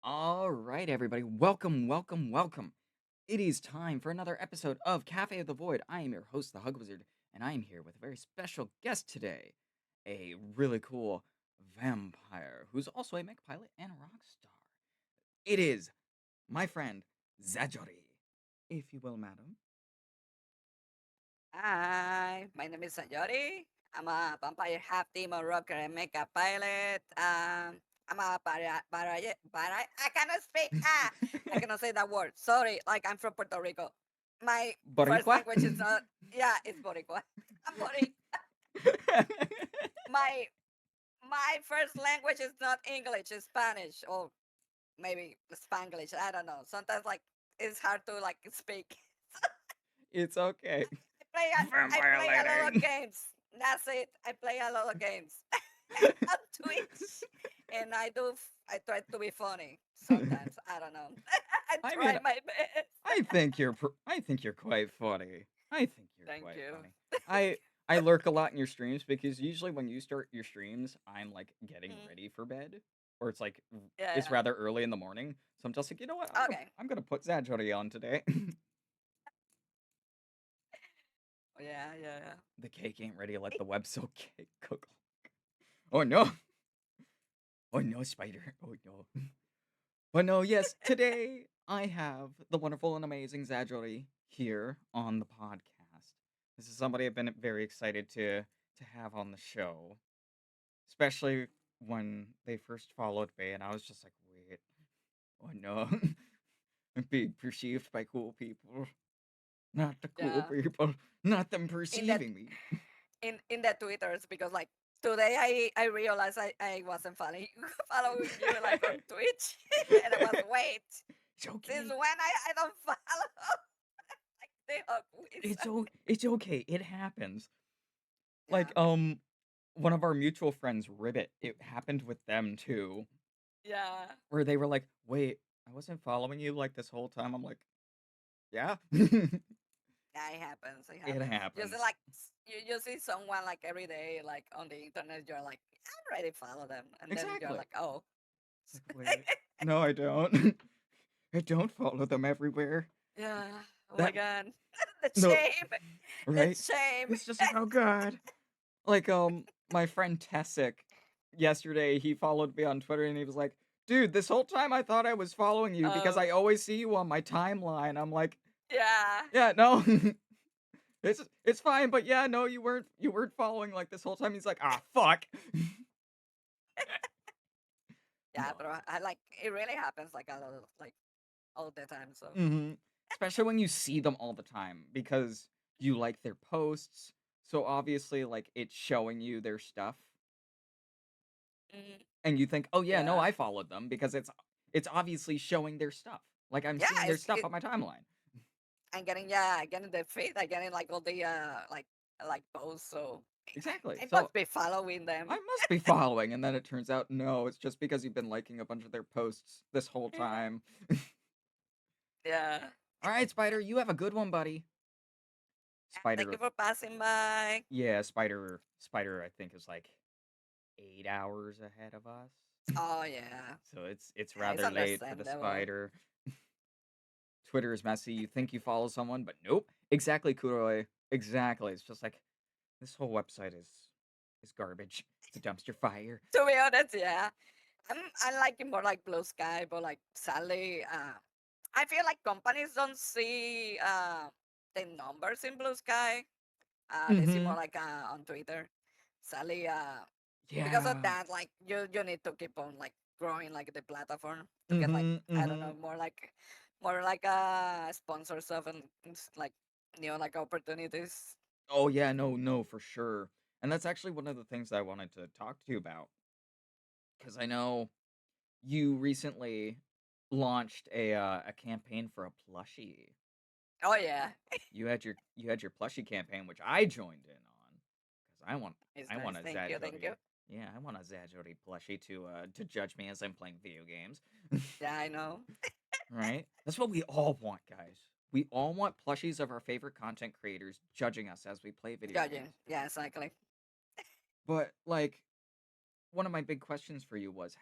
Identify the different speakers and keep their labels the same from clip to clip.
Speaker 1: All right, everybody. Welcome, welcome, welcome. It is time for another episode of Cafe of the Void. I am your host, the Hug Wizard, and I am here with a very special guest today. A really cool vampire who's also a mech pilot and a rock star. It is my friend, Zajori. If you will, madam.
Speaker 2: Hi, my name is Zajori. I'm a vampire half demon rocker and mecha pilot. I'm a I cannot speak. I cannot say that word. Sorry, like I'm from Puerto Rico. My first
Speaker 1: Boricua?
Speaker 2: language is not. Yeah, it's Boricua. I'm Boric. My my first language is not English. It's Spanish or maybe Spanglish. I don't know. Sometimes like it's hard to like speak.
Speaker 1: It's okay.
Speaker 2: I
Speaker 1: Vampire
Speaker 2: play a lot of
Speaker 1: lady.
Speaker 2: games. That's it. I play a lot of games on Twitch, and I try to be funny sometimes. I don't know. I
Speaker 1: I
Speaker 2: try
Speaker 1: mean,
Speaker 2: my best.
Speaker 1: I think you're quite funny. I think you're
Speaker 2: Thank
Speaker 1: quite
Speaker 2: you.
Speaker 1: funny. I I lurk a lot in your streams because usually when you start your streams, I'm like getting
Speaker 2: Mm,
Speaker 1: ready for bed, or it's like
Speaker 2: yeah,
Speaker 1: it's
Speaker 2: yeah.
Speaker 1: rather early in the morning. So I'm just like, you know what?
Speaker 2: Okay.
Speaker 1: I'm gonna put Zajori on today.
Speaker 2: Yeah, yeah,
Speaker 1: The cake ain't ready. Let
Speaker 2: yeah.
Speaker 1: the web so cake cook. Oh no! Oh no, spider! Oh no! But no, yes, today I have the wonderful and amazing Zajori here on the podcast. This is somebody I've been very excited to have on the show, especially when they first followed me, and I was just like, wait, oh no, I'm being perceived by cool people, not the cool
Speaker 2: Yeah.
Speaker 1: people, not them
Speaker 2: In that
Speaker 1: perceiving me.
Speaker 2: in the Twitters because like today I realized I wasn't following you like on Twitch, and I was wait,
Speaker 1: It's
Speaker 2: since
Speaker 1: okay.
Speaker 2: when I don't follow like the hug wizard.
Speaker 1: It's okay. It happens. Like
Speaker 2: Yeah.
Speaker 1: one of our mutual friends, Ribbit, it happened with them too,
Speaker 2: Yeah.
Speaker 1: where they were like, "Wait, I wasn't following you like this whole time." I'm like, "Yeah." It
Speaker 2: Yeah, it happens. It happens. You see,
Speaker 1: happens.
Speaker 2: like you see someone like every day, like on the internet. You're like, I already follow them, and then you're
Speaker 1: Exactly.
Speaker 2: like, oh,
Speaker 1: It's like, "Wait. No, I don't. I don't follow them everywhere."
Speaker 2: yeah. Oh my
Speaker 1: That
Speaker 2: god, the
Speaker 1: no,
Speaker 2: shame, the
Speaker 1: right?
Speaker 2: shame.
Speaker 1: It's just like, "Oh god." Like my friend Tessic yesterday, he followed me on Twitter and he was like, "Dude, this whole time I thought I was following you because I
Speaker 2: Oh,
Speaker 1: always see you on my timeline." I'm like,
Speaker 2: yeah,
Speaker 1: "Yeah, no." It's fine, but yeah, no, you weren't following like this whole time. He's like, ah, fuck.
Speaker 2: yeah.
Speaker 1: No.
Speaker 2: But I like it. Really happens like a lot of like all the time. So
Speaker 1: Hmm. Especially when you see them all the time because you like their posts. So obviously, like it's showing you their stuff,
Speaker 2: mm,
Speaker 1: and you think, oh yeah, no,
Speaker 2: yeah,
Speaker 1: I followed them because it's obviously showing their stuff. Like I'm
Speaker 2: yeah.
Speaker 1: seeing their stuff on my timeline.
Speaker 2: I'm getting getting the feed. I'm getting like all the like posts. So
Speaker 1: Exactly.
Speaker 2: I
Speaker 1: So
Speaker 2: must be following
Speaker 1: I
Speaker 2: them.
Speaker 1: must be following, and then it turns out no, it's just because you've been liking a bunch of their posts this whole
Speaker 2: Yeah.
Speaker 1: time.
Speaker 2: Yeah.
Speaker 1: All right, Spider, you have a good one, buddy.
Speaker 2: Thank
Speaker 1: Spider,
Speaker 2: you for passing by.
Speaker 1: yeah, Spider, I think is like 8 hours ahead of us,
Speaker 2: Oh yeah.
Speaker 1: so it's
Speaker 2: Yeah, it's
Speaker 1: rather late for the
Speaker 2: understandable.
Speaker 1: Spider. Twitter is messy. You think you follow someone, but nope. Exactly, Kuroi. Exactly. It's just like this whole website is garbage. It's a dumpster fire.
Speaker 2: To be honest, yeah. I like it more like blue sky, but like sadly, I feel like companies don't see the numbers in blue sky. They see
Speaker 1: Mm-hmm.
Speaker 2: more like on Twitter. Sadly, because of
Speaker 1: Yeah.
Speaker 2: that, like you need to keep on like growing like the platform to get like
Speaker 1: Mm-hmm.
Speaker 2: I don't
Speaker 1: Mm-hmm.
Speaker 2: know more like sponsors of and like like opportunities.
Speaker 1: Oh yeah, no, no, for sure. And that's actually one of the things I wanted to talk to you about because I know you recently launched a campaign for a plushie.
Speaker 2: Oh yeah,
Speaker 1: You had your plushie campaign, which I joined in on because
Speaker 2: it's
Speaker 1: I want
Speaker 2: nice.
Speaker 1: a
Speaker 2: Thank you, thank you.
Speaker 1: Zajori. Yeah, I want a Zajori plushie to judge me as I'm playing video games.
Speaker 2: Yeah, I know.
Speaker 1: Right? That's what we all want, guys. We all want plushies of our favorite content creators judging us as we play video games.
Speaker 2: Judging. Yeah, exactly.
Speaker 1: But like one of my big questions for you was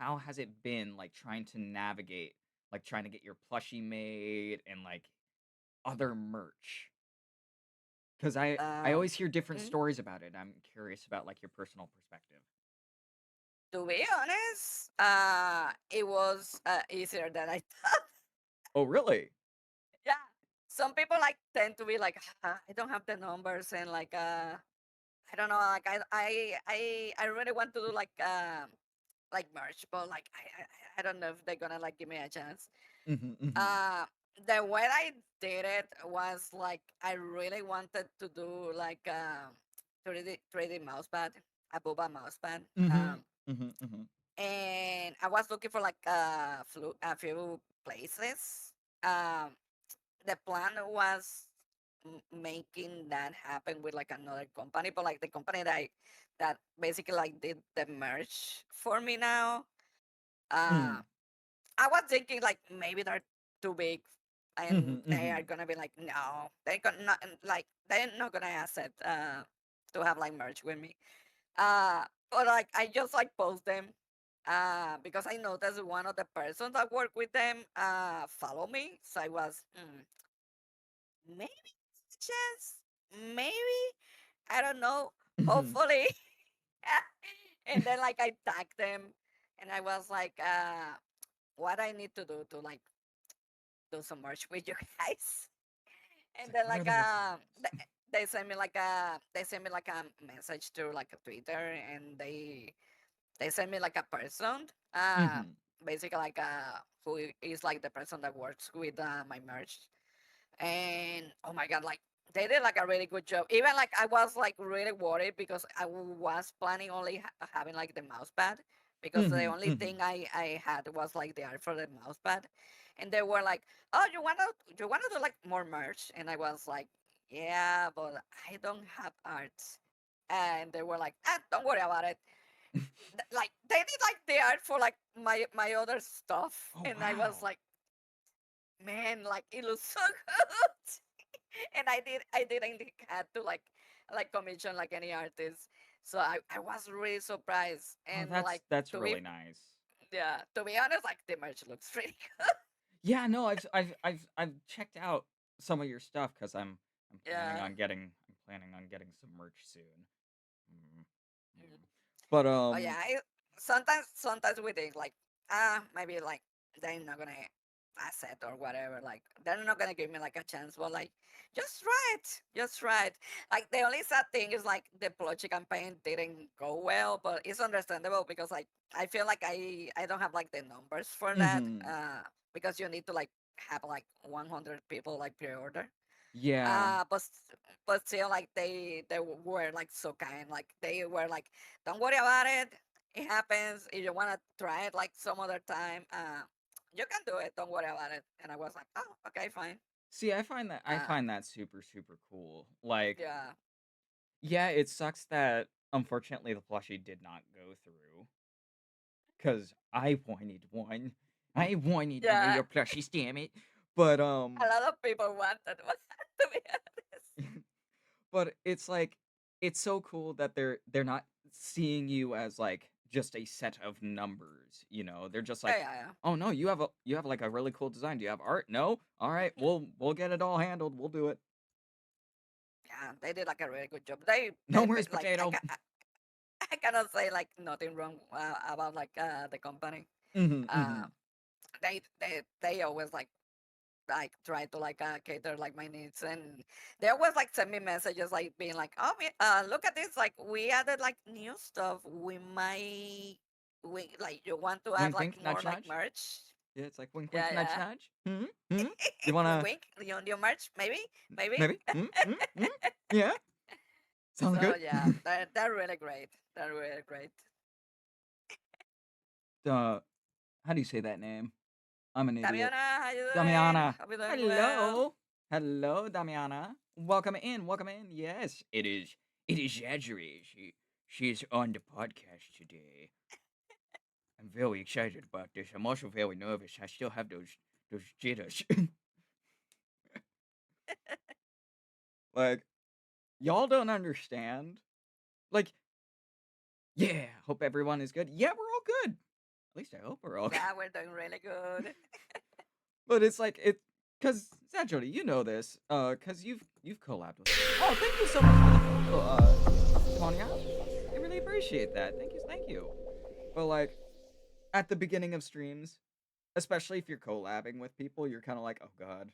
Speaker 1: how has it been, like, trying to navigate, like, trying to get your plushie made and, like, other merch? 'Cause I
Speaker 2: Um,
Speaker 1: always hear different
Speaker 2: mm,
Speaker 1: stories about it. I'm curious about, like, your personal perspective.
Speaker 2: to be honest, it was easier than I thought.
Speaker 1: Oh, really?
Speaker 2: Yeah, some people like tend to be like, I don't have the numbers and like I don't know, like I really want to do like merch, but like I don't know if they're gonna like give me a chance.
Speaker 1: Mhm, mhm.
Speaker 2: Uh, the way I did it was like I really wanted to do like 3D mousepad, a Boba mousepad.
Speaker 1: Mhm. Mhm, mhm.
Speaker 2: And I was looking for like a few places. Um, the plan was making that happen with like another company, but like the company that basically like did the merch for me now. Uh,
Speaker 1: Mm.
Speaker 2: I was thinking like maybe they're too big, and
Speaker 1: Mhm,
Speaker 2: they are
Speaker 1: mhm.
Speaker 2: gonna be like, no, they're gonna not like they're not gonna accept to have like merch with me. But like I just like post them because I noticed one of the persons that work with them follow me, so I was maybe it's a chance, maybe I don't know,
Speaker 1: Mhm.
Speaker 2: hopefully. And then like I tagged them, and I was like, what I need to do to like do some merch with you guys.
Speaker 1: It's
Speaker 2: And
Speaker 1: like,
Speaker 2: then
Speaker 1: what are
Speaker 2: like
Speaker 1: the requirements?
Speaker 2: they send me like a message through like a Twitter, and they send me like a person,
Speaker 1: Mhm.
Speaker 2: basically like who is like the person that works with my merch. And oh my god, like they did like a really good job. Even like I was like really worried because I was planning only having like the mouse pad, because the
Speaker 1: Mhm,
Speaker 2: only thing
Speaker 1: mhm.
Speaker 2: I had was like the art for the mouse pad. And they were like, oh, you wanna do like more merch? And I was like, yeah, but I don't have art. And they were like, don't worry about it. Like they did like the art for like my other stuff,
Speaker 1: Oh,
Speaker 2: and I was
Speaker 1: wow.
Speaker 2: like, man, like it looks so good. And I didn't had to like commission like any artist. So I was really surprised.
Speaker 1: Oh,
Speaker 2: And like
Speaker 1: that's
Speaker 2: to be
Speaker 1: really nice.
Speaker 2: yeah, to be honest, like the merch looks pretty
Speaker 1: Yeah, no, I've checked out some of your stuff because I'm
Speaker 2: good.
Speaker 1: planning
Speaker 2: Yeah.
Speaker 1: on getting some merch soon. Mm,
Speaker 2: Mm.
Speaker 1: mm. But,
Speaker 2: Oh yeah, sometimes we think like maybe like they're not gonna accept or whatever. Like they're not gonna give me like a chance. But like just try it. Like the only sad thing is like the Plochi campaign didn't go well, but it's understandable because like I feel like I don't have like the numbers for that.
Speaker 1: mhm.
Speaker 2: Because you need to like have like 100 people like pre-order.
Speaker 1: Yeah.
Speaker 2: Uh, but s- but still, like they were like so kind. Like they were like, "Don't worry about it. It happens. If you wanna try it like some other time, you can do it. Don't worry about it." And I was like, "Oh, okay, fine."
Speaker 1: See, I
Speaker 2: Uh,
Speaker 1: find that super, super cool. Like,
Speaker 2: yeah,
Speaker 1: yeah, it sucks that unfortunately the plushie did not go through. 'Cause I wanted one. I wanted one of
Speaker 2: yeah.
Speaker 1: your plushies, damn it. But,
Speaker 2: A lot of people wanted one, to be honest.
Speaker 1: but it's like, it's so cool that they're not seeing you as, like, just a set of numbers, you know? They're just
Speaker 2: Yeah,
Speaker 1: like,
Speaker 2: yeah, yeah.
Speaker 1: "Oh, no, you have, like, a really cool design. Do you have art? No? Alright, we'll get it all handled. We'll do it.
Speaker 2: Yeah, they did like a really good job.
Speaker 1: No worries,
Speaker 2: Like
Speaker 1: potato."
Speaker 2: I cannot say like nothing wrong about like the company.
Speaker 1: Mhm,
Speaker 2: Uh,
Speaker 1: mhm.
Speaker 2: they always like try to like cater like my needs, and they always like send me messages like being like, oh look at this, like we added like new stuff, we like you want to add
Speaker 1: Wink,
Speaker 2: like
Speaker 1: wink,
Speaker 2: more
Speaker 1: nudge,
Speaker 2: like
Speaker 1: nudge.
Speaker 2: merch.
Speaker 1: Yeah, it's like wink, wink,
Speaker 2: Yeah,
Speaker 1: nudge,
Speaker 2: yeah.
Speaker 1: nudge. Hmm? Hmm? You
Speaker 2: Wink
Speaker 1: wanna
Speaker 2: wink, new merch, maybe.
Speaker 1: maybe? Mm, mm, mm? Yeah? Sounds
Speaker 2: So
Speaker 1: good?
Speaker 2: yeah, they're really great, they're really great.
Speaker 1: Uh, how do you say that name? I'm an idiot.
Speaker 2: Damiana, how you doing?
Speaker 1: Damiana.
Speaker 2: Hope you're doing well.
Speaker 1: Hello. Hello, Damiana. Welcome in. Welcome in. Yes, it is. It is Zajori. She is on the podcast today. I'm very excited about this. I'm also very nervous. I still have those jitters. Like, y'all don't understand. Like, yeah, hope everyone is good. Yeah, we're all good. At least I hope we're all good.
Speaker 2: Yeah, we're doing really good.
Speaker 1: But it's like it, cause Zajori, you know this, cause you've collabed with. Oh, thank you so much for the follow, Tonya. I really appreciate that. Thank you. But like at the beginning of streams, especially if you're collabing with people, you're kind of like, oh god,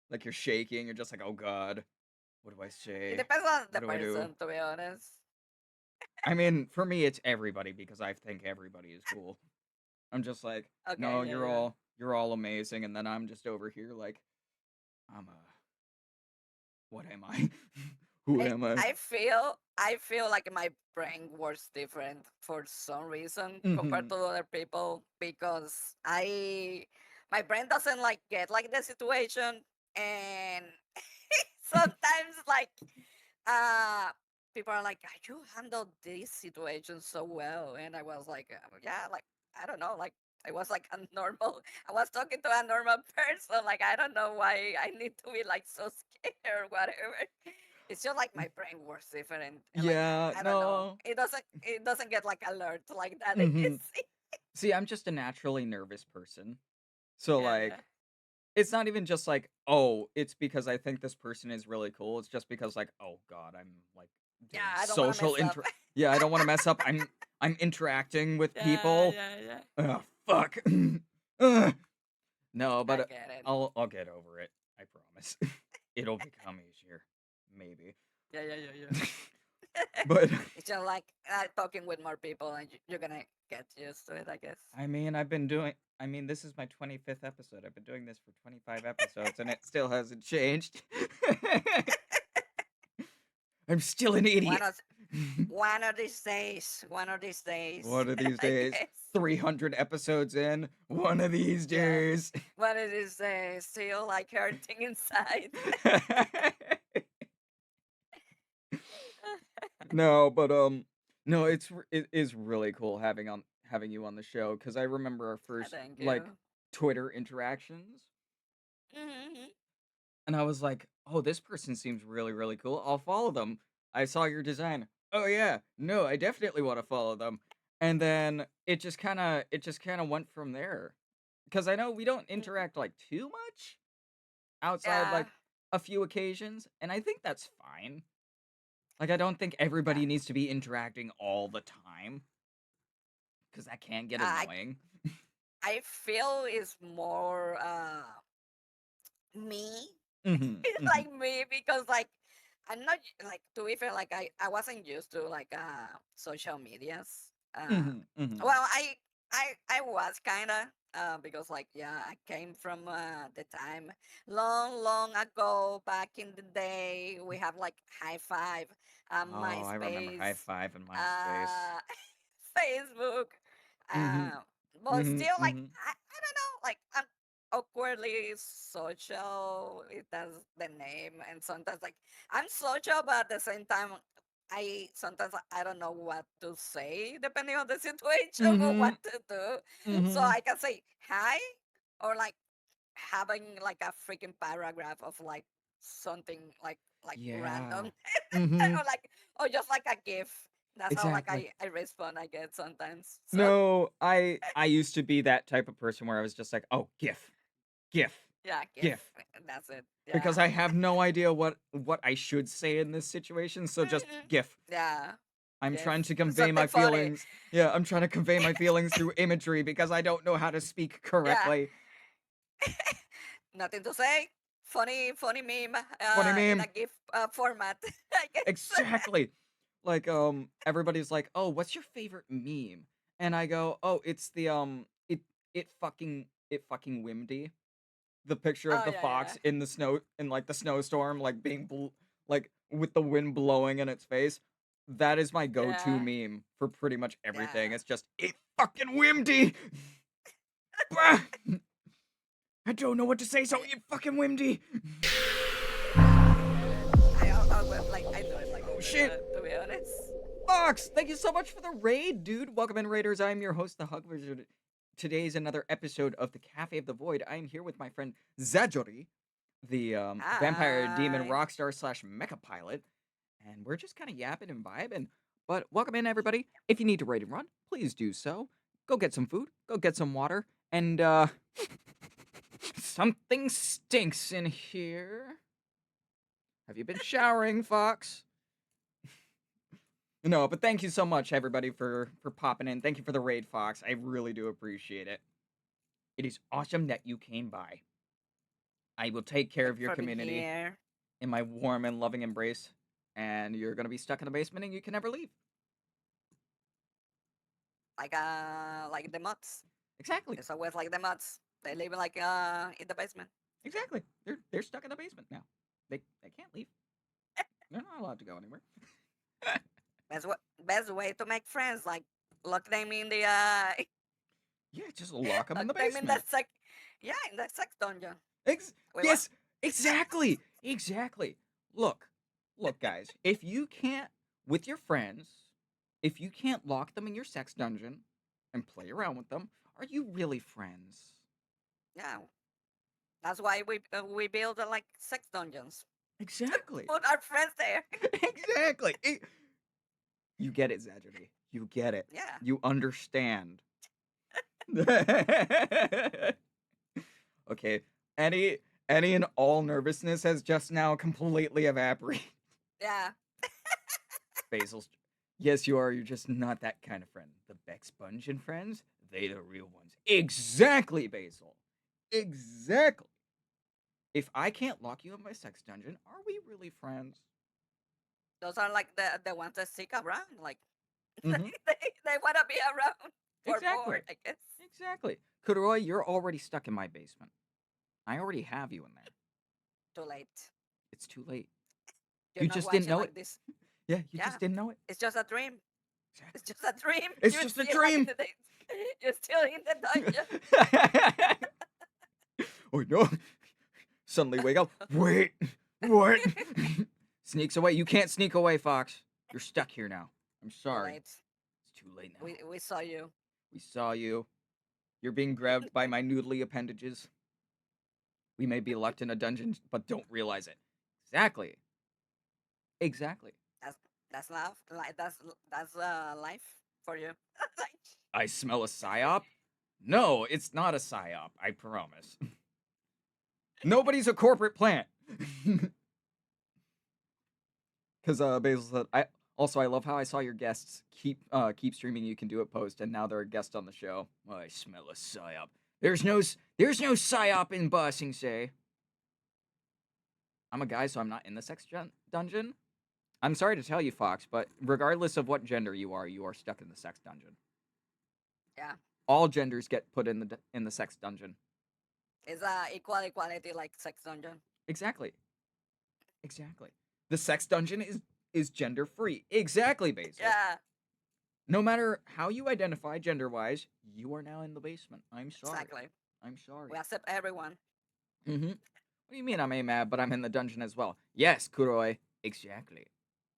Speaker 1: like you're shaking. You're just like, oh god, what do I
Speaker 2: It
Speaker 1: say?
Speaker 2: depends on the
Speaker 1: What do I do?
Speaker 2: person, to be honest.
Speaker 1: I mean, for me, it's everybody because I think everybody is cool. I'm just like, no,
Speaker 2: Okay, yeah, yeah.
Speaker 1: you're all amazing, and then I'm just over here like, I'm a, what am I? Who
Speaker 2: I
Speaker 1: am I?
Speaker 2: I feel like my brain works different for some reason compared
Speaker 1: Hmm.
Speaker 2: to other people because I my brain doesn't like get like the situation and sometimes like uh people are like you handled this situation so well and I was like yeah like I don't know like I was like a normal I was talking to a normal person like I don't know why I need to be like so scared or whatever. It's just like my brain works different and like
Speaker 1: Yeah,
Speaker 2: I don't know
Speaker 1: no.
Speaker 2: it doesn't get like alert like that
Speaker 1: Hmm.
Speaker 2: easy.
Speaker 1: See, I'm just a naturally nervous person. So
Speaker 2: Yeah, yeah,
Speaker 1: like, it's not even just like, oh, it's because I think this person is really cool. It's just because like, oh god, I'm like
Speaker 2: yeah,
Speaker 1: doing
Speaker 2: I don't want to
Speaker 1: social
Speaker 2: mess up.
Speaker 1: inter. Yeah, I don't want to mess up. I'm interacting with
Speaker 2: Yeah,
Speaker 1: people.
Speaker 2: yeah, yeah,
Speaker 1: Oh fuck. Ugh. No,
Speaker 2: I
Speaker 1: but
Speaker 2: get it.
Speaker 1: I'll get over it. I promise. It'll become easier, maybe.
Speaker 2: Yeah, yeah, yeah, yeah.
Speaker 1: But
Speaker 2: It's just like talking with more people, and you're gonna get used to it, I guess.
Speaker 1: I mean, I've been doing. I mean, this is my 25th episode. I've been doing this for 25 episodes, and it still hasn't changed. I'm still an
Speaker 2: One
Speaker 1: idiot.
Speaker 2: of one of these days, one of these days,
Speaker 1: One of these
Speaker 2: I
Speaker 1: days,
Speaker 2: guess.
Speaker 1: 300 episodes in, one of these
Speaker 2: Yeah,
Speaker 1: days.
Speaker 2: one of these days, still like hurting inside.
Speaker 1: No, but no, it is really cool having you on the show because I remember our first
Speaker 2: Thank
Speaker 1: like
Speaker 2: you.
Speaker 1: Twitter interactions,
Speaker 2: Hmm.
Speaker 1: and I was like, oh, this person seems really cool. I'll follow them. I saw your design. Oh yeah, no, I definitely want to follow them. And then it just kind of went from there. Because I know we don't interact like too much outside
Speaker 2: Yeah,
Speaker 1: like a few occasions, and I think that's fine. Like I don't think
Speaker 2: yeah.
Speaker 1: everybody needs to be interacting all the time because that can get
Speaker 2: I
Speaker 1: annoying.
Speaker 2: I feel it's more me.
Speaker 1: Hmm.
Speaker 2: It's
Speaker 1: Hmm.
Speaker 2: like me because like I'm not like to be fair, like I wasn't used to like social medias.
Speaker 1: Hmm. Hmm.
Speaker 2: Well I was kinda because like yeah I came from the time long ago back in the day we have like high five,
Speaker 1: Oh, I remember High
Speaker 2: MySpace,
Speaker 1: Five and MySpace.
Speaker 2: uh Facebook,
Speaker 1: Hmm.
Speaker 2: but
Speaker 1: Hmm.
Speaker 2: still like
Speaker 1: Hmm.
Speaker 2: I don't know like I'm awkwardly social. It does the name, and sometimes like I'm social, but at the same time, I sometimes I don't know what to say depending on the situation or
Speaker 1: Hmm.
Speaker 2: what to do. So
Speaker 1: Hmm.
Speaker 2: I can say hi or like having like a freaking paragraph of like something like
Speaker 1: Yeah.
Speaker 2: random
Speaker 1: Hmm.
Speaker 2: or like or just like a gif. That's how like
Speaker 1: Exactly.
Speaker 2: I respond I get sometimes. So
Speaker 1: No, I used to be that type of person where I was just like, oh, GIF, GIF,
Speaker 2: yeah, gif.
Speaker 1: GIF,
Speaker 2: That's it.
Speaker 1: because
Speaker 2: Yeah.
Speaker 1: I have no idea what I should say in this situation. So just
Speaker 2: Mhm.
Speaker 1: GIF.
Speaker 2: Yeah.
Speaker 1: I'm
Speaker 2: Gif.
Speaker 1: trying to convey
Speaker 2: Something
Speaker 1: my
Speaker 2: funny.
Speaker 1: feelings. Yeah, I'm trying to convey my feelings through imagery because I don't know how to speak
Speaker 2: Yeah.
Speaker 1: correctly.
Speaker 2: Nothing to say. Funny meme
Speaker 1: Funny
Speaker 2: in a
Speaker 1: meme.
Speaker 2: GIF format, I guess.
Speaker 1: Exactly. Like everybody's like, "Oh, what's your favorite meme?" And I go, "Oh, it's the it fucking Wimdy. The picture of
Speaker 2: Oh
Speaker 1: the
Speaker 2: yeah, yeah.
Speaker 1: fox in the snow in like the snowstorm like like with the wind blowing in its face. That is my go-to
Speaker 2: Yeah.
Speaker 1: meme for pretty much everything.
Speaker 2: Yeah.
Speaker 1: It's just it fucking Wimdy. Bah! I don't know what to say, so
Speaker 2: I
Speaker 1: it fucking Wimdy.
Speaker 2: I get it. Like I do it like
Speaker 1: Oh
Speaker 2: this a
Speaker 1: shit.
Speaker 2: lot, to be honest.
Speaker 1: Fox, thank you so much for the raid, dude. Welcome in, Raiders. I'm your host, the Hug Wizard. Today's another episode of the Cafe of the Void. I am here with my friend Zajori, the vampire demon
Speaker 2: Hi.
Speaker 1: rockstar slash mecha pilot, and we're just kind of yapping and vibing. But welcome in, everybody. If you need to raid and run, please do so. go get some food, go get some water, and something stinks in here. Have you been showering, Fox? No, but thank you so much, everybody, for popping in. Thank you for the raid, Fox. I really do appreciate it. It is awesome that you came by. I will take care
Speaker 2: Thank
Speaker 1: of
Speaker 2: you
Speaker 1: your
Speaker 2: for being
Speaker 1: community
Speaker 2: here.
Speaker 1: in my warm and loving embrace, and you're gonna be stuck in the basement and you can never leave.
Speaker 2: Like the mods.
Speaker 1: Exactly.
Speaker 2: It's always like the mods. They live like in the basement.
Speaker 1: Exactly. They're stuck in the basement now. They can't leave. They're not allowed to go anywhere.
Speaker 2: Best way to make friends, like lock them in the
Speaker 1: Yeah, just lock them in
Speaker 2: lock
Speaker 1: the
Speaker 2: them in the
Speaker 1: basement.
Speaker 2: in the sex dungeon.
Speaker 1: Ex-
Speaker 2: Wait, what?
Speaker 1: yes, exactly. Exactly. Look, guys, if you can't, with your friends, if you can't lock them in your sex dungeon and play around with them, are you really friends?
Speaker 2: Yeah, that's why we build like sex dungeons.
Speaker 1: Exactly.
Speaker 2: Put our friends there.
Speaker 1: Exactly. You get it, Zajori. You get it.
Speaker 2: Yeah.
Speaker 1: You understand. Okay. Any and all nervousness has just now completely evaporated.
Speaker 2: Yeah.
Speaker 1: Basil's. Yes, you are. You're just not that kind of friend. The Beck Sponge and friends, they the real ones. Exactly, Basil. Exactly. If I can't lock you in my sex dungeon, are we really friends?
Speaker 2: Those are like the ones that stick around. Like
Speaker 1: Mm-hmm.
Speaker 2: they want to be around for
Speaker 1: Exactly.
Speaker 2: more, I guess.
Speaker 1: Exactly. Kuroy, you're already stuck in my basement. I already have you in there.
Speaker 2: Too late.
Speaker 1: It's too late.
Speaker 2: You're
Speaker 1: You
Speaker 2: not
Speaker 1: just didn't
Speaker 2: watching
Speaker 1: know it.
Speaker 2: like this.
Speaker 1: Yeah, you
Speaker 2: Yeah.
Speaker 1: just didn't know it.
Speaker 2: It's just a dream.
Speaker 1: Exactly.
Speaker 2: It's just a dream.
Speaker 1: It's
Speaker 2: You're
Speaker 1: just a
Speaker 2: still,
Speaker 1: dream.
Speaker 2: You're still in the dungeon.
Speaker 1: Oh no. Suddenly wake up. Wait. What? Sneaks away. You can't sneak away, Fox. You're stuck here now. I'm
Speaker 2: Too
Speaker 1: sorry.
Speaker 2: late.
Speaker 1: It's too late now.
Speaker 2: We saw you.
Speaker 1: We saw you. You're being grabbed by my noodly appendages. We may be locked in a dungeon, but don't realize it. Exactly. Exactly.
Speaker 2: That's love. Like that's life for you. Like,
Speaker 1: I smell a psyop? No, it's not a psyop, I promise. Nobody's a corporate plant. Because Basil said, I love how I saw your guests keep streaming. You can do it post, and now they're a guest on the show. Oh, I smell a psyop. There's no psyop in Bossing Say. I'm a guy, so I'm not in the sex dungeon. I'm sorry to tell you, Fox, but regardless of what gender you are stuck in the sex dungeon.
Speaker 2: yeah.
Speaker 1: All genders get put in the sex dungeon.
Speaker 2: It's equality like sex dungeon.
Speaker 1: Exactly. Exactly. The sex dungeon is gender free. Exactly, Basil.
Speaker 2: Yeah.
Speaker 1: No matter how you identify gender wise, you are now in the basement. I'm sorry.
Speaker 2: Exactly.
Speaker 1: I'm sorry.
Speaker 2: We accept everyone.
Speaker 1: Mm-hmm. What do you mean I'm AMAB, but I'm in the dungeon as well? Yes, Kuroi. Exactly.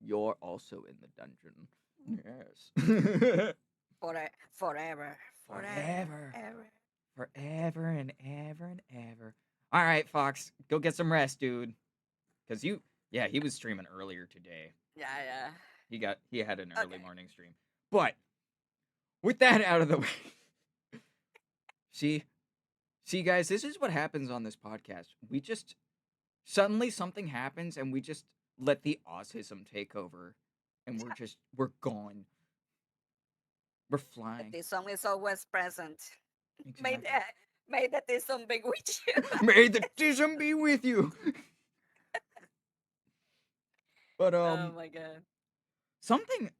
Speaker 1: You're also in the dungeon. Yes.
Speaker 2: Forever.
Speaker 1: Forever.
Speaker 2: Ever.
Speaker 1: Forever and ever and ever. All right, Fox, go get some rest, dude. Cause he was streaming earlier today.
Speaker 2: Yeah.
Speaker 1: He had an early
Speaker 2: Okay.
Speaker 1: morning stream. But with that out of the way, see, guys, this is what happens on this podcast. We just suddenly something happens, and we just let the autism take over, and we're gone. We're flying.
Speaker 2: This song is always present.
Speaker 1: Exactly.
Speaker 2: May that this song be with you.
Speaker 1: May the tism be with you. But
Speaker 2: Oh my god.
Speaker 1: something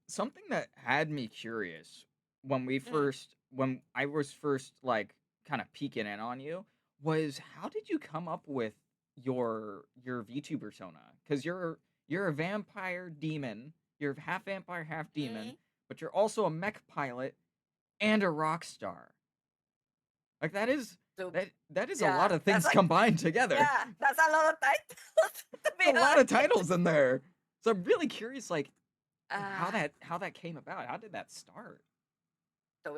Speaker 1: that had me curious when I was first like kind of peeking in on you was, how did you come up with your VTuber persona? Because you're a vampire demon. You're half vampire, half demon, but you're also a mech pilot and a rock star. Like that is a lot of things combined together.
Speaker 2: Yeah, that's a lot of titles.
Speaker 1: A lot of titles in there. So I'm really curious, like how
Speaker 2: Uh,
Speaker 1: that came about. How did that start?
Speaker 2: to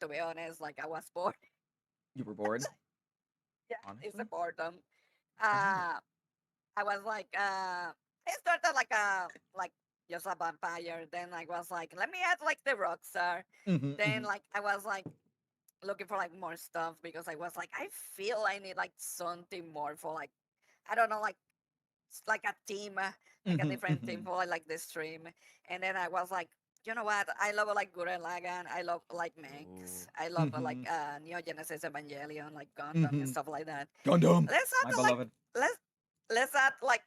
Speaker 2: be honest, like I was bored.
Speaker 1: You were bored?
Speaker 2: Yeah,
Speaker 1: Honestly?
Speaker 2: it's a boredom.
Speaker 1: Wow.
Speaker 2: I was like, I started like just a vampire. Then I was like, let me add like the Rockstar.
Speaker 1: Mm-hmm,
Speaker 2: Then
Speaker 1: mm-hmm.
Speaker 2: like I was like, looking for like more stuff because I was like, I feel I need like something more for like, I don't know, like like a team, like a
Speaker 1: Mhm,
Speaker 2: different team
Speaker 1: mhm.
Speaker 2: for like the stream. And then I was like, you know what? I love like Gurren Lagann. I love like Mechs.
Speaker 1: Ooh.
Speaker 2: I love like
Speaker 1: Mhm,
Speaker 2: Neo Genesis Evangelion, like Gundam and
Speaker 1: mhm.
Speaker 2: stuff like that.
Speaker 1: Gundam,
Speaker 2: Let's
Speaker 1: my
Speaker 2: add like
Speaker 1: beloved.
Speaker 2: let's let's add like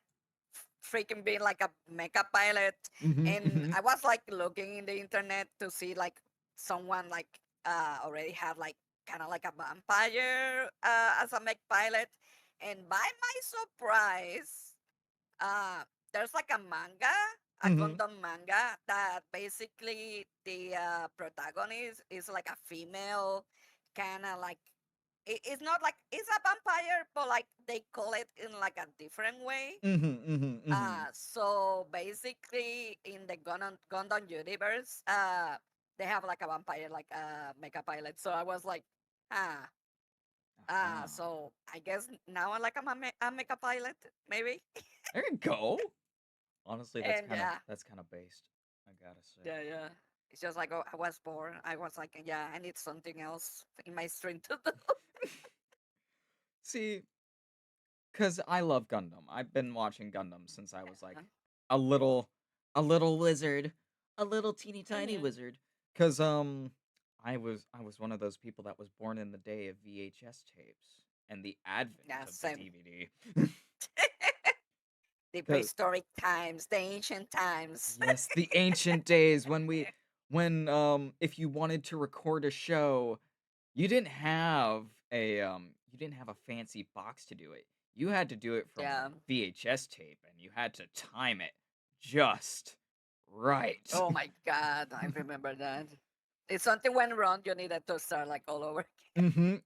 Speaker 2: freaking being like a mecha pilot.
Speaker 1: Mhm,
Speaker 2: And
Speaker 1: mhm.
Speaker 2: I was like looking in the internet to see like someone like already had like kind of like a vampire as a mech pilot. And by my surprise, uh, there's like a manga, a
Speaker 1: Mhm,
Speaker 2: Gundam manga that basically the protagonist is like a female, kind of like it's not like it's a vampire, but like they call it in like a different way.
Speaker 1: mhm, mhm, mhm.
Speaker 2: So basically, in the Gundam universe, they have like a vampire, like a mecha pilot. So I was like, ah,
Speaker 1: Uh-huh.
Speaker 2: so I guess now I'm a mecha pilot, maybe.
Speaker 1: There you go. Honestly,
Speaker 2: And yeah,
Speaker 1: that's kind of based, I gotta say.
Speaker 2: yeah, yeah. It's just like, oh, I was bored. I was like, yeah, I need something else in my stream to do.
Speaker 1: See, cause I love Gundam. I've been watching Gundam since I was
Speaker 2: Yeah.
Speaker 1: like a little, a little wizard, a little teeny tiny
Speaker 2: Hmm.
Speaker 1: wizard. Cause I was one of those people that was born in the day of VHS tapes and the advent
Speaker 2: Yeah,
Speaker 1: of the
Speaker 2: same.
Speaker 1: DVD.
Speaker 2: The
Speaker 1: Cause
Speaker 2: prehistoric times, the ancient times.
Speaker 1: yes, the ancient days when if you wanted to record a show, you didn't have you didn't have a fancy box to do it. You had to do it from a
Speaker 2: Yeah.
Speaker 1: VHS tape and you had to time it just right.
Speaker 2: Oh my God, I remember that. If something went wrong, you needed to start like all over.
Speaker 1: Mhm.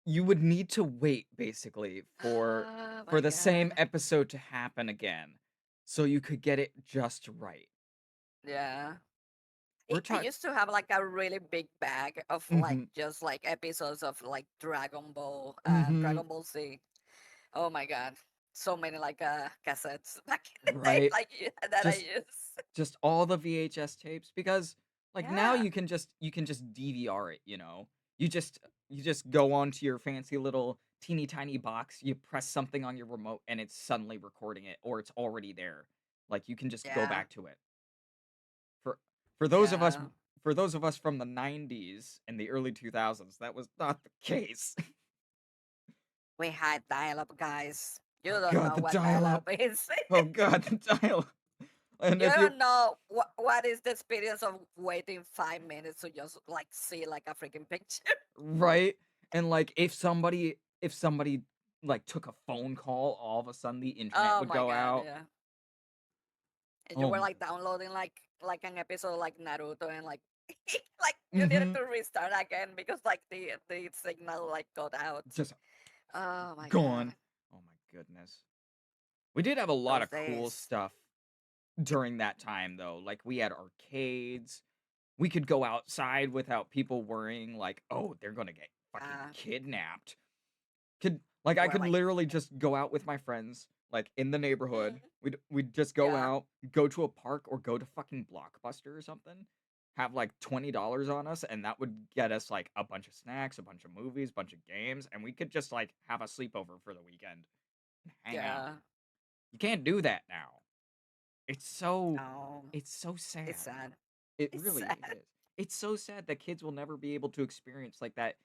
Speaker 1: You would need to wait basically
Speaker 2: Oh
Speaker 1: for
Speaker 2: my
Speaker 1: the same
Speaker 2: God.
Speaker 1: episode to happen again so you could get it just right.
Speaker 2: Yeah.
Speaker 1: We're
Speaker 2: I
Speaker 1: talking
Speaker 2: used to have like a really big bag of like
Speaker 1: mhm.
Speaker 2: just like episodes of like Dragon Ball and
Speaker 1: Mhm.
Speaker 2: Dragon Ball Z. Oh my God. So many like cassettes back in the day
Speaker 1: Right.
Speaker 2: like that I
Speaker 1: Just
Speaker 2: use.
Speaker 1: just all the VHS tapes because like now
Speaker 2: Yeah.
Speaker 1: you can just DVR it, you know. You just go onto your fancy little teeny tiny box, you press something on your remote and it's suddenly recording it or it's already there. Like you can just go
Speaker 2: Yeah.
Speaker 1: back to it. For for those of us
Speaker 2: Yeah.
Speaker 1: for those of us from the 90s and the early 2000s, that was not the case.
Speaker 2: We had dial up guys. You
Speaker 1: Oh
Speaker 2: don't
Speaker 1: god,
Speaker 2: know
Speaker 1: the
Speaker 2: what dial
Speaker 1: dial
Speaker 2: up
Speaker 1: up.
Speaker 2: is.
Speaker 1: Oh god, the dial. And
Speaker 2: You
Speaker 1: if you
Speaker 2: don't know what is the experience of waiting 5 minutes to just like see like a freaking picture.
Speaker 1: right? And like if somebody like took a phone call, all of a sudden the internet
Speaker 2: Oh
Speaker 1: would
Speaker 2: my
Speaker 1: go
Speaker 2: God,
Speaker 1: out.
Speaker 2: yeah. And you
Speaker 1: Oh
Speaker 2: were
Speaker 1: my
Speaker 2: like downloading like an episode like Naruto and like like you needed
Speaker 1: mhm.
Speaker 2: to restart again because like the signal like got out.
Speaker 1: Just
Speaker 2: Oh my God.
Speaker 1: gone. Oh my goodness. We did have a lot
Speaker 2: Those
Speaker 1: of cool
Speaker 2: days.
Speaker 1: stuff during that time though. Like we had arcades. We could go outside without people worrying like, "Oh, they're going to get fucking
Speaker 2: Uh
Speaker 1: kidnapped." I
Speaker 2: we're
Speaker 1: could
Speaker 2: like
Speaker 1: literally just go out with my friends, like, in the neighborhood.
Speaker 2: mm,
Speaker 1: We'd just go
Speaker 2: yeah,
Speaker 1: out, go to a park or go to fucking Blockbuster or something, have, like, $20 on us, and that would get us, like, a bunch of snacks, a bunch of movies, bunch of games, and we could just, like, have a sleepover for the weekend and hang out.
Speaker 2: yeah.
Speaker 1: You can't do that now. It's so
Speaker 2: No.
Speaker 1: it's so
Speaker 2: It's
Speaker 1: sad.
Speaker 2: sad.
Speaker 1: It
Speaker 2: It's
Speaker 1: really
Speaker 2: sad.
Speaker 1: is. It's so sad that kids will never be able to experience, like, that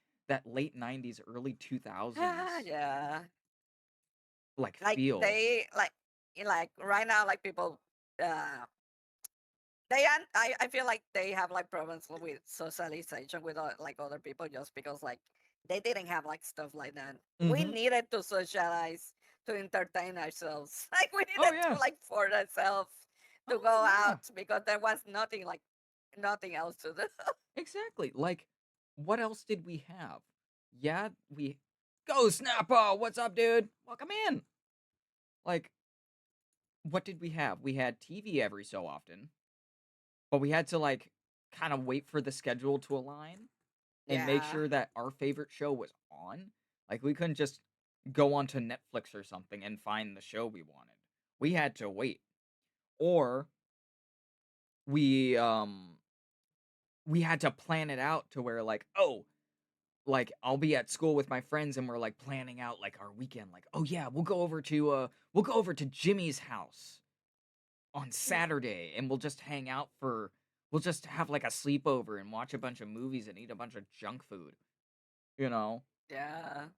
Speaker 1: late '90s, early 2000s,
Speaker 2: Yeah.
Speaker 1: like,
Speaker 2: Like
Speaker 1: feel.
Speaker 2: they like right now like people uh they and I feel like they have like problems with socialization with like other people just because like they didn't have like stuff like that. We
Speaker 1: Mhm.
Speaker 2: needed to socialize to entertain ourselves. Like we
Speaker 1: Oh,
Speaker 2: needed to
Speaker 1: yeah.
Speaker 2: like force ourselves to
Speaker 1: Oh,
Speaker 2: go
Speaker 1: yeah.
Speaker 2: out because there was nothing like nothing else to do.
Speaker 1: Exactly. Like, what else did we have? Yeah, we Go Snappa! What's up, dude? Welcome in. Like, what did we have? We had TV every so often, but we had to, like, kind of wait for the schedule to align and make
Speaker 2: Yeah.
Speaker 1: sure that our favorite show was on. Like, we couldn't just go onto Netflix or something and find the show we wanted. We had to wait. Or we, um, we had to plan it out to where, like, oh, like I'll be at school with my friends and we're like planning out like our weekend like, "Oh yeah, we'll go over to Jimmy's house on Saturday and we'll just have like a sleepover and watch a bunch of movies and eat a bunch of junk food." You know?
Speaker 2: Yeah.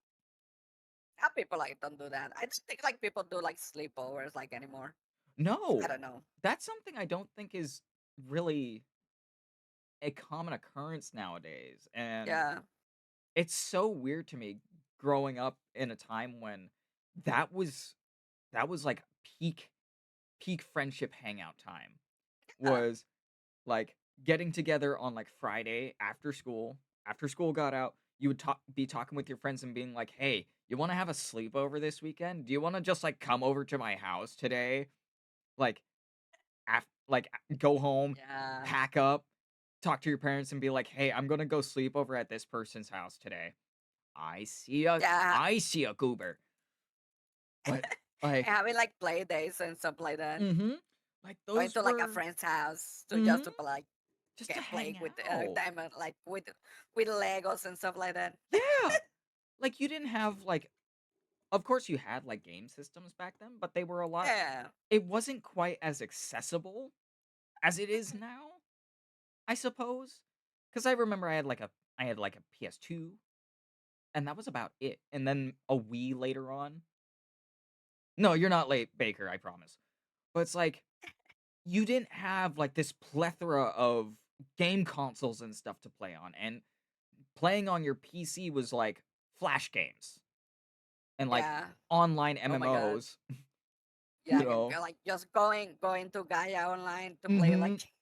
Speaker 2: How people like don't do that. I just think like people do like sleepovers like anymore. I
Speaker 1: No.
Speaker 2: don't know.
Speaker 1: That's something I don't think is really a common occurrence nowadays. And
Speaker 2: Yeah.
Speaker 1: it's so weird to me growing up in a time when that was that was like peak friendship hangout time
Speaker 2: Uh,
Speaker 1: was like getting together on like Friday after school got out, you would be talking with your friends and being like, "Hey, you want to have a sleepover this weekend? Do you want to just like come over to my house today?" Like go home,
Speaker 2: yeah.
Speaker 1: pack up, talk to your parents and be like, "Hey, I'm going to go sleep over at this person's house today. I see a
Speaker 2: Yeah.
Speaker 1: I see a goober." But
Speaker 2: And
Speaker 1: like
Speaker 2: having like play dates and stuff like that.
Speaker 1: mhm. Like
Speaker 2: Going
Speaker 1: those
Speaker 2: to like a
Speaker 1: were
Speaker 2: friend's house to
Speaker 1: mhm,
Speaker 2: just to like
Speaker 1: just to
Speaker 2: get
Speaker 1: hang
Speaker 2: play with
Speaker 1: out.
Speaker 2: them and like with Legos and stuff like that.
Speaker 1: Yeah. Like you didn't have like of course you had like game systems back then, but they were a lot
Speaker 2: Yeah.
Speaker 1: it wasn't quite as accessible as it is
Speaker 2: Mhm.
Speaker 1: now, I suppose. Cuz I remember I had like a PS2 and that was about it. And then a Wii later on. No, you're not late, Baker, I promise. But it's like you didn't have like this plethora of game consoles and stuff to play on, and playing on your PC was like flash games and like
Speaker 2: Yeah.
Speaker 1: online
Speaker 2: Oh my god.
Speaker 1: MMOs,
Speaker 2: Yeah,
Speaker 1: you know.
Speaker 2: like just going to Gaia online to play
Speaker 1: Mhm.
Speaker 2: like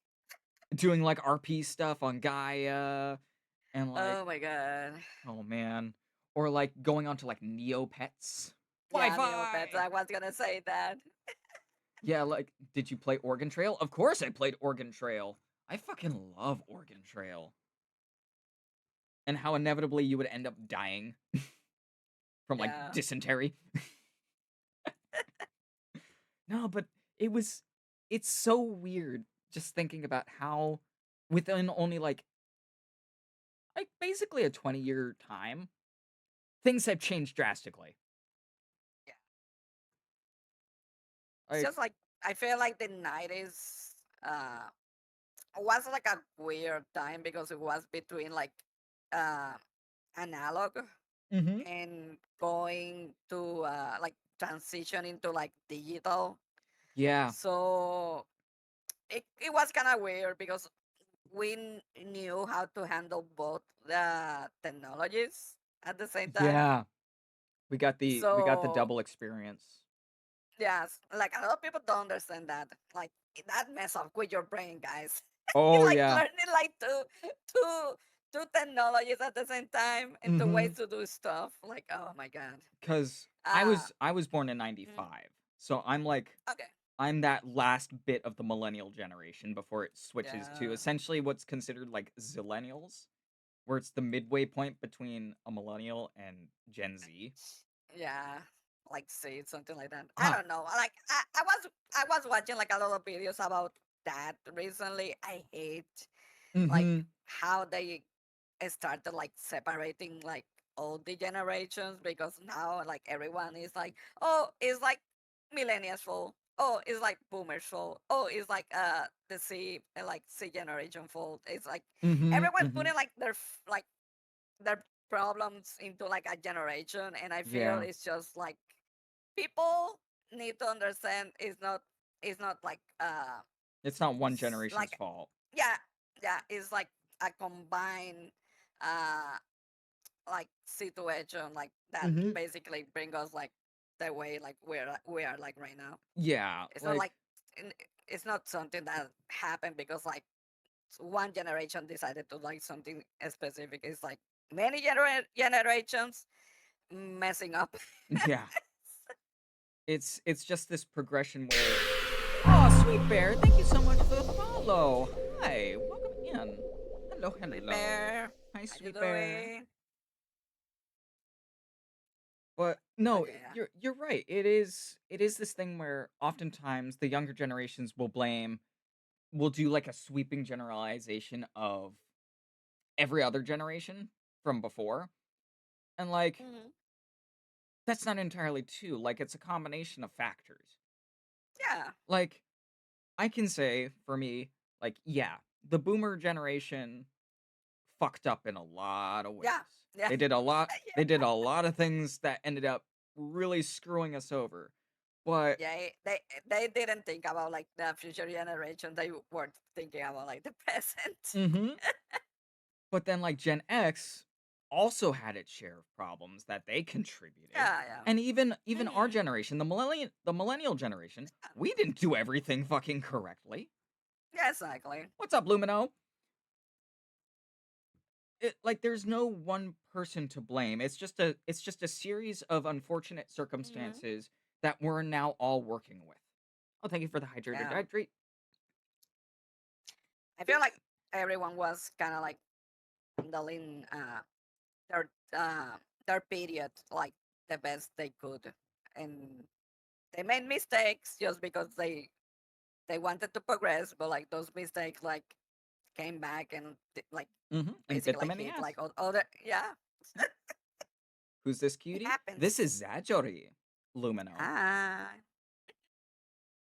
Speaker 1: Doing like RP stuff on Gaia and like
Speaker 2: oh my god.
Speaker 1: oh man, or like going on to like Neopets.
Speaker 2: Yeah, Neopets.
Speaker 1: Wi-Fi.
Speaker 2: I was gonna say that.
Speaker 1: Yeah, like did you play Oregon Trail? Of course I played Oregon Trail. I fucking love Oregon Trail. And how inevitably you would end up dying from like
Speaker 2: Yeah.
Speaker 1: dysentery. No, but it was it's so weird just thinking about how within only like basically a 20-year time, things have changed drastically.
Speaker 2: Yeah. It's
Speaker 1: Like
Speaker 2: just like I feel like the 90s was like a weird time because it was between like uh analog
Speaker 1: mhm.
Speaker 2: and going to like transitioning to like digital.
Speaker 1: Yeah.
Speaker 2: So it was kind of weird because we knew how to handle both the technologies at the same time.
Speaker 1: Yeah. We got the
Speaker 2: So
Speaker 1: double experience.
Speaker 2: yes, like a lot of people don't understand that. Like that mess up with your brain, guys.
Speaker 1: Oh
Speaker 2: Like
Speaker 1: yeah.
Speaker 2: learning like two two technologies at the same time and two ways
Speaker 1: Mhm.
Speaker 2: to do stuff. Like oh my god.
Speaker 1: 'Cause
Speaker 2: Uh
Speaker 1: I was born in
Speaker 2: mm,
Speaker 1: '95. So I'm like
Speaker 2: okay.
Speaker 1: I'm that last bit of the millennial generation before it switches to
Speaker 2: Yeah.
Speaker 1: essentially what's considered like zillennials, where it's the midway point between a millennial and Gen Z.
Speaker 2: Yeah. Like see something like that. I
Speaker 1: Ah,
Speaker 2: don't know. Like I was watching like a lot of videos about that recently. I hate like
Speaker 1: mhm.
Speaker 2: how they started like separating like all the generations because now like everyone is like oh it's like millennials fault, oh it's like boomers fault, oh it's like the C generation fault. It's like
Speaker 1: Mhm,
Speaker 2: everyone
Speaker 1: mhm.
Speaker 2: putting like like their problems into like a generation, and I feel
Speaker 1: Yeah.
Speaker 2: it's just like people need to understand it's not like
Speaker 1: It's not one generation's
Speaker 2: like
Speaker 1: fault.
Speaker 2: yeah, yeah, it's like a combined uh like situation like that
Speaker 1: Mhm.
Speaker 2: basically bring us like the way like we are like right now.
Speaker 1: Yeah,
Speaker 2: It's not
Speaker 1: like
Speaker 2: like n- it's not something that happened because like one generation decided to like something specific. It's like many generations messing up.
Speaker 1: yeah. It's just this progression where oh, sweet bear, thank you so much for the follow. Hi, welcome in. Hello,
Speaker 2: Sweet
Speaker 1: hello.
Speaker 2: bear,
Speaker 1: Hi,
Speaker 2: how you
Speaker 1: sweet bear.
Speaker 2: doing?
Speaker 1: But no,
Speaker 2: Okay, yeah,
Speaker 1: you're right. It is this thing where oftentimes the younger generations will do like a sweeping generalization of every other generation. from before. And like
Speaker 2: Mhm.
Speaker 1: that's not entirely true. Like it's a combination of factors.
Speaker 2: Yeah.
Speaker 1: Like I can say for me, like yeah, the boomer generation fucked up in a lot of ways.
Speaker 2: Yeah. Yeah.
Speaker 1: They did a lot they
Speaker 2: Yeah.
Speaker 1: did a lot of things that ended up really screwing us over. But
Speaker 2: Yeah. They didn't think about like the future generation. They were thinking about like the present.
Speaker 1: mhm. But then like Gen X also had its share of problems that they contributed.
Speaker 2: Yeah. Yeah.
Speaker 1: And even our
Speaker 2: Mhm.
Speaker 1: generation, the millennial generation, we didn't do everything fucking correctly.
Speaker 2: Yeah. Exactly.
Speaker 1: What's up, Lumino? Like there's no one person to blame. It's just a series of unfortunate
Speaker 2: Mhm.
Speaker 1: circumstances that we're now all working with. Oh, thank you for the hydrator.
Speaker 2: Yeah.
Speaker 1: Hydrate.
Speaker 2: I feel like everyone was kind of like handling their uh, their period like the best they could, and they made mistakes just because they wanted to progress, but like those mistakes like came back and like
Speaker 1: And
Speaker 2: basically
Speaker 1: bit them
Speaker 2: like
Speaker 1: in the
Speaker 2: hit
Speaker 1: ass.
Speaker 2: like other yeah.
Speaker 1: Who's this
Speaker 2: It
Speaker 1: cutie? This
Speaker 2: happens.
Speaker 1: is Zajori, Lumino.
Speaker 2: Ah,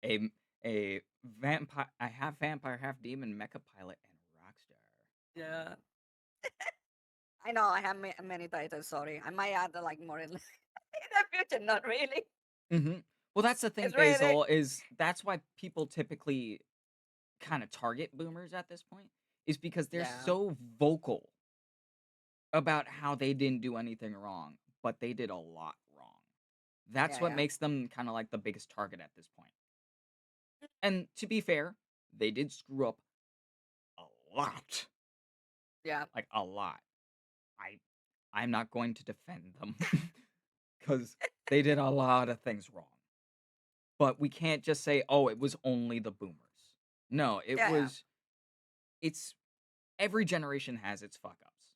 Speaker 1: A a vampire. I have vampire, half demon, mecha pilot, and Rockstar.
Speaker 2: yeah. I know I have many titles. Sorry, I might add like more in, in the future. Not really.
Speaker 1: hmm Well, that's the thing,
Speaker 2: It's really
Speaker 1: Basil. Is that's why people typically kind of target boomers at this point is because they're
Speaker 2: yeah,
Speaker 1: so vocal about how they didn't do anything wrong, but they did a lot wrong. That's
Speaker 2: yeah,
Speaker 1: what
Speaker 2: yeah,
Speaker 1: makes them kind of like the biggest target at this point. And to be fair, they did screw up a lot,
Speaker 2: yeah,
Speaker 1: like a lot. I I'm not going to defend them cuz they did a lot of things wrong. But we can't just say, "Oh, it was only the boomers." No, it
Speaker 2: yeah, yeah.
Speaker 1: was it's every generation has its fuck ups,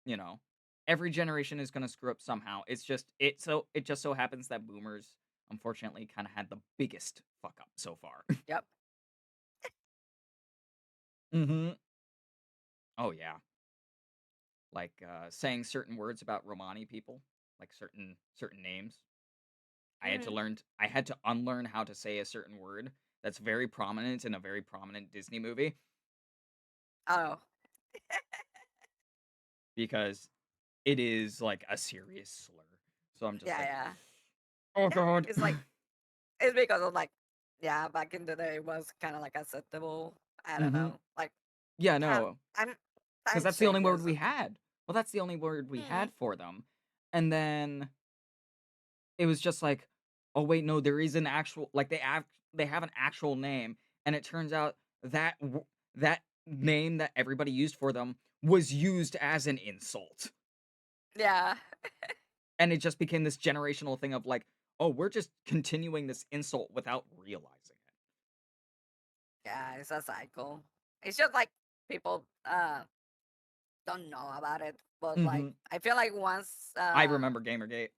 Speaker 1: you know. Every generation is going to screw up somehow. It just so happens that boomers unfortunately kind of had the biggest fuck up so far.
Speaker 2: Yep.
Speaker 1: mhm. Oh yeah. Like saying certain words about Romani people, like certain names.
Speaker 2: Hmm.
Speaker 1: I had to unlearn how to say a certain word that's very prominent in a very prominent Disney movie
Speaker 2: Oh,
Speaker 1: because it is like a serious slur. So I'm just
Speaker 2: yeah,
Speaker 1: like,
Speaker 2: yeah,
Speaker 1: "Oh
Speaker 2: yeah.
Speaker 1: god."
Speaker 2: It's like it's because of like yeah, back in the day it was kind of like acceptable. I don't
Speaker 1: mhm.
Speaker 2: know. Like
Speaker 1: Yeah,
Speaker 2: time,
Speaker 1: no.
Speaker 2: time,
Speaker 1: Cuz
Speaker 2: time
Speaker 1: that's the only word
Speaker 2: changes.
Speaker 1: we had. Well, that's the only word we
Speaker 2: Hmm.
Speaker 1: had for them. And then it was just like, "Oh wait, no, there is an actual like they have an actual name." And it turns out that name that everybody used for them was used as an insult.
Speaker 2: Yeah,
Speaker 1: And it just became this generational thing of like, "Oh, we're just continuing this insult without realizing it."
Speaker 2: yeah. It's a cycle. It's just like people don't know about it, but like
Speaker 1: Mhm.
Speaker 2: I feel like once
Speaker 1: I remember Gamergate.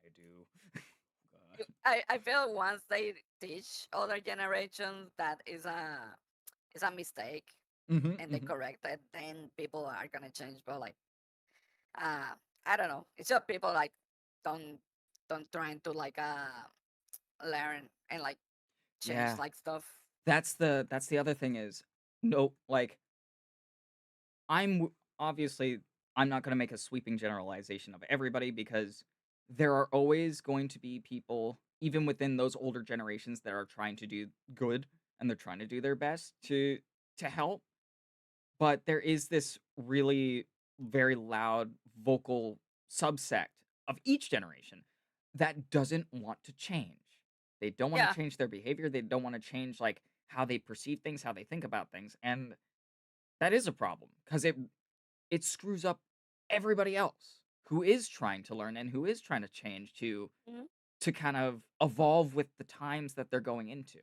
Speaker 1: I do. God.
Speaker 2: I feel once they teach other generations that is a mistake
Speaker 1: Mhm,
Speaker 2: and they
Speaker 1: mhm.
Speaker 2: correct it, then people are gonna change. But like uh I don't know. It's just people like don't trying to like learn and like change
Speaker 1: Yeah.
Speaker 2: like stuff.
Speaker 1: That's the other thing is, no, like obviously I'm not going to make a sweeping generalization of everybody because there are always going to be people even within those older generations that are trying to do good and they're trying to do their best to help, but there is this really very loud vocal subsect of each generation that doesn't want to change. They don't want to
Speaker 2: Yeah.
Speaker 1: change their behavior, they don't want to change like how they perceive things, how they think about things, and that is a problem because it screws up everybody else who is trying to learn and who is trying to change
Speaker 2: Mhm.
Speaker 1: to kind of evolve with the times that they're going into.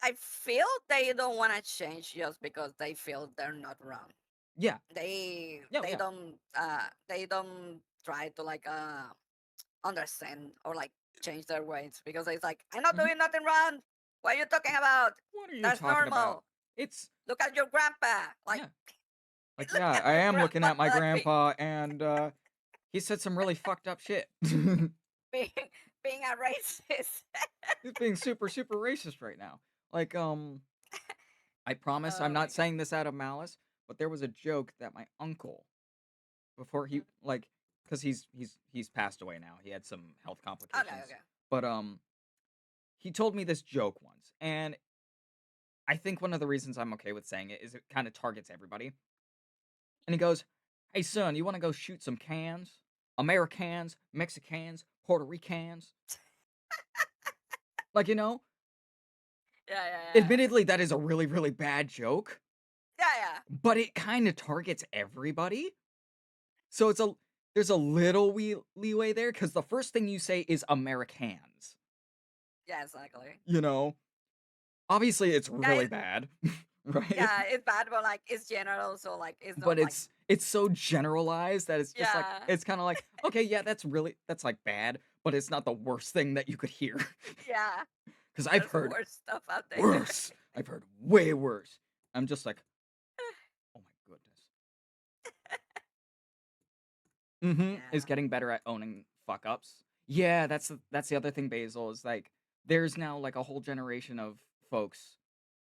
Speaker 2: I feel they don't want to change just because they feel they're not wrong.
Speaker 1: Yeah. Yeah,
Speaker 2: They
Speaker 1: yeah.
Speaker 2: don't try to like understand or like change their ways because it's like I'm not
Speaker 1: Mhm.
Speaker 2: doing nothing wrong. What are you talking about?
Speaker 1: What are you
Speaker 2: That's
Speaker 1: talking about?
Speaker 2: normal.
Speaker 1: It's
Speaker 2: Look at your grandpa. Like
Speaker 1: yeah. Like, yeah, I am looking
Speaker 2: Grandpa
Speaker 1: at my
Speaker 2: like
Speaker 1: grandpa, and he said some really fucked up shit.
Speaker 2: being being a racist.
Speaker 1: He's being super, super racist right now. Like, I promise I'm
Speaker 2: Oh my
Speaker 1: not
Speaker 2: god.
Speaker 1: saying this out of malice, but there was a joke that my uncle, before he
Speaker 2: Mhm.
Speaker 1: like, because he's passed away now. He had some health
Speaker 2: Okay,
Speaker 1: complications,
Speaker 2: okay.
Speaker 1: but he told me this joke once, and I think one of the reasons I'm okay with saying it is it kind of targets everybody. And he goes, "Hey son, you want to go shoot some cans? Americans, Mexicans, Puerto Ricans?" Like,
Speaker 2: Yeah, yeah, yeah.
Speaker 1: admittedly that is a really, really bad joke,
Speaker 2: Yeah, yeah.
Speaker 1: but it kind of targets everybody. So there's a little leeway there because the first thing you say is Americans.
Speaker 2: Yeah, exactly.
Speaker 1: You know, obviously it's
Speaker 2: Yeah,
Speaker 1: really bad, right?
Speaker 2: yeah, it's bad, but like it's general, so like it's
Speaker 1: But
Speaker 2: not like
Speaker 1: it's so generalized that it's just like
Speaker 2: yeah,
Speaker 1: it's kind of like, okay, yeah, that's like bad, but it's not the worst thing that you could hear.
Speaker 2: yeah.
Speaker 1: Because I've
Speaker 2: There's
Speaker 1: heard
Speaker 2: worse stuff out there.
Speaker 1: worse. I've heard way worse. I'm just like, oh my goodness. Is
Speaker 2: Yeah.
Speaker 1: getting better at owning fuck ups. Yeah, that's the other thing, Basil, is like there's now like a whole generation of folks,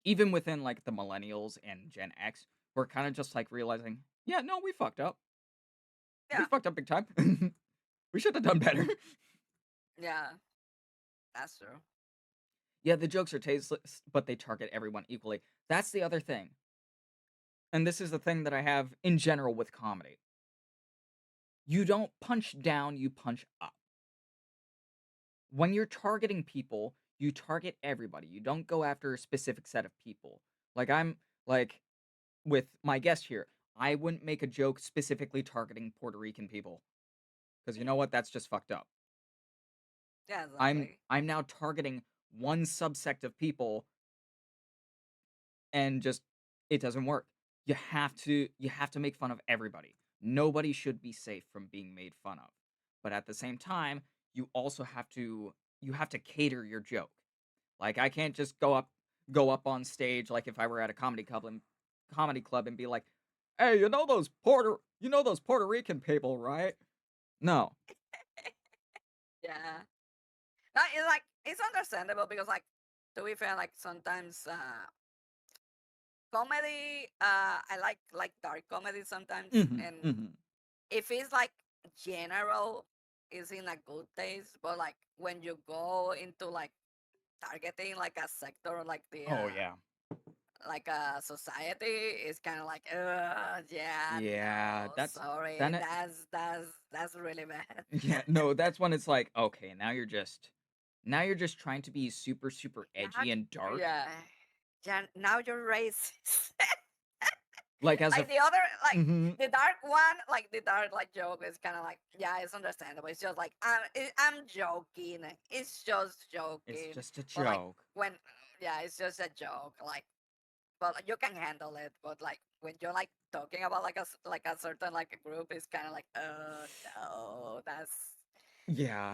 Speaker 1: even within like the millennials and Gen X, who are kind of just like realizing, yeah, no, we fucked up. We
Speaker 2: Yeah.
Speaker 1: fucked up big time. We should have done better.
Speaker 2: Yeah. That's true.
Speaker 1: Yeah, the jokes are tasteless, but they target everyone equally. That's the other thing. And this is the thing that I have in general with comedy. You don't punch down, you punch up. When you're targeting people, you target everybody. You don't go after a specific set of people. Like I'm like with my guest here, I wouldn't make a joke specifically targeting Puerto Rican people because you know what? That's just fucked up.
Speaker 2: Yeah,
Speaker 1: I'm
Speaker 2: exactly.
Speaker 1: I'm now targeting one subsect of people and just it doesn't work. You have to make fun of everybody. Nobody should be safe from being made fun of. But at the same time, you also have to cater your joke. Like I can't just go up on stage like if I were at a comedy club and be like, "Hey, you know those Puerto Rican people, right?" No.
Speaker 2: Yeah. No, it's like it's understandable because like to be fair, like sometimes comedy I like dark comedy sometimes
Speaker 1: Mhm.
Speaker 2: and
Speaker 1: Mhm.
Speaker 2: if it's like general is in a good taste, but like when you go into like targeting like a sector like the
Speaker 1: Oh yeah.
Speaker 2: like a society is kind of like yeah,
Speaker 1: Yeah,
Speaker 2: no,
Speaker 1: that's
Speaker 2: sorry,
Speaker 1: then it,
Speaker 2: that's really bad.
Speaker 1: yeah, no, that's when it's like, okay, now you're just trying to be super super
Speaker 2: Now,
Speaker 1: edgy and dark.
Speaker 2: yeah, yeah, now you're racist.
Speaker 1: Like as
Speaker 2: Like
Speaker 1: if
Speaker 2: the other, like
Speaker 1: mhm,
Speaker 2: the dark one, like the dark like joke is kind of like yeah, it's understandable. It's just like I'm joking. It's just
Speaker 1: it's
Speaker 2: joking.
Speaker 1: just a
Speaker 2: But like
Speaker 1: joke.
Speaker 2: when yeah, it's just a joke. Like but like, you can handle it. But like when you're like talking about like like a certain like a group, it's kind of like no,
Speaker 1: Yeah.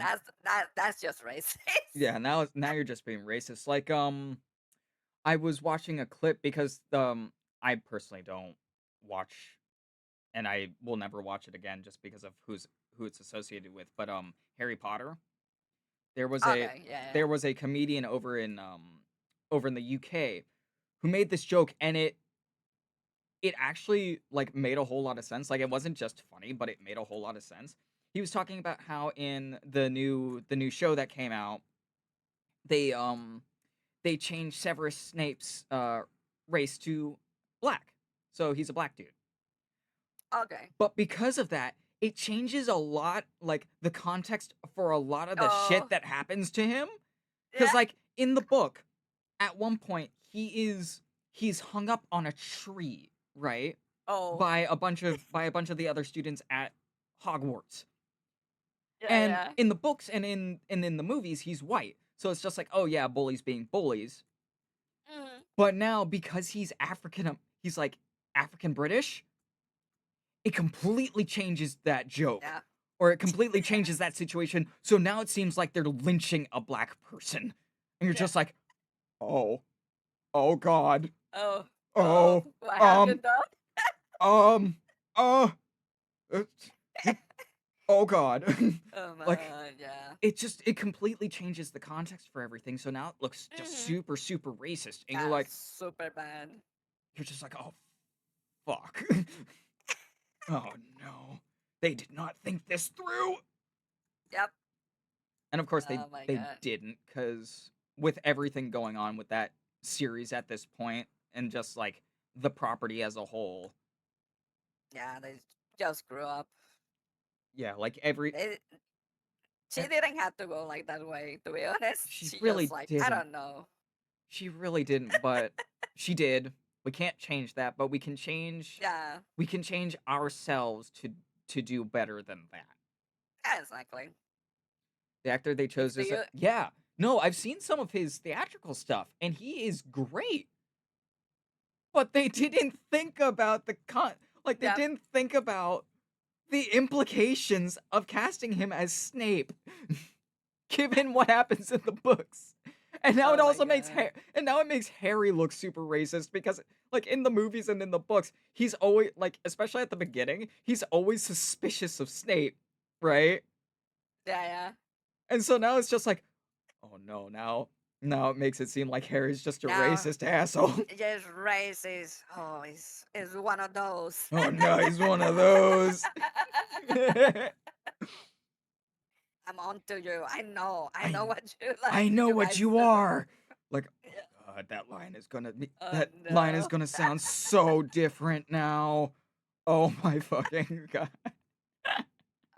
Speaker 2: that's just racist.
Speaker 1: Yeah, now you're just being racist. Like I was watching a clip because I personally don't watch and I will never watch it again just because of who it's associated with. But Harry Potter, there was a
Speaker 2: Okay, yeah, yeah.
Speaker 1: there was a comedian over in the UK who made this joke and it actually like made a whole lot of sense. Like it wasn't just funny, but it made a whole lot of sense. He was talking about how in the new show that came out, they they changed Severus Snape's race to black. So he's a black dude.
Speaker 2: Okay.
Speaker 1: But because of that, it changes a lot like the context for a lot of the shit
Speaker 2: Oh
Speaker 1: that happens to him. Cause
Speaker 2: yeah.
Speaker 1: like in the book, at one point he's hung up on a tree, right?
Speaker 2: Oh
Speaker 1: By a bunch of the other students at Hogwarts.
Speaker 2: yeah,
Speaker 1: And
Speaker 2: yeah.
Speaker 1: in the books and in the movies, he's white. So it's just like, oh yeah, bullies being bullies.
Speaker 2: Mhm.
Speaker 1: But now because he's like African British, it completely changes that joke.
Speaker 2: Yeah.
Speaker 1: Or it completely changes that situation. So now it seems like they're lynching a black person. And you're
Speaker 2: Yeah.
Speaker 1: just like, oh, oh God.
Speaker 2: Oh, oh,
Speaker 1: Oh,
Speaker 2: what have you
Speaker 1: um,
Speaker 2: done?
Speaker 1: Um, uh, uh, oh god.
Speaker 2: Oh
Speaker 1: Like,
Speaker 2: my, yeah.
Speaker 1: it completely changes the context for everything, so now it looks just
Speaker 2: Mm-hmm.
Speaker 1: super, super racist, and
Speaker 2: That's super bad.
Speaker 1: you're just like, "Oh, fuck." Oh, no. They did not think this through!
Speaker 2: Yep.
Speaker 1: And, of course,
Speaker 2: Oh my
Speaker 1: they
Speaker 2: god.
Speaker 1: didn't, because with everything going on with that series at this point, and just, like, the property as a whole,
Speaker 2: Yeah, they just grew up.
Speaker 1: yeah, like, every
Speaker 2: They,
Speaker 1: e
Speaker 2: she didn't have to go like that way, to be honest.
Speaker 1: she
Speaker 2: She just
Speaker 1: really
Speaker 2: like, I
Speaker 1: didn't.
Speaker 2: don't know.
Speaker 1: She really didn't, but she did. We can't change that, but
Speaker 2: Yeah,
Speaker 1: we can change ourselves to do better than that.
Speaker 2: yeah, exactly.
Speaker 1: The actor they
Speaker 2: If
Speaker 1: chose
Speaker 2: do
Speaker 1: is
Speaker 2: you,
Speaker 1: yeah. No, I've seen some of his theatrical stuff, and he is great. But they didn't think about like, they
Speaker 2: yep.
Speaker 1: didn't think about the implications of casting him as Snape, given what happens in the books. And now it
Speaker 2: Oh my
Speaker 1: also makes
Speaker 2: god.
Speaker 1: Now it makes Harry look super racist because, like, in the movies and in the books, he's always like, especially at the beginning, he's always suspicious of Snape, right?
Speaker 2: Yeah, yeah.
Speaker 1: And so now it's just like, oh no, now it makes it seem like Harry's just a
Speaker 2: Now,
Speaker 1: racist asshole.
Speaker 2: just racist. Oh, it's one of those.
Speaker 1: Oh no, he's one of those.
Speaker 2: I'm on to you. I
Speaker 1: I
Speaker 2: know what you
Speaker 1: I
Speaker 2: like.
Speaker 1: know
Speaker 2: You
Speaker 1: what
Speaker 2: guys
Speaker 1: you
Speaker 2: do.
Speaker 1: are. Like, oh
Speaker 2: Yeah.
Speaker 1: god,
Speaker 2: Oh
Speaker 1: that line is
Speaker 2: no.
Speaker 1: gonna sound so different now. Oh my fucking god.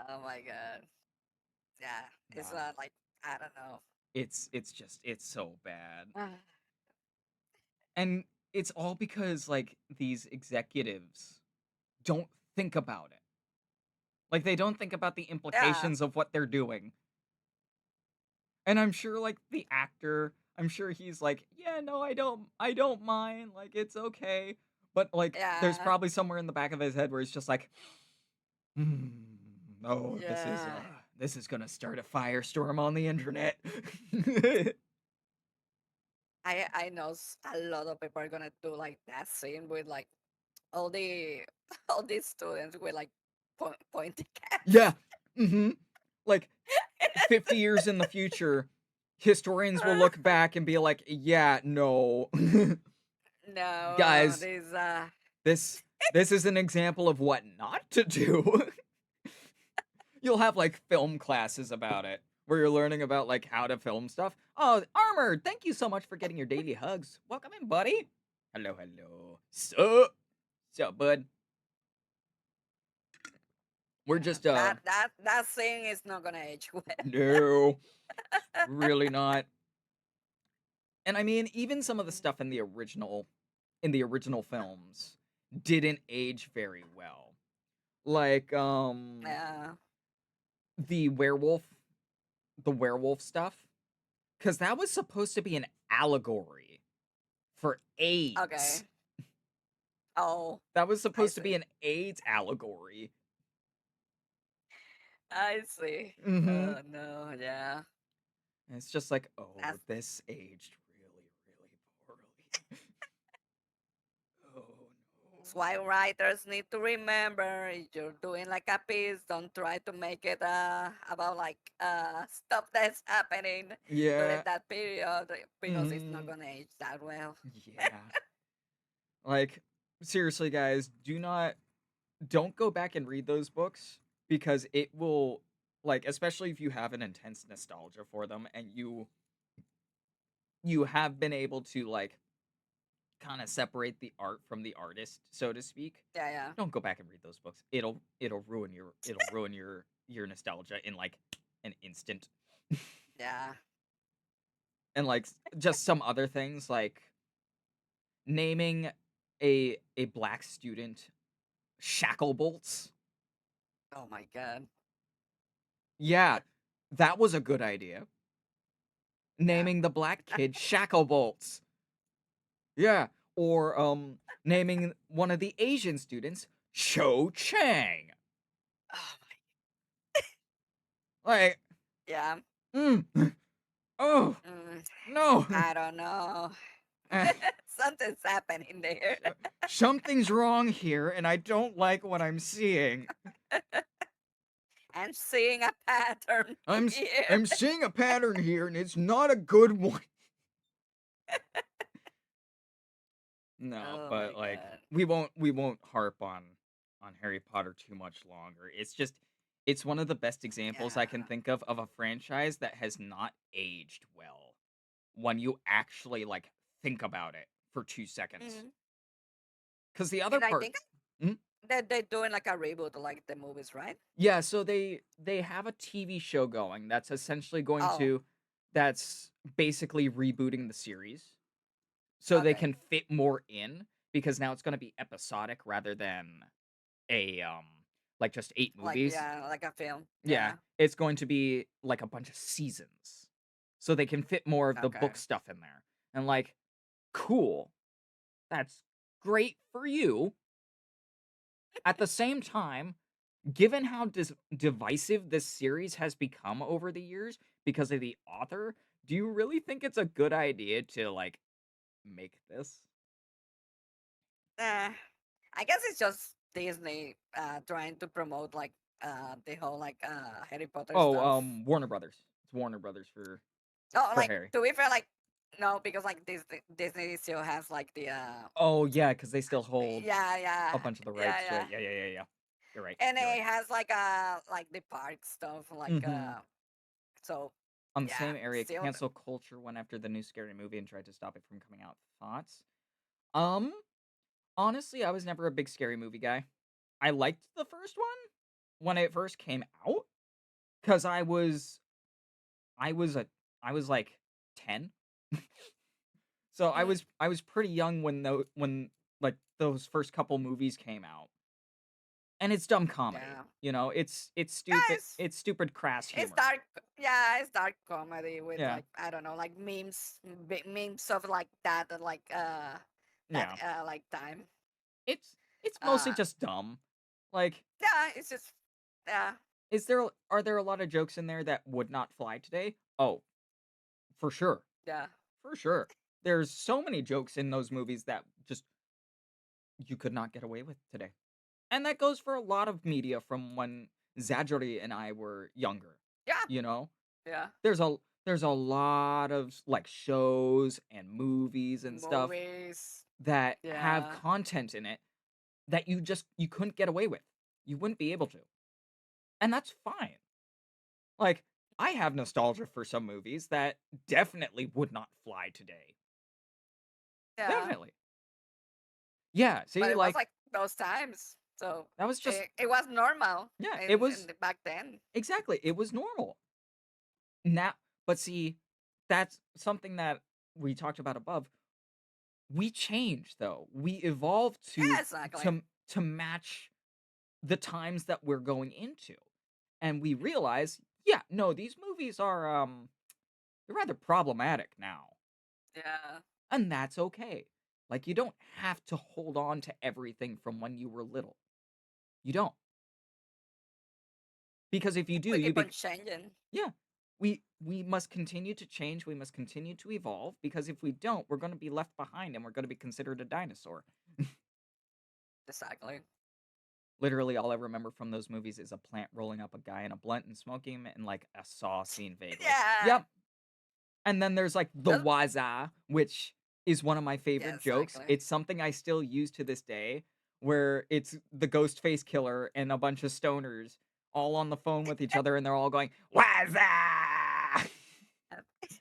Speaker 2: Oh my god. Yeah. It's
Speaker 1: Nah,
Speaker 2: like I don't know.
Speaker 1: it's so bad. And it's all because, like, these executives don't think about it. Like, they don't think about the
Speaker 2: Yeah.
Speaker 1: implications of what they're doing. And I'm sure, like, the actor, I'm sure he's like, "Yeah, no, I don't mind, like, it's okay." But, like, there's
Speaker 2: Yeah.
Speaker 1: probably somewhere in the back of his head where he's just like, "Hmm, oh,
Speaker 2: Yeah.
Speaker 1: this is gonna start a firestorm on the internet."
Speaker 2: I know a lot of people are gonna do like that scene with like all the all these students with like pointy
Speaker 1: Yeah,
Speaker 2: cats.
Speaker 1: mhm. Like, 50 years in the future, historians will look back and be like, "Yeah, no.
Speaker 2: No,
Speaker 1: Guys,
Speaker 2: this
Speaker 1: this this is an example of what not to do." You'll have, like, film classes about it, where you're learning about, like, how to film stuff. "Oh, Armored, thank you so much for getting your daily hugs. Welcome in, buddy." "Hello, hello. Sup, bud?" We're
Speaker 2: yeah,
Speaker 1: just,
Speaker 2: that scene is not gonna age well.
Speaker 1: no, really not. And I mean, even some of the stuff in the original films didn't age very well. Like,
Speaker 2: Yeah.
Speaker 1: the werewolf the werewolf stuff, because that was supposed to be an allegory for AIDS.
Speaker 2: Okay. Oh,
Speaker 1: That was
Speaker 2: I
Speaker 1: supposed to be
Speaker 2: see.
Speaker 1: an AIDS allegory.
Speaker 2: I see.
Speaker 1: Mhm.
Speaker 2: Oh no, yeah.
Speaker 1: And it's just like, "Oh,
Speaker 2: That's
Speaker 1: this aged really, really poorly." Oh,
Speaker 2: That's why writers need to remember if you're doing like a piece, don't try to make it about like stuff that's happening during
Speaker 1: yeah.
Speaker 2: that period because it's not
Speaker 1: Mhm.
Speaker 2: gonna age that well.
Speaker 1: Yeah. Like, seriously, guys, don't go back and read those books because it will, like, especially if you have an intense nostalgia for them and you have been able to, like, kind of separate the art from the artist, so to speak.
Speaker 2: Yeah, yeah,
Speaker 1: Don't go back and read those books. It'll ruin your nostalgia in, like, an instant.
Speaker 2: yeah.
Speaker 1: And, like, just some other things, like naming a black student Shacklebolts.
Speaker 2: Oh my god.
Speaker 1: Yeah, that was a good idea.
Speaker 2: Yeah.
Speaker 1: Naming the black kid Shacklebolts. Yeah, or naming one of the Asian students Cho Chang.
Speaker 2: Oh,
Speaker 1: Like,
Speaker 2: yeah.
Speaker 1: mm, oh
Speaker 2: Mm,
Speaker 1: no.
Speaker 2: I don't know. Something's happening there.
Speaker 1: Something's wrong here, and I don't like what I'm seeing.
Speaker 2: I'm seeing a pattern here.
Speaker 1: I'm seeing a pattern here, and it's not a good one. No,
Speaker 2: Oh my
Speaker 1: but like
Speaker 2: god.
Speaker 1: we won't harp on Harry Potter too much longer. It's one of the best examples I can
Speaker 2: Yeah.
Speaker 1: think of a franchise that has not aged well when you actually like think about it for 2 seconds.
Speaker 2: Mhm.
Speaker 1: Cuz the other
Speaker 2: And I
Speaker 1: part.
Speaker 2: think
Speaker 1: Mhm.
Speaker 2: that they're doing like a reboot of like the movies, right?
Speaker 1: Yeah, so they have a TV show going that's essentially going
Speaker 2: Oh,
Speaker 1: to that's basically rebooting the series so they
Speaker 2: okay.
Speaker 1: can fit more in because now it's going to be episodic rather than a like just 8
Speaker 2: Like
Speaker 1: movies.
Speaker 2: yeah, like a film.
Speaker 1: Yeah,
Speaker 2: Yeah.
Speaker 1: it's going to be like a bunch of seasons. So they can fit more of the
Speaker 2: Okay.
Speaker 1: book stuff in there. And like cool. That's great for you. At the same time, given how divisive this series has become over the years because of the author, do you really think it's a good idea to like make this?
Speaker 2: Uh, I guess it's just Disney trying to promote like the whole like Harry Potter
Speaker 1: Oh,
Speaker 2: stuff.
Speaker 1: Warner Brothers. It's Warner Brothers
Speaker 2: Oh,
Speaker 1: for
Speaker 2: like
Speaker 1: Harry.
Speaker 2: to be fair, like no, because like Disney still has like the
Speaker 1: Oh yeah, because they still hold
Speaker 2: yeah, yeah,
Speaker 1: a bunch of the
Speaker 2: yeah,
Speaker 1: rights to
Speaker 2: yeah,
Speaker 1: it. Yeah, yeah, yeah, yeah. You're right.
Speaker 2: and
Speaker 1: You're
Speaker 2: it
Speaker 1: right.
Speaker 2: has like the park stuff, like
Speaker 1: Hmm.
Speaker 2: so
Speaker 1: On the
Speaker 2: yeah,
Speaker 1: same area,
Speaker 2: still
Speaker 1: cancel culture went after the new scary movie and tried to stop it from coming out. Thoughts? Um, Honestly, I was never a big scary movie guy. I liked the first one when it first came out because I was a I was like 10. So
Speaker 2: mhm,
Speaker 1: I was pretty young when like those first couple movies came out. And it's dumb comedy.
Speaker 2: yeah,
Speaker 1: You know,
Speaker 2: yeah,
Speaker 1: it's stupid crass
Speaker 2: it's
Speaker 1: humor.
Speaker 2: dark, yeah, it's dark comedy with
Speaker 1: Yeah.
Speaker 2: like I don't know, like memes of like that, and like that
Speaker 1: Yeah.
Speaker 2: like time,
Speaker 1: It's mostly
Speaker 2: uh
Speaker 1: just dumb. Like
Speaker 2: yeah, it's just yeah,
Speaker 1: are there a lot of jokes in there that would not fly today? Oh, for sure.
Speaker 2: yeah.
Speaker 1: For sure. There's so many jokes in those movies that just you could not get away with today. And that goes for a lot of media from when Zajori and I were younger.
Speaker 2: Yeah,
Speaker 1: You know?
Speaker 2: yeah.
Speaker 1: There's a lot of like shows and movies and stuff
Speaker 2: Movies.
Speaker 1: that have
Speaker 2: Yeah.
Speaker 1: content in it that you couldn't get away with. You wouldn't be able to. And that's fine. Like I have nostalgia for some movies that definitely would not fly today.
Speaker 2: Yeah.
Speaker 1: Definitely. Yeah,
Speaker 2: But
Speaker 1: see
Speaker 2: it was
Speaker 1: like
Speaker 2: like those times. So
Speaker 1: that was just
Speaker 2: it was normal
Speaker 1: yeah, it was
Speaker 2: back then.
Speaker 1: exactly, it was normal. Now but see, that's something that we talked about above. We change though. We evolve
Speaker 2: Yeah, exactly.
Speaker 1: to match the times that we're going into. And we realize, yeah, no, these movies are they're rather problematic now.
Speaker 2: Yeah.
Speaker 1: And that's okay. Like you don't have to hold on to everything from when you were little. You don't. Because if you do,
Speaker 2: We keep on changing.
Speaker 1: yeah. We must continue to change, we must continue to evolve because if we don't, we're going to be left behind and we're going to be considered a dinosaur.
Speaker 2: Exactly.
Speaker 1: Literally all I remember from those movies is a plant rolling up a guy in a blunt and smoking him and like a saw scene vaguely.
Speaker 2: Yeah.
Speaker 1: Yep. And then there's like the
Speaker 2: Just,
Speaker 1: waza, which is one of my
Speaker 2: yeah,
Speaker 1: favorite jokes.
Speaker 2: exactly.
Speaker 1: It's something I still use to this day, where it's the ghost face killer and a bunch of stoners all on the phone with each other, and they're all going waza.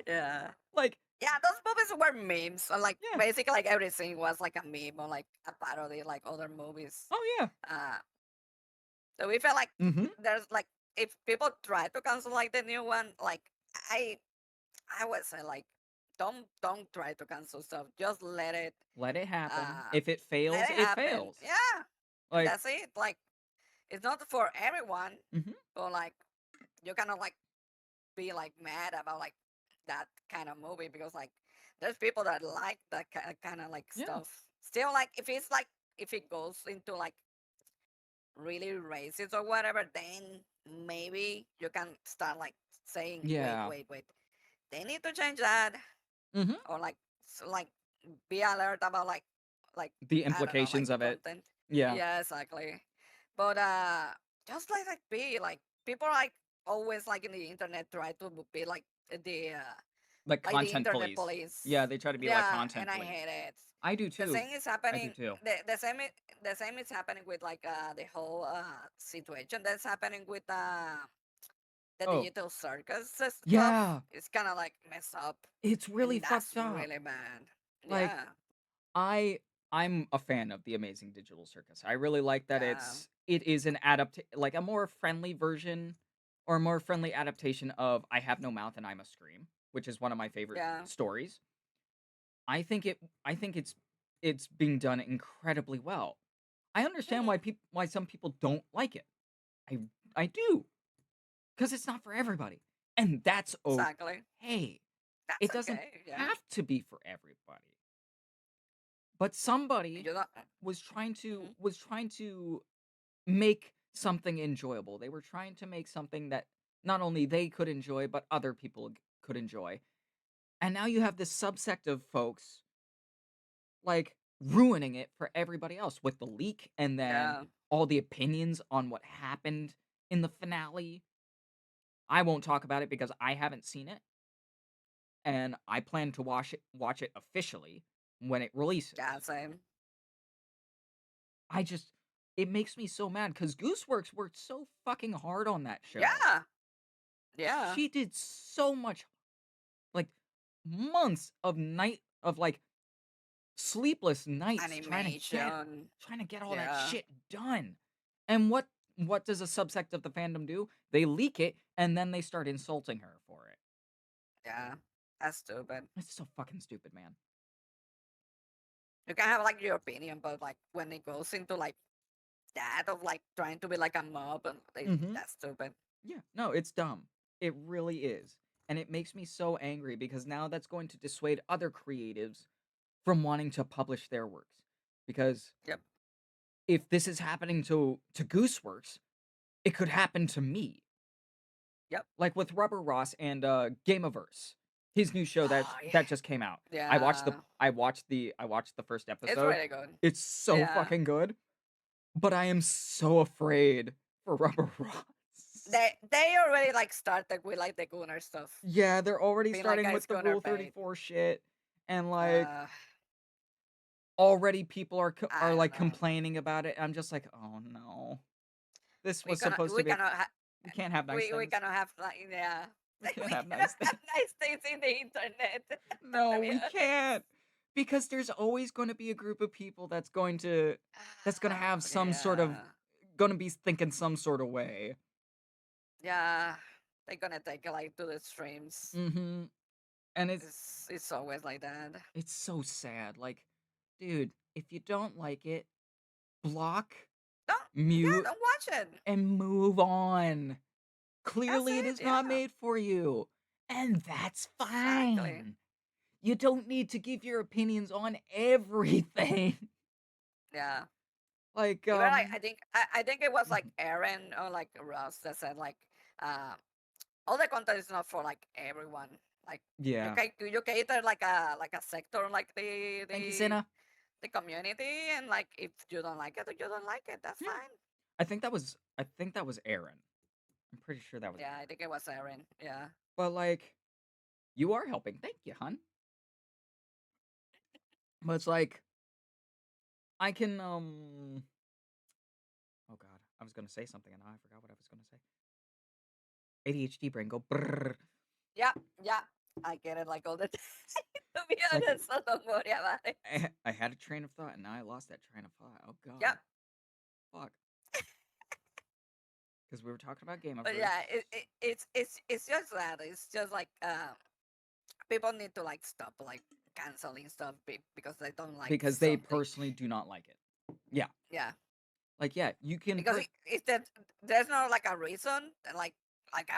Speaker 2: Yeah.
Speaker 1: Like,
Speaker 2: Yeah, those movies were memes. So like
Speaker 1: yeah,
Speaker 2: basically like everything was like a meme or like a parody like other movies.
Speaker 1: oh yeah,
Speaker 2: Uh so we felt like
Speaker 1: mm-hmm,
Speaker 2: there's like if people try to cancel like the new one, like I I would say like don't try to cancel stuff. Just
Speaker 1: let it happen.
Speaker 2: uh
Speaker 1: If it fails,
Speaker 2: let it
Speaker 1: it
Speaker 2: happen.
Speaker 1: fails.
Speaker 2: Yeah,
Speaker 1: Like,
Speaker 2: that's it. Like it's not for everyone,
Speaker 1: mm-hmm,
Speaker 2: but like you cannot like be like mad about like that kind of movie because like there's people that like that kind of like
Speaker 1: yeah,
Speaker 2: stuff. Still like if it's like if it goes into like really racist or whatever, then maybe you can start like saying
Speaker 1: yeah,
Speaker 2: wait, they need to change that
Speaker 1: mm-hmm,
Speaker 2: or like so like be alert about like
Speaker 1: The
Speaker 2: I don't know, like
Speaker 1: implications
Speaker 2: the
Speaker 1: of it.
Speaker 2: content.
Speaker 1: Yeah.
Speaker 2: Yeah, exactly. But just like be like people like always like in the internet try to be
Speaker 1: Like
Speaker 2: like the
Speaker 1: content
Speaker 2: internet
Speaker 1: police. Yeah,
Speaker 2: police.
Speaker 1: they try to be like
Speaker 2: Yeah,
Speaker 1: content
Speaker 2: and I
Speaker 1: police.
Speaker 2: hate it.
Speaker 1: I do
Speaker 2: The
Speaker 1: too.
Speaker 2: same is
Speaker 1: I do
Speaker 2: happening.
Speaker 1: too.
Speaker 2: The same is happening with like the whole situation that's happening with the
Speaker 1: Oh,
Speaker 2: digital circus stuff.
Speaker 1: yeah.
Speaker 2: It's kind of like messed up,
Speaker 1: It's really
Speaker 2: and that's
Speaker 1: fucked up.
Speaker 2: really bad.
Speaker 1: Like
Speaker 2: Yeah,
Speaker 1: I I'm a fan of the Amazing Digital Circus. I really like that
Speaker 2: yeah,
Speaker 1: it is an like a more friendly version or a more friendly adaptation of I Have No Mouth and I Must Scream, which is one of my favorite
Speaker 2: yeah.
Speaker 1: stories. I think it's being done incredibly well. I understand
Speaker 2: Hmm.
Speaker 1: why some people don't like it. I I do, cuz it's not for everybody. And that's
Speaker 2: Exactly.
Speaker 1: okay.
Speaker 2: That's
Speaker 1: It doesn't
Speaker 2: okay. Yeah.
Speaker 1: have to be for everybody. But somebody
Speaker 2: You know. Mhm.
Speaker 1: was trying to make something enjoyable. They were trying to make something that not only they could enjoy, but other people could enjoy. And now you have this subsect of folks like ruining it for everybody else with the leak and then
Speaker 2: Yeah.
Speaker 1: all the opinions on what happened in the finale. I won't talk about it because I haven't seen it and I plan to watch it officially when it releases.
Speaker 2: Yeah. Same.
Speaker 1: I just it makes me so mad cuz Gooseworks worked so fucking hard on that show.
Speaker 2: Yeah. Yeah.
Speaker 1: She did so much like months of like sleepless nights
Speaker 2: Animation.
Speaker 1: trying to get all that
Speaker 2: Yeah.
Speaker 1: shit done. And what does a subsect of the fandom do? They leak it and then they start insulting her for it.
Speaker 2: Yeah. That's stupid.
Speaker 1: It's so fucking stupid, man.
Speaker 2: You can have like your opinion, but like when it goes into like that of like trying to be like a mob, and
Speaker 1: Mhm.
Speaker 2: that's stupid.
Speaker 1: Yeah, no, it's dumb. It really is. And it makes me so angry because now that's going to dissuade other creatives from wanting to publish their works. Because
Speaker 2: Yep.
Speaker 1: if this is happening to Gooseworks, it could happen to me.
Speaker 2: Yep.
Speaker 1: Like with Rubber Ross and Gameaverse, his new show
Speaker 2: Oh yeah.
Speaker 1: that just came out.
Speaker 2: Yeah.
Speaker 1: I watched the first
Speaker 2: It's
Speaker 1: episode.
Speaker 2: really good.
Speaker 1: It's so
Speaker 2: Yeah.
Speaker 1: fucking good, but I am so afraid for Rubber Ross.
Speaker 2: They already like started with like the Gunner stuff,
Speaker 1: Yeah, they're already
Speaker 2: being like
Speaker 1: starting
Speaker 2: guys
Speaker 1: with the
Speaker 2: Gunner
Speaker 1: Rule
Speaker 2: paid.
Speaker 1: 34 shit and like
Speaker 2: Uh,
Speaker 1: already people are
Speaker 2: I don't
Speaker 1: like
Speaker 2: know.
Speaker 1: complaining about it. I'm just like, "Oh no. This
Speaker 2: We
Speaker 1: was
Speaker 2: cannot
Speaker 1: supposed to
Speaker 2: we
Speaker 1: be
Speaker 2: cannot
Speaker 1: we can't have nice
Speaker 2: we
Speaker 1: things.
Speaker 2: cannot have like yeah.
Speaker 1: We can't
Speaker 2: We
Speaker 1: have
Speaker 2: cannot
Speaker 1: nice
Speaker 2: have
Speaker 1: things."
Speaker 2: nice things in the internet. To
Speaker 1: No,
Speaker 2: be
Speaker 1: we
Speaker 2: honest.
Speaker 1: can't. Because there's always going to be a group of people that's going to have some sort of
Speaker 2: Yeah.
Speaker 1: going to be thinking some sort of way.
Speaker 2: Yeah. They're gonna take it like to the streams.
Speaker 1: Mhm. And
Speaker 2: It's always like that.
Speaker 1: it's so sad. Like, dude, if you don't like it, block,
Speaker 2: Don't yeah,
Speaker 1: mute,
Speaker 2: don't watch it.
Speaker 1: and move on.
Speaker 2: That's
Speaker 1: Clearly it
Speaker 2: it,
Speaker 1: is not
Speaker 2: yeah.
Speaker 1: made for you. And that's
Speaker 2: Exactly.
Speaker 1: fine. You don't need to give your opinions on everything.
Speaker 2: Yeah.
Speaker 1: like
Speaker 2: Even like I think it was like Aaron or like Ross that said like uh all the content is not for like everyone. Like
Speaker 1: yeah.
Speaker 2: you cater like a sector like
Speaker 1: Thank you, Sina.
Speaker 2: the community, and like if you don't like it, you don't like it. That's
Speaker 1: Yeah.
Speaker 2: fine.
Speaker 1: I think that was Aaron. I'm pretty sure that was
Speaker 2: Yeah, I
Speaker 1: Aaron.
Speaker 2: think it was Aaron. Yeah.
Speaker 1: But like, you are helping. Thank you, hun. But it's like I can oh god, I was gonna say something and now I forgot what I was gonna say. ADHD brain go brrr.
Speaker 2: Yeah, yeah. I get it like all the time. To be
Speaker 1: It's like
Speaker 2: honest, so don't worry about it.
Speaker 1: I had a train of thought and now I lost that train of thought. Oh
Speaker 2: Yeah,
Speaker 1: god. Fuck. Because we were talking about Game
Speaker 2: but
Speaker 1: Gameverse.
Speaker 2: yeah, it's just that it's just like people need to like stop like canceling stuff because they don't like
Speaker 1: Because they
Speaker 2: something.
Speaker 1: personally do not like it. Yeah.
Speaker 2: Yeah,
Speaker 1: Like yeah, you can
Speaker 2: because it's that there's not like a reason, like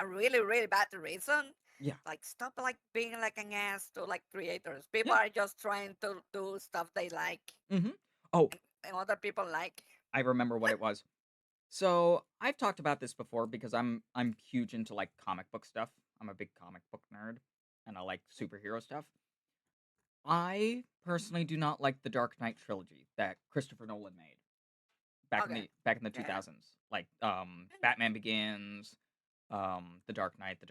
Speaker 2: a really bad reason.
Speaker 1: yeah.
Speaker 2: Like stop like being like an ass to like creators. People
Speaker 1: Yeah.
Speaker 2: are just trying to do stuff they like
Speaker 1: Mhm. Oh,
Speaker 2: and other people like.
Speaker 1: I remember what it was. So I've talked about this before because I'm huge into like comic book stuff. I'm a big comic book nerd, and I like superhero stuff. I personally do not like the Dark Knight trilogy that Christopher Nolan made
Speaker 2: Okay.
Speaker 1: back in the
Speaker 2: Yeah.
Speaker 1: 2000s. Like
Speaker 2: Mhm.
Speaker 1: Batman Begins, The Dark Knight, The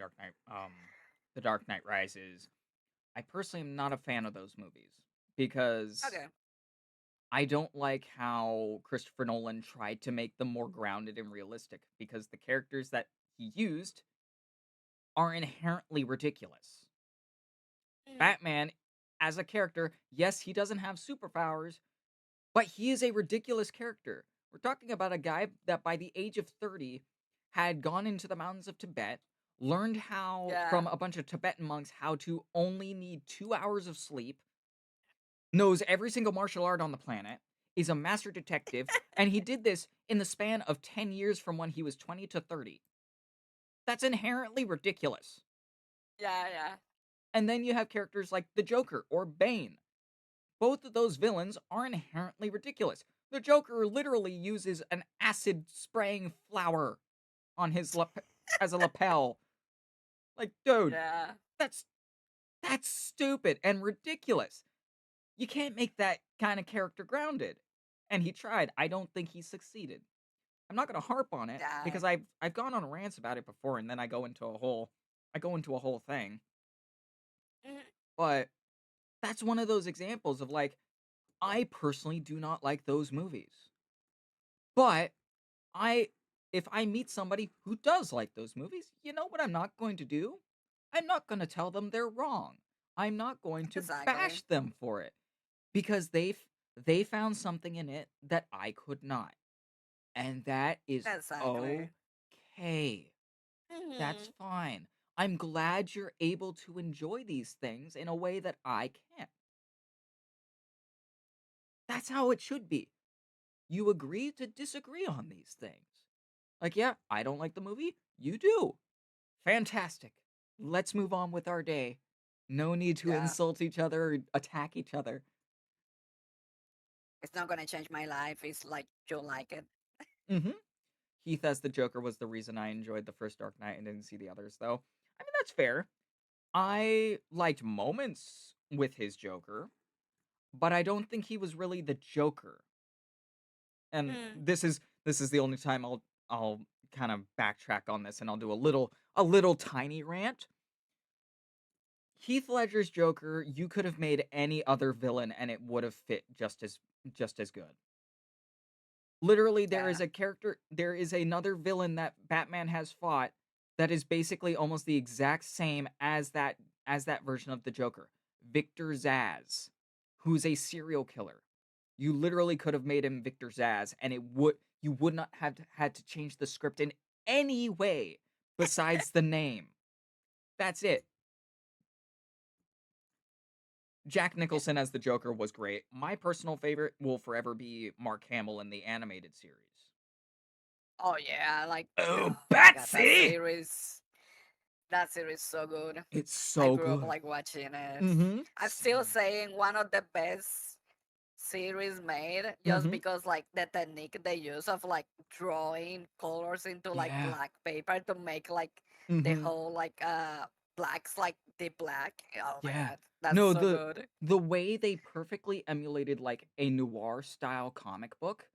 Speaker 1: Dark Knight Rises. I personally am not a fan of those movies because
Speaker 2: Okay.
Speaker 1: I don't like how Christopher Nolan tried to make them more grounded and realistic because the characters that he used are inherently ridiculous.
Speaker 2: Mhm.
Speaker 1: Batman, as a character, yes, he doesn't have superpowers, but he is a ridiculous character. We're talking about a guy that by the age of 30 had gone into the mountains of Tibet, learned how
Speaker 2: Yeah.
Speaker 1: from a bunch of Tibetan monks how to only need 2 hours of sleep, knows every single martial art on the planet, is a master detective, and he did this in the span of 10 years from when he was 20 to 30. That's inherently ridiculous.
Speaker 2: Yeah. Yeah.
Speaker 1: And then you have characters like the Joker or Bane. Both of those villains are inherently ridiculous. The Joker literally uses an acid spraying flower on his as a lapel. Like, dude,
Speaker 2: Yeah.
Speaker 1: that's that's stupid and ridiculous. You can't make that kind of character grounded. And he tried. I don't think he succeeded. I'm not going to harp on it
Speaker 2: Yeah.
Speaker 1: because I've gone on rants about it before and then I go into a whole thing.
Speaker 2: Mhm.
Speaker 1: But that's one of those examples of like I personally do not like those movies. But I if I meet somebody who does like those movies, you know what I'm not going to do? I'm not going to tell them they're wrong. I'm not going to
Speaker 2: Exactly.
Speaker 1: bash them for it because they found something in it that I could not. And that is
Speaker 2: Exactly.
Speaker 1: okay. That's
Speaker 2: Mhm.
Speaker 1: fine. I'm glad you're able to enjoy these things in a way that I can't. That's how it should be. You agree to disagree on these things. Like, yeah, I don't like the movie. You do. Fantastic. Let's move on with our day. No need to
Speaker 2: Yeah.
Speaker 1: insult each other or attack each other.
Speaker 2: It's not gonna change my life. It's like you like it.
Speaker 1: hmm Heath as the Joker was the reason I enjoyed the first Dark Knight and didn't see the others, though. I mean, that's fair. I liked moments with his Joker, but I don't think he was really the Joker. And
Speaker 2: Mm.
Speaker 1: this is the only time I'll kind of backtrack on this and I'll do a little tiny rant. Heath Ledger's Joker, you could have made any other villain and it would have fit just as good. Literally,
Speaker 2: Yeah.
Speaker 1: there is another villain that Batman has fought that is basically almost the exact same as that version of the Joker. Victor Zsasz, who's a serial killer. You literally could have made him Victor Zsasz and you would not have had to change the script in any way besides the name. That's it. Jack
Speaker 2: Yeah.
Speaker 1: Nicholson as the Joker was great. My personal favorite will forever be Mark Hamill in the animated series.
Speaker 2: Oh yeah. Like,
Speaker 1: Oh,
Speaker 2: oh my god, that
Speaker 1: Betsy!
Speaker 2: series. That series is so good.
Speaker 1: It's
Speaker 2: I
Speaker 1: so
Speaker 2: grew up
Speaker 1: good.
Speaker 2: like watching it.
Speaker 1: Mhm.
Speaker 2: I'm still saying one of the best series made just
Speaker 1: Mhm.
Speaker 2: because like the technique they use of like drawing colors into like
Speaker 1: Yeah.
Speaker 2: black paper to make like the
Speaker 1: Mhm.
Speaker 2: whole like blacks like deep black. Oh my
Speaker 1: Yeah.
Speaker 2: god, that's
Speaker 1: No,
Speaker 2: so good.
Speaker 1: the way they perfectly emulated like a noir style comic book,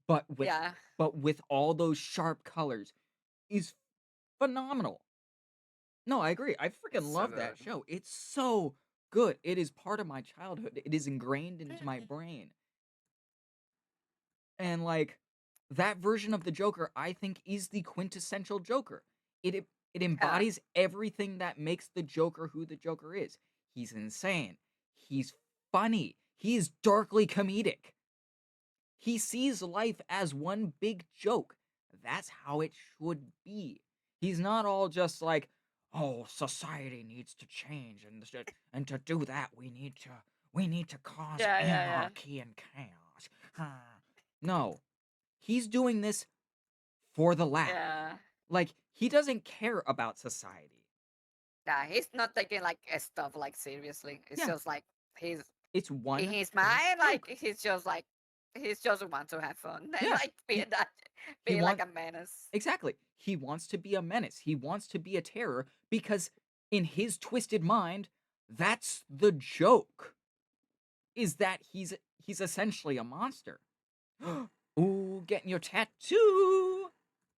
Speaker 1: but with
Speaker 2: Yeah,
Speaker 1: but with all those sharp colors is phenomenal. No, I agree. I
Speaker 2: it's
Speaker 1: freaking
Speaker 2: so
Speaker 1: love that
Speaker 2: good.
Speaker 1: show. It's so good. It is part of my childhood. It is ingrained into my
Speaker 2: Mhm.
Speaker 1: brain. And like that version of the Joker, I think is the quintessential Joker. It
Speaker 2: Yeah,
Speaker 1: embodies everything that makes the Joker who the Joker is. He's insane. He's funny. He is darkly comedic. He sees life as one big joke. That's how it should be. He's not all just like, "Oh, society needs to change and to do that we need to cause
Speaker 2: yeah, yeah, yeah,
Speaker 1: anarchy and chaos." No. He's doing this for the laugh.
Speaker 2: yeah.
Speaker 1: Like he doesn't care about society.
Speaker 2: Yeah, he's not taking like stuff like seriously. It's
Speaker 1: Yeah,
Speaker 2: just like he's
Speaker 1: it's
Speaker 2: in
Speaker 1: one
Speaker 2: his
Speaker 1: big
Speaker 2: mind, like
Speaker 1: joke.
Speaker 2: he's just want to have fun and
Speaker 1: Yeah.
Speaker 2: like
Speaker 1: He he
Speaker 2: be like
Speaker 1: wants
Speaker 2: a menace.
Speaker 1: exactly. He wants to be a menace. He wants to be a terror because in his twisted mind, that's the joke. is that he's essentially a monster. Ooh, getting your tattoo.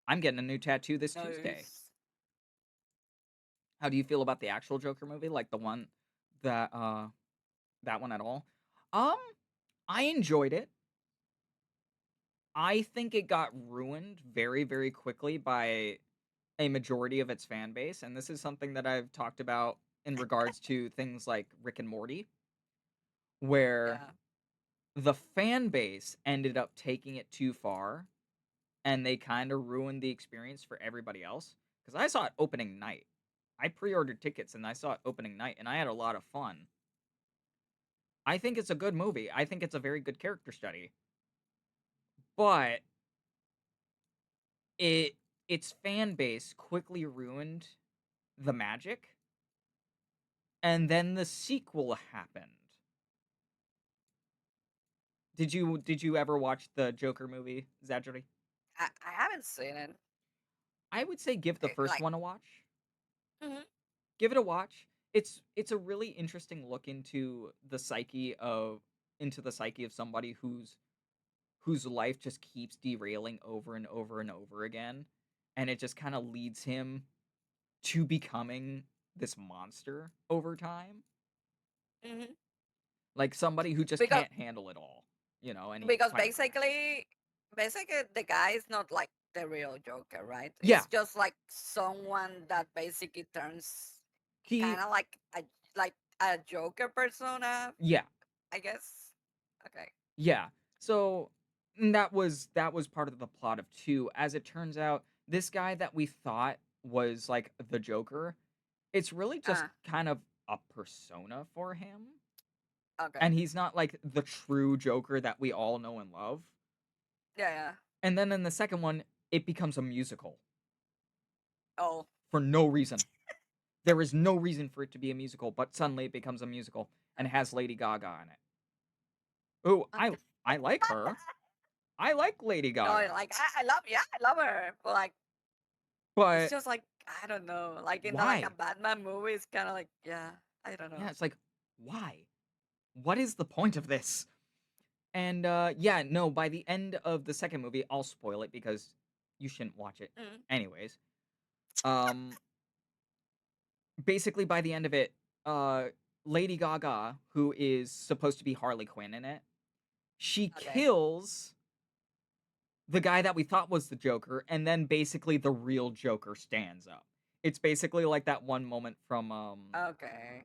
Speaker 1: I'm getting a new tattoo this Tuesday.
Speaker 2: Nice.
Speaker 1: How do you feel about the actual Joker movie? Like the one that that one at all? Um, I enjoyed it. I think it got ruined very, very quickly by a majority of its fan base, and this is something that I've talked about in regards to things like Rick and Morty, where
Speaker 2: Yeah.
Speaker 1: the fan base ended up taking it too far and they kind of ruined the experience for everybody else. Because I saw it opening night. I pre ordered tickets and I saw it opening night and I had a lot of fun. I think it's a good movie. I think it's a very good character study. But it its fan base quickly ruined the magic. And then the sequel happened. Did you ever watch the Joker movie, Zajori?
Speaker 2: I haven't seen it.
Speaker 1: I would say give the first
Speaker 2: Like,
Speaker 1: one a watch.
Speaker 2: mhm.
Speaker 1: Give it a watch. It's a really interesting look into the psyche of somebody whose life just keeps derailing over and over and over again, and it just kind of leads him to becoming this monster over time,
Speaker 2: Mhm.
Speaker 1: like somebody who just
Speaker 2: Because
Speaker 1: can't handle it all, and he
Speaker 2: because
Speaker 1: finally can.
Speaker 2: basically the guy is not like the real Joker, right?
Speaker 1: Yeah,
Speaker 2: It's just like someone that basically turns
Speaker 1: he
Speaker 2: kind of like a Joker persona,
Speaker 1: yeah,
Speaker 2: I guess. Okay.
Speaker 1: yeah. So that was part of the plot of 2. As it turns out, this guy that we thought was like the Joker, it's really just
Speaker 2: Uh,
Speaker 1: kind of a persona for him.
Speaker 2: okay.
Speaker 1: And he's not like the true Joker that we all know and love.
Speaker 2: Yeah, yeah.
Speaker 1: And then in the second one, it becomes a musical
Speaker 2: Oh,
Speaker 1: for no reason. There is no reason for it to be a musical, but suddenly it becomes a musical and has Lady Gaga in it. Ooh, I
Speaker 2: okay.
Speaker 1: I like her. I like Lady
Speaker 2: No,
Speaker 1: Gaga.
Speaker 2: like I love, yeah, I love her, but like it's
Speaker 1: But
Speaker 2: just like I don't know, like in the like a
Speaker 1: why?
Speaker 2: Batman movie, it's kind of like yeah, I don't
Speaker 1: Yeah,
Speaker 2: know.
Speaker 1: it's like why? What is the point of this? And yeah, no, by the end of the second movie, I'll spoil it because you shouldn't watch it
Speaker 2: Mm,
Speaker 1: anyways. Um Basically by the end of it, uh Lady Gaga, who is supposed to be Harley Quinn in it, she
Speaker 2: okay.
Speaker 1: kills the guy that we thought was the Joker, and then basically the real Joker stands up. It's basically like that one moment
Speaker 2: Okay.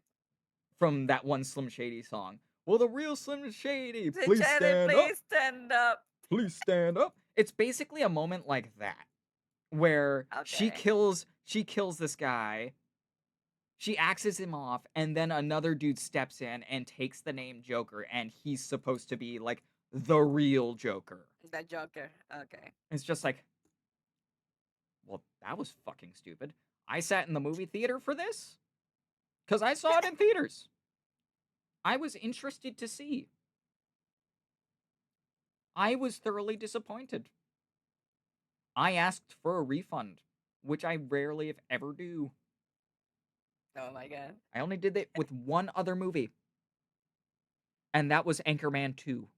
Speaker 1: from that one Slim Shady song. Will the real Slim Shady
Speaker 2: The
Speaker 1: please
Speaker 2: Cherry,
Speaker 1: stand up?
Speaker 2: please stand up.
Speaker 1: Please stand up. It's basically a moment like that where
Speaker 2: Okay.
Speaker 1: she kills this guy, she axes him off, and then another dude steps in and takes the name Joker, and he's supposed to be like the real Joker.
Speaker 2: The Joker. Okay.
Speaker 1: It's just like, well, that was fucking stupid. I sat in the movie theater for this because I saw it in theaters. I was interested to see. I was thoroughly disappointed. I asked for a refund, which I rarely, if ever, do.
Speaker 2: Oh my god.
Speaker 1: I only did it with one other movie, and that was Anchorman 2.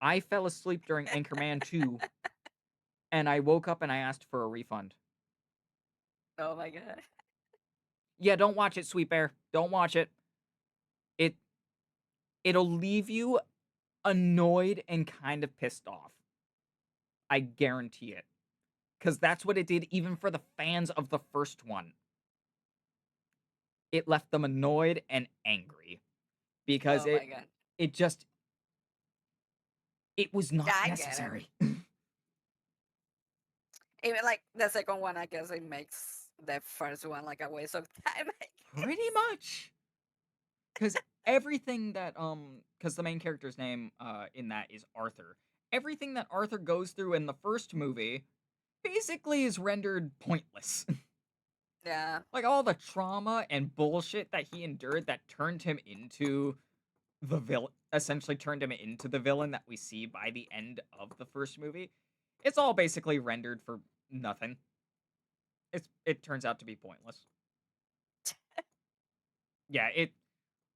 Speaker 1: I fell asleep during Anchorman 2, and I woke up and I asked for a refund.
Speaker 2: Oh my god.
Speaker 1: Yeah, don't watch it, Sweet Bear. Don't watch it. It it'll leave you annoyed and kind of pissed off. I guarantee it. Cuz that's what it did even for the fans of the first one. It left them annoyed and angry because
Speaker 2: Oh
Speaker 1: it
Speaker 2: my god.
Speaker 1: it just it was
Speaker 2: Yeah,
Speaker 1: not
Speaker 2: I get it.
Speaker 1: necessary.
Speaker 2: Even like the second one, I guess it makes the first one like a waste of time. I
Speaker 1: Pretty
Speaker 2: guess.
Speaker 1: much. Cuz everything that cuz the main character's name in that is Arthur. Everything that Arthur goes through in the first movie basically is rendered pointless.
Speaker 2: Yeah.
Speaker 1: Like all the trauma and bullshit that he endured that turned him into the villain, essentially turned him into the villain that we see by the end of the first movie. It's all basically rendered for nothing. It turns out to be pointless. Yeah,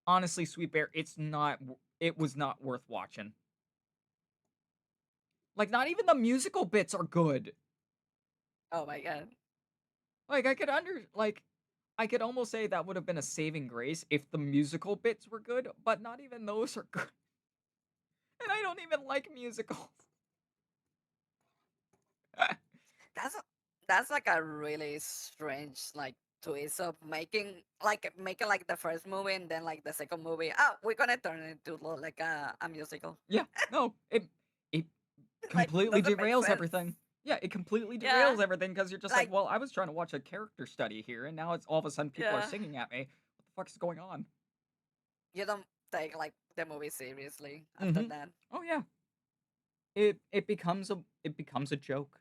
Speaker 1: honestly, Sweet Bear, it was not worth watching. Like, not even the musical bits are good.
Speaker 2: Oh my god.
Speaker 1: Like, I could almost say that would have been a saving grace if the musical bits were good, but not even those are good. And I don't even like musicals.
Speaker 2: That's a, that's like a really strange like twist of making like the first movie and then like the second movie. Oh, we're gonna turn it into like a musical.
Speaker 1: Yeah, no, it
Speaker 2: Like
Speaker 1: completely
Speaker 2: doesn't make
Speaker 1: derails
Speaker 2: sense.
Speaker 1: everything. Yeah, it completely
Speaker 2: Yeah,
Speaker 1: derails everything because you're just like,
Speaker 2: like
Speaker 1: well, I was trying to watch a character study here, and now it's all of a sudden people are
Speaker 2: yeah,
Speaker 1: singing at me. What the fuck is going on?
Speaker 2: you don't take like the movie seriously after
Speaker 1: Mm-hmm.
Speaker 2: that.
Speaker 1: Oh yeah, it becomes a joke.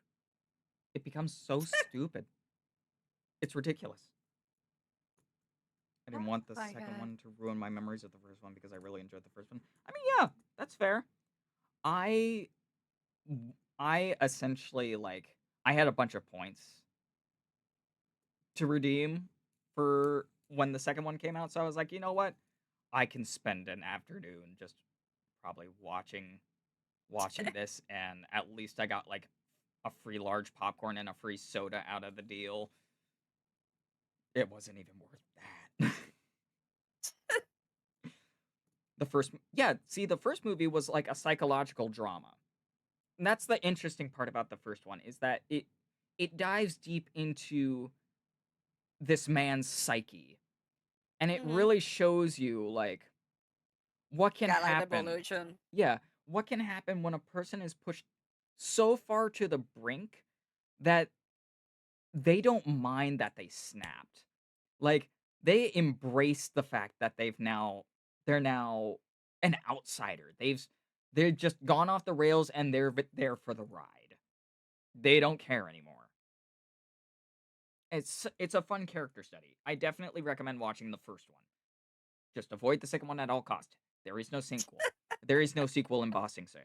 Speaker 1: It becomes so stupid. It's ridiculous. I didn't
Speaker 2: Oh
Speaker 1: want the
Speaker 2: my
Speaker 1: second
Speaker 2: god.
Speaker 1: one to ruin my memories of the first one because I really enjoyed the first one. I mean, yeah, that's fair. I I essentially like I had a bunch of points to redeem for when the second one came out, so I was like, "You know what? I can spend an afternoon just probably watching this, and at least I got, like, a free large popcorn and a free soda out of the deal." It wasn't even worth that. See, the first movie was like a psychological drama. And that's the interesting part about the first one is that it dives deep into this man's psyche, and it
Speaker 2: Mm-hmm.
Speaker 1: really shows you, like, what can
Speaker 2: Got like the
Speaker 1: happen.
Speaker 2: evolution.
Speaker 1: Yeah, what can happen when a person is pushed so far to the brink that they don't mind that they snapped. Like, they embrace the fact that they're now an outsider. They've just gone off the rails and they're there for the ride. They don't care anymore. It's a fun character study. I definitely recommend watching the first one. Just avoid the second one at all cost. There is no sequel. There is no sequel in Bossing Say.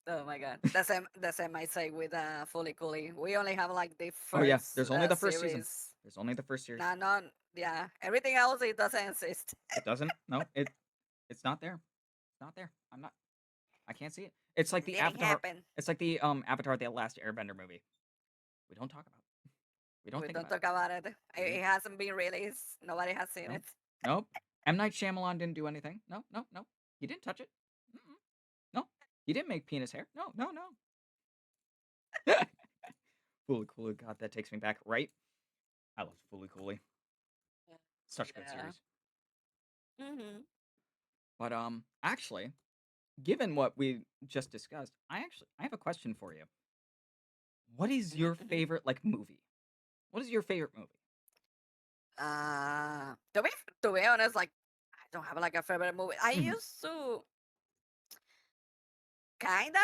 Speaker 2: Oh my god. The same I say with Fully Cooley. We only have like the
Speaker 1: Oh yeah,
Speaker 2: first
Speaker 1: there's only the first season.
Speaker 2: series.
Speaker 1: There's only the first series.
Speaker 2: No, no, yeah. Everything else it doesn't exist.
Speaker 1: It doesn't. No, it's not there. It's not there. I can't see it. It's like
Speaker 2: It
Speaker 1: the
Speaker 2: didn't
Speaker 1: Avatar.
Speaker 2: happen.
Speaker 1: It's like the Avatar: The Last Airbender movie. We don't talk about it. We don't
Speaker 2: We
Speaker 1: think
Speaker 2: don't
Speaker 1: about it.
Speaker 2: talk about it. It
Speaker 1: We
Speaker 2: it hasn't been released. Nobody has seen
Speaker 1: Nope.
Speaker 2: it.
Speaker 1: Nope. M Night Shyamalan didn't do anything. No, no, no. He didn't touch it. Mm-mm. No. He didn't make penis hair. No, no, no. Fully Cooley. God, that takes me back. Right? I love Fully Cooley. Such a good
Speaker 2: Yeah.
Speaker 1: series.
Speaker 2: Hmm.
Speaker 1: But actually, given what we just discussed, I have a question for you. What is your
Speaker 2: Hmm.
Speaker 1: favorite like movie? What is your favorite movie?
Speaker 2: To be honest, like I don't have like a favorite movie. I
Speaker 1: Mhm.
Speaker 2: used to kinda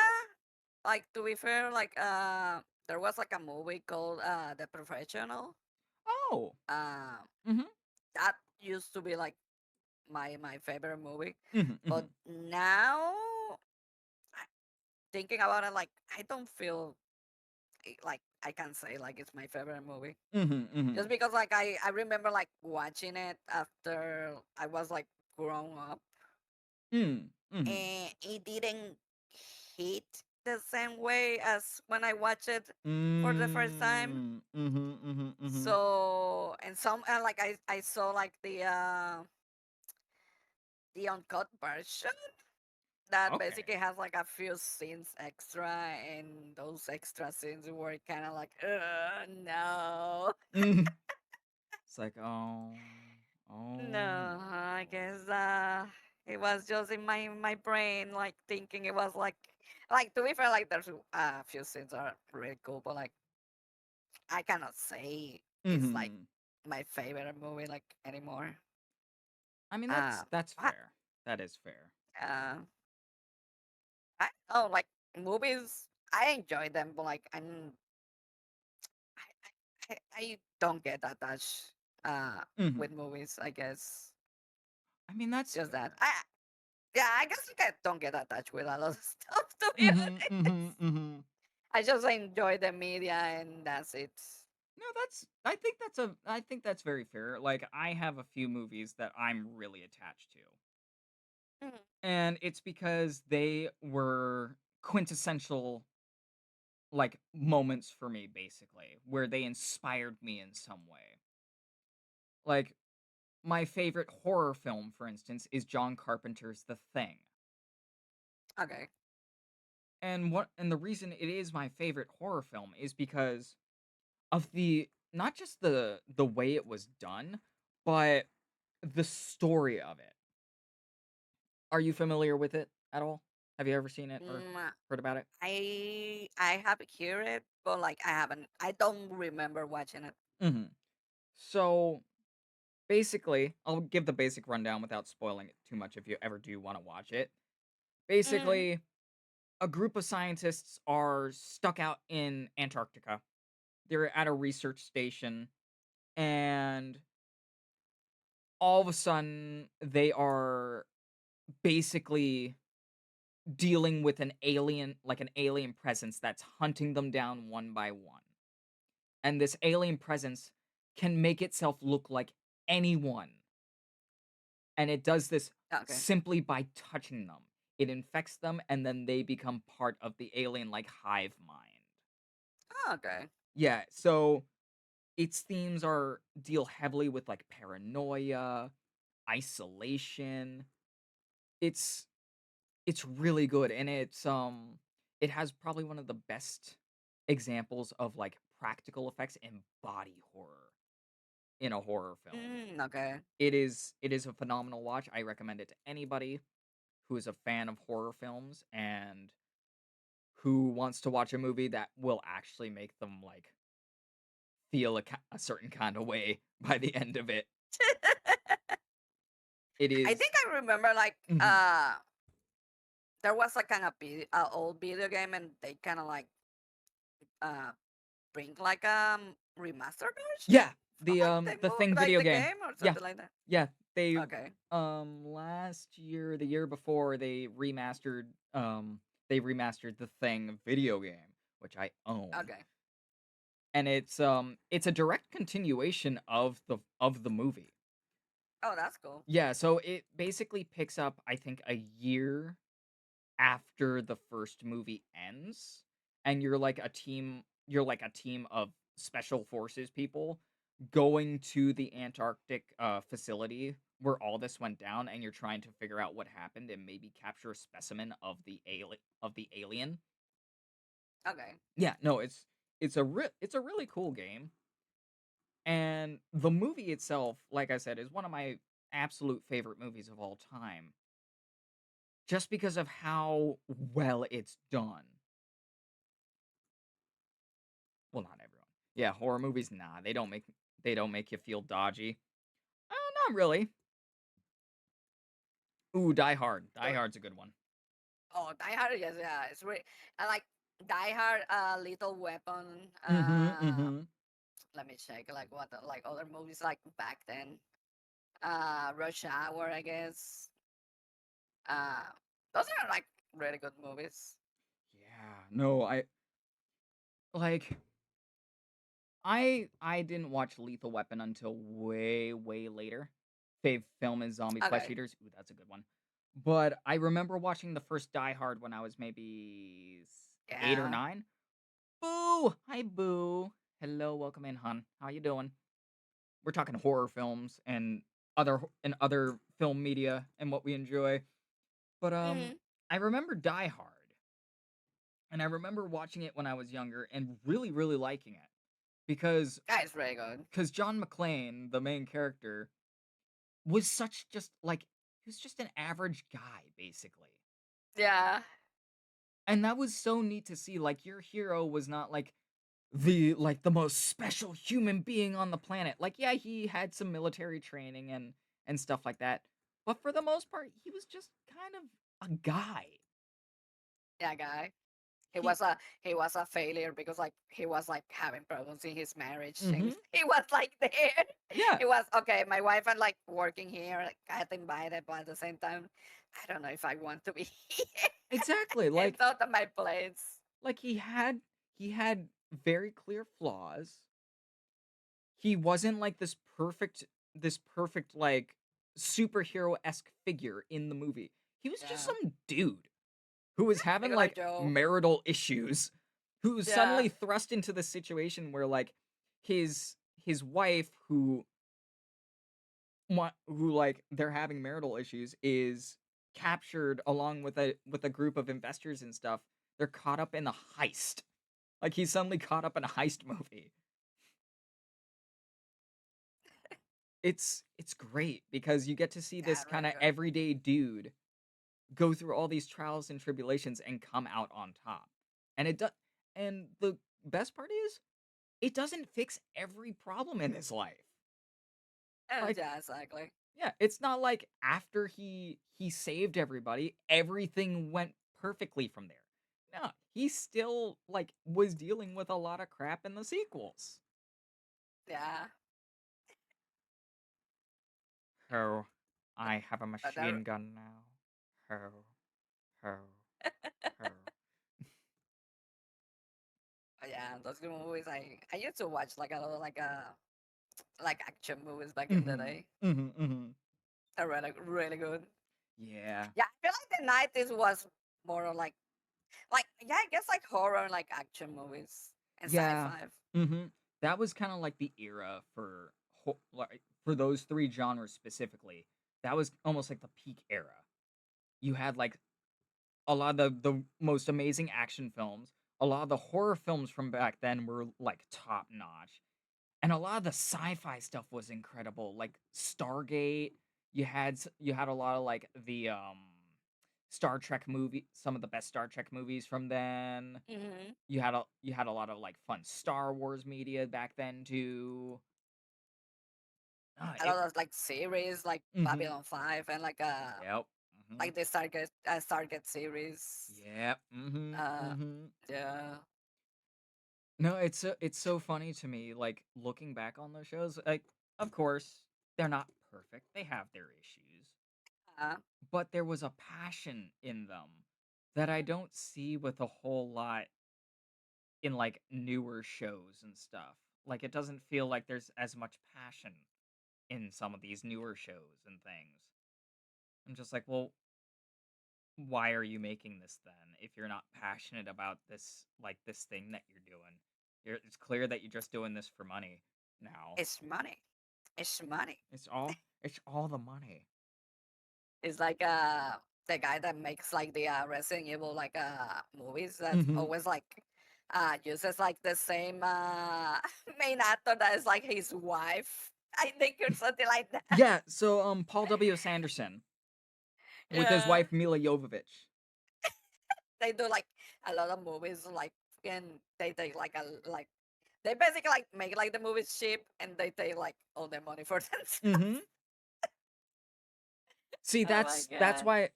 Speaker 2: like to be fair, like there was like a movie called The Professional.
Speaker 1: Oh.
Speaker 2: Um
Speaker 1: Mhm.
Speaker 2: that used to be like my favorite movie.
Speaker 1: Mhm.
Speaker 2: But
Speaker 1: Mhm.
Speaker 2: now thinking about it, like I don't feel like I can say like it's my favorite movie.
Speaker 1: Mhm. Mhm.
Speaker 2: Just because like I remember like watching it after I was like grown up
Speaker 1: Mm. Mhm.
Speaker 2: and it didn't hit the same way as when I watched it for the first time.
Speaker 1: Mm. Mhm. Mhm. Mhm.
Speaker 2: So and some like I saw like the uncut version that
Speaker 1: Okay.
Speaker 2: basically has like a few scenes extra, and those extra scenes were kind of like, no,
Speaker 1: Mhm. It's like, oh, oh
Speaker 2: no. I
Speaker 1: no.
Speaker 2: guess it was just in my brain, like thinking it was like to be fair, like there's a few scenes are really cool, but like I cannot say it's like
Speaker 1: Mhm.
Speaker 2: my favorite movie like anymore.
Speaker 1: I mean,
Speaker 2: Uh,
Speaker 1: that's
Speaker 2: I,
Speaker 1: fair. That is fair.
Speaker 2: uh, I oh like movies. I enjoy them, but like I don't get attached
Speaker 1: Mhm.
Speaker 2: with movies. I guess
Speaker 1: I mean, that's
Speaker 2: just that.
Speaker 1: fair.
Speaker 2: Yeah, I guess like I don't get attached with a lot of stuff. To be
Speaker 1: Mhm.
Speaker 2: honest,
Speaker 1: Mhm. Mhm.
Speaker 2: I just enjoy the media and that's it.
Speaker 1: No, I think that's very fair. Like, I have a few movies that I'm really attached to.
Speaker 2: Mhm.
Speaker 1: And it's because they were quintessential, like, moments for me, basically, where they inspired me in some way. Like, my favorite horror film, for instance, is John Carpenter's The Thing.
Speaker 2: Okay.
Speaker 1: And the reason it is my favorite horror film is because of the not just the way it was done, but the story of it. Are you familiar with it at all? Have you ever seen it or
Speaker 2: Mm,
Speaker 1: heard about it?
Speaker 2: I have heard it, but like I haven't. I don't remember watching it.
Speaker 1: Mhm. So, basically, I'll give the basic rundown without spoiling it too much if you ever do wanna watch it.
Speaker 2: Mm,
Speaker 1: Basically, a group of scientists are stuck out in Antarctica. They're at a research station, and all of a sudden, they are basically dealing with an alien presence that's hunting them down one by one. And this alien presence can make itself look like anyone, and it does this
Speaker 2: okay.
Speaker 1: simply by touching them. It infects them, and then they become part of the alien, like, hive mind.
Speaker 2: Okay.
Speaker 1: Yeah, so its themes are deal heavily with, like, paranoia, isolation. It's it's really good, and it has probably one of the best examples of, like, practical effects and body horror in a horror film.
Speaker 2: Okay.
Speaker 1: It is a phenomenal watch. I recommend it to anybody who is a fan of horror films and who wants to watch a movie that will actually make them, like, feel a certain kind of way by the end of it. It
Speaker 2: I
Speaker 1: is
Speaker 2: think I remember like
Speaker 1: Mhm.
Speaker 2: there was a kind of old video game, and they kind of like uh bring like remastered version
Speaker 1: Yeah,
Speaker 2: for like the
Speaker 1: The
Speaker 2: move
Speaker 1: Thing
Speaker 2: like
Speaker 1: video
Speaker 2: the
Speaker 1: game.
Speaker 2: game or
Speaker 1: Yeah,
Speaker 2: something like that.
Speaker 1: yeah, they,
Speaker 2: Okay.
Speaker 1: last year, the year before, they remastered The Thing video game, which I own,
Speaker 2: Okay.
Speaker 1: and it's a direct continuation of the movie.
Speaker 2: Oh, that's cool.
Speaker 1: Yeah, so it basically picks up, I think, a year after the first movie ends, and you're like a team of special forces people going to the Antarctic, facility where all this went down, and you're trying to figure out what happened and maybe capture a specimen of the alien.
Speaker 2: Okay.
Speaker 1: Yeah, no, it's a really cool game, and the movie itself, like I said, is one of my absolute favorite movies of all time, just because of how well it's done. Well, not everyone. Yeah, horror movies, nah, they don't make you feel dodgy. Not really. Ooh, Die Hard. Die
Speaker 2: So,
Speaker 1: Hard's a good one.
Speaker 2: oh, Die Hard, yes, yeah, it's really. I like Die Hard, Little Weapon.
Speaker 1: Mhm, mhm.
Speaker 2: Let me check, like what like other movies like back then. Rush Hour, I guess. Uh, those are like really good movies.
Speaker 1: Yeah, no, like I didn't watch Lethal Weapon until way, way later. Fave film is Zombie Flesh
Speaker 2: Okay.
Speaker 1: Eaters. Ooh, that's a good one. But I remember watching the first Die Hard when I was maybe 8 or
Speaker 2: Yeah.
Speaker 1: 9. Boo! Hi, Boo. Hello, welcome in, hun. How you doing? We're talking horror films and other film media and what we enjoy. But
Speaker 2: Hmm.
Speaker 1: I remember Die Hard, and I remember watching it when I was younger and really, really liking it because
Speaker 2: That is really good.
Speaker 1: John McClane, the main character, was such just like he was just an average guy basically.
Speaker 2: Yeah.
Speaker 1: And that was so neat to see. Like, your hero was not like the most special human being on the planet. Like, yeah, he had some military training and stuff like that. But for the most part, he was just kind of a guy.
Speaker 2: Yeah, guy. He
Speaker 1: He
Speaker 2: was a he was a failure because like he was like having problems in his marriage, and
Speaker 1: Mhm.
Speaker 2: he was like there.
Speaker 1: Yeah,
Speaker 2: He was okay. My wife and like working here, like, got invited, but at the same time, I don't know if I want to be here.
Speaker 1: exactly.
Speaker 2: It's not on my place.
Speaker 1: Like he had very clear flaws, he wasn't like this perfect like superhero-esque figure in the movie. He was just
Speaker 2: Yeah.
Speaker 1: some dude who was having
Speaker 2: Regular
Speaker 1: like
Speaker 2: Joe.
Speaker 1: marital issues, who's
Speaker 2: Yeah.
Speaker 1: suddenly thrust into this situation where like his wife who like they're having marital issues is captured along with a group of investors and stuff. They're caught up in a heist. Like he's suddenly caught up in a heist movie. It's great because you get to see
Speaker 2: Yeah,
Speaker 1: this kind
Speaker 2: really
Speaker 1: of
Speaker 2: good.
Speaker 1: everyday dude go through all these trials and tribulations and come out on top. And it does and the best part is it doesn't fix every problem in his life. Like
Speaker 2: Yeah, exactly.
Speaker 1: yeah, it's not like after he saved everybody, everything went perfectly from there. No, he still like was dealing with a lot of crap in the sequels.
Speaker 2: Yeah.
Speaker 1: Oh, I have a
Speaker 2: But that,
Speaker 1: machine gun now. Oh, oh, oh.
Speaker 2: yeah, those good movies. I used to watch like a lot of like action movies back in the
Speaker 1: Mhm.
Speaker 2: day.
Speaker 1: Mhm, mhm.
Speaker 2: They're really good.
Speaker 1: Yeah.
Speaker 2: Yeah, I feel like the nineties was more of like yeah, I guess like horror and like action movies and
Speaker 1: Yeah.
Speaker 2: sci-fi.
Speaker 1: Mhm. That was kinda like the era for like, for those 3 genres specifically. That was almost like the peak era. You had, like, a lot of the most amazing action films. A lot of the horror films from back then were, like, top notch, and a lot of the sci-fi stuff was incredible, like Stargate. You had a lot of, like, the, Star Trek movie some of the best Star Trek movies from then.
Speaker 2: Mm-hmm.
Speaker 1: You had a lot of, like, fun Star Wars media back then too.
Speaker 2: A
Speaker 1: It
Speaker 2: lot of like series like
Speaker 1: Mhm.
Speaker 2: Babylon 5 and
Speaker 1: Yep. Mhm.
Speaker 2: like the Stargate series.
Speaker 1: Yep. Mhm.
Speaker 2: Uh
Speaker 1: Mhm.
Speaker 2: yeah.
Speaker 1: No, it's so funny to me, like, looking back on those shows, like, of course, they're not perfect, they have their issues,
Speaker 2: Uh,
Speaker 1: but there was a passion in them that I don't see with a whole lot in, like, newer shows and stuff. Like, it doesn't feel like there's as much passion in some of these newer shows and things. I'm just like, "Well, why are you making this then if you're not passionate about this like, this thing that you're doing?" It's clear that you're just doing this for money now.
Speaker 2: it's money. It's money.
Speaker 1: It's all the money.
Speaker 2: It's like the guy that makes like the Resident Evil like movies that
Speaker 1: Mhm.
Speaker 2: always like uses like the same main actor that is like his wife. I think or something like that.
Speaker 1: Yeah, so, Paul W. Sanderson with his
Speaker 2: Yeah.
Speaker 1: wife Mila Jovovich.
Speaker 2: They do like a lot of movies like and they take like a like they basically like make like the movies cheap and they take like all the money for themselves.
Speaker 1: Mhm. See,
Speaker 2: Oh my
Speaker 1: that's
Speaker 2: god.
Speaker 1: why,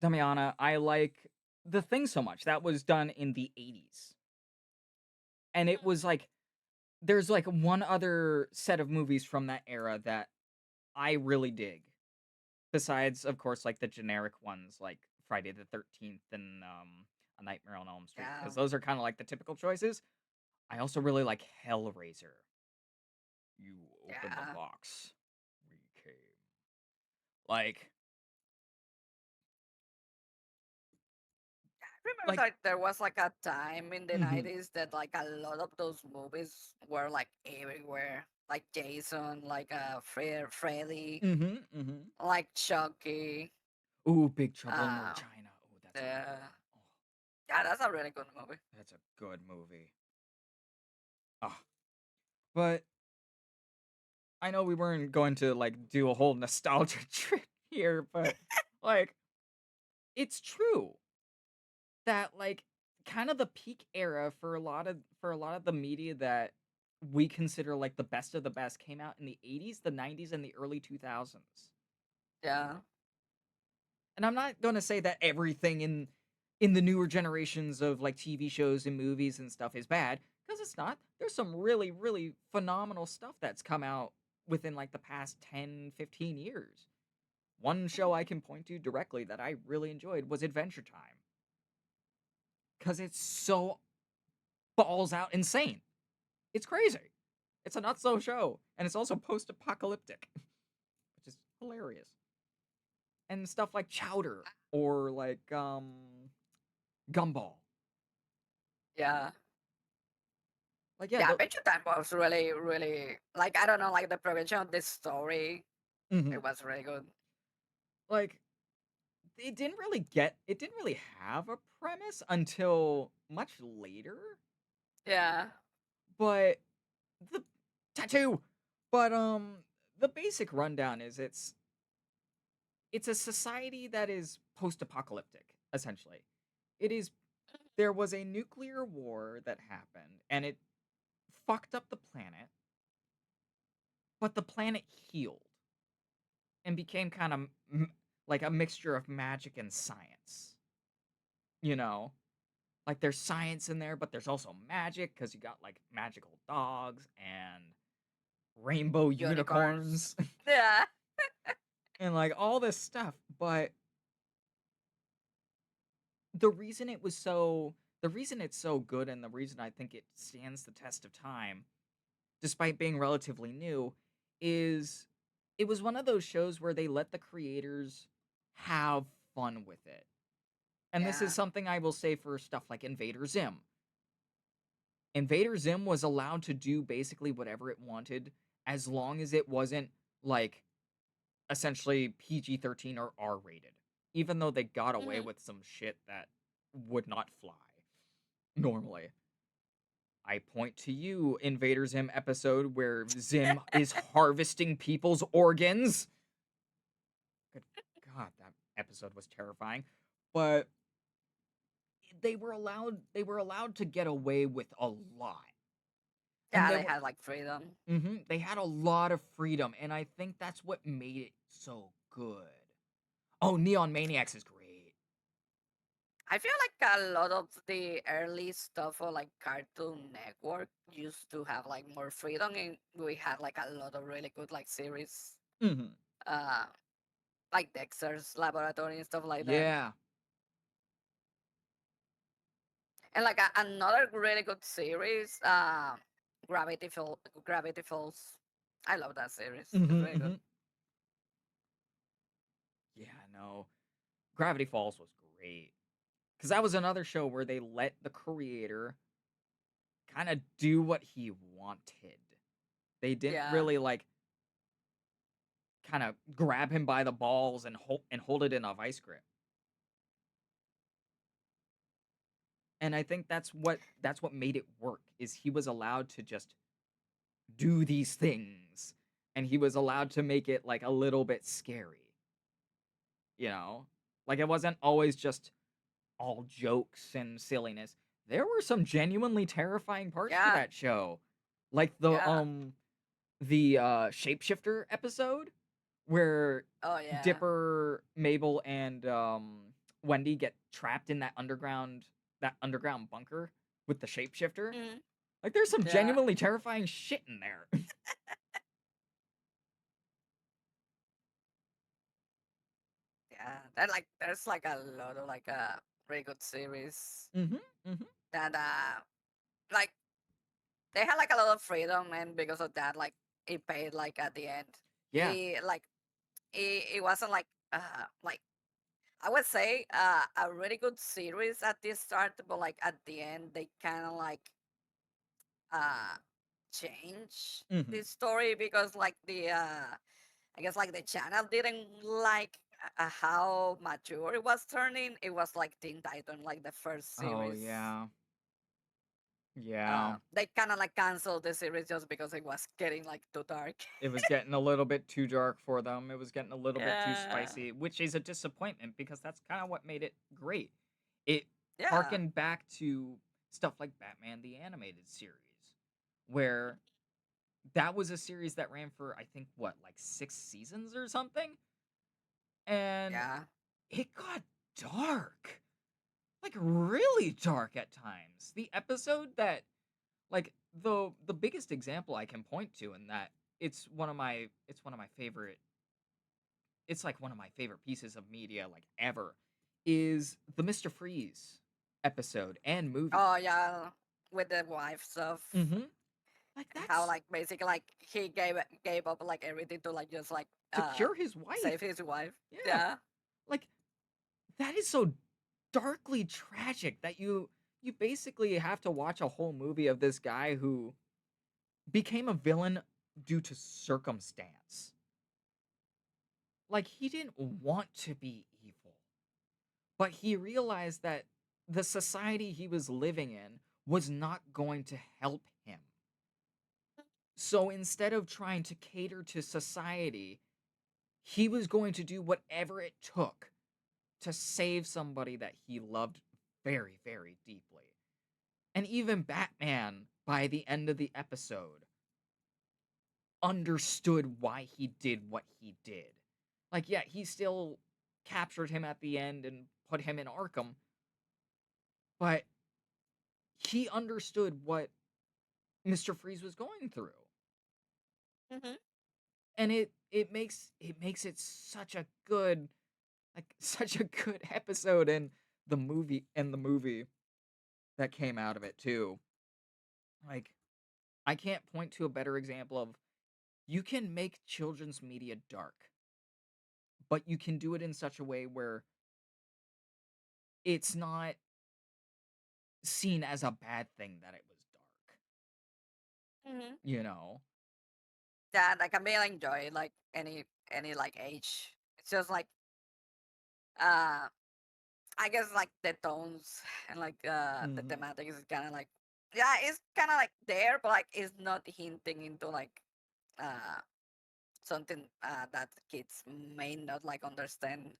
Speaker 1: Damiana, I like The Thing so much. That was done in the '80s, and it was like there's, like, one other set of movies from that era that I really dig. Besides, of course, like, the generic ones like Friday the 13th and, A Nightmare on Elm Street,
Speaker 2: Yeah.
Speaker 1: because those are kinda like the typical choices. I also really like Hellraiser. You open the
Speaker 2: Yeah.
Speaker 1: box. We came. Like
Speaker 2: Remember
Speaker 1: like
Speaker 2: that there was like a time in the
Speaker 1: Mhm.
Speaker 2: 90s that like a lot of those movies were like everywhere. Like Jason, like Freddy,
Speaker 1: Mhm, mhm.
Speaker 2: like Chucky.
Speaker 1: Ooh, Big Trouble in Little
Speaker 2: Uh,
Speaker 1: China. Ooh, that's a good
Speaker 2: yeah,
Speaker 1: one. Oh,
Speaker 2: yeah, that's a really good movie.
Speaker 1: that's a good movie. Ah, but I know we weren't going to, like, do a whole nostalgia trip here, but, like, it's true that, like, kind of the peak era for a lot of the media that we consider, like, the best of the best came out in the '80s, the '90s, and the early 2000s.
Speaker 2: Yeah,
Speaker 1: And I'm not gonna say that everything in the newer generations of, like, TV shows and movies and stuff is bad, because it's not. There's some really, really phenomenal stuff that's come out within, like, the past 10, 15 years. One show I can point to directly that I really enjoyed was Adventure Time, because it's so balls out insane. It's crazy. It's a not so show, and it's also post-apocalyptic, which is hilarious. And stuff like Chowder or like Gumball.
Speaker 2: Yeah.
Speaker 1: Like yeah,
Speaker 2: Yeah, Adventure Time was really, really like I don't know, like the progression of this story.
Speaker 1: mhm.
Speaker 2: It was really good.
Speaker 1: Like it didn't really have a premise until much later,
Speaker 2: Yeah.
Speaker 1: but the tattoo. But the basic rundown is it's a society that is post-apocalyptic essentially. It is there was a nuclear war that happened and it fucked up the planet, but the planet healed and became kind of like a mixture of magic and science, you know? Like there's science in there, but there's also magic because you got like magical dogs and rainbow
Speaker 2: Unicorns.
Speaker 1: unicorns
Speaker 2: Yeah.
Speaker 1: and like all this stuff. But the reason it was so, the reason it's so good and the reason I think it stands the test of time, despite being relatively new, is it was one of those shows where they let the creators have fun with it. And this is
Speaker 2: Yeah.
Speaker 1: something I will say for stuff like Invader Zim. Invader Zim was allowed to do basically whatever it wanted as long as it wasn't like essentially PG-13 or R rated. Even though they got away
Speaker 2: Hmm.
Speaker 1: with some shit that would not fly normally. I point to you, Invader Zim episode where Zim is harvesting people's organs. Good God, that episode was terrifying. But they were allowed to get away with a lot. And
Speaker 2: Yeah,
Speaker 1: they
Speaker 2: they
Speaker 1: were
Speaker 2: had like freedom.
Speaker 1: they had a lot of freedom, and I think that's what made it so good. Oh, Neon Maniacs is great.
Speaker 2: I feel like a lot of the early stuff for like Cartoon Network used to have like more freedom, and we had like a lot of really good like series,
Speaker 1: Mhm.
Speaker 2: uh, like Dexter's Laboratory and stuff like that.
Speaker 1: Yeah.
Speaker 2: And like another really good series, Gravity Falls. I love that series. It's
Speaker 1: Mhm,
Speaker 2: really good.
Speaker 1: mhm. Yeah, no. Gravity Falls was great. Cuz that was another show where they let the creator kind of do what he wanted. They didn't
Speaker 2: Yeah,
Speaker 1: really like kind of grab him by the balls and hold it in a vice grip. And I think that's what made it work is he was allowed to just do these things and he was allowed to make it like a little bit scary, you know? Like it wasn't always just all jokes and silliness. There were some genuinely terrifying parts to
Speaker 2: yeah,
Speaker 1: that show. Like
Speaker 2: yeah.
Speaker 1: the shapeshifter episode where
Speaker 2: Oh yeah.
Speaker 1: Dipper, Mabel and Wendy get trapped in that underground bunker with the shapeshifter.
Speaker 2: Mhm.
Speaker 1: Like there's some
Speaker 2: Yeah.
Speaker 1: genuinely terrifying shit in there.
Speaker 2: Yeah, that like there's like a lot of like really good series
Speaker 1: Mhm. Mhm.
Speaker 2: that like they had like a lot of freedom, and because of that like it paid like at the end.
Speaker 1: Yeah.
Speaker 2: It wasn't like I would say a really good series at the start, but like at the end they kind of like uh change
Speaker 1: Mhm.
Speaker 2: the story because like the I guess like the channel didn't like how mature it was turning. It was like Teen Titan, like the first
Speaker 1: Oh
Speaker 2: series.
Speaker 1: yeah. Yeah.
Speaker 2: They kind of like canceled the series just because it was getting like too dark.
Speaker 1: It was getting a little bit too dark for them. It was getting a little bit too
Speaker 2: Yeah,
Speaker 1: spicy, which is a disappointment because that's kind of what made it great. It
Speaker 2: yeah,
Speaker 1: harkened back to stuff like Batman the Animated Series, where that was a series that ran for I think what, like 6 seasons or something, and
Speaker 2: yeah,
Speaker 1: it got dark. Like really dark at times. The episode that like the biggest example I can point to in that it's one of my favorite it's like one of my favorite pieces of media like ever is the Mr. Freeze episode and movie.
Speaker 2: oh yeah, with the wife stuff.
Speaker 1: Mhm. Like
Speaker 2: And how
Speaker 1: that's
Speaker 2: like basically like he gave up like everything to like just like
Speaker 1: to cure his
Speaker 2: save
Speaker 1: wife.
Speaker 2: his wife.
Speaker 1: Yeah.
Speaker 2: Yeah.
Speaker 1: Like that is so darkly tragic that you basically have to watch a whole movie of this guy who became a villain due to circumstance. Like he didn't want to be evil, but he realized that the society he was living in was not going to help him. So instead of trying to cater to society, he was going to do whatever it took to save somebody that he loved very, very deeply. And even Batman, by the end of the episode, understood why he did what he did. Like, yeah, he still captured him at the end and put him in Arkham, but he understood what Mr. Freeze was going through.
Speaker 2: Hmm.
Speaker 1: And it makes it such a good such a good episode and the movie that came out of it too. Like I can't point to a better example of you can make children's media dark, but you can do it in such a way where it's not seen as a bad thing that it was dark,
Speaker 2: Hmm.
Speaker 1: you know?
Speaker 2: That I can really enjoy like any like age. It's just like uh I guess like the tones and like the
Speaker 1: Mhm.
Speaker 2: thematic is kind of like yeah, it's kind of like there, but like it's not hinting into like uh something that kids may not like understand,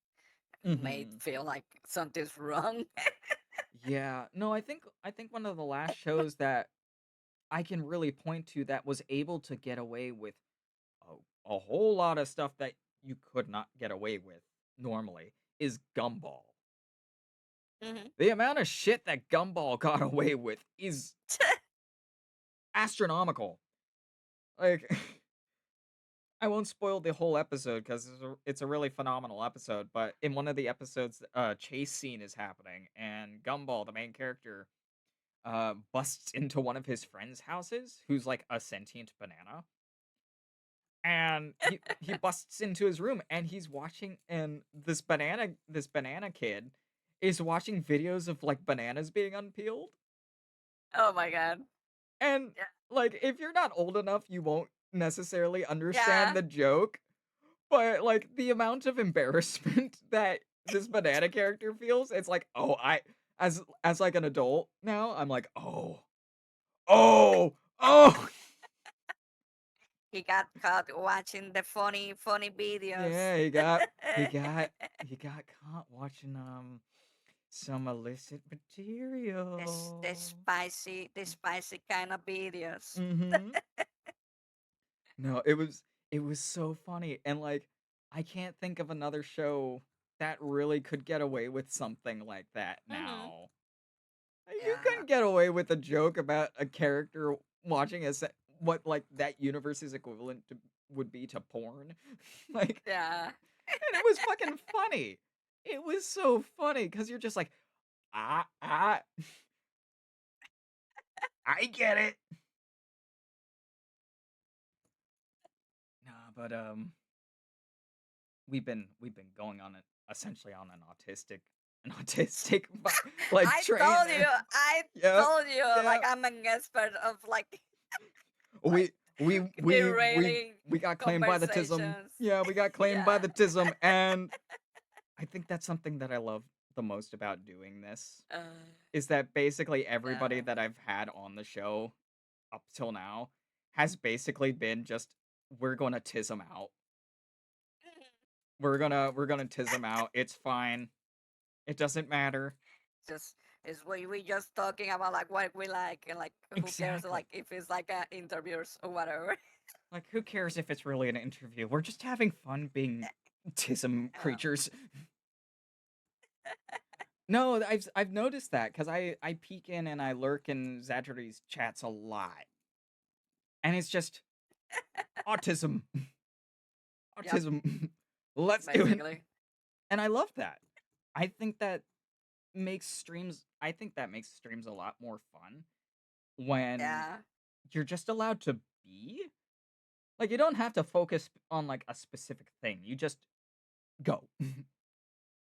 Speaker 2: may
Speaker 1: Mhm.
Speaker 2: feel like something's wrong.
Speaker 1: Yeah. No, I think one of the last shows that I can really point to that was able to get away with a whole lot of stuff that you could not get away with normally is Gumball.
Speaker 2: Hmm.
Speaker 1: The amount of shit that Gumball got away with is astronomical. Like, I won't spoil the whole episode because it's a really phenomenal episode. But in one of the episodes, chase scene is happening, and Gumball, the main character, busts into one of his friends' houses, who's like a sentient banana, and he busts into his room, and he's watching, and this banana kid is watching videos of like bananas being unpeeled.
Speaker 2: Oh my god.
Speaker 1: And,
Speaker 2: Yeah.
Speaker 1: like, if you're not old enough, you won't necessarily understand
Speaker 2: Yeah.
Speaker 1: the joke, but, like, the amount of embarrassment that this banana character feels, it's like, "Oh, I" as, like, an adult now, I'm like, "Oh, oh, oh!"
Speaker 2: He got caught watching the funny videos.
Speaker 1: Yeah, he got caught watching, some illicit
Speaker 2: The
Speaker 1: material.
Speaker 2: spicy kind of videos.
Speaker 1: Mhm. No, it was so funny, and, like, I can't think of another show that really could get away with something like that
Speaker 2: Hmm.
Speaker 1: now. You
Speaker 2: Yeah.
Speaker 1: couldn't get away with a joke about a character watching what, like, that universe's equivalent to would be to porn. Like,
Speaker 2: Yeah.
Speaker 1: and it was fucking funny. It was so funny because 'cause you're just like, "Ah, ah, I get it." Nah, but, we've been going on essentially on an autistic like
Speaker 2: I
Speaker 1: train
Speaker 2: told you,
Speaker 1: there.
Speaker 2: I
Speaker 1: Yep.
Speaker 2: told you, like
Speaker 1: Yep.
Speaker 2: I'm an expert of like
Speaker 1: We
Speaker 2: like
Speaker 1: we we we
Speaker 2: derailing
Speaker 1: we got claimed by the tism.
Speaker 2: conversations.
Speaker 1: Yeah, we got claimed by
Speaker 2: Yeah.
Speaker 1: the tism, and I think that's something that I love the most about doing this,
Speaker 2: Uh,
Speaker 1: is that basically everybody
Speaker 2: yeah.
Speaker 1: that I've had on the show up till now has basically been just, "We're gonna tism out. We're gonna tism out. It's fine. It doesn't matter."
Speaker 2: Just is we just talking about like what we like and like who cares
Speaker 1: Exactly.
Speaker 2: like if it's like interviews or whatever.
Speaker 1: Like, who cares if it's really an interview? We're just having fun being tism
Speaker 2: Uh,
Speaker 1: creatures. No, I've noticed that because I peek in and I lurk in Zajori's chats a lot, and it's just autism,
Speaker 2: yep,
Speaker 1: autism. Let's do it,
Speaker 2: basically.
Speaker 1: and I love that. I think that makes streams a lot more fun when
Speaker 2: Yeah.
Speaker 1: you're just allowed to be. Like, you don't have to focus on, like, a specific thing, you just go.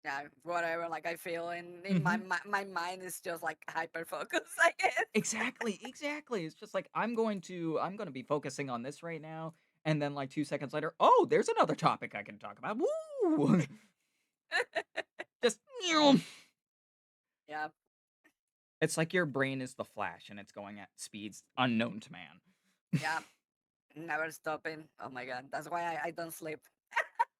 Speaker 2: Yeah, whatever. Like I feel in
Speaker 1: Mhm.
Speaker 2: my mind is just like hyper focus. I guess.
Speaker 1: Exactly, exactly, it's just like, I'm gonna be focusing on this right now, and then, like, 2 seconds later, "Oh, there's another topic I can talk about, woo!" Just
Speaker 2: Yeah,
Speaker 1: it's like your brain is the Flash, and it's going at speeds unknown to man.
Speaker 2: yeah. Never stopping. Oh my god, that's why I don't sleep.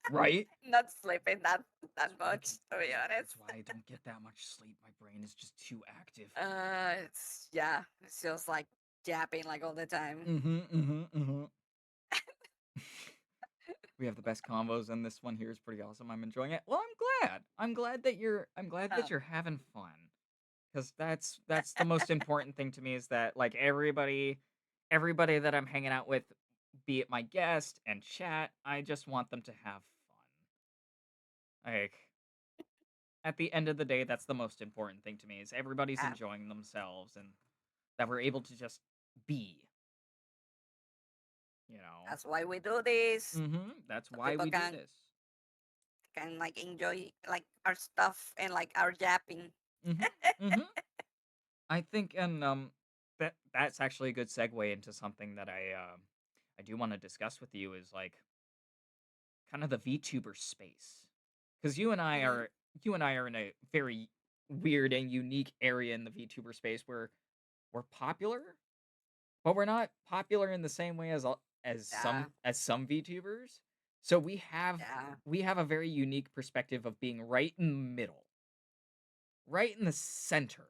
Speaker 1: Right?
Speaker 2: Not sleeping that
Speaker 1: That's why I
Speaker 2: much,
Speaker 1: can
Speaker 2: to be
Speaker 1: that's
Speaker 2: honest.
Speaker 1: why I don't get that much sleep, my brain is just too active.
Speaker 2: It's yeah, it's just like yapping like all the time.
Speaker 1: Mhm, mhm, mhm. We have the best combos, and this one here is pretty awesome, I'm enjoying it. Well, I'm glad. I'm glad that
Speaker 2: Um,
Speaker 1: you're having fun, 'cause that's the most important thing to me is that, like, everybody that I'm hanging out with, be it my guest and chat, I just want them to have fun. Like, at the end of the day, that's the most important thing to me is everybody's
Speaker 2: yeah,
Speaker 1: enjoying themselves and that we're able to just be, you know?
Speaker 2: that's why we do this.
Speaker 1: That's
Speaker 2: So
Speaker 1: why
Speaker 2: people
Speaker 1: we do this.
Speaker 2: can like enjoy like our stuff and like our yapping.
Speaker 1: Mhm, mhm. I think and, that's actually a good segue into something that I do wanna discuss with you is, like, kind of the VTuber space, because
Speaker 2: Hmm.
Speaker 1: you and I are in a very weird and unique area in the VTuber space where we're popular, but we're not popular in the same way as
Speaker 2: Yeah,
Speaker 1: some VTubers. So
Speaker 2: yeah,
Speaker 1: we have a very unique perspective of being right in the middle, right in the center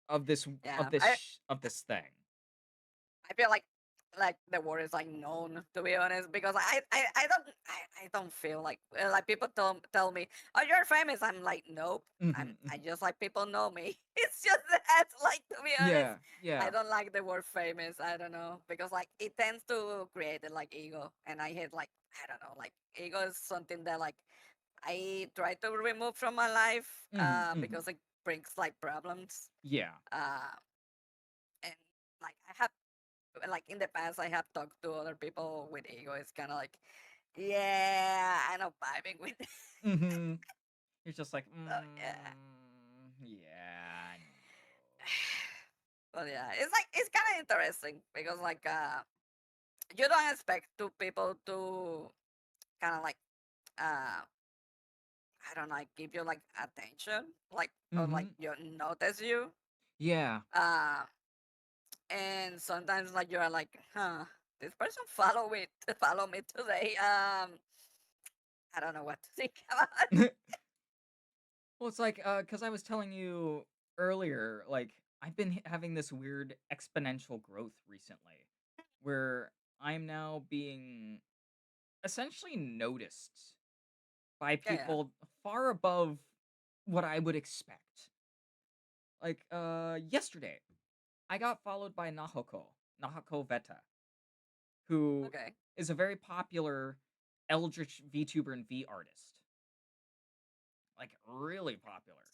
Speaker 1: of
Speaker 2: yeah.
Speaker 1: of this thing.
Speaker 2: I feel like the word is like known, to be honest, because I don't feel like people tell me, oh, you're famous. I'm like, nope.
Speaker 1: Mhm,
Speaker 2: I
Speaker 1: mhm.
Speaker 2: just like people know me. It's just that, like, to be honest,
Speaker 1: Yeah,
Speaker 2: I
Speaker 1: yeah.
Speaker 2: don't like the word famous. I don't know, because like it tends to create like ego, and I hate like, I don't know, like ego is something that like I try to remove from my life
Speaker 1: Mhm, mhm.
Speaker 2: because it brings like problems.
Speaker 1: Yeah.
Speaker 2: Uh, and like I have like in the past I have talked to other people with ego. It's kind of like, yeah, I'm not vibing with it.
Speaker 1: Mhm. You're just like,
Speaker 2: So yeah.
Speaker 1: yeah, no."
Speaker 2: But yeah, it's like it's kind of interesting because like you don't expect two people to kind of like uh I don't know, like give you like attention, like, or like
Speaker 1: Mhm.
Speaker 2: you notice you.
Speaker 1: Yeah.
Speaker 2: uh and sometimes like you're like, huh, this person follow me today. I don't know what to think about.
Speaker 1: Well, it's like, because I was telling you earlier, like, I've been having this weird exponential growth recently where I'm now being essentially noticed by
Speaker 2: Yeah, yeah.
Speaker 1: people far above what I would expect. Like, yesterday, I got followed by Nahoko Veta, who
Speaker 2: Okay.
Speaker 1: is a very popular Eldritch VTuber and V artist. Like, really popular.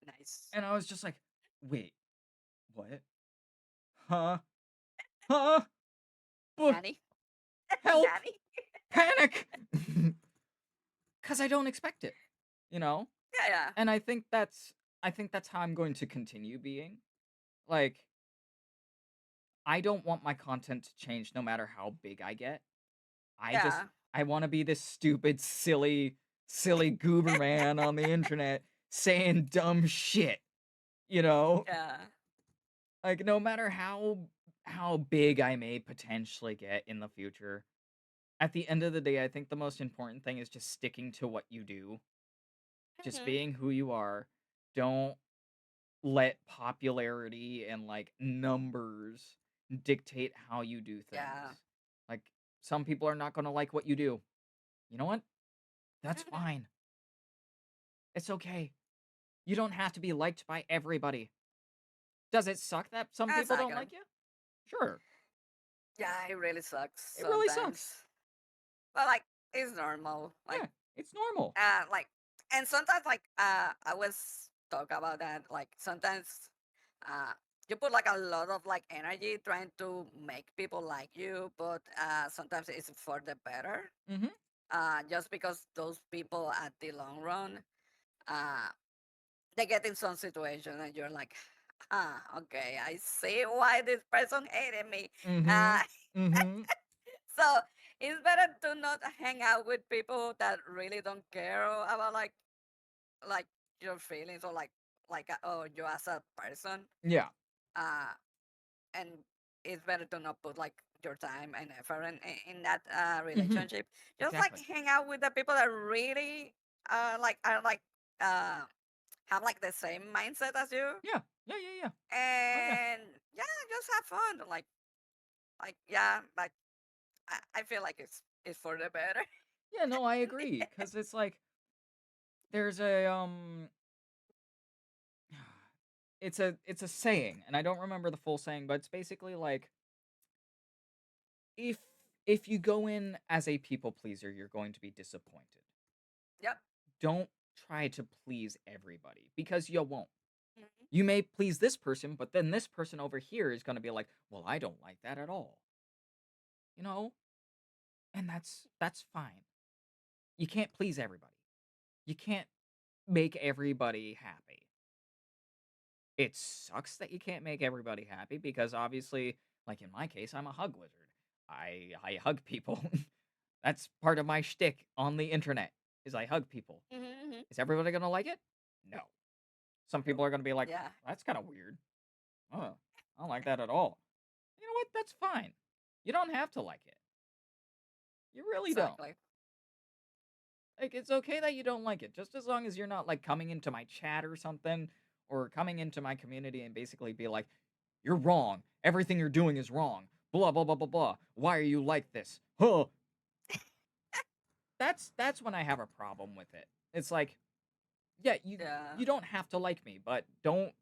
Speaker 2: Nice.
Speaker 1: And I was just like, wait, what? Huh? Huh? But
Speaker 2: Nanny?
Speaker 1: help!
Speaker 2: Nanny?
Speaker 1: Panic! Because I don't expect it, you know?
Speaker 2: Yeah, yeah.
Speaker 1: And I think that's how I'm going to continue being. Like, I don't want my content to change no matter how big I get.
Speaker 2: Yeah.
Speaker 1: I want to be this stupid, silly goober man on the internet saying dumb shit, you know?
Speaker 2: Yeah.
Speaker 1: Like, no matter how big I may potentially get in the future, at the end of the day, I think the most important thing is just sticking to what you do, just
Speaker 2: Hmm.
Speaker 1: being who you are. Don't let popularity and like numbers dictate how you do
Speaker 2: Yeah.
Speaker 1: things. Like, some people are not going to like what you do. You know what? That's
Speaker 2: Hmm.
Speaker 1: fine. It's okay. You don't have to be liked by everybody. Does it suck that some
Speaker 2: That's
Speaker 1: people
Speaker 2: not
Speaker 1: don't
Speaker 2: good.
Speaker 1: like you? Sure.
Speaker 2: Yeah, it really sucks
Speaker 1: It really sucks.
Speaker 2: sometimes. But like it's normal.
Speaker 1: Yeah, it's normal.
Speaker 2: Like and sometimes like I always talk about that. Like sometimes uh you put like a lot of like energy trying to make people like you, but sometimes it's for the better.
Speaker 1: Mhm.
Speaker 2: Just because those people at the long run, uh, they get in some situation and you're like, ah, okay, I see why this person hated me. Uh,
Speaker 1: Mhm. Mhm.
Speaker 2: so it's better to not hang out with people that really don't care about like your feelings or oh, you as a person.
Speaker 1: Yeah.
Speaker 2: Uh, and it's better to not put like your time and effort in that
Speaker 1: Mhm.
Speaker 2: relationship. Just like
Speaker 1: Exactly.
Speaker 2: hang out with the people that really are like uh have like the same mindset as you,
Speaker 1: Yeah. Yeah, yeah, yeah. Oh, yeah.
Speaker 2: and yeah, just have fun. Yeah, like I feel like it's for the better.
Speaker 1: Yeah, no, I agree. Cause it's like there's a it's a saying, and I don't remember the full saying, but it's basically like if if you go in as a people pleaser, you're going to be disappointed.
Speaker 2: Yep.
Speaker 1: Don't try to please everybody because you won't.
Speaker 2: Mhm.
Speaker 1: You may please this person, but then this person over here is going to be like, "Well, I don't like that at all." You know? And that's fine. You can't please everybody. You can't make everybody happy. It sucks that you can't make everybody happy because obviously, like in my case, I'm a hug wizard. I hug people. That's part of my shtick on the internet is I hug people.
Speaker 2: Mhm. Mhm.
Speaker 1: Is everybody gonna like it? No. Some
Speaker 2: Nope.
Speaker 1: people are gonna be like,
Speaker 2: Yeah.
Speaker 1: that's kind of weird. Oh, I don't like that at all. You know what? That's fine. You don't have to like it. You really don't.
Speaker 2: Exactly.
Speaker 1: Like, it's okay that you don't like it, just as long as you're not like coming into my chat or something, or coming into my community and basically be like, "You're wrong. Everything you're doing is wrong. Blah blah blah blah blah. Why are you like this?" Huh. That's when I have a problem with it. It's like, yeah,
Speaker 2: Yeah.
Speaker 1: you don't have to like me, but don't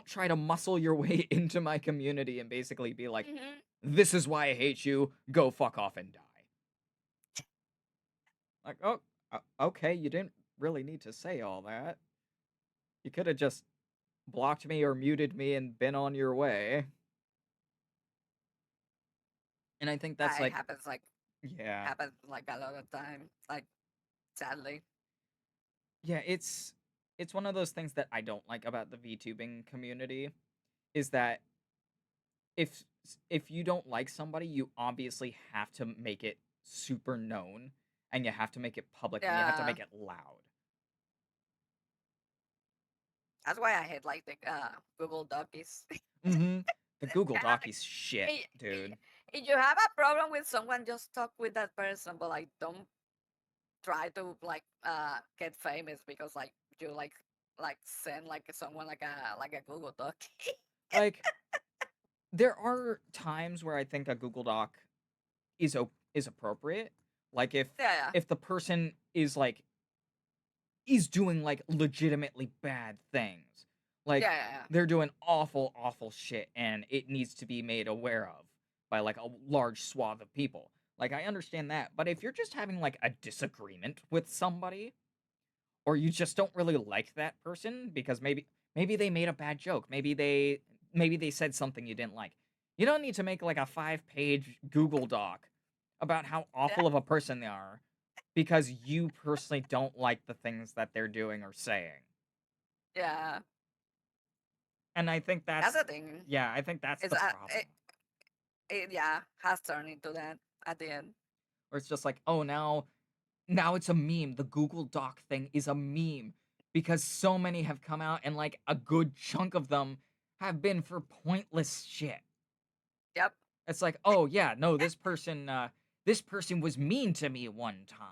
Speaker 1: try to muscle your way into my community and basically be like,
Speaker 2: Mhm.
Speaker 1: "This is why I hate you. Go fuck off and die." Like, oh, okay, you didn't really need to say all that. You could have just blocked me or muted me and been on your way. And I think that's
Speaker 2: It
Speaker 1: like,
Speaker 2: happens
Speaker 1: yeah,
Speaker 2: a lot of time. Like sadly.
Speaker 1: yeah, it's one of those things that I don't like about the VTubing community is that if if you don't like somebody, you obviously have to make it super known and you have to make it public and you have to
Speaker 2: Yeah.
Speaker 1: make it loud.
Speaker 2: That's why I hate like the Google Docs.
Speaker 1: Mhm. The Google
Speaker 2: I
Speaker 1: Doc is shit,
Speaker 2: mean,
Speaker 1: dude.
Speaker 2: if you have a problem with someone, just talk with that person, but like don't try to get famous because like you like send like someone like a Google Doc.
Speaker 1: Like there are times where I think a Google Doc is appropriate. Like
Speaker 2: Yeah,
Speaker 1: if the person is doing like legitimately bad things.
Speaker 2: yeah,
Speaker 1: Like
Speaker 2: yeah, yeah,
Speaker 1: they're doing awful awful shit and it needs to be made aware of by like a large swath of people. Like I understand that, but if you're just having like a disagreement with somebody or you just don't really like that person because maybe they made a bad joke, maybe they said something you didn't like. You don't need to make like a 5-page Google Doc about how
Speaker 2: yeah.
Speaker 1: awful of a person they are because you personally don't like the things that they're doing or saying.
Speaker 2: Yeah.
Speaker 1: And I think
Speaker 2: That's
Speaker 1: that's
Speaker 2: the thing.
Speaker 1: yeah, I think that's
Speaker 2: It's
Speaker 1: the problem.
Speaker 2: it yeah has turned into that at the end.
Speaker 1: Where it's just like, "Oh, now it's a meme. The Google Doc thing is a meme because so many have come out and like a good chunk of them have been for pointless shit."
Speaker 2: Yep.
Speaker 1: It's like, "Oh yeah, no, this person was mean to me one time."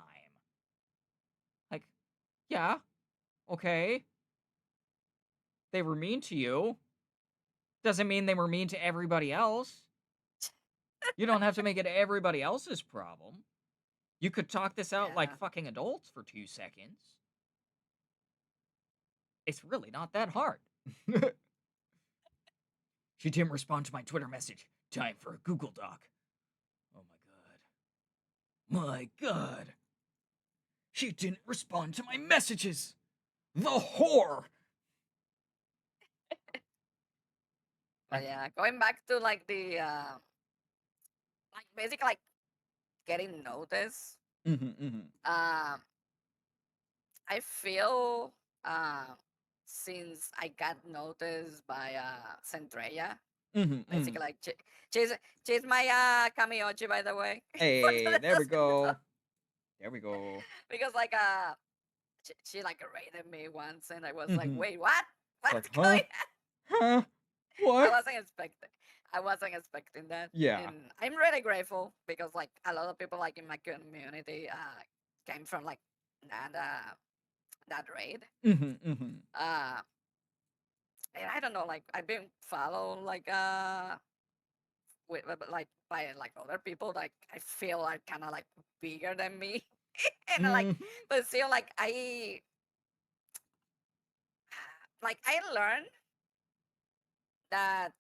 Speaker 1: Like, "Yeah, okay. They were mean to you. Doesn't mean they were mean to everybody else. You don't have to make it everybody else's problem. You could talk this out like
Speaker 2: Yeah.
Speaker 1: fucking adults for 2 seconds. It's really not that hard." She didn't respond to my Twitter message. Time for a Google Doc. Oh my god. My god. She didn't respond to my messages. The whore.
Speaker 2: But yeah, going back to like the like basically like getting noticed.
Speaker 1: Mhm, mhm.
Speaker 2: Um, I feel uh, since I got noticed by Centrella,
Speaker 1: Mhm,
Speaker 2: basically
Speaker 1: mhm.
Speaker 2: like she's she's my Kamiochi, by the way, for
Speaker 1: Hey,
Speaker 2: the
Speaker 1: there we
Speaker 2: know.
Speaker 1: go. There we go.
Speaker 2: Because like she like rated me once, and I was like,
Speaker 1: Mhm.
Speaker 2: wait, what?
Speaker 1: It's like,
Speaker 2: What's
Speaker 1: huh?
Speaker 2: going?
Speaker 1: Huh?
Speaker 2: I
Speaker 1: What?
Speaker 2: wasn't expecting. I wasn't expecting that,
Speaker 1: Yeah.
Speaker 2: and I'm really grateful because like a lot of people like in my community came from like that that raid.
Speaker 1: Mhm, mhm.
Speaker 2: Uh, and I don't know, like I've been followed like with like by like other people like I feel like kind of like bigger than me, and like
Speaker 1: Mhm.
Speaker 2: but still like I learned that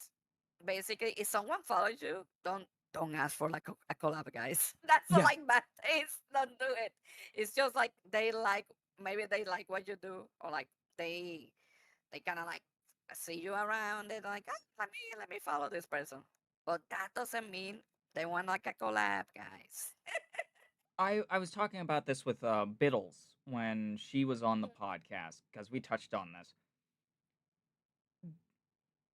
Speaker 2: basically if someone follows you, don't ask for like a collab, guys. That's a
Speaker 1: Yeah.
Speaker 2: like bad taste. Don't do it. It's just like they like maybe they like what you do, or like they they kind of like see you around. They're like, ah, let me follow this person, but that doesn't mean they want like a collab, guys.
Speaker 1: I was talking about this with Biddles when she was on the podcast because we touched on this.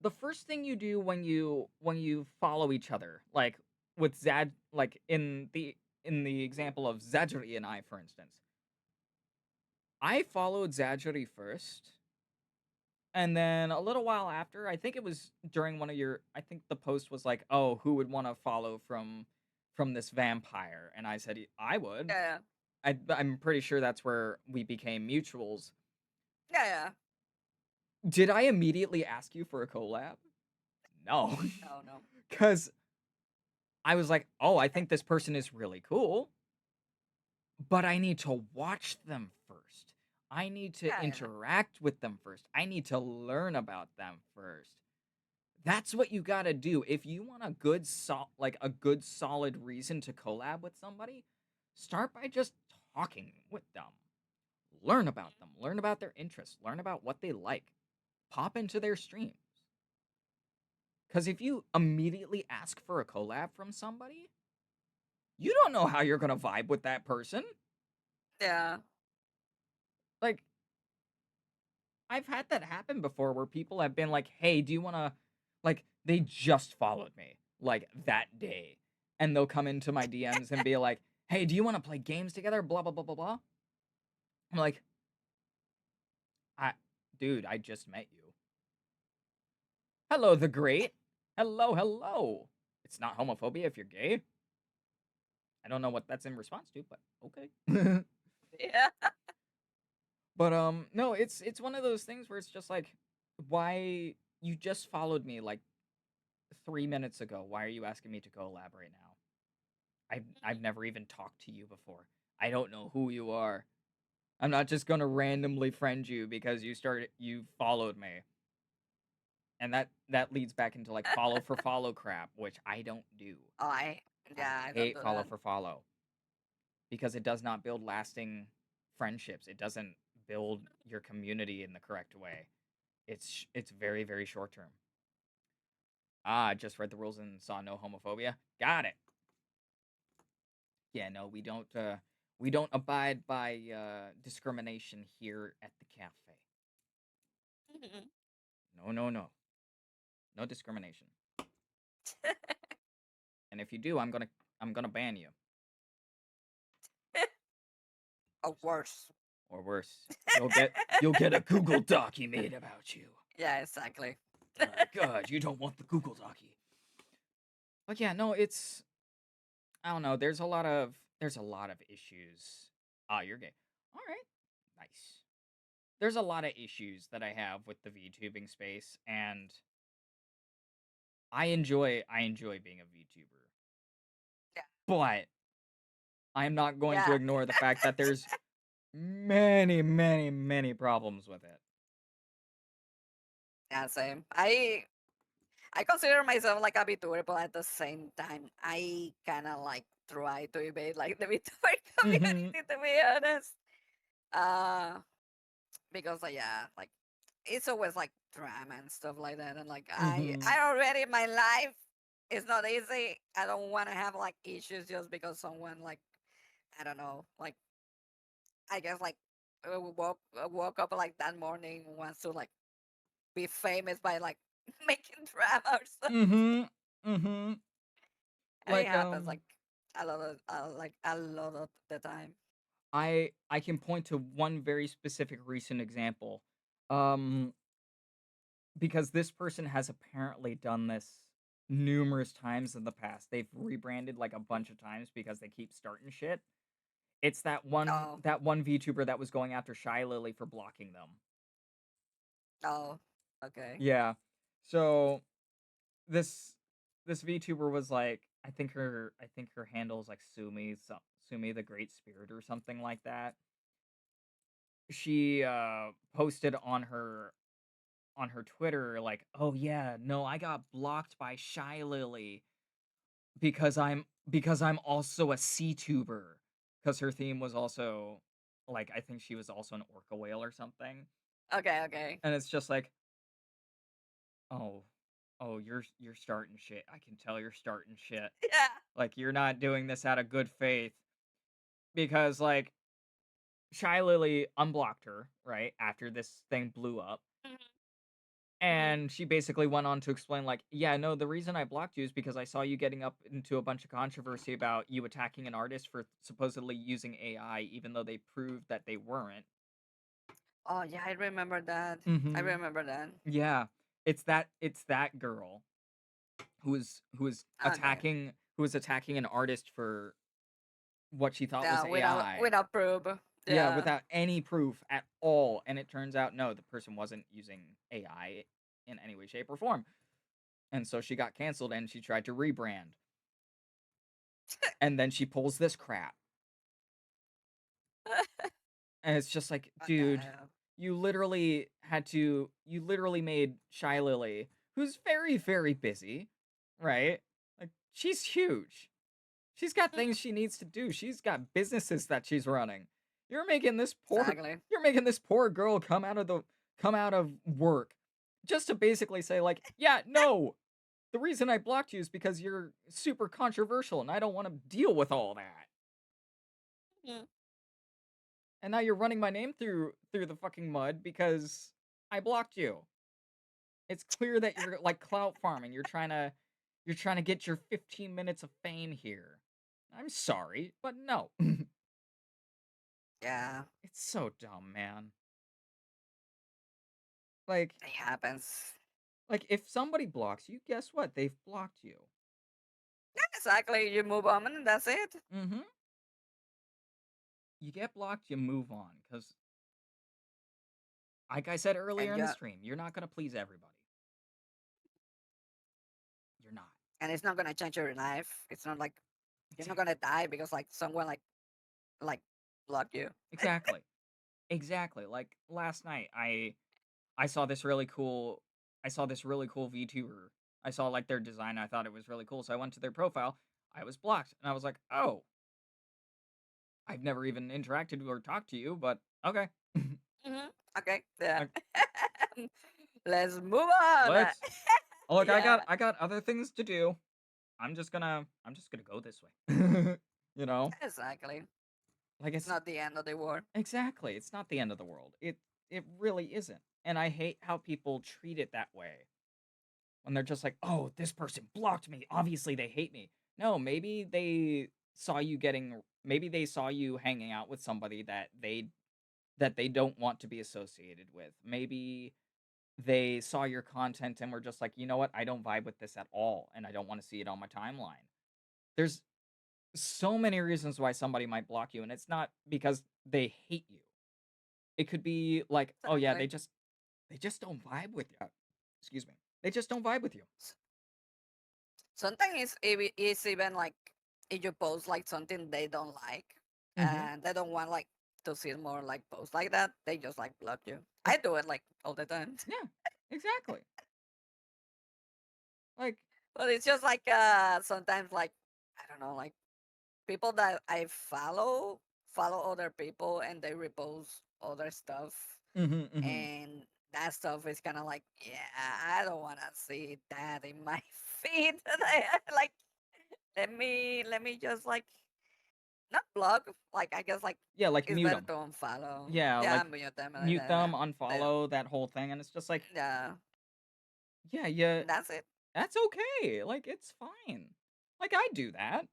Speaker 1: The first thing you do when you follow each other, like with Zad, like in the example of Zajori and I, for instance, I followed Zajori first, and then a little while after, I think it was during one of your, I think the post was like, "Oh, who would want to follow from this vampire?" And I said I would.
Speaker 2: Yeah,
Speaker 1: I'm pretty sure that's where we became mutuals.
Speaker 2: yeah, yeah.
Speaker 1: Did I immediately ask you for a collab? No,
Speaker 2: No, no.
Speaker 1: because I was like, "Oh, I think this person is really cool, but I need to watch them first. I need to
Speaker 2: Yeah, yeah.
Speaker 1: interact with them first. I need to learn about them first." That's what you got to do. If you want a good like a good solid reason to collab with somebody, start by just talking with them. Learn about them, learn about their interests, learn about what they like. Pop into their streams. Cuz if you immediately ask for a collab from somebody, you don't know how you're going to vibe with that person.
Speaker 2: Yeah.
Speaker 1: Like I've had that happen before where people have been like, "Hey, do you want to," like they just followed me like that day, and they'll come into my DMs and be like, "Hey, do you want to play games together?" Blah blah blah blah blah. I'm like, "I, dude, I just met you. Hello, the great. Hello, hello. It's not homophobia if you're gay. I don't know what that's in response to, but okay."
Speaker 2: Yeah.
Speaker 1: But no, it's one of those things where it's just like, why you just followed me like 3 minutes ago. Why are you asking me to collab right now? I've never even talked to you before. I don't know who you are. I'm not just gonna randomly friend you because you followed me. And that leads back into like follow for follow crap, which I don't do.
Speaker 2: Oh,
Speaker 1: I
Speaker 2: yeah, I don't
Speaker 1: hate
Speaker 2: do
Speaker 1: follow
Speaker 2: that.
Speaker 1: for follow because it does not build lasting friendships. It doesn't build your community in the correct way. It's very very short term. Ah, I just read the rules and saw no homophobia. Got it. Yeah, no, we don't abide by discrimination here at the cafe.
Speaker 2: Mhm.
Speaker 1: No, no, no. No discrimination. And if you do, I'm gonna ban you.
Speaker 2: Or worse.
Speaker 1: Or worse. You'll get a Google Docie made about you.
Speaker 2: Yeah, exactly.
Speaker 1: God, you don't want the Google Docie. But yeah, no, it's I don't know, there's a lot of issues. Ah, you're gay. Alright. Nice. There's a lot of issues that I have with the VTubing space, and I enjoy being a VTuber.
Speaker 2: Yeah.
Speaker 1: But I'm not going to
Speaker 2: Yeah.
Speaker 1: ignore the fact that there's many, many, many problems with it.
Speaker 2: Yeah, same. I consider myself like a VTuber, but at the same time, I kind of like try to evade like the VTuber community,
Speaker 1: Mhm.
Speaker 2: to be honest. Uh, because yeah, like it's always like drama and stuff like that. And like
Speaker 1: Mm-hmm.
Speaker 2: I already my life is not easy. I don't want to have like issues just because someone like I don't know, like I guess like woke up like that morning wants to like be famous by like making drama or something.
Speaker 1: Mm-hmm. Mm-hmm.
Speaker 2: And it
Speaker 1: Like
Speaker 2: happens like a lot of the time.
Speaker 1: I can point to one very specific recent example. Um because this person has apparently done this numerous times in the past. They've rebranded like a bunch of times because they keep starting shit. It's
Speaker 2: Oh,
Speaker 1: that one VTuber that was going after Shy Lily for blocking them.
Speaker 2: oh, okay.
Speaker 1: Yeah. So this this VTuber was like I think her handle is like Sumi the Great Spirit or something like that. She posted on her Twitter like, "Oh yeah, no, I got blocked by Shy Lily because I'm also a sea tuber." Because her theme was also like I think she was also an orca whale or something.
Speaker 2: Okay, okay.
Speaker 1: And it's just like, "Oh, oh, you're starting shit. I can tell you're starting shit.
Speaker 2: Yeah.
Speaker 1: Like you're not doing this out of good faith." Because like Shy Lily unblocked her, right? After this thing blew up.
Speaker 2: Hmm.
Speaker 1: And she basically went on to explain, like, yeah, no, the reason I blocked you is because I saw you getting up into a bunch of controversy about you attacking an artist for supposedly using AI, even though they proved that they weren't.
Speaker 2: Oh yeah, I remember that. I
Speaker 1: Mm-hmm.
Speaker 2: remember that.
Speaker 1: Yeah. It's that girl
Speaker 2: Okay.
Speaker 1: who was attacking an artist for what she thought was
Speaker 2: Yeah,
Speaker 1: AI.
Speaker 2: without proof.
Speaker 1: Yeah,
Speaker 2: Yeah.
Speaker 1: without any proof at all. And it turns out no, the person wasn't using AI in any way, shape, or form. And so she got canceled and she tried to rebrand. And then she pulls this crap. And it's just like, dude,
Speaker 2: Okay.
Speaker 1: you literally made Shy Lily, who's very, very busy, right? Like, she's huge. She's got things she needs to do. She's got businesses that she's running. You're making this poor
Speaker 2: Exactly.
Speaker 1: you're making this poor girl come out of work just to basically say like, "Yeah, no. The reason I blocked you is because you're super controversial and I don't want to deal with all that."
Speaker 2: Mhm.
Speaker 1: And now you're running my name through the fucking mud because I blocked you. It's clear that you're like clout farming. You're trying to get your 15 minutes of fame here. I'm sorry, but no.
Speaker 2: Yeah,
Speaker 1: It's so dumb, man. Like
Speaker 2: it happens.
Speaker 1: like if somebody blocks you, guess what? They've blocked you.
Speaker 2: Yeah, exactly. You move on and that's it.
Speaker 1: Mhm. You get blocked, you move on cuz like I said earlier
Speaker 2: And
Speaker 1: in the
Speaker 2: you
Speaker 1: stream, you're not going to please everybody. You're not.
Speaker 2: and it's not gonna change your life. It's not like you're not
Speaker 1: Exactly.
Speaker 2: gonna die because like someone like blocked you.
Speaker 1: Exactly. Exactly. Like last night I saw this really cool VTuber. I saw like their design. I thought it was really cool. So I went to their profile. I was blocked and I was like, "Oh, I've never even interacted or talked to you, but okay."
Speaker 2: Hmm. Okay. Yeah.
Speaker 1: Like,
Speaker 2: Let's move on.
Speaker 1: let's look,
Speaker 2: Yeah.
Speaker 1: I got other things to do. I'm just going to go this way. You know?
Speaker 2: Exactly.
Speaker 1: Like
Speaker 2: It's
Speaker 1: it's
Speaker 2: not the end of the world.
Speaker 1: exactly. It's not the end of the world. It really isn't. And I hate how people treat it that way. When they're just like, "Oh, this person blocked me. Obviously they hate me." No, maybe they saw you hanging out with somebody that they don't want to be associated with. Maybe they saw your content and were just like, "You know what? I don't vibe with this at all and I don't want to see it on my timeline." There's so many reasons why somebody might block you and it's not because they hate you. It could be like, "Oh yeah,
Speaker 2: Exactly.
Speaker 1: they just don't vibe with you." Excuse me. They just don't vibe with you.
Speaker 2: Sometimes it's even like if you post like something they don't like
Speaker 1: Mhm.
Speaker 2: and they don't want like to see more like posts like that, they just like block you. I do it like all the time.
Speaker 1: Yeah. Exactly. Like
Speaker 2: But it's just like sometimes like I don't know, like people that I follow other people and they repost other stuff
Speaker 1: mhm, mhm.
Speaker 2: and that stuff is kind of like, yeah, I don't want to see that in my feed. Like, let me just like not block. Like, I guess like
Speaker 1: Yeah, like
Speaker 2: it's
Speaker 1: mute
Speaker 2: better
Speaker 1: them.
Speaker 2: to unfollow.
Speaker 1: Yeah,
Speaker 2: Yeah,
Speaker 1: like
Speaker 2: mute them like
Speaker 1: mute
Speaker 2: that.
Speaker 1: them,
Speaker 2: Yeah,
Speaker 1: unfollow that whole thing, and it's just like,
Speaker 2: yeah,
Speaker 1: yeah, yeah,
Speaker 2: that's it.
Speaker 1: that's okay. Like it's fine. Like I do that.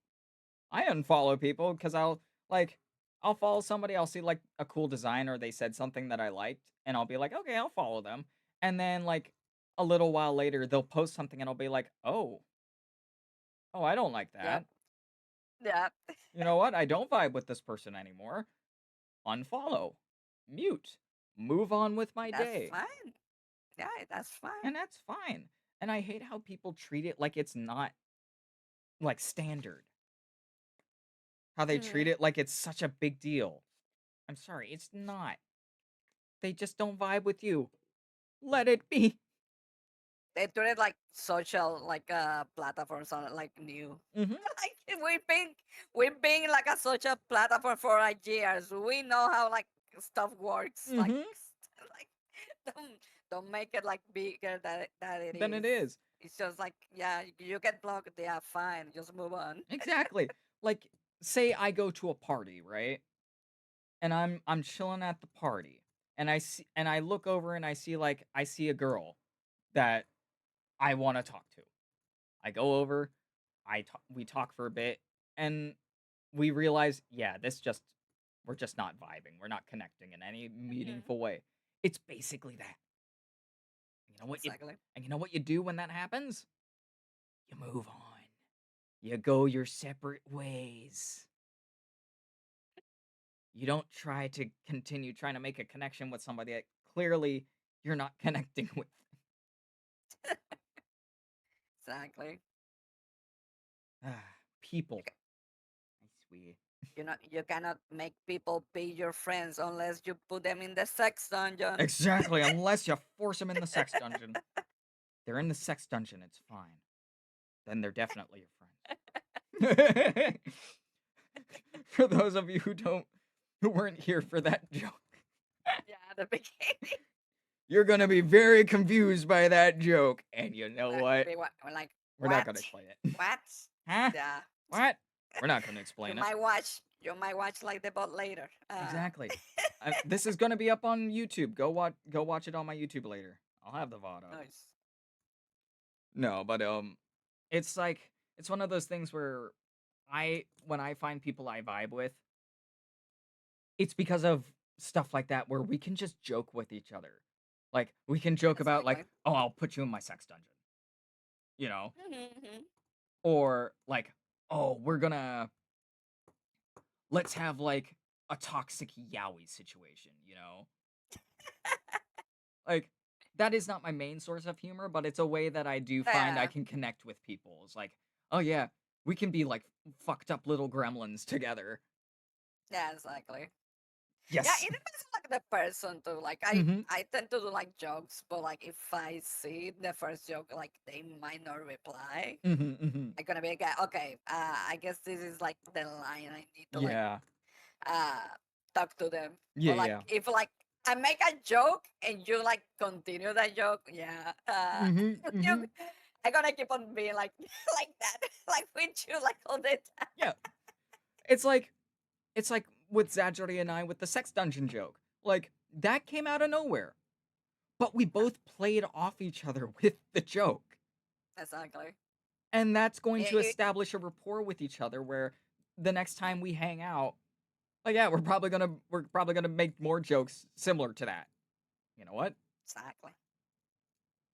Speaker 1: I unfollow people because like I'll follow somebody. I'll see like a cool design or they said something that I liked, and I'll be like, okay, I'll follow them. And then like a little while later, they'll post something, and I'll be like, oh, I don't like
Speaker 2: Yep,
Speaker 1: that.
Speaker 2: yep.
Speaker 1: You know what? I don't vibe with this person anymore. Unfollow, mute, move on with my
Speaker 2: That's
Speaker 1: day.
Speaker 2: fine. Yeah, that's fine.
Speaker 1: And that's fine. And I hate how people treat it like it's not like standard. How they treat
Speaker 2: Hmm.
Speaker 1: it like it's such a big deal. I'm sorry, it's not. They just don't vibe with you. Let it be.
Speaker 2: They do it like social, like platforms are like new.
Speaker 1: Mhm.
Speaker 2: Like we've been like a social platform for like years. We know how like stuff works. Like
Speaker 1: Mhm.
Speaker 2: like don't don't make it like bigger that it
Speaker 1: Then it
Speaker 2: is.
Speaker 1: is.
Speaker 2: It's just like, yeah, you get blocked. Yeah, fine. Just move on.
Speaker 1: Exactly. Like say I go to a party, right? And I'm chilling at the party. And I look over and I see a girl that I want to talk to. I go over, we talk for a bit, and we realize, yeah, we're just not vibing. We're not connecting in any
Speaker 2: Mhm.
Speaker 1: meaningful way. It's basically that. You know what you
Speaker 2: Exactly.
Speaker 1: and you know what you do when that happens? You move on. You go your separate ways. You don't try to continue trying to make a connection with somebody that clearly you're not connecting with.
Speaker 2: Exactly.
Speaker 1: People. I swear.
Speaker 2: You cannot make people be your friends unless you put them in the sex dungeon.
Speaker 1: Exactly, unless you force them in the sex dungeon. They're in the sex dungeon, it's fine. Then they're definitely your friends. For those of you who weren't here for that joke,
Speaker 2: Yeah, the beginning.
Speaker 1: you're gonna be very confused by that joke. And you know what?
Speaker 2: Be what? Like
Speaker 1: We're not
Speaker 2: what?
Speaker 1: gonna explain it.
Speaker 2: What?
Speaker 1: Huh?
Speaker 2: Yeah.
Speaker 1: What? We're not gonna
Speaker 2: You
Speaker 1: explain it.
Speaker 2: might watch. You might watch like the bot later.
Speaker 1: Exactly. This is gonna be up on YouTube. Go watch it on my YouTube later. I'll have the VOD up.
Speaker 2: Nice.
Speaker 1: No, but it's like it's one of those things where when I find people I vibe with, it's because of stuff like that where we can just joke with each other. Like we can joke about like,
Speaker 2: Exactly.
Speaker 1: "Oh, I'll put you in my sex dungeon." You know?
Speaker 2: Mm-hmm.
Speaker 1: Or like, "Oh, let's have like a toxic yaoi situation," you know? Like that is not my main source of humor, but it's a way that I do find I
Speaker 2: Yeah.
Speaker 1: can connect with people. It's like, "Oh yeah, we can be like fucked up little gremlins together."
Speaker 2: Yeah. Exactly. Yeah,
Speaker 1: Yes.
Speaker 2: it depends on like the person too. Like I,
Speaker 1: Mhm.
Speaker 2: I tend to do like jokes, but like if I see the first joke, like they might not reply,
Speaker 1: Mhm. Mhm.
Speaker 2: I'm gonna be like, okay, I guess this is like the line I need to like
Speaker 1: Yeah.
Speaker 2: uh talk to them.
Speaker 1: Yeah,
Speaker 2: But like
Speaker 1: yeah.
Speaker 2: if like I make a joke and you like continue that joke, yeah,
Speaker 1: Mhm.
Speaker 2: you
Speaker 1: Mhm.
Speaker 2: I'm gonna keep on being like like that, like with you like all the time.
Speaker 1: Yeah. It's like it's like with Zajori and I with the sex dungeon joke. Like that came out of nowhere, but we
Speaker 2: Yeah,
Speaker 1: both played off each other with the joke.
Speaker 2: exactly.
Speaker 1: And that's going
Speaker 2: It,
Speaker 1: to
Speaker 2: it,
Speaker 1: establish a rapport with each other where the next time we hang out, like yeah, we're probably going to make more jokes similar to that. You know what?
Speaker 2: exactly.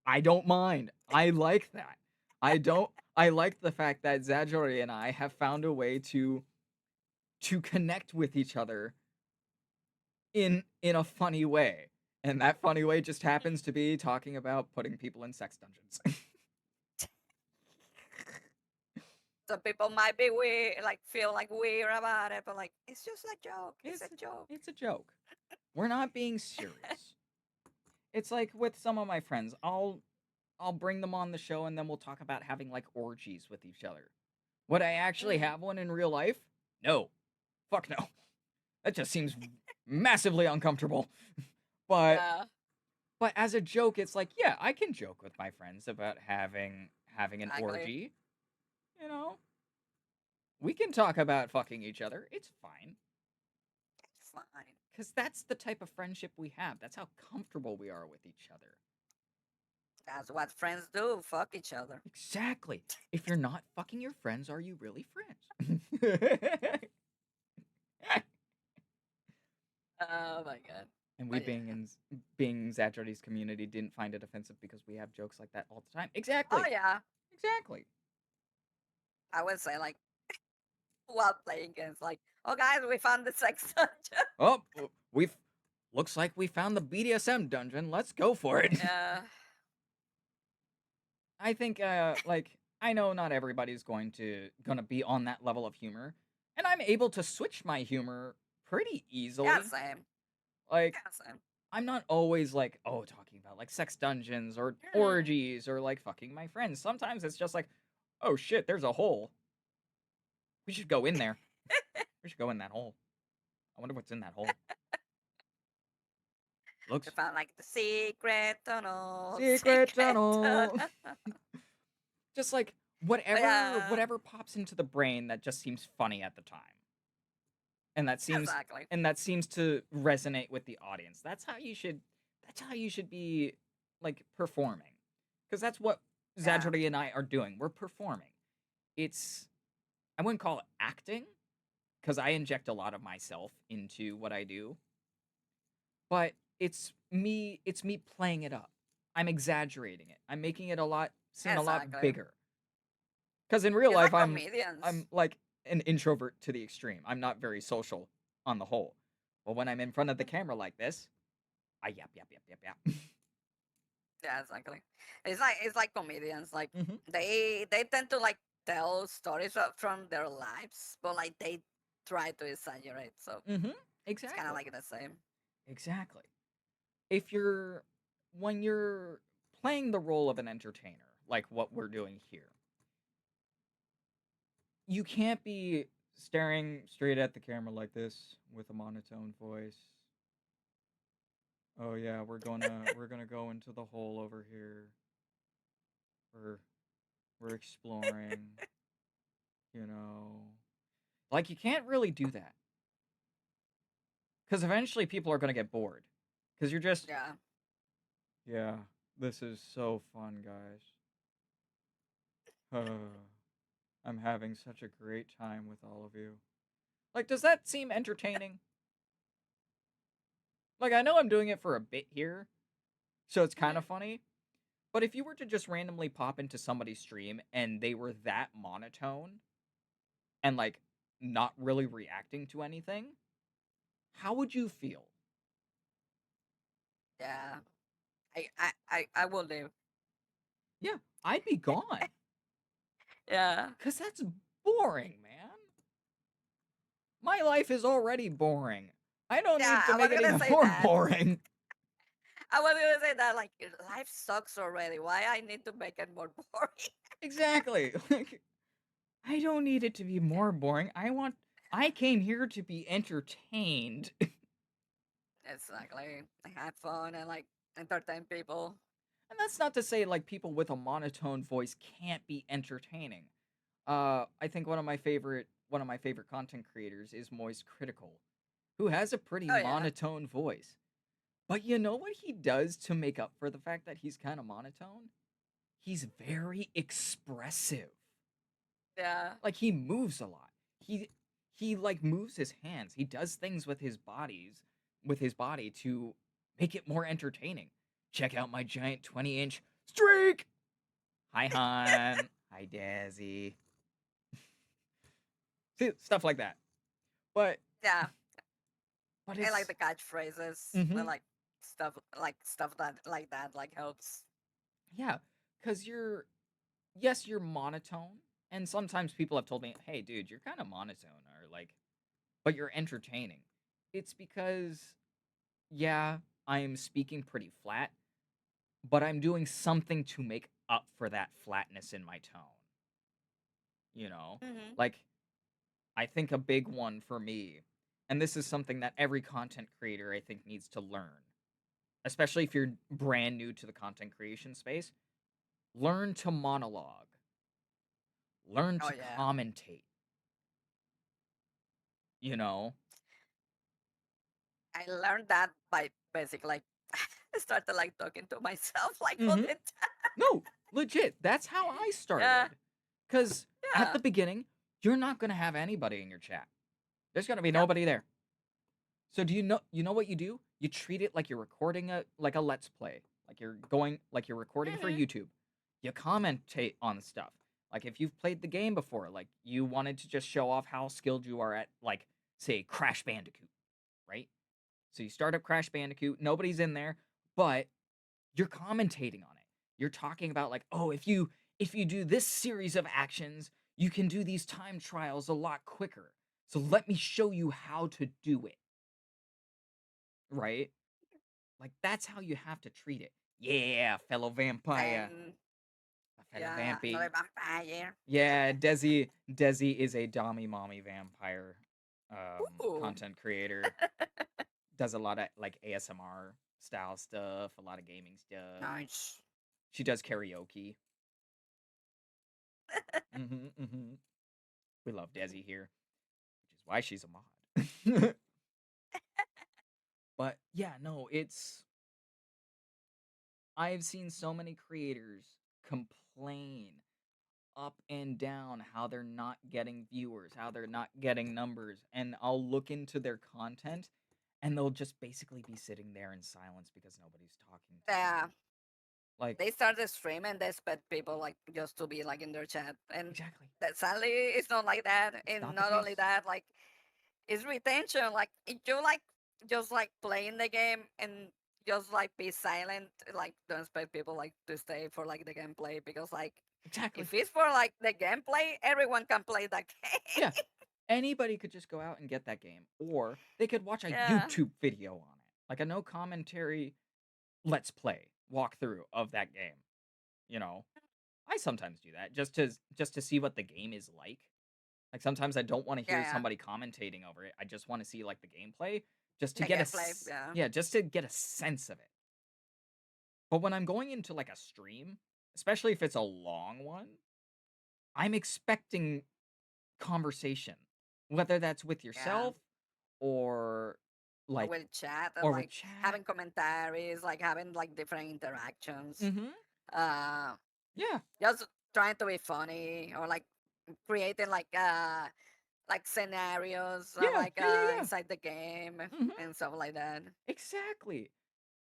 Speaker 1: I don't mind. I like that. I like the fact that Zajori and I have found a way to connect with each other in a funny way. And that funny way just happens to be talking about putting people in sex dungeons.
Speaker 2: Some people might be weird, like feel like weird about it, but like it's just a joke. It's a
Speaker 1: it's
Speaker 2: joke.
Speaker 1: it's a joke. We're not being serious. It's like with some of my friends, I'll bring them on the show and then we'll talk about having like orgies with each other. Would I actually
Speaker 2: Hmm.
Speaker 1: have one in real life? No. Fuck no. That just seems massively uncomfortable. But
Speaker 2: Yeah.
Speaker 1: But as a joke, it's like, yeah, I can joke with my friends about having an
Speaker 2: Exactly.
Speaker 1: orgy. You know, we can talk about fucking each other. It's fine.
Speaker 2: It's fine.
Speaker 1: Because that's the type of friendship we have. That's how comfortable we are with each other.
Speaker 2: That's what friends do. Fuck each other.
Speaker 1: Exactly. If you're not fucking your friends, are you really friends?
Speaker 2: Oh my god.
Speaker 1: And we
Speaker 2: But
Speaker 1: being
Speaker 2: yeah.
Speaker 1: being Zachari's community didn't find it offensive because we have jokes like that all the time.
Speaker 2: Oh
Speaker 1: Exactly.
Speaker 2: yeah.
Speaker 1: Exactly.
Speaker 2: I would say like while playing games, like, oh guys, we found the sex dungeon.
Speaker 1: Oh, we've looks like we found the BDSM dungeon. Let's go for it.
Speaker 2: Yeah.
Speaker 1: I think like I know not everybody's gonna be on that level of humor, and I'm able to switch my humor pretty
Speaker 2: Yeah,
Speaker 1: easily.
Speaker 2: same.
Speaker 1: Like
Speaker 2: Yeah, same.
Speaker 1: I'm not always like, oh, talking about like sex dungeons or
Speaker 2: Mhm.
Speaker 1: orgies or like fucking my friends. Sometimes it's just like, oh shit, there's a hole. We should go in there. We should go in that hole. I wonder what's in that hole.
Speaker 2: We
Speaker 1: Looks
Speaker 2: found like the secret tunnel,
Speaker 1: secret
Speaker 2: secret tunnel.
Speaker 1: tunnel. Just like
Speaker 2: Yeah,
Speaker 1: whatever pops into the brain that just seems funny at the time. And that seems
Speaker 2: exactly.
Speaker 1: to resonate with the audience. That's how you should be like performing. Cuz that's what
Speaker 2: Yeah,
Speaker 1: Zajori and I are doing. We're performing. It's I wouldn't call it acting cuz I inject a lot of myself into what I do, but it's me playing it up. I'm exaggerating it. I'm making it seem a lot
Speaker 2: exactly.
Speaker 1: bigger. Cuz in real
Speaker 2: It's
Speaker 1: life
Speaker 2: like comedians.
Speaker 1: I'm like an introvert to the extreme. I'm not very social on the whole. But when I'm in front of the camera like this, I yap yap yap yap yap.
Speaker 2: Yeah, exactly. It's like comedians. Like
Speaker 1: Mhm.
Speaker 2: they tend to like tell stories from their lives, but like they try to exaggerate. So
Speaker 1: Mhm.
Speaker 2: it's kind of
Speaker 1: Exactly.
Speaker 2: like the same.
Speaker 1: Exactly. If you're when you're playing the role of an entertainer, like what we're doing here, you can't be staring straight at the camera like this with a monotone voice. Oh yeah, we're gonna go into the hole over here. We're we're exploring, you know. Like you can't really do that cuz eventually people are going to get bored. Cuz you're just
Speaker 2: Yeah.
Speaker 1: yeah, this is so fun, guys. I'm having such a great time with all of you. Like does that seem entertaining? Like I know I'm doing it for a bit here, so it's kind
Speaker 2: Mhm.
Speaker 1: of funny. But if you were to just randomly pop into somebody's stream and they were that monotone and like not really reacting to anything, how would you feel?
Speaker 2: Yeah. I will live.
Speaker 1: Yeah, I'd be gone.
Speaker 2: Yeah.
Speaker 1: Cause that's boring, man. My life is already boring. I don't
Speaker 2: Yeah,
Speaker 1: need to
Speaker 2: I was
Speaker 1: make it
Speaker 2: gonna
Speaker 1: even
Speaker 2: say
Speaker 1: more
Speaker 2: that.
Speaker 1: boring.
Speaker 2: I was gonna say that like life sucks already. Why I need to make it more boring?
Speaker 1: Exactly. Like I don't need it to be more boring. I came here to be entertained.
Speaker 2: Exactly. Like have fun and like entertain people.
Speaker 1: And that's not to say like people with a monotone voice can't be entertaining. I think one of my favorite content creators is Moist Critical, who has a pretty
Speaker 2: Oh yeah.
Speaker 1: monotone voice. But you know what he does to make up for the fact that he's kind of monotone? He's very expressive.
Speaker 2: Yeah.
Speaker 1: Like he moves a lot. He like moves his hands. He does things with his body to make it more entertaining. Check out my giant 20-inch streak. Hi Han. Hi Dazzy. See, stuff like that. But
Speaker 2: Yeah.
Speaker 1: but
Speaker 2: I like
Speaker 1: it's
Speaker 2: the catchphrases and
Speaker 1: mhm.
Speaker 2: like stuff that like that like helps.
Speaker 1: Yeah, cuz you're monotone and sometimes people have told me, "Hey dude, you're kind of monotone or like but you're entertaining." It's because yeah, I'm speaking pretty flat, but I'm doing something to make up for that flatness in my tone, you know?
Speaker 2: Hmm.
Speaker 1: Like I think a big one for me, and this is something that every content creator I think needs to learn. especially if you're brand new to the content creation space, learn to monologue, learn
Speaker 2: Oh
Speaker 1: to
Speaker 2: yeah.
Speaker 1: commentate, you know?
Speaker 2: I learned that by basically like I started like talking to myself like all
Speaker 1: Mhm.
Speaker 2: the time.
Speaker 1: No, legit, that's how I
Speaker 2: Yeah,
Speaker 1: started. Cuz at
Speaker 2: yeah.
Speaker 1: the beginning, you're not going to have anybody in your chat. There's going to be
Speaker 2: Yep.
Speaker 1: nobody there. So do you know what you do? You treat it like you're recording a like a let's play. Like you're recording for
Speaker 2: Hmm.
Speaker 1: YouTube. You commentate on stuff. Like if you've played the game before, like you wanted to just show off how skilled you are at like say Crash Bandicoot, right? So you start up Crash Bandicoot, nobody's in there, but you're commentating on it. You're talking about like, "Oh, if you do this series of actions, you can do these time trials a lot quicker. So let me show you how to do it." Right? Like, that's how you have to treat it. Yeah, fellow vampire.
Speaker 2: And
Speaker 1: A fellow
Speaker 2: yeah, another
Speaker 1: vampy.
Speaker 2: vampire.
Speaker 1: Yeah, Desi is a dommy mommy vampire
Speaker 2: Ooh,
Speaker 1: content creator. Does a lot of like ASMR style stuff, a lot of gaming stuff.
Speaker 2: nice.
Speaker 1: She does karaoke. Hmm. We love Desi here, which is why she's a mod. But yeah, no, I've seen so many creators complain up and down how they're not getting viewers, how they're not getting numbers, and I'll look into their content and they'll just basically be sitting there in silence because nobody's talking to them.
Speaker 2: Yeah,
Speaker 1: Like,
Speaker 2: they started streaming. They expect people like just to be like in their chat, and
Speaker 1: exactly.
Speaker 2: that sadly it's not like that.
Speaker 1: It's
Speaker 2: And
Speaker 1: not the
Speaker 2: not only
Speaker 1: case.
Speaker 2: that, like it's retention. Like if you like just like playing the game and just like be silent, like don't expect people like to stay for like the gameplay because like
Speaker 1: Exactly.
Speaker 2: if it's for like the gameplay, everyone can play that
Speaker 1: Yeah.
Speaker 2: game.
Speaker 1: Anybody could just go out and get that game, or they could watch a
Speaker 2: Yeah,
Speaker 1: YouTube video on it, like a no commentary let's play walkthrough of that game. You know, I sometimes do that just to see what the game is like. Like, sometimes I don't wanna
Speaker 2: yeah,
Speaker 1: hear
Speaker 2: yeah.
Speaker 1: somebody commentating over it, I just wanna see, like, the gameplay, just to
Speaker 2: The
Speaker 1: get a
Speaker 2: gameplay,
Speaker 1: s
Speaker 2: yeah.
Speaker 1: yeah, just to get a sense of it. But when I'm going into, like, a stream, especially if it's a long one, I'm expecting conversation, whether that's with
Speaker 2: Yeah.
Speaker 1: yourself or,
Speaker 2: Or
Speaker 1: like
Speaker 2: with chat and
Speaker 1: or with
Speaker 2: like
Speaker 1: chat.
Speaker 2: having commentaries, like having like different interactions.
Speaker 1: Mhm.
Speaker 2: Uh,
Speaker 1: Yeah.
Speaker 2: just trying to be funny or like creating like scenarios
Speaker 1: Yeah, yeah, yeah, yeah.
Speaker 2: inside the game
Speaker 1: Mhm.
Speaker 2: and stuff like that.
Speaker 1: Exactly.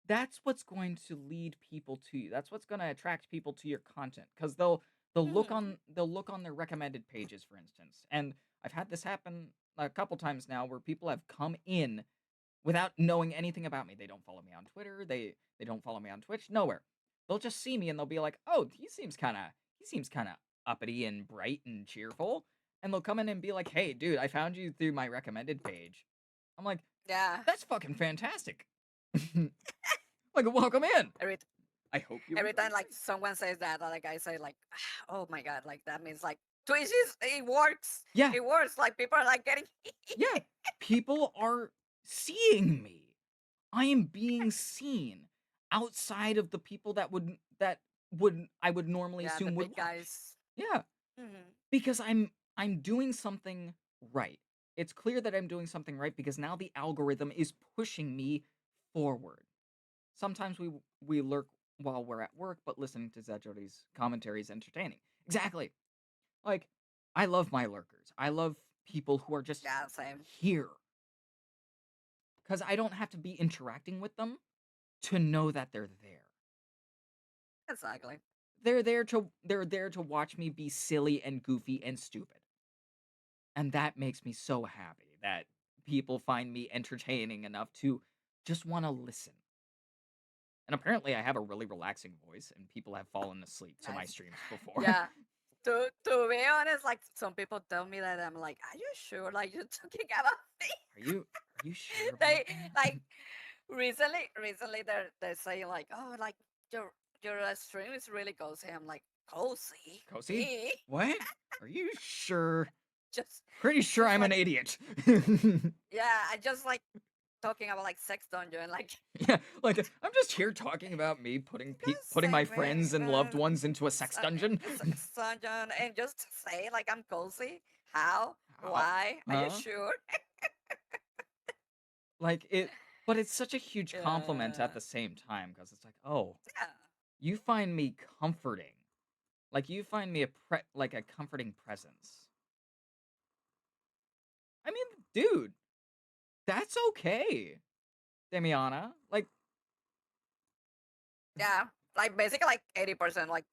Speaker 1: That's what's going to lead people to you. That's what's gonna attract people to your content because
Speaker 2: Hmm.
Speaker 1: they'll look on their recommended pages, for instance. And I've had this happen a couple times now where people have come in without knowing anything about me. They don't follow me on Twitter. They don't follow me on Twitch. Nowhere. They'll just see me and they'll be like, "Oh, he seems kind of uppity and bright and cheerful." And they'll come in and be like, "Hey, dude, I found you through my recommended page." I'm like,
Speaker 2: Yeah.
Speaker 1: "That's fucking fantastic." Like, welcome in.
Speaker 2: Every
Speaker 1: I hope you
Speaker 2: every
Speaker 1: enjoy
Speaker 2: time
Speaker 1: your
Speaker 2: like
Speaker 1: stream.
Speaker 2: someone says that, like I say like, oh my god, like that means like Twitch is it works.
Speaker 1: Yeah,
Speaker 2: It works. Like people are like getting.
Speaker 1: yeah. People are seeing me. I am being seen outside of the people that would I would normally
Speaker 2: Yeah, the
Speaker 1: assume would
Speaker 2: big
Speaker 1: watch.
Speaker 2: guys.
Speaker 1: Yeah,
Speaker 2: Hmm.
Speaker 1: because I'm doing something right. It's clear that I'm doing something right because now the algorithm is pushing me forward. Sometimes we lurk while we're at work, but listening to Zajori's commentary is entertaining. Exactly. Like, I love my lurkers. I love people who are just
Speaker 2: Yeah, same.
Speaker 1: here because I don't have to be interacting with them to know that they're there.
Speaker 2: Exactly.
Speaker 1: They're there to watch me be silly and goofy and stupid. And that makes me so happy that people find me entertaining enough to just want to listen. And apparently I have a really relaxing voice and people have fallen asleep to my
Speaker 2: Nice.
Speaker 1: streams before.
Speaker 2: Yeah. To be honest, like some people tell me that I'm like, are you sure? Like you're talking about me?
Speaker 1: Are you sure about
Speaker 2: They
Speaker 1: that?
Speaker 2: like recently they're saying like, oh, like your stream is really cozy. I'm like, cozy?
Speaker 1: Cozy?
Speaker 2: Me?
Speaker 1: What? Are you sure?
Speaker 2: Just
Speaker 1: Pretty sure
Speaker 2: just
Speaker 1: I'm an
Speaker 2: like
Speaker 1: idiot.
Speaker 2: yeah, I just like talking about like sex dungeon, like
Speaker 1: Yeah, like I'm just here talking about me
Speaker 2: just
Speaker 1: putting my
Speaker 2: say me,
Speaker 1: friends and loved ones into a sex dungeon.
Speaker 2: sex dungeon, and just say like I'm cozy. How?
Speaker 1: How?
Speaker 2: Why? Are you
Speaker 1: Huh?
Speaker 2: sure?
Speaker 1: Like it, but it's such a huge compliment at
Speaker 2: Yeah,
Speaker 1: the same time because it's like, oh,
Speaker 2: yeah,
Speaker 1: you find me comforting. Like you find me like a comforting presence. I mean, dude, that's okay, Damiana. Like,
Speaker 2: yeah. Like basically like 80%, like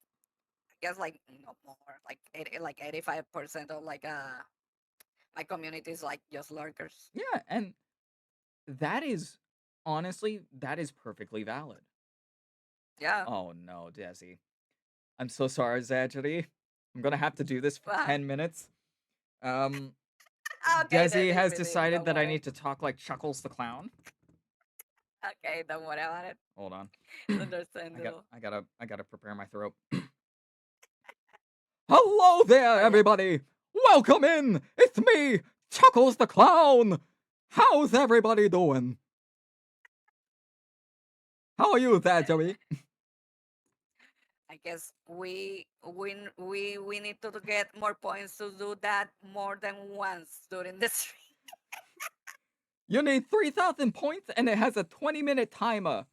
Speaker 2: I guess like no more, like 85% of like my community is like just lurkers.
Speaker 1: yeah, and that is honestly that is perfectly valid.
Speaker 2: Yeah.
Speaker 1: Oh no, Desi. I'm so sorry, Zajori. I'm gonna have to do this for
Speaker 2: Wow.
Speaker 1: 10 minutes. Um,
Speaker 2: Okay, then
Speaker 1: Desi has
Speaker 2: leave it.
Speaker 1: decided
Speaker 2: Don't
Speaker 1: that I
Speaker 2: worry.
Speaker 1: need to talk like Chuckles the Clown.
Speaker 2: Okay, don't worry about it.
Speaker 1: Hold on.
Speaker 2: It's
Speaker 1: I got
Speaker 2: understandable.
Speaker 1: I gotta prepare my throat. Hello there,
Speaker 2: But yeah,
Speaker 1: everybody! Welcome in! It's me, Chuckles the Clown! How's everybody doing? How are you there, Joey?
Speaker 2: I guess we need to get more points to do that more than once during the stream.
Speaker 1: You need 3,000 points and it has a 20-minute timer.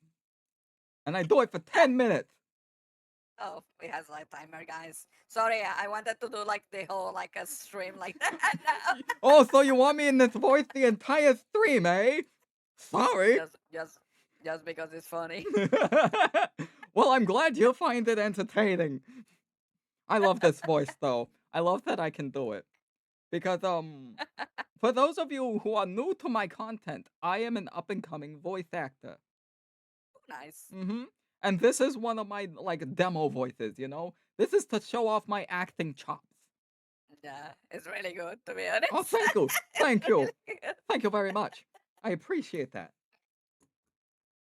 Speaker 1: And I do it for 10 minutes.
Speaker 2: Oh, it has like timer, guys. Sorry, I wanted to do like the whole like a stream like that. No.
Speaker 1: Oh, so you want me in this voice the entire stream, eh? Sorry.
Speaker 2: just just just because it's funny.
Speaker 1: Well, I'm glad you find it entertaining. I love this voice though. I love that I can do it. Because for those of you who are new to my content, I am an up and coming voice actor.
Speaker 2: Nice.
Speaker 1: Mhm. And this is one of my like demo voices, you know? This is to show off my acting chops.
Speaker 2: Yeah, it's really good to be
Speaker 1: Oh,
Speaker 2: honest.
Speaker 1: thank you.
Speaker 2: It's
Speaker 1: Thank you.
Speaker 2: really good.
Speaker 1: Thank you very much. I appreciate that.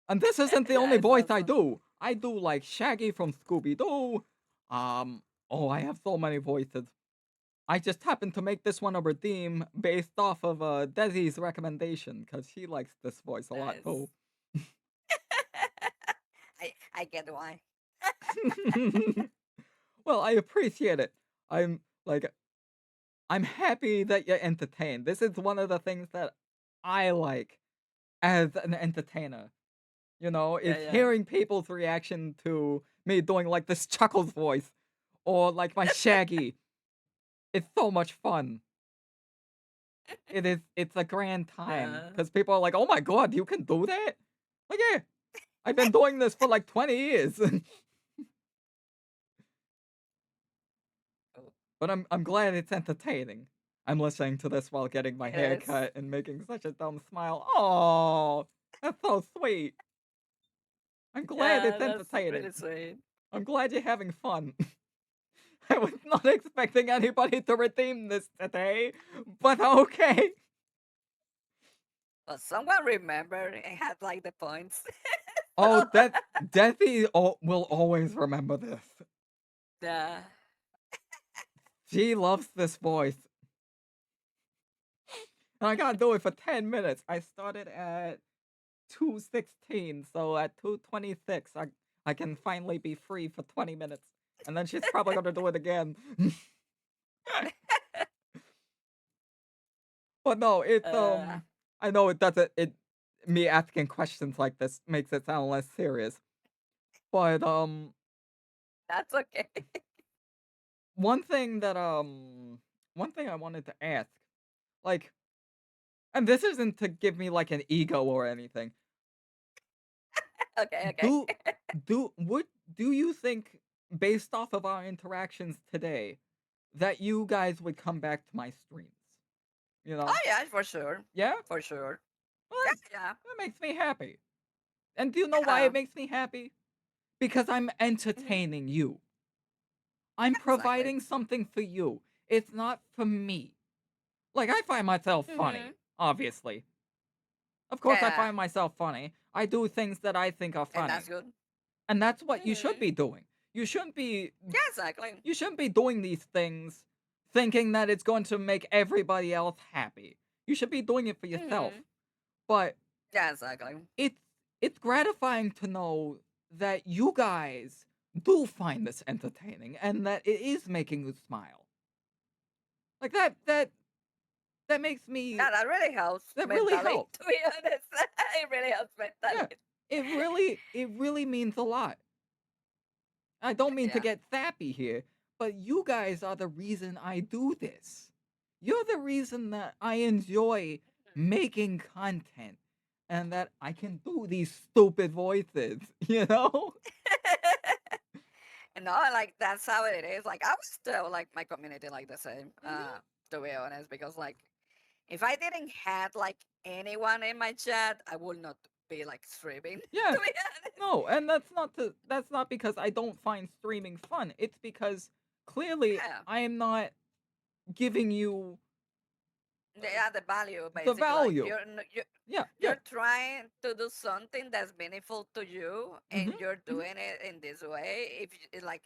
Speaker 1: And this isn't the only
Speaker 2: Yeah, it's
Speaker 1: voice I
Speaker 2: awesome.
Speaker 1: do. I do like Shaggy from Scooby Doo. Oh, I have so many voices. I just happened to make this one a redeem based off of Desi's recommendation because she likes this voice a lot
Speaker 2: Nice.
Speaker 1: too.
Speaker 2: I get why.
Speaker 1: Well, I appreciate it. I'm like I'm happy that you're entertained. This is one of the things that I like as an entertainer. You know,
Speaker 2: Yeah,
Speaker 1: is
Speaker 2: yeah.
Speaker 1: hearing people's reaction to me doing like this Chuckles voice or like my Shaggy. It's so much fun. It's a grand time
Speaker 2: Yeah.
Speaker 1: because people are like, "Oh my god, you can do that?" Like, yeah, I've been doing this for like 20 years.
Speaker 2: Oh,
Speaker 1: But I'm glad it's entertaining. I'm listening to this while getting my
Speaker 2: it
Speaker 1: hair
Speaker 2: is.
Speaker 1: cut and making such a dumb smile. Oh, that's so sweet. I'm glad
Speaker 2: Yeah,
Speaker 1: it's
Speaker 2: that's
Speaker 1: entertaining.
Speaker 2: really sweet.
Speaker 1: I'm glad you're having fun. I was not expecting anybody to redeem this today, but okay.
Speaker 2: Well, someone remember and had like the points.
Speaker 1: Oh,
Speaker 2: So,
Speaker 1: that Deathy will always remember this.
Speaker 2: yeah.
Speaker 1: She loves this voice. And I gotta do it for 10 minutes. I started at 2:16, so at 2:26, I can finally be free for 20 minutes. And then she's probably gonna do it again. But no, it's
Speaker 2: Uh,
Speaker 1: I know it doesn't it me asking questions like this makes it sound less serious. But
Speaker 2: that's okay.
Speaker 1: one thing that one thing I wanted to ask, like, and this isn't to give me like an ego or anything.
Speaker 2: Okay, okay.
Speaker 1: Do would do you think based off of our interactions today that you guys would come back to my streams? You
Speaker 2: Oh
Speaker 1: know?
Speaker 2: yeah, for sure.
Speaker 1: Yeah?
Speaker 2: For sure.
Speaker 1: Well,
Speaker 2: Yeah, yeah.
Speaker 1: that makes me happy. And do you know why
Speaker 2: Yeah.
Speaker 1: it makes me happy? Because I'm
Speaker 2: Hmm.
Speaker 1: entertaining you. I'm
Speaker 2: Exactly.
Speaker 1: providing something for you. It's not for me. Like I find myself
Speaker 2: Hmm.
Speaker 1: funny, obviously. Of
Speaker 2: Yeah,
Speaker 1: course I
Speaker 2: yeah.
Speaker 1: find myself funny. I do things that I think are
Speaker 2: And that's
Speaker 1: funny.
Speaker 2: good.
Speaker 1: And that's what you should
Speaker 2: Hmm.
Speaker 1: be doing. You shouldn't be
Speaker 2: Yeah, exactly.
Speaker 1: you shouldn't be doing these things thinking that it's going to make everybody else happy. You should be doing it for yourself.
Speaker 2: Hmm.
Speaker 1: But
Speaker 2: Yeah, exactly.
Speaker 1: It's it's gratifying to know that you guys do find this entertaining and that it is making you smile. Like that makes me
Speaker 2: Yeah, that really helps
Speaker 1: that really
Speaker 2: mentally.
Speaker 1: helps.
Speaker 2: To be honest, it really helps
Speaker 1: Yeah.
Speaker 2: mentally.
Speaker 1: It really means a lot. I don't mean to
Speaker 2: Yeah.
Speaker 1: get sappy here, but you guys are the reason I do this. You're the reason that I enjoy making content and that I can do these stupid voices, you know?
Speaker 2: No, like that's how it is. Like I was still like my community like the same.
Speaker 1: Mhm.
Speaker 2: To be honest, because like if I didn't had like anyone in my chat, I would not be like streaming.
Speaker 1: Yeah.
Speaker 2: To be honest.
Speaker 1: No, and that's not because I don't find streaming fun. It's because clearly
Speaker 2: Yeah.
Speaker 1: I am not giving you
Speaker 2: Yeah, the value
Speaker 1: the
Speaker 2: basically. Like
Speaker 1: value. Yeah, yeah.
Speaker 2: you're trying to do something that's meaningful to you,
Speaker 1: Mhm.
Speaker 2: and you're
Speaker 1: Mhm.
Speaker 2: doing it in this way. Like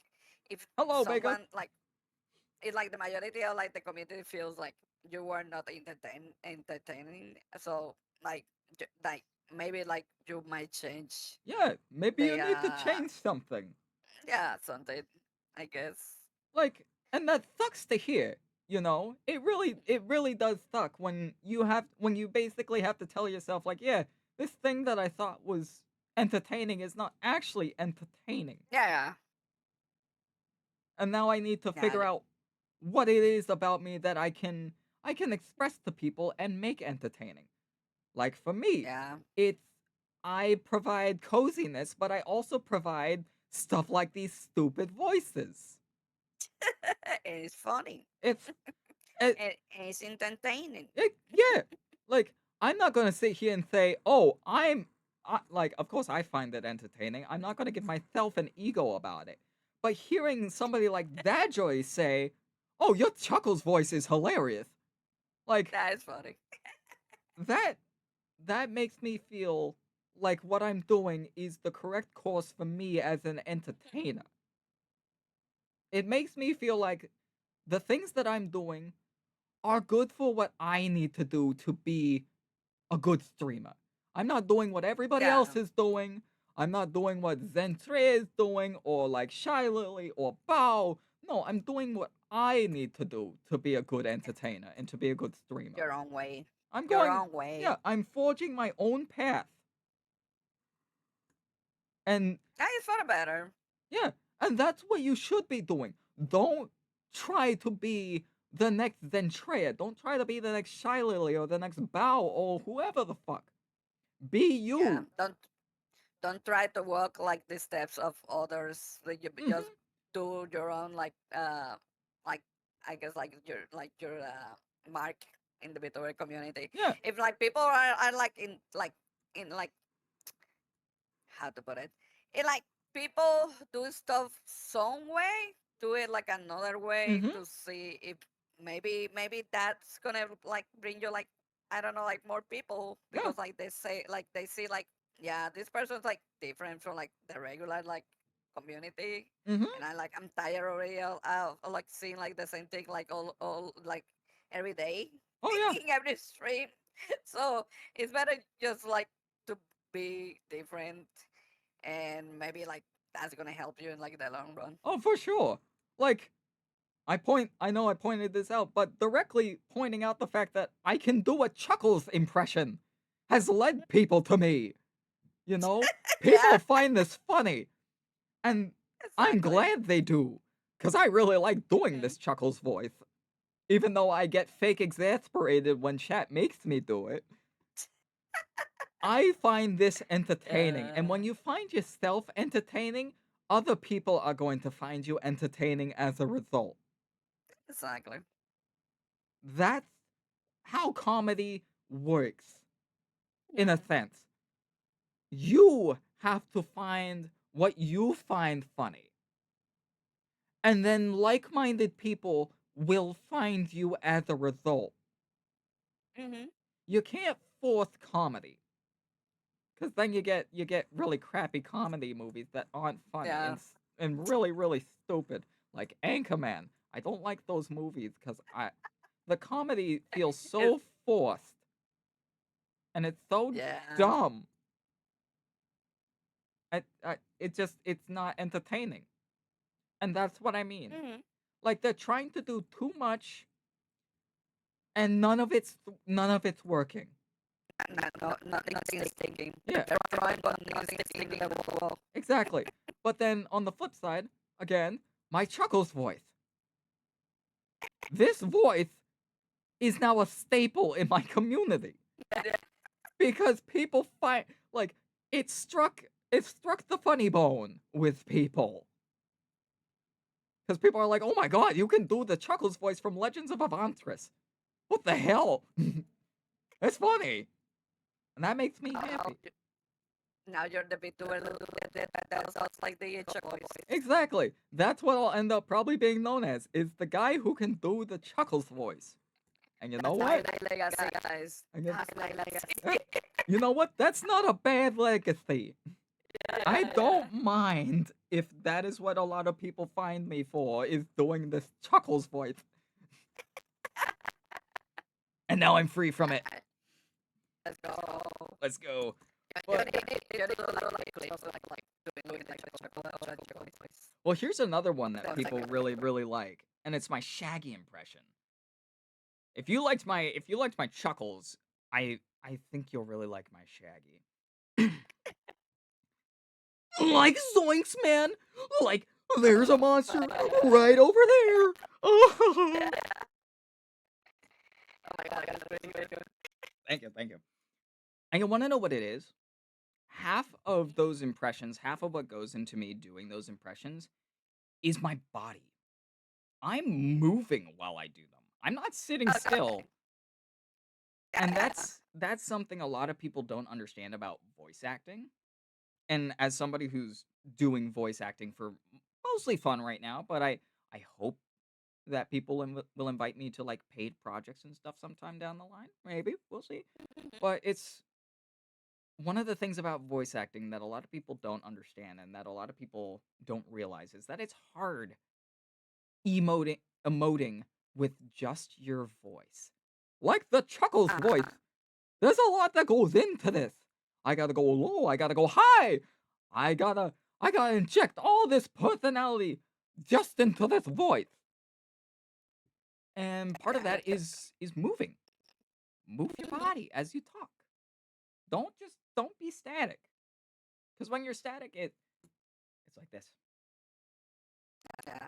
Speaker 2: if
Speaker 1: Hello, Baker.
Speaker 2: someone like it, like the majority of like the community feels like you were not entertaining, so like like maybe like you might change
Speaker 1: Yeah, maybe you
Speaker 2: the
Speaker 1: need to change something.
Speaker 2: yeah, something, I guess.
Speaker 1: Like, and that sucks to hear, you know? It really does suck when you basically have to tell yourself like, yeah, this thing that I thought was entertaining is not actually entertaining.
Speaker 2: Yeah,
Speaker 1: And now I need to
Speaker 2: yeah,
Speaker 1: figure out what it is about me that I can express to people and make entertaining. Like for me,
Speaker 2: yeah.
Speaker 1: it's I provide coziness, but I also provide stuff like these stupid voices.
Speaker 2: And it's funny,
Speaker 1: It's it,
Speaker 2: and it's entertaining.
Speaker 1: yeah. Like I'm not gonna sit here and say, "Oh, like." Of course, I find it entertaining. I'm not gonna give myself an ego about it. But hearing somebody like Zajori say, "Oh, your Chuckles voice is hilarious," like
Speaker 2: That is funny.
Speaker 1: that that makes me feel like what I'm doing is the correct course for me as an entertainer. It makes me feel like the things that I'm doing are good for what I need to do to be a good streamer. I'm not doing what everybody else
Speaker 2: Yeah,
Speaker 1: is doing. I'm not doing what Zentre is doing or like Shy Lily or Bao. No, I'm doing what I need to do to be a good entertainer and to be a good streamer.
Speaker 2: your own way,
Speaker 1: I'm
Speaker 2: your
Speaker 1: going,
Speaker 2: own way.
Speaker 1: yeah, I'm forging my own path. And
Speaker 2: That is for the better.
Speaker 1: yeah, and that's what you should be doing. Don't try to be the next Zentrea. Don't try to be the next Shy Lily or the next Bao or whoever the fuck. Be
Speaker 2: Yeah,
Speaker 1: you.
Speaker 2: don't try to walk like the steps of others. Like, you just
Speaker 1: Hmm.
Speaker 2: do your own like I guess like your mark in the Vtuber community.
Speaker 1: Yeah.
Speaker 2: If like people are in like how to put it, it like people do stuff some way, do it like another way
Speaker 1: Hmm.
Speaker 2: to see if maybe that's gonna like bring you like I don't know like more people
Speaker 1: Yeah.
Speaker 2: because like they say like they see like yeah this person's like different from like the regular like community,
Speaker 1: Hmm.
Speaker 2: and I'm tired already of like seeing like the same thing like all like every day
Speaker 1: Oh yeah.
Speaker 2: in every stream. So it's better just like to be different, and maybe like that's gonna help you in like the long run.
Speaker 1: Oh, for sure. Like I know I pointed this out, but directly pointing out the fact that I can do a Chuckles impression has led people to me. You know?
Speaker 2: Yeah,
Speaker 1: People find this funny. And I'm
Speaker 2: exactly.
Speaker 1: glad they do. Cause I really like doing
Speaker 2: Hmm.
Speaker 1: this Chuckles voice. Even though I get fake exasperated when chat makes me do it. I find this entertaining. And
Speaker 2: Uh,
Speaker 1: when you find yourself entertaining, other people are going to find you entertaining as a result.
Speaker 2: exactly.
Speaker 1: That's how comedy works, in a
Speaker 2: Hmm.
Speaker 1: sense. You have to find what you find funny. And then like minded people will find you as a result.
Speaker 2: Hmm.
Speaker 1: You can't force comedy. Because then you get really crappy comedy movies that aren't funny
Speaker 2: Yeah,
Speaker 1: and really stupid, like Anchorman. I don't like those movies because I the comedy feels
Speaker 2: it's
Speaker 1: so forced. and it's so
Speaker 2: Yeah.
Speaker 1: dumb. It's not entertaining, and that's what I mean.
Speaker 2: Mhm.
Speaker 1: Like they're trying to do too much, and none of it's working.
Speaker 2: No, nothing is sticking.
Speaker 1: Yeah,
Speaker 2: They're trying, but nothing is sticking at all.
Speaker 1: exactly. But then on the flip side, again, my Chuckles voice. This voice is now a staple in my community because people find like it struck the funny bone with people. Because people are like, oh my god, you can do the Chuckles voice from Legends of Avantris. What the hell? It's funny. And that makes me
Speaker 2: Now,
Speaker 1: happy.
Speaker 2: now you're the Vtuber that sounds like the Chuck voice.
Speaker 1: Exactly. That's what I'll end up probably being known as, is the guy who can do the Chuckles voice. And you know
Speaker 2: That's a
Speaker 1: what?
Speaker 2: highlight legacy, guys.
Speaker 1: I guess,
Speaker 2: Highlight legacy.
Speaker 1: you know what? That's not a bad legacy. I
Speaker 2: Yeah.
Speaker 1: don't mind if that is what a lot of people find me for, is doing this Chuckles voice. And now I'm free from it.
Speaker 2: Let's go.
Speaker 1: Let's go.
Speaker 2: You
Speaker 1: But,
Speaker 2: need to do like clips of like doing like Chuck voice.
Speaker 1: well, here's another one that
Speaker 2: That's
Speaker 1: people
Speaker 2: like
Speaker 1: really like, and it's my Shaggy impression. If you liked my Chuckles, I think you'll really like my Shaggy. Like zoinks, man! Like there's a monster right over there.
Speaker 2: Oh my god, that's really good.
Speaker 1: Thank you, thank you. And you want to know what it is? Half of those impressions, half of what goes into me doing those impressions, is my body. I'm moving while I do them. I'm not sitting still.
Speaker 2: Okay.
Speaker 1: And
Speaker 2: Yeah.
Speaker 1: that's something a lot of people don't understand about voice acting. And as somebody who's doing voice acting for mostly fun right now, but I hope that people will invite me to like paid projects and stuff sometime down the line. Maybe we'll see. But it's one of the things about voice acting that a lot of people don't understand and that a lot of people don't realize is that it's hard emoting with just your voice. Like the Chuckles voice,
Speaker 2: Uh-huh.
Speaker 1: there's a lot that goes into this. I gotta go low, I gotta go high. I gotta inject all this personality just into this voice. And part of that is moving. Move your body as you talk. Don't be static. Because when you're static, it's like this.
Speaker 2: Yeah.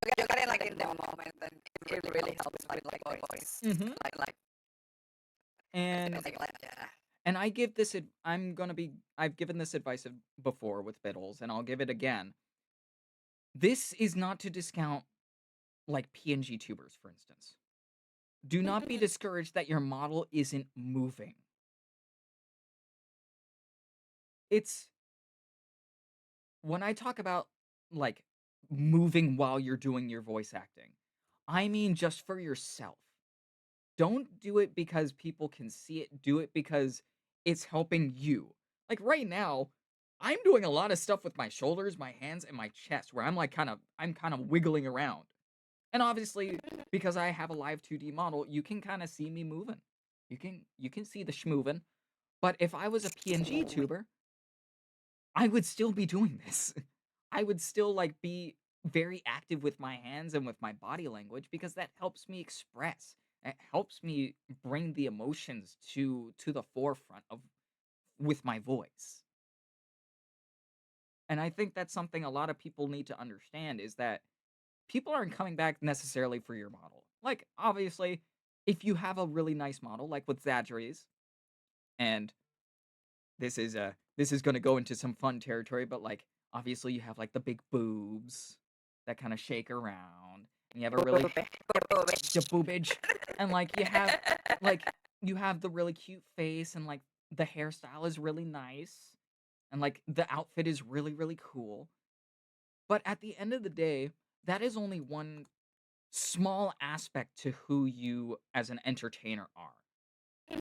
Speaker 2: You get it like in the moment, and it really helps with like voice.
Speaker 1: Mm-hmm.
Speaker 2: Like
Speaker 1: And
Speaker 2: yeah.
Speaker 1: and I've given this advice before with fiddles, and I'll give it again. This is not to discount like PNG tubers, for instance. Do not be discouraged that your model isn't moving. It's when I talk about like moving while you're doing your voice acting, I mean just for yourself. Don't do it because people can see it. Do it because it's helping you. Like right now, I'm doing a lot of stuff with my shoulders, my hands, and my chest where I'm kind of wiggling around. And obviously, because I have a live 2D model, you can kind of see me moving. You can see the schmoving. But if I was a PNG tuber, I would still be doing this. I would still like be very active with my hands and with my body language because that helps me express. It helps me bring the emotions to the forefront of with my voice. And I think that's something a lot of people need to understand is that people aren't coming back necessarily for your model. Like obviously, if you have a really nice model like with Zajori's, and this is going to go into some fun territory, but like obviously you have like the big boobs that kind of shake around, and you have a really the boobage, and like you have the really cute face, and like the hairstyle is really nice, and like the outfit is really cool. But at the end of the day, that is only one small aspect to who you as an entertainer are.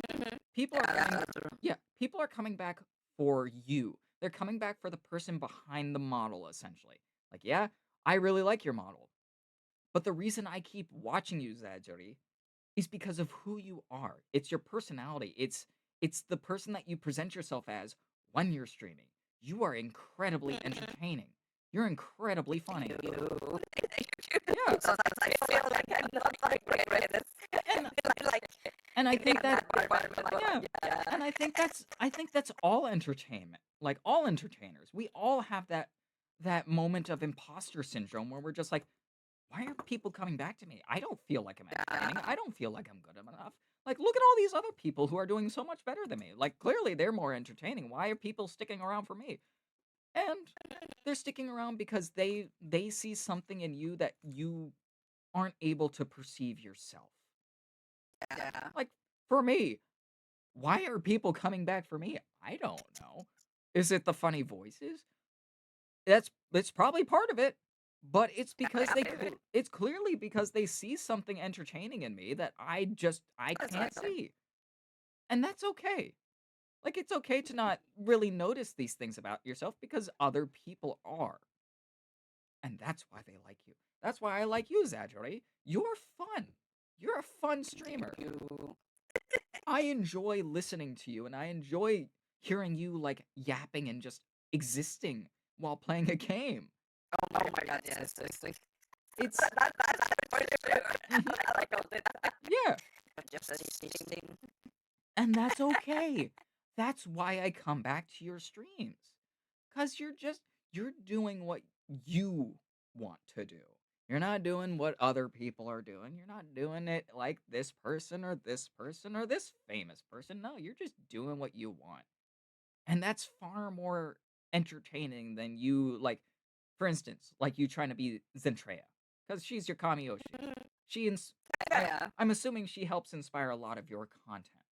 Speaker 1: People are
Speaker 2: Yeah,
Speaker 1: coming
Speaker 2: that's true.
Speaker 1: Yeah, people are coming back for you. They're coming back for the person behind the model, essentially. Like, yeah, I really like your model. But the reason I keep watching you, Zajori, is because of who you are. It's your personality. It's the person that you present yourself as when you're streaming. You are incredibly entertaining. You're incredibly funny.
Speaker 2: Thank you. Thank you.
Speaker 1: Yeah.
Speaker 2: Sometimes I feel like I'm not like greatest.
Speaker 1: And
Speaker 2: like
Speaker 1: and I
Speaker 2: in the
Speaker 1: think that
Speaker 2: environment.
Speaker 1: yeah.
Speaker 2: Yeah.
Speaker 1: And I think that's all entertainment. Like all entertainers. We all have that moment of imposter syndrome where we're just like, why are people coming back to me? I don't feel like I'm entertaining.
Speaker 2: Yeah.
Speaker 1: I don't feel like I'm good enough. Like, look at all these other people who are doing so much better than me. Like, clearly they're more entertaining. Why are people sticking around for me? And they're sticking around because they see something in you that you aren't able to perceive yourself.
Speaker 2: Yeah.
Speaker 1: Like, for me, why are people coming back for me? I don't know. Is it the funny voices? That's probably part of it, but it's because it's clearly because they see something entertaining in me that I can't
Speaker 2: Exactly.
Speaker 1: see. And that's okay. Like it's okay to not really notice these things about yourself because other people are. And that's why they like you. That's why I like you, Zajori. You're fun. You're a fun streamer.
Speaker 2: You.
Speaker 1: I enjoy listening to you and I enjoy hearing you like yapping and just existing while playing a game.
Speaker 2: Oh my god, yes, seriously.
Speaker 1: It's
Speaker 2: That's for sure.
Speaker 1: mhm,
Speaker 2: I like all that.
Speaker 1: yeah,
Speaker 2: Just sitting.
Speaker 1: and that's okay. That's why I come back to your streams. Cuz you're doing what you want to do. You're not doing what other people are doing. You're not doing it like this person or this person or this famous person. No, you're just doing what you want. And that's far more entertaining than you like for instance, like you trying to be Zentrea cuz she's your Kamiyoshi. She ins-
Speaker 2: Yeah,
Speaker 1: I'm assuming she helps inspire a lot of your content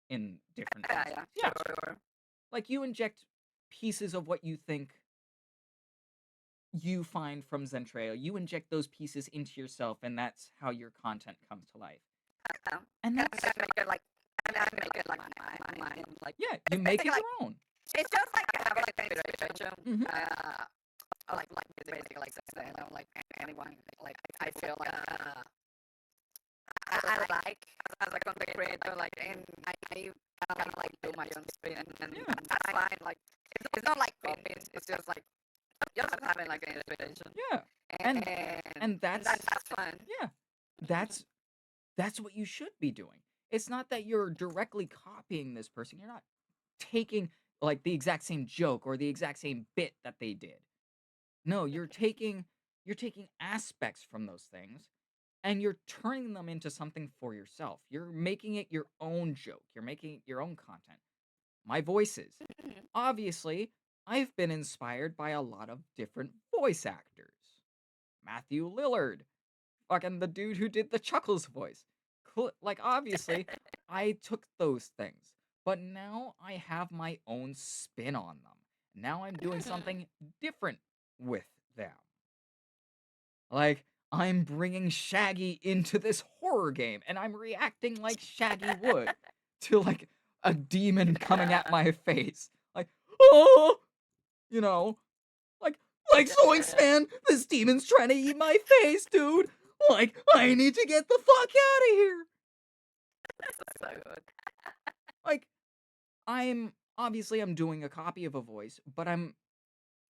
Speaker 1: in different
Speaker 2: yeah,
Speaker 1: aspects. Yeah,
Speaker 2: sure.
Speaker 1: like you inject pieces of what you think you find from Zentrea. You inject those pieces into yourself, and that's how your content comes to life.
Speaker 2: Yeah.
Speaker 1: And
Speaker 2: And
Speaker 1: that's
Speaker 2: I make it like, and I make it like mine. Like,
Speaker 1: yeah, you
Speaker 2: it's
Speaker 1: make
Speaker 2: basically
Speaker 1: it your
Speaker 2: like,
Speaker 1: own.
Speaker 2: it's just like I have like inspiration.
Speaker 1: Hmm.
Speaker 2: Like it's basically like saying, like anyone, like I feel like I like as a content creator, like, and I kind of like do my own spin, and
Speaker 1: Yeah,
Speaker 2: that's fine. Like, it's not like copying. It's just like just having like an inspiration,
Speaker 1: yeah, and and
Speaker 2: and that's fun.
Speaker 1: yeah, that's that's what you should be doing. It's not that you're directly copying this person. You're not taking like the exact same joke or the exact same bit that they did. No, you're taking aspects from those things and you're turning them into something for yourself. You're making it your own joke. You're making it your own content. My voices. Obviously, I've been inspired by a lot of different voice actors. Matthew Lillard, fucking the dude who did the Chuckles voice. Like, obviously, I took those things, but now I have my own spin on them. Now I'm doing something different with them. Like, I'm bringing Shaggy into this horror game, and I'm reacting like Shaggy would to, like, a demon coming at
Speaker 2: Yeah.
Speaker 1: my face. Like, oh! You know? Like, like, Zoinks, man! This demon's trying to eat my face, dude! Like, I need to get the fuck out of here!
Speaker 2: That's so good.
Speaker 1: Like, I'm doing a copy of a voice, but I'm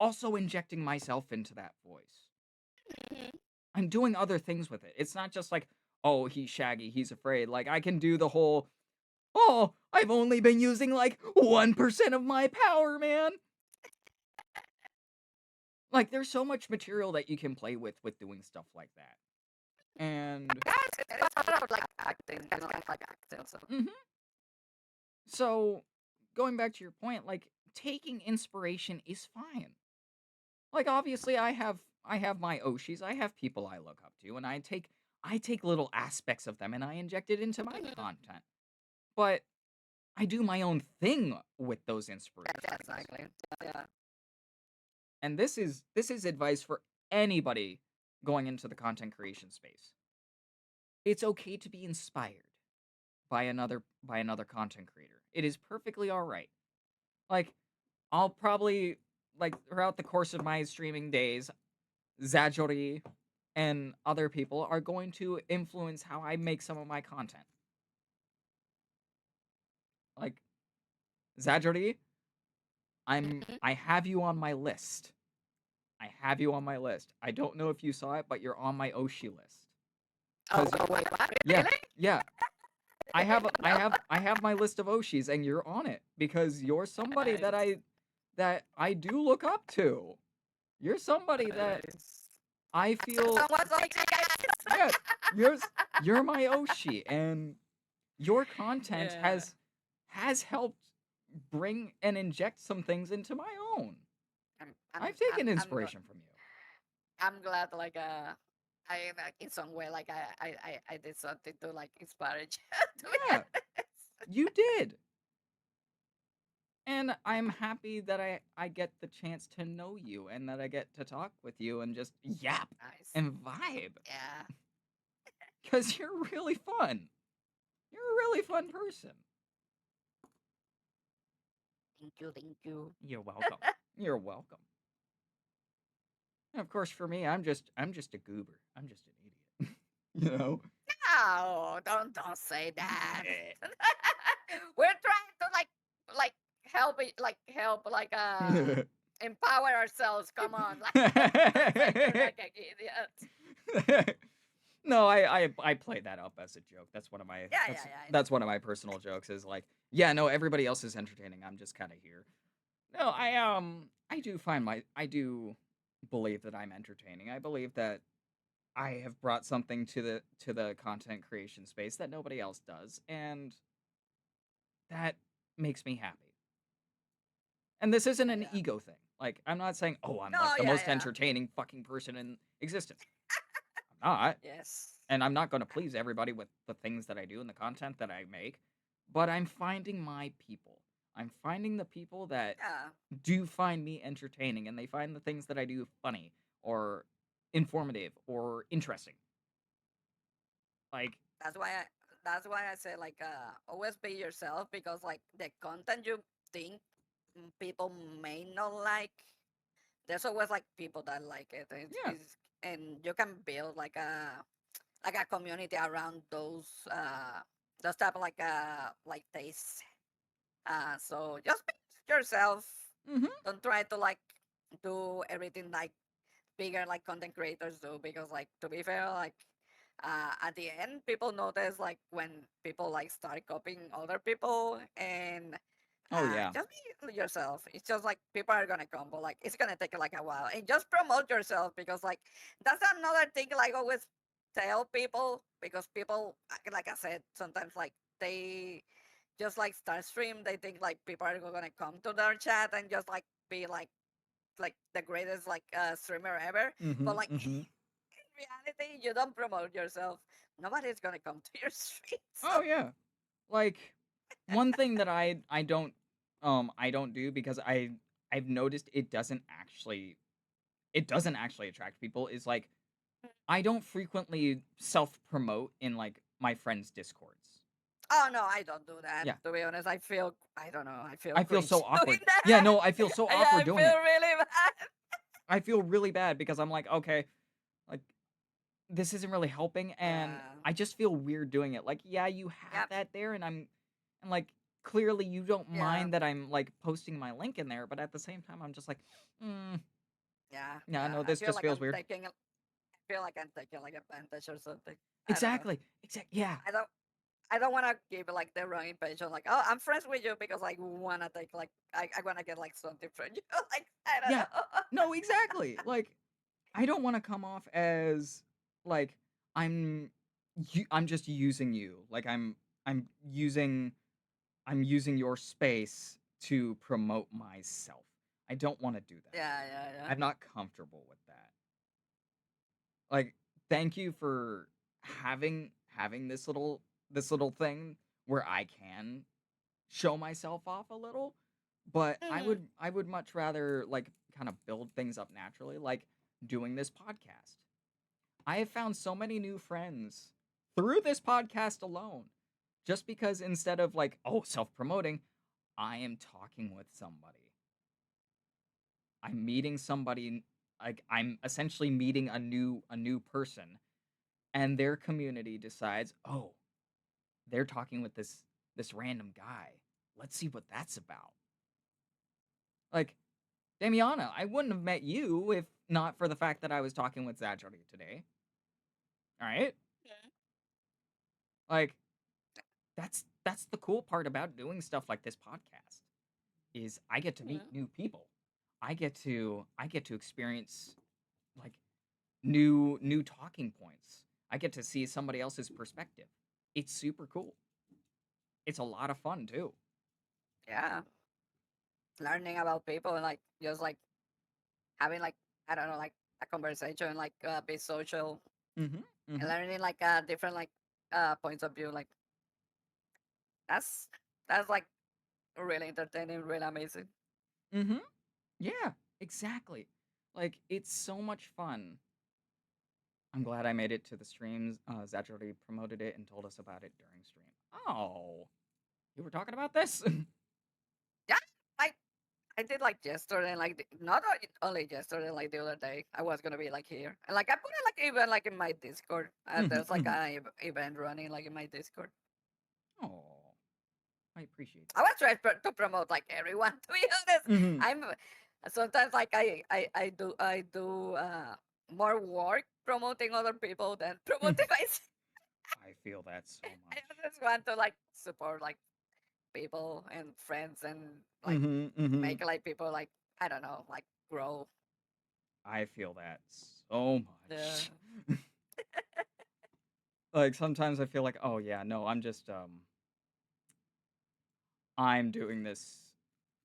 Speaker 1: also injecting myself into that voice. I'm doing other things with it. It's not just like, oh, he's Shaggy, he's afraid. Like, I can do the whole, oh, I've only been using like 1% of my power, man. Like, there's so much material that you can play with doing stuff like that. And
Speaker 2: It's sort of like acting, kind of like acting. So
Speaker 1: mhm. So, going back to your point, like taking inspiration is fine. Like obviously I have my Oshis, I have people I look up to and I take little aspects of them and I inject it into my content. But I do my own thing with those inspirations.
Speaker 2: yeah, exactly. Yeah.
Speaker 1: And this is advice for anybody going into the content creation space. It's okay to be inspired by another content creator. It is perfectly all right. Like I'll probably like throughout the course of my streaming days, Zajori and other people are going to influence how I make some of my content. Like, Zajori,
Speaker 2: Mhm.
Speaker 1: I have you on my list. I have you on my list. I don't know if you saw it, but you're on my Oshi list.
Speaker 2: Oh,
Speaker 1: Cause
Speaker 2: wait, what?
Speaker 1: yeah,
Speaker 2: Really?
Speaker 1: yeah.
Speaker 2: No.
Speaker 1: I have my list of Oshis and you're on it because you're somebody
Speaker 2: Nice.
Speaker 1: that I do look up to. You're somebody that
Speaker 2: Nice.
Speaker 1: I feel
Speaker 2: Someone's like, guys.
Speaker 1: yeah, you're you're my Oshi and your content
Speaker 2: Yeah.
Speaker 1: has helped bring and inject some things into my own.
Speaker 2: I'm I'm
Speaker 1: I've
Speaker 2: I'm
Speaker 1: taken
Speaker 2: I'm gl-
Speaker 1: inspiration from you.
Speaker 2: I'm glad like I like in some way like I did something to like inspire you to be
Speaker 1: Yeah,
Speaker 2: honest.
Speaker 1: you did. And I'm happy that I get the chance to know you and that I get to talk with you and just yap
Speaker 2: Nice.
Speaker 1: and vibe
Speaker 2: Yeah.
Speaker 1: cuz you're really fun. You're a really fun person.
Speaker 2: Thank you, thank you.
Speaker 1: You're welcome. You're welcome. And of course for me, I'm just a goober. I'm just an idiot. you know?
Speaker 2: No, don't say that.
Speaker 1: Eh.
Speaker 2: We're trying to like help like empower ourselves. Come on, like don't say you're like an idiot.
Speaker 1: no, I play that up as a joke.
Speaker 2: Yeah, yeah, yeah. I know.
Speaker 1: That's one of my personal jokes is like, yeah, no, everybody else is entertaining. I'm just kind of here. No, I do find I do believe that I'm entertaining. I believe that I have brought something to the content creation space that nobody else does, and that makes me happy. And this isn't an
Speaker 2: Yeah.
Speaker 1: ego thing. Like, I'm not saying, "Oh, I'm
Speaker 2: No,
Speaker 1: like the
Speaker 2: yeah,
Speaker 1: most
Speaker 2: yeah.
Speaker 1: entertaining fucking person in existence." I'm not.
Speaker 2: Yes.
Speaker 1: And I'm not going to please everybody with the things that I do and the content that I make, but I'm finding my people. I'm finding the people that
Speaker 2: Yeah.
Speaker 1: do find me entertaining and they find the things that I do funny or informative or interesting. Like,
Speaker 2: That's why I say like always be yourself because like the content you think people may not like, there's always like people that like it.
Speaker 1: yeah.
Speaker 2: And you can build like a community around those type of like tastes. So just be yourself.
Speaker 1: Mhm.
Speaker 2: Don't try to like do everything like bigger like content creators do because like to be fair like at the end people notice like when people like start copying other people and
Speaker 1: Oh yeah.
Speaker 2: just be yourself. It's just like people are gonna come but like it's gonna take like a while and just promote yourself because like that's another thing like always tell people because people like I said sometimes like they just like start stream they think like people are gonna come to their chat and just like be like the greatest like streamer ever. But
Speaker 1: Mhm.
Speaker 2: like
Speaker 1: Mhm.
Speaker 2: in reality, you don't promote yourself. Nobody's gonna come to your stream. So
Speaker 1: Oh yeah. Like one thing that I don't do because I've noticed it doesn't actually attract people is like I don't frequently self promote in like my friends' discords.
Speaker 2: oh no, I don't do that.
Speaker 1: Yeah.
Speaker 2: To be honest, I don't know. I feel
Speaker 1: I feel
Speaker 2: cringe
Speaker 1: so
Speaker 2: doing
Speaker 1: awkward. Yeah,
Speaker 2: that.
Speaker 1: no, I feel so
Speaker 2: Yeah,
Speaker 1: awkward
Speaker 2: I
Speaker 1: doing
Speaker 2: feel
Speaker 1: it.
Speaker 2: really bad.
Speaker 1: I feel really bad because I'm like, okay, like this isn't really helping and
Speaker 2: Yeah.
Speaker 1: I just feel weird doing it. Like, yeah, you have
Speaker 2: Yep.
Speaker 1: that there and like clearly you don't
Speaker 2: Yeah.
Speaker 1: mind that I'm like posting my link in there, but at the same time I'm just like,
Speaker 2: Yeah.
Speaker 1: yeah,
Speaker 2: Yeah.
Speaker 1: no, this just feels weird.
Speaker 2: I feel like I'm taking like advantage or something. I don't know.
Speaker 1: Exactly. Yeah.
Speaker 2: I don't. I don't want to give like the wrong impression. Like, oh, I'm friends with you because like wanna take like I wanna get like something from you. Like I don't
Speaker 1: Yeah.
Speaker 2: know.
Speaker 1: No, exactly. Like I don't want to come off as like I'm I'm just using you. Like I'm using I'm using your space to promote myself. I don't want to do that.
Speaker 2: Yeah, yeah, yeah.
Speaker 1: I'm not comfortable with that. Like thank you for having this little thing where I can show myself off a little, but
Speaker 2: Hmm.
Speaker 1: I would much rather like kind of build things up naturally like doing this podcast. I have found so many new friends through this podcast alone. Just because instead of like, oh, self promoting, I am talking with somebody. I'm meeting somebody like I'm essentially meeting a new person, and their community decides, "Oh, they're talking with this random guy. Let's see what that's about." Like, Damiana, I wouldn't have met you if not for the fact that I was talking with Zajori today. All right?
Speaker 2: Mhm.
Speaker 1: Like, that's the cool part about doing stuff like this podcast is I get to meet
Speaker 2: Mhm.
Speaker 1: new people. I get to experience like new talking points. I get to see somebody else's perspective. It's super cool. It's a lot of fun too.
Speaker 2: Yeah, learning about people and like just like having like I don't know like a conversation like be social
Speaker 1: Mhm.
Speaker 2: and
Speaker 1: Mhm.
Speaker 2: learning like different like points of view like that's that's like really entertaining, really amazing.
Speaker 1: Mhm. Yeah, exactly. Like it's so much fun. I'm glad I made it to the streams. Zach already promoted it and told us about it during stream. Oh, you were talking about this?
Speaker 2: Yeah, like I did like yesterday, and like not only yesterday, like the other day, I was gonna be like here, and like I put it like even like in my Discord.
Speaker 1: Mhm.
Speaker 2: There's like
Speaker 1: Mhm.
Speaker 2: a event running like in my Discord.
Speaker 1: Oh, I appreciate
Speaker 2: I
Speaker 1: that.
Speaker 2: was trying to promote like everyone. To be honest,
Speaker 1: Mhm.
Speaker 2: I'm sometimes like I do more work promoting other people than
Speaker 1: Mhm.
Speaker 2: promoting myself.
Speaker 1: I feel that so
Speaker 2: I
Speaker 1: much.
Speaker 2: just want to like support like people and friends and like
Speaker 1: Mhm. Mhm.
Speaker 2: make like people like I don't know like grow.
Speaker 1: I feel that so
Speaker 2: Yeah.
Speaker 1: much. Like sometimes I feel like, oh yeah, no, I'm doing this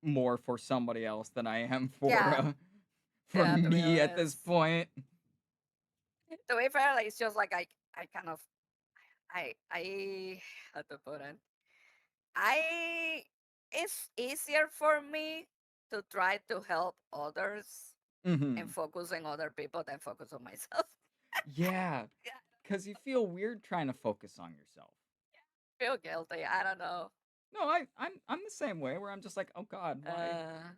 Speaker 1: more for somebody else than I am for
Speaker 2: Yeah,
Speaker 1: for
Speaker 2: yeah. To be
Speaker 1: me at this
Speaker 2: honest,
Speaker 1: point.
Speaker 2: to be fair, like, it's just like I kind of I how to put it. I it's easier for me to try to help others and
Speaker 1: Mhm.
Speaker 2: focus on other people than focus on myself.
Speaker 1: Yeah,
Speaker 2: Yeah,
Speaker 1: cuz you feel weird trying to focus on yourself.
Speaker 2: I feel guilty. I don't know.
Speaker 1: No, I'm the same way where I'm just like, "Oh god, why
Speaker 2: Uh,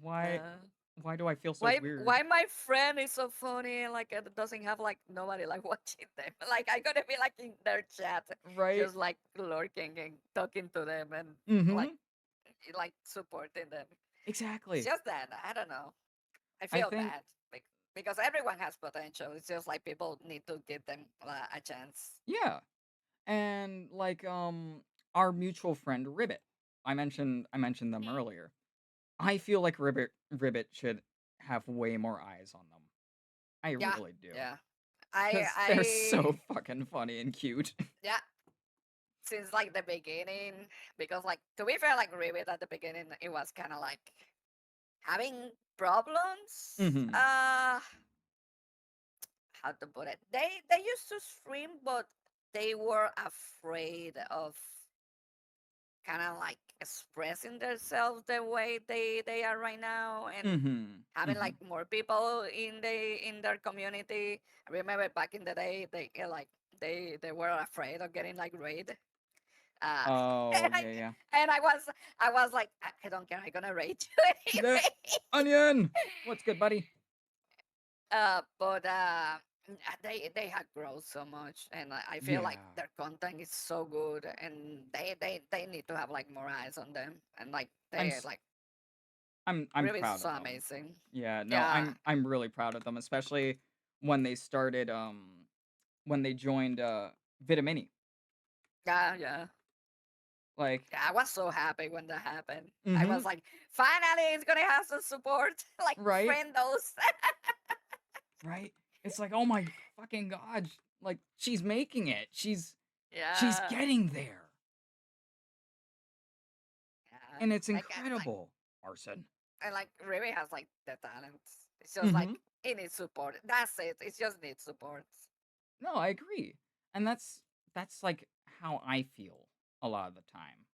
Speaker 1: why
Speaker 2: uh,
Speaker 1: why do I feel so
Speaker 2: why
Speaker 1: weird?"
Speaker 2: my friend is so funny and like it doesn't have like nobody like watching them. Like I gotta be like in their chat,
Speaker 1: Right?
Speaker 2: just like lurking and talking to them and like
Speaker 1: Mhm.
Speaker 2: supporting them. It's
Speaker 1: Exactly.
Speaker 2: just that I don't know. I
Speaker 1: I
Speaker 2: feel
Speaker 1: think
Speaker 2: bad because everyone has potential. It's just like people need to give them a chance.
Speaker 1: yeah. And like our mutual friend Ribbit. I mentioned them
Speaker 2: Mhm.
Speaker 1: earlier. I feel like Ribbit should have way more eyes on them. I
Speaker 2: Yeah,
Speaker 1: really do.
Speaker 2: yeah. I
Speaker 1: Cuz they're
Speaker 2: I
Speaker 1: so fucking funny and cute.
Speaker 2: yeah. Since like the beginning, because like to be fair, like Rivet at the beginning, it was kind of like having problems.
Speaker 1: Mhm.
Speaker 2: How to put it? They used to stream, but they were afraid of kind of like expressing themselves the way they are right now and
Speaker 1: Mhm.
Speaker 2: having like
Speaker 1: Mhm.
Speaker 2: more people in their community. I remember back in the day they were afraid of getting like raid. Uh,
Speaker 1: Oh,
Speaker 2: and I
Speaker 1: yeah, yeah.
Speaker 2: and I was like I don't care, I'm gonna raid you
Speaker 1: The
Speaker 2: anyway.
Speaker 1: onion. What's good, buddy?
Speaker 2: But they have grown so much, and I feel like
Speaker 1: Yeah.
Speaker 2: their content is so good, and they need to have like more eyes on them, and like
Speaker 1: I'm
Speaker 2: they
Speaker 1: s-
Speaker 2: like
Speaker 1: I'm
Speaker 2: really
Speaker 1: proud
Speaker 2: so
Speaker 1: of them.
Speaker 2: amazing.
Speaker 1: Yeah, no,
Speaker 2: Yeah,
Speaker 1: I'm really proud of them, especially when they started when they joined Vitamini.
Speaker 2: yeah, yeah.
Speaker 1: Like,
Speaker 2: Yeah, I was so happy when that happened. I was
Speaker 1: mhm,
Speaker 2: like, finally, it's gonna have some support, like
Speaker 1: right?
Speaker 2: friendos.
Speaker 1: Right? It's like, "Oh my fucking god, like she's making it. She's
Speaker 2: Yeah,
Speaker 1: getting there."
Speaker 2: yeah.
Speaker 1: And it's
Speaker 2: Like
Speaker 1: incredible. Arson.
Speaker 2: and like Remy has like the talents. It's just like
Speaker 1: Mhm.
Speaker 2: it needs support. That's it. It just needs support.
Speaker 1: No, I agree. And that's like how I feel a lot of the time.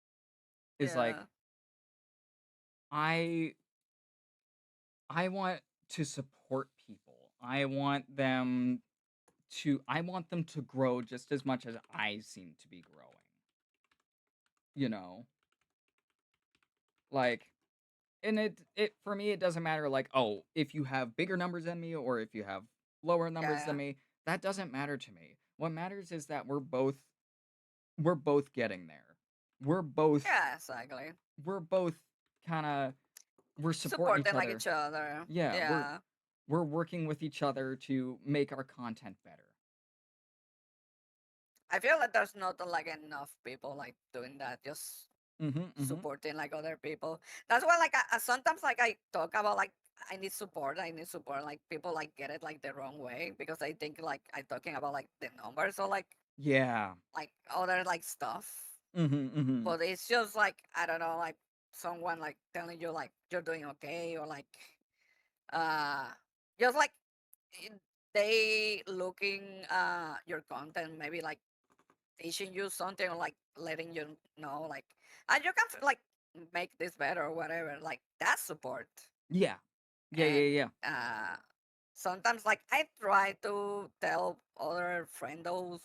Speaker 1: Is like
Speaker 2: Yeah,
Speaker 1: I I want to support people. I want them to grow just as much as I seem to be growing, you know? Like and it for me, it doesn't matter, like, oh, if you have bigger numbers than me or if you have lower numbers than
Speaker 2: Yeah,
Speaker 1: me, that doesn't matter to me. What matters is that we're both getting there. We're both
Speaker 2: yeah, exactly.
Speaker 1: we're both kinda we're supporting each
Speaker 2: Supporting like
Speaker 1: other.
Speaker 2: each other.
Speaker 1: Yeah,
Speaker 2: Yeah.
Speaker 1: we're working with each other to make our content better.
Speaker 2: I feel like there's not like enough people like doing that, just
Speaker 1: Mhm, mhm.
Speaker 2: supporting like other people. That's why like sometimes like I talk about like I need support. I need support. Like people like get it like the wrong way because I think like I'm talking about like the numbers or
Speaker 1: Yeah.
Speaker 2: like other like stuff.
Speaker 1: Mhm, mhm.
Speaker 2: But it's just like I don't know, like someone like telling you like you're doing okay or like uh just like i- they looking your content maybe like teaching you something or like letting you know like and you can like make this better or whatever like that's support.
Speaker 1: Yeah. Yeah,
Speaker 2: And
Speaker 1: yeah, yeah.
Speaker 2: sometimes like I try to tell other friendos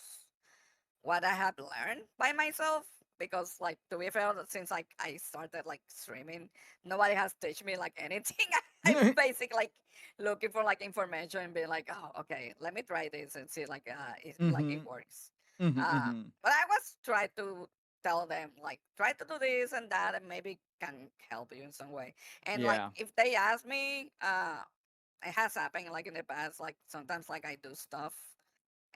Speaker 2: what I have learned by myself because like to be fair since like I started like streaming nobody has teach me like anything. I'm basically like looking for like information and being like oh okay let me try this and see like it
Speaker 1: Mhm.
Speaker 2: works.
Speaker 1: Mhm, mhm.
Speaker 2: But I was trying to tell them like try to do this and that and maybe can help you in some way. And like
Speaker 1: Yeah.
Speaker 2: if they ask me it has happened like in the past like sometimes like I do stuff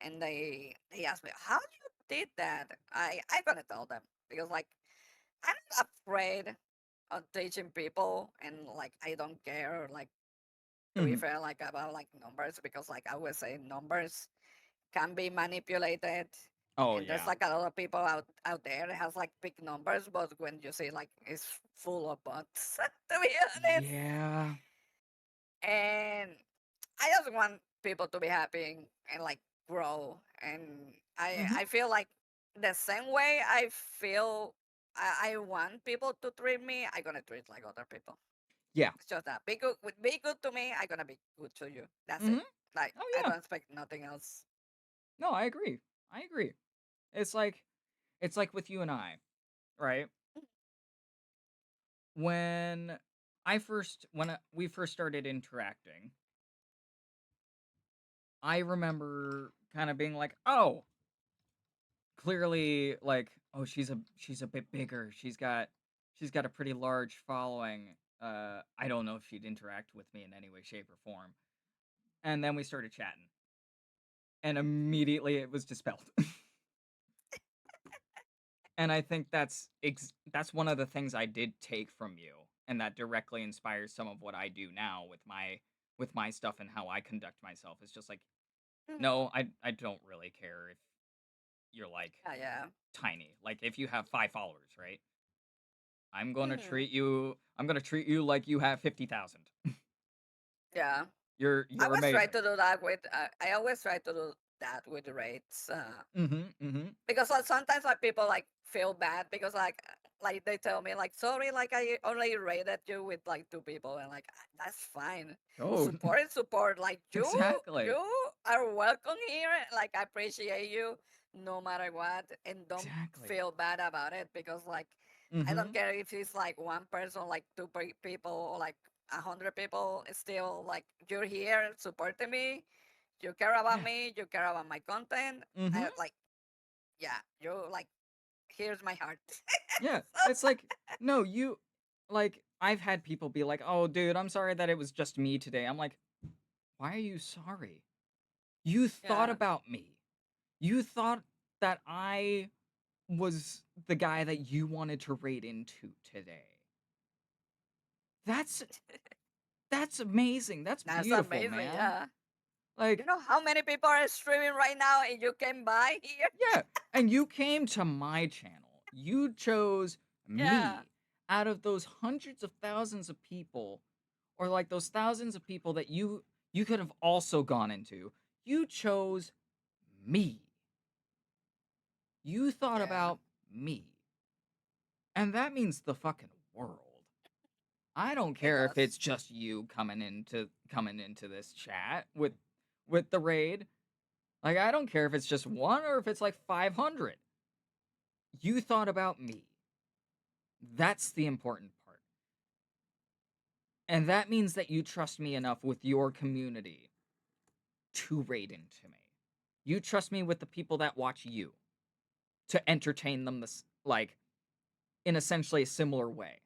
Speaker 2: and they ask me how you did that. I'm gonna tell them because like I'm not afraid of teaching people and like I don't care like to be
Speaker 1: Mhm.
Speaker 2: fair like about like numbers because like I always say numbers can be manipulated
Speaker 1: Oh,
Speaker 2: and there's
Speaker 1: yeah.
Speaker 2: like a lot of people out there that has like big numbers but when you see like it's full of bots to be honest.
Speaker 1: Yeah.
Speaker 2: And I just want people to be happy and like grow. And
Speaker 1: Mhm.
Speaker 2: I feel like the same way I feel I want people to treat me, I'm gonna treat like other people.
Speaker 1: Yeah.
Speaker 2: It's just that be good to me, I'm gonna be good to you. That's it.
Speaker 1: Mhm.
Speaker 2: Like
Speaker 1: Oh,
Speaker 2: I
Speaker 1: yeah.
Speaker 2: don't expect nothing else.
Speaker 1: No, I agree. I agree. It's like it's like with you and I, right? When we first started interacting, I remember kind of being like, "Oh, clearly like, oh, she's a bit bigger. She's got a pretty large following. I don't know if she'd interact with me in any way, shape, or form." And then we started chatting, and immediately it was dispelled. And I think that's one of the things I did take from you, and that directly inspires some of what I do now with my stuff and how I conduct myself. It's just like,
Speaker 2: Mhm.
Speaker 1: no, I don't really care if you're like
Speaker 2: Yeah, yeah.
Speaker 1: tiny. Like if you have 5 followers, right?
Speaker 2: Hmm.
Speaker 1: I'm gonna treat you like you have 50,000.
Speaker 2: Yeah. I
Speaker 1: You're
Speaker 2: always try
Speaker 1: amazing.
Speaker 2: to do that with I always try to do that with the rates.
Speaker 1: Mhm. Mhm.
Speaker 2: Because like sometimes like people like feel bad because like they tell me like sorry like I only rated you with like 2 people and like that's fine.
Speaker 1: Oh,
Speaker 2: Support is support. Like
Speaker 1: exactly.
Speaker 2: you are welcome here. Like I appreciate you no matter what and don't
Speaker 1: Exactly.
Speaker 2: feel bad about it because like I don't
Speaker 1: Mhm.
Speaker 2: care if it's like one person like people or like 100 people. It's still like you're here supporting me. You care about
Speaker 1: Yeah.
Speaker 2: me. You care about my content.
Speaker 1: Mhm.
Speaker 2: I like yeah, you like here's my heart.
Speaker 1: Yeah, it's like, no, you like, I've had people be like, "Oh, dude, I'm sorry that it was just me today." I'm like, "Why are you sorry? You thought
Speaker 2: Yeah.
Speaker 1: about me. You thought that I was the guy that you wanted to raid into today. That's that's amazing. That's
Speaker 2: That's
Speaker 1: beautiful,
Speaker 2: amazing.
Speaker 1: man."
Speaker 2: Yeah. You
Speaker 1: Like,
Speaker 2: know how many people are streaming right now and you can buy here?
Speaker 1: yeah, and you came to my channel. You chose
Speaker 2: Yeah.
Speaker 1: me out of those hundreds of thousands of people, or like those thousands of people that you could have also gone into. You chose me. You thought
Speaker 2: Yeah.
Speaker 1: about me. And that means the fucking world. I don't
Speaker 2: It
Speaker 1: care if
Speaker 2: does.
Speaker 1: it's just you coming into this chat with the raid. Like I don't care if it's just one or if it's like 500. You thought about me. That's the important part. And that means that you trust me enough with your community to raid into me. You trust me with the people that watch you to entertain them this like in essentially a similar way.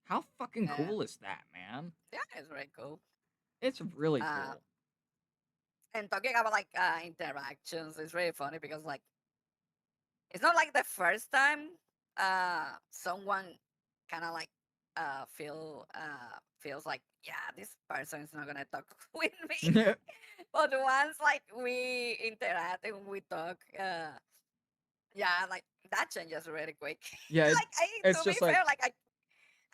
Speaker 1: How fucking
Speaker 2: Yeah,
Speaker 1: cool is that, man?
Speaker 2: yeah, it's very cool.
Speaker 1: It's really
Speaker 2: Uh,
Speaker 1: cool.
Speaker 2: and talking about like interactions, it's really funny because like it's not like the first time someone kind of like feels like yeah this person is not gonna talk with me, but once like we interact and we talk, yeah, like that changes really quick.
Speaker 1: Yeah,
Speaker 2: Like I,
Speaker 1: it's
Speaker 2: to be
Speaker 1: just
Speaker 2: fair,
Speaker 1: like
Speaker 2: like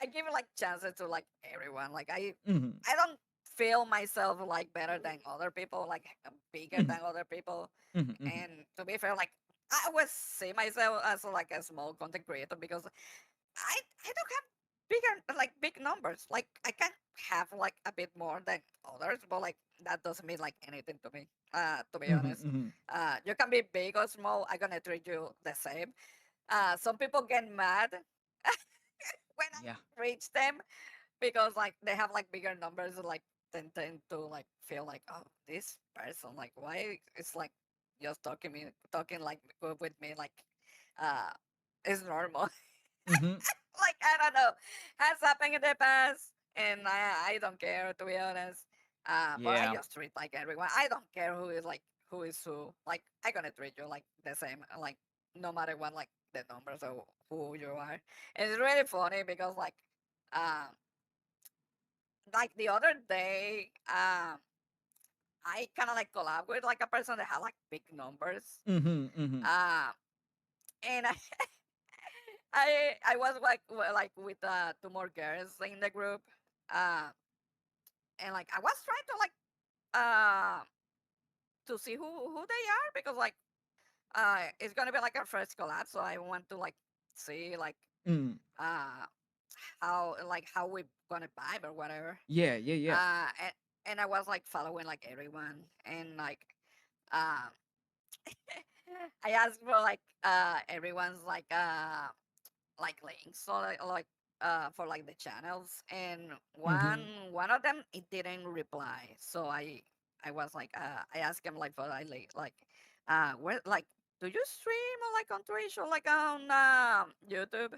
Speaker 2: I give like chances to like everyone. Like
Speaker 1: mhm,
Speaker 2: I don't feel myself like better than other people, like bigger
Speaker 1: mhm,
Speaker 2: than other people.
Speaker 1: mhm, mhm.
Speaker 2: And to be fair, like I always see myself as like a small content creator because I don't have bigger like big numbers. Like I can have like a bit more than others, but like that doesn't mean like anything to me. To be
Speaker 1: Mhm,
Speaker 2: honest,
Speaker 1: mhm.
Speaker 2: you can be big or small. I'm gonna treat you the same. Some people get mad when
Speaker 1: Yeah.
Speaker 2: I reach them because like they have like bigger numbers, like tend to like feel like oh this person like why it's like just talking like with me like uh is normal.
Speaker 1: Mhm.
Speaker 2: Like I don't know, has happened in the past, and I don't care to be honest. But I
Speaker 1: Yeah.
Speaker 2: just treat like everyone. I don't care who is who. Like I gonna treat you like the same. Like no matter what, like the numbers of who you are. And it's really funny because like the other day, I kind of like collab with like a person that had like big numbers.
Speaker 1: Mhm, mhm.
Speaker 2: Uh, and I was like like with two more girls in the group. Uh, and like I was trying to see who they are because like it's gonna be like our first collab, so I want to like see like
Speaker 1: Mm.
Speaker 2: uh how we gonna vibe or whatever.
Speaker 1: Yeah, yeah, yeah.
Speaker 2: Uh, and I was like following like everyone and like um I asked for like everyone's like links or like for like the channels, and one
Speaker 1: Mhm.
Speaker 2: one of them it didn't reply, so I was like I asked him like for like where like do you stream or like on Twitch or like on YouTube,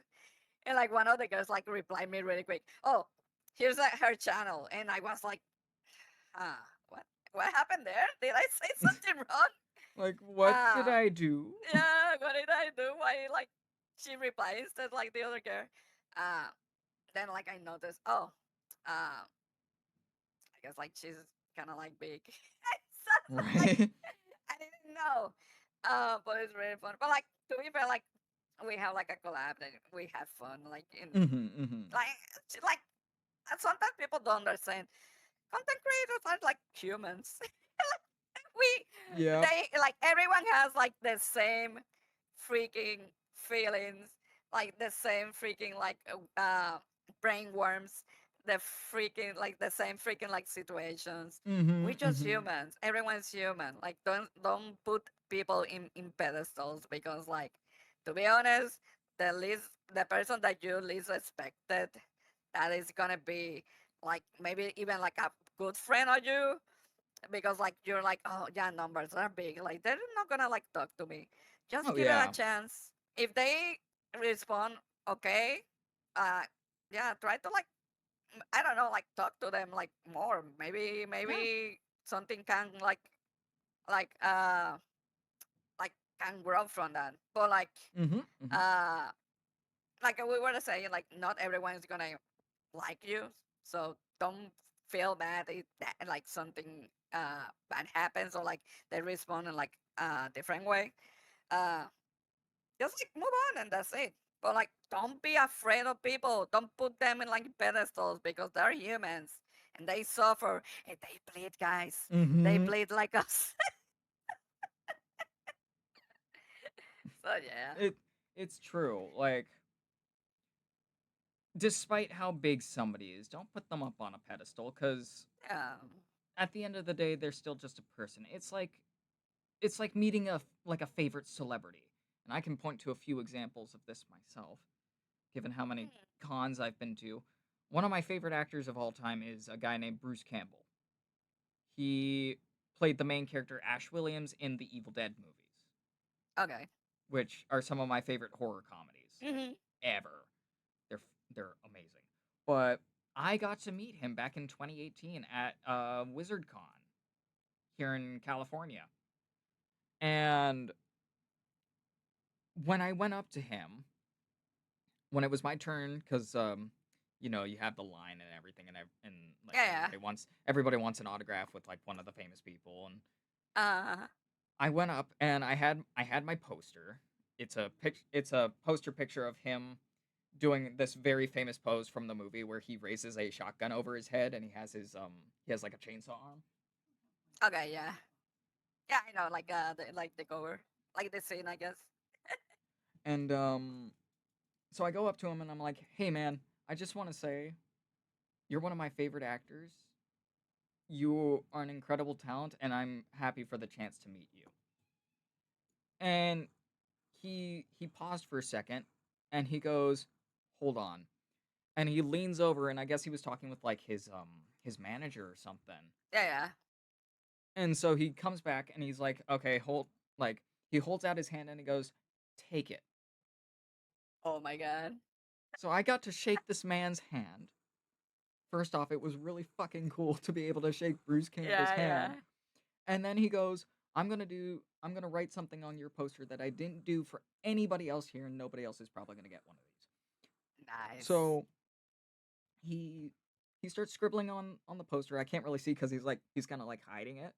Speaker 2: and like one of the girls like replied me really quick, oh here's her channel, and I was like uh what what happened there, did I say something wrong?
Speaker 1: Like, what did
Speaker 2: uh
Speaker 1: I do?
Speaker 2: yeah, what did I do, why like she replies that like the other girl. uh then like I noticed, oh, I guess like she's kind of like big. So like
Speaker 1: Right?
Speaker 2: I didn't know, but it's really fun. But like to be fair, like we have like a collab and we have fun, like in
Speaker 1: Mhm, mhm.
Speaker 2: like like sometimes people don't understand. Content creators are like humans. we
Speaker 1: Yep.
Speaker 2: they like everyone has like the same freaking feelings, like the same freaking like brain worms, the freaking like the same freaking like situations. We're
Speaker 1: Mhm,
Speaker 2: just
Speaker 1: mhm.
Speaker 2: humans, everyone's human. Like don't put people in pedestals because like to be honest, the person that you least expected that is gonna be like maybe even like a good friend of you, because like you're like, oh yeah, numbers are big, like they're not gonna like talk to me. Just
Speaker 1: Oh,
Speaker 2: give it a
Speaker 1: yeah.
Speaker 2: chance. If they respond okay, uh yeah, try to like I don't know, like talk to them like more,
Speaker 1: Yeah.
Speaker 2: maybe something can like like can grow from that. But
Speaker 1: Mhm, mhm.
Speaker 2: uh like we were saying, like not everyone is gonna like you, so don't feel bad if that like something bad happens or like they respond in like a different way. uh just like move on and that's it. But like don't be afraid of people, don't put them in like pedestals because they're humans and they suffer and they bleed, guys, they
Speaker 1: Mhm.
Speaker 2: bleed like us. So yeah.
Speaker 1: It it's true. Like, despite how big somebody is, don't put them up on a pedestal cuz
Speaker 2: um
Speaker 1: at the end of the day they're still just a person. It's like meeting a favorite celebrity. And I can point to a few examples of this myself. given how many
Speaker 2: Hmm.
Speaker 1: cons I've been to. One of my favorite actors of all time is a guy named Bruce Campbell. He played the main character Ash Williams in the Evil Dead movies,
Speaker 2: Okay.
Speaker 1: which are some of my favorite horror comedies like
Speaker 2: Hmm.
Speaker 1: ever. They're amazing. But I got to meet him back in 2018 at WizardCon here in California. And when I went up to him, when it was my turn, because you have the line and everything, and like
Speaker 2: Yeah.
Speaker 1: everybody wants an autograph with like one of the famous people, and
Speaker 2: Yeah.
Speaker 1: I went up and I had my poster. It's a poster picture of him doing this very famous pose from the movie where he raises a shotgun over his head and he has like a chainsaw arm.
Speaker 2: Okay. Yeah. Yeah. I know. Like the cover, like the scene, I guess.
Speaker 1: And so I go up to him and I'm like, "Hey man, I just want to say you're one of my favorite actors. You are an incredible talent and I'm happy for the chance to meet you." And he paused for a second and he goes, "Hold on." And he leans over and I guess he was talking with like his manager or something.
Speaker 2: Yeah. Yeah.
Speaker 1: And so he comes back and he's like, "Okay, hold." Like he holds out his hand and he goes, "Take it."
Speaker 2: Oh my god.
Speaker 1: So I got to shake this man's hand. First off, it was really fucking cool to be able to shake Bruce Campbell's
Speaker 2: Yeah. Yeah.
Speaker 1: hand. And then he goes, I'm gonna write something on your poster that I didn't do for anybody else here, and nobody else is probably gonna get one of these."
Speaker 2: Nice.
Speaker 1: So he he starts scribbling on the poster. I can't really see because he's kind of like hiding it.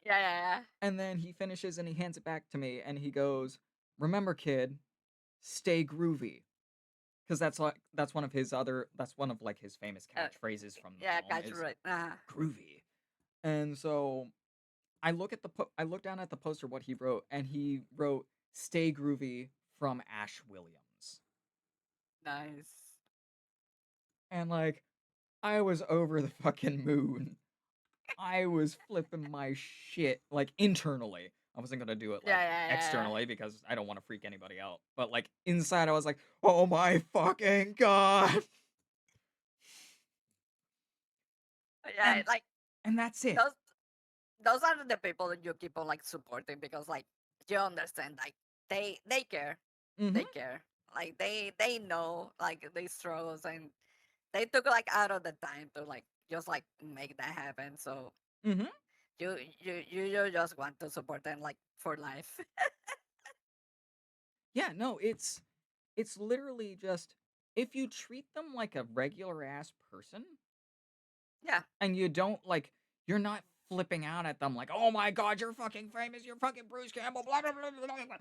Speaker 2: Yeah. Yeah.
Speaker 1: And then he finishes and he hands it back to me and he goes, "Remember, kid, stay groovy." Because that's one of like his famous
Speaker 2: Yeah.
Speaker 1: catchphrases from the
Speaker 2: Yeah.
Speaker 1: film
Speaker 2: Catch
Speaker 1: is
Speaker 2: right.
Speaker 1: groovy. And so I look down at the poster what he wrote and he wrote "Stay groovy" from Ash Williams.
Speaker 2: Nice.
Speaker 1: And like I was over the fucking moon. I was flipping my shit like internally. I wasn't gonna do it
Speaker 2: Yeah.
Speaker 1: like
Speaker 2: Yeah.
Speaker 1: externally because I don't want to freak anybody out. But like inside, I was like, "Oh my fucking god!"
Speaker 2: Yeah. Yeah.
Speaker 1: And
Speaker 2: Like
Speaker 1: that's it.
Speaker 2: those. Those are the people that you keep on like supporting because like you understand like they care,
Speaker 1: Mm-hmm.
Speaker 2: they care, like they know like the struggles and they took like out of the time to like just like make that happen. So
Speaker 1: Mm-hmm.
Speaker 2: you just want to support them like for life.
Speaker 1: Yeah. No, it's literally just if you treat them like a regular ass person
Speaker 2: Yeah.
Speaker 1: and you don't like you're not flipping out at them like, "Oh my god, you're fucking famous, you're fucking Bruce Campbell," blah blah blah blah blah.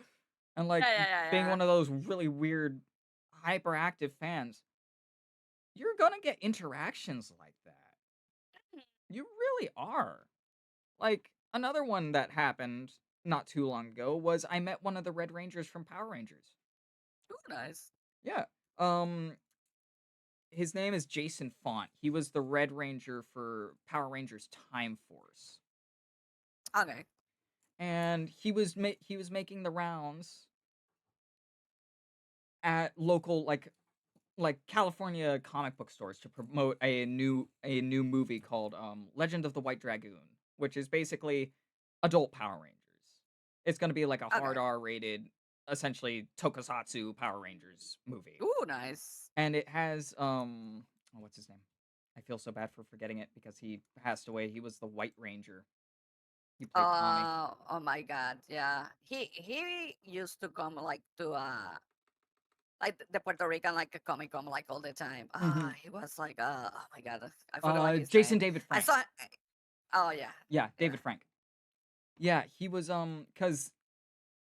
Speaker 1: And like
Speaker 2: Yeah. Yeah. Yeah.
Speaker 1: being
Speaker 2: Yeah.
Speaker 1: one of those really weird hyperactive fans, you're gonna get interactions like that. You really are. Like another one that happened not too long ago was I met one of the Red Rangers from Power Rangers.
Speaker 2: Ooh, nice.
Speaker 1: Yeah. Um his name is Jason Font. He was the Red Ranger for Power Rangers Time Force.
Speaker 2: Okay.
Speaker 1: And he was making the rounds at local like California comic book stores to promote a new movie called Legend of the White Dragoon, which is basically adult Power Rangers. It's going to be like a hard
Speaker 2: Okay.
Speaker 1: R rated, essentially tokusatsu Power Rangers movie.
Speaker 2: Ooh, nice.
Speaker 1: And it has oh, what's his name? I feel so bad for forgetting it because he passed away. He was the White Ranger. He played Tommy.
Speaker 2: Oh my god. Yeah. He used to come like to like the Puerto Rican like a Comic Con like all the time.
Speaker 1: Hmm.
Speaker 2: He was like oh my god, I forgot like his
Speaker 1: Jason
Speaker 2: name.
Speaker 1: David
Speaker 2: I
Speaker 1: Frank.
Speaker 2: saw. Oh yeah,
Speaker 1: Yeah,
Speaker 2: yeah.
Speaker 1: David Frank. Yeah, he was cuz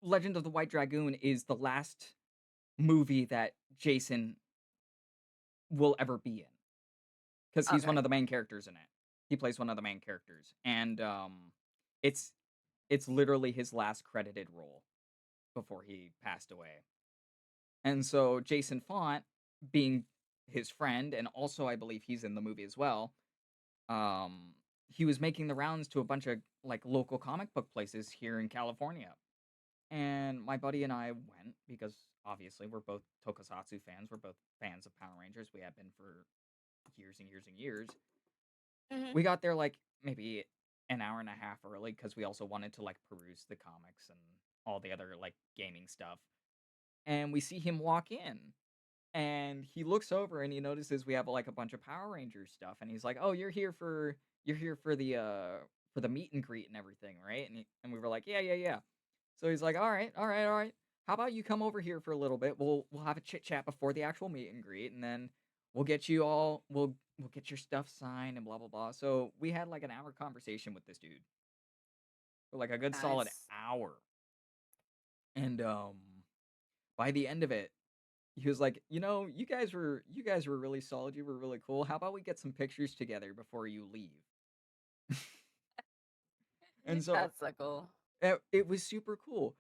Speaker 1: Legend of the White Dragoon is the last movie that Jason will ever be in because he's one
Speaker 2: Okay,
Speaker 1: of the main characters in it. He plays one of the main characters, and it's it's literally his last credited role before he passed away. And so Jason Font, being his friend, and also I believe he's in the movie as well. He was making the rounds to a bunch of like local comic book places here in California, And my buddy and I went because obviously we're both tokusatsu fans. We're both fans of Power Rangers. We have been for years and years and years.
Speaker 2: Mhm.
Speaker 1: We got there like maybe an hour and a half early because we also wanted to like peruse the comics and all the other like gaming stuff. And we see him walk in and he looks over and he notices we have like a bunch of Power Rangers stuff and he's like, "Oh, you're here for the meet and greet and everything, right?" And we were like, "Yeah, yeah, yeah." So he's like, "All right, all right, all right. How about you come over here for a little bit? We'll have a chit chat before the actual meet and greet, and then we'll get your stuff signed and blah blah blah." So we had like an hour conversation with this dude for like a good solid
Speaker 2: Nice.
Speaker 1: hour, and by the end of it, he was like, "You know, you guys were really solid. You were really cool. How about we get some pictures together before you leave?" And so
Speaker 2: That's so cool.
Speaker 1: it was super cool.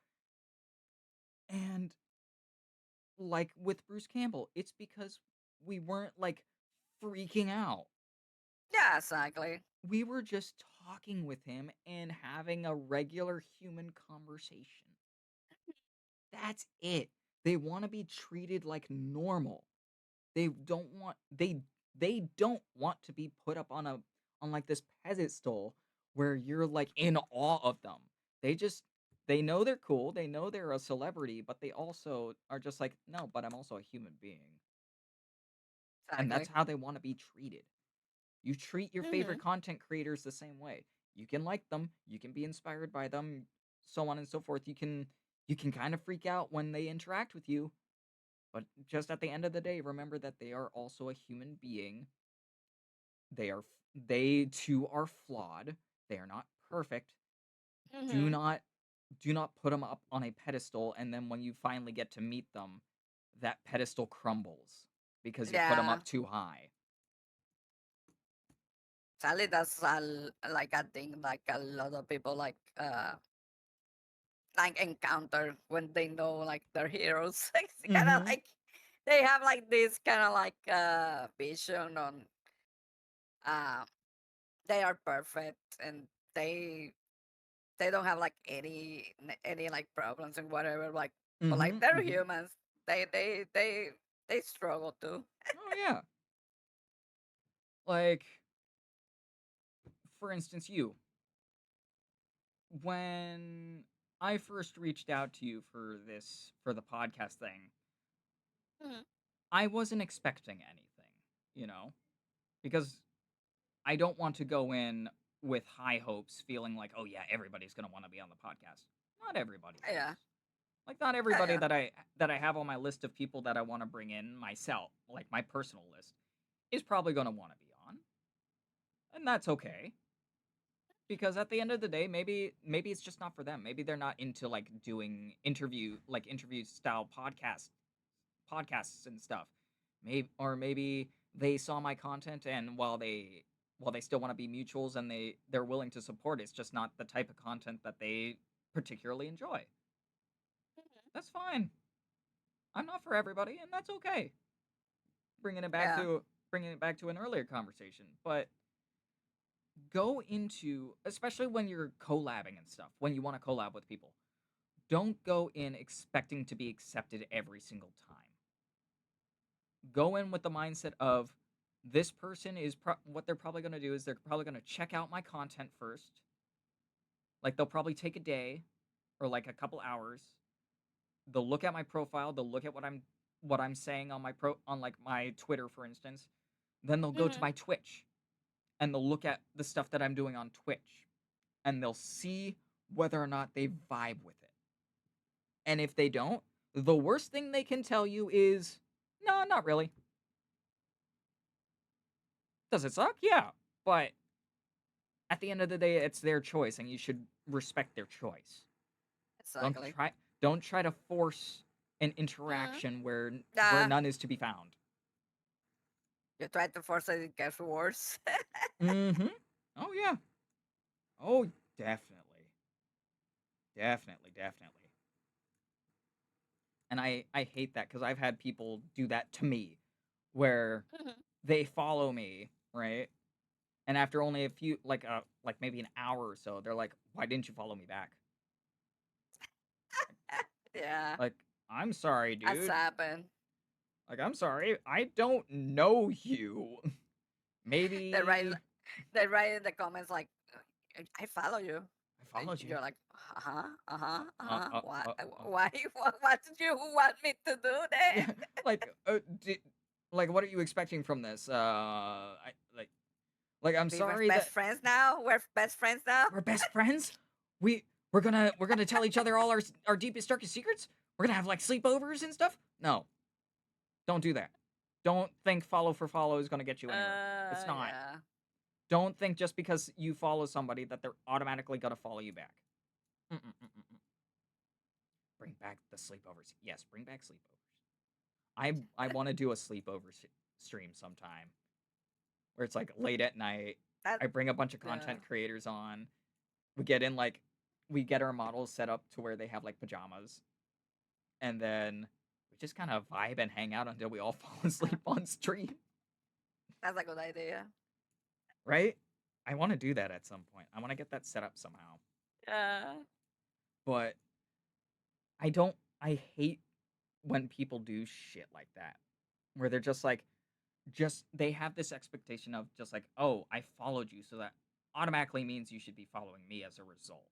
Speaker 1: And like with Bruce Campbell, it's because we weren't like freaking out.
Speaker 2: Yeah, exactly.
Speaker 1: We were just talking with him and having a regular human conversation. That's it. They want to be treated like normal. They don't want they don't want to be put up on like this pedestal where you're like in awe of them. They just they know they're cool, they know they're a celebrity, but they also are just like, "No, but I'm also a human being." And that's
Speaker 2: Exactly.
Speaker 1: how they want to be treated. You treat your favorite
Speaker 2: Mhm.
Speaker 1: content creators the same way. You can like them, you can be inspired by them, so on and so forth. You can kind of freak out when they interact with you, but just at the end of the day, remember that they are also a human being. They too are flawed. They are not perfect. Do
Speaker 2: Mhm.
Speaker 1: not do not put them up on a pedestal and then when you finally get to meet them, that pedestal crumbles because you put them
Speaker 2: Yeah.
Speaker 1: up too high.
Speaker 2: Sadly, that's like a thing like a lot of people like encounter when they know like their heroes. It's kind of
Speaker 1: Mhm.
Speaker 2: like they have like this kind of like vision on uh they are perfect and they they don't have like any like problems and whatever like but like
Speaker 1: Mhm.
Speaker 2: they're
Speaker 1: Mhm.
Speaker 2: humans. They struggle too.
Speaker 1: Oh yeah. Like for instance, you when I first reached out to you for the podcast thing,
Speaker 2: Mhm.
Speaker 1: I wasn't expecting anything, you know, because I don't want to go in with high hopes, feeling like, oh yeah, everybody's gonna want to be on the podcast. Not everybody is.
Speaker 2: Yeah.
Speaker 1: Like not
Speaker 2: Yeah,
Speaker 1: everybody
Speaker 2: yeah.
Speaker 1: that I have on my list of people that I want to bring in myself, like my personal list, is probably gonna want to be on, and that's okay. Because at the end of the day, maybe it's just not for them. Maybe they're not into like doing interview style podcasts and stuff. Maybe they saw my content and while they still want to be mutuals and they're willing to support, it's just not the type of content that they particularly enjoy. That's fine. I'm not for everybody, and that's okay. Bringing it back
Speaker 2: Yeah.
Speaker 1: to bringing it back to an earlier conversation, but go into especially when you're collabing and stuff. When you want to collab with people, don't go in expecting to be accepted every single time. Go in with the mindset of this person is what they're probably going to do is they're probably going to check out my content first. Like they'll probably take a day or like a couple hours. They'll look at my profile, they'll look at what I'm saying on on like my Twitter for instance. Then they'll go to
Speaker 2: Mhm.
Speaker 1: my Twitch and they'll look at the stuff that I'm doing on Twitch and they'll see whether or not they vibe with it. And if they don't, the worst thing they can tell you is, no, not really. Does it suck? Yeah. But at the end of the day, it's their choice and you should respect their choice. Don't
Speaker 2: Exactly.
Speaker 1: try don't try to force an
Speaker 2: Mhm.
Speaker 1: interaction where
Speaker 2: Yeah.
Speaker 1: none is to be found.
Speaker 2: You try to force it, it gets worse.
Speaker 1: Mhm. Oh yeah. Oh, definitely. Definitely, definitely. And I hate that cuz I've had people do that to me where
Speaker 2: Mhm.
Speaker 1: they follow me, right? And after only a few like maybe an hour or so, they're like, "Why didn't you follow me back?"
Speaker 2: Yeah,
Speaker 1: Like, I'm sorry,
Speaker 2: that's
Speaker 1: dude.
Speaker 2: happened.
Speaker 1: Like, I'm sorry. I don't know you.
Speaker 2: They write
Speaker 1: Maybe
Speaker 2: they write in the comments like, I follow you.
Speaker 1: I
Speaker 2: And
Speaker 1: followed you.
Speaker 2: you're like,
Speaker 1: Uh, uh,
Speaker 2: What?
Speaker 1: uh, uh.
Speaker 2: Why? What did you want me to do then?
Speaker 1: Yeah, like, like, what are you expecting from this? I'm
Speaker 2: Be
Speaker 1: sorry
Speaker 2: best
Speaker 1: that
Speaker 2: friends now. We're best friends now.
Speaker 1: we're best friends. We're gonna tell each other all our deepest darkest secrets. We're gonna have like sleepovers and stuff. No, don't do that. Don't think follow for follow is gonna get you anywhere. It's not.
Speaker 2: Yeah.
Speaker 1: Don't think just because you follow somebody that they're automatically gonna follow you back. Mm-mm-mm-mm. Bring back the sleepovers. Yes, bring back sleepovers. I want to do a sleepover stream sometime where it's like late at night.
Speaker 2: That.
Speaker 1: I bring a bunch of
Speaker 2: Yeah.
Speaker 1: content creators on. We get in like we get our models set up to where they have like pajamas, and then we just kind of vibe and hang out until we all fall
Speaker 2: Yeah.
Speaker 1: asleep on stream.
Speaker 2: That's a good idea.
Speaker 1: Right? I want to do that at some point. I want to get that set up somehow.
Speaker 2: Yeah.
Speaker 1: But I don't. I hate when people do shit like that, where they're just they have this expectation of just like, oh, I followed you, so that automatically means you should be following me as a result.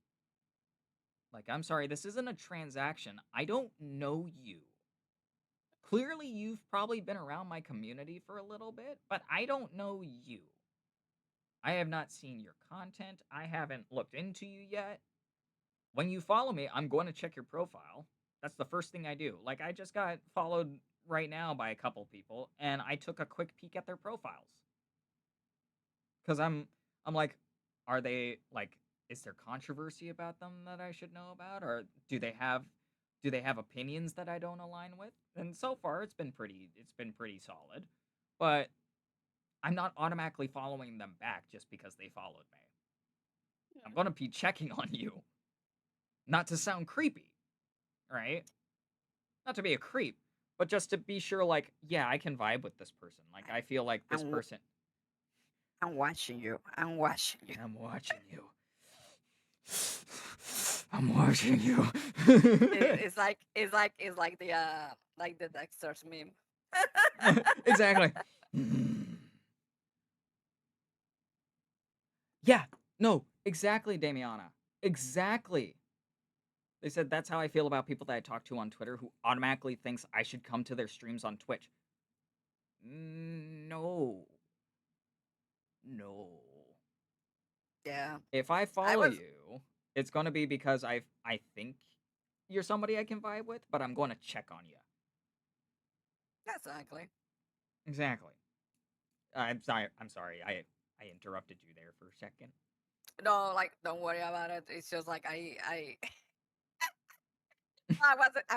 Speaker 1: Like, I'm sorry, this isn't a transaction. I don't know you. Clearly, you've probably been around my community for a little bit, but I don't know you. I have not seen your content. I haven't looked into you yet. When you follow me, I'm going to check your profile. That's the first thing I do. Like, I just got followed right now by a couple people, and I took a quick peek at their profiles. Because I'm like, are they like, is there controversy about them that I should know about, or do they have opinions that I don't align with? And so far, it's been pretty solid, but I'm not automatically following them back just because they followed me. I'm gonna be checking on you, not to sound creepy, right? Not to be a creep, but just to be sure, like, yeah, I can vibe with this person. Like, I feel like this
Speaker 2: I'm
Speaker 1: person.
Speaker 2: I'm watching you. I'm watching you.
Speaker 1: I'm watching you. I'm watching you.
Speaker 2: It's like the Dexter's meme.
Speaker 1: Exactly. Yeah. No. Exactly, Damiana. Exactly. They said that's how I feel about people that I talk to on Twitter who automatically thinks I should come to their streams on Twitch. No. No.
Speaker 2: Yeah.
Speaker 1: If I
Speaker 2: I
Speaker 1: follow
Speaker 2: was
Speaker 1: you, it's gonna be because I think you're somebody I can vibe with, but I'm gonna check on you.
Speaker 2: exactly.
Speaker 1: Exactly. I'm sorry. I'm sorry. I interrupted you there for a second.
Speaker 2: No, like don't worry about it. It's just like I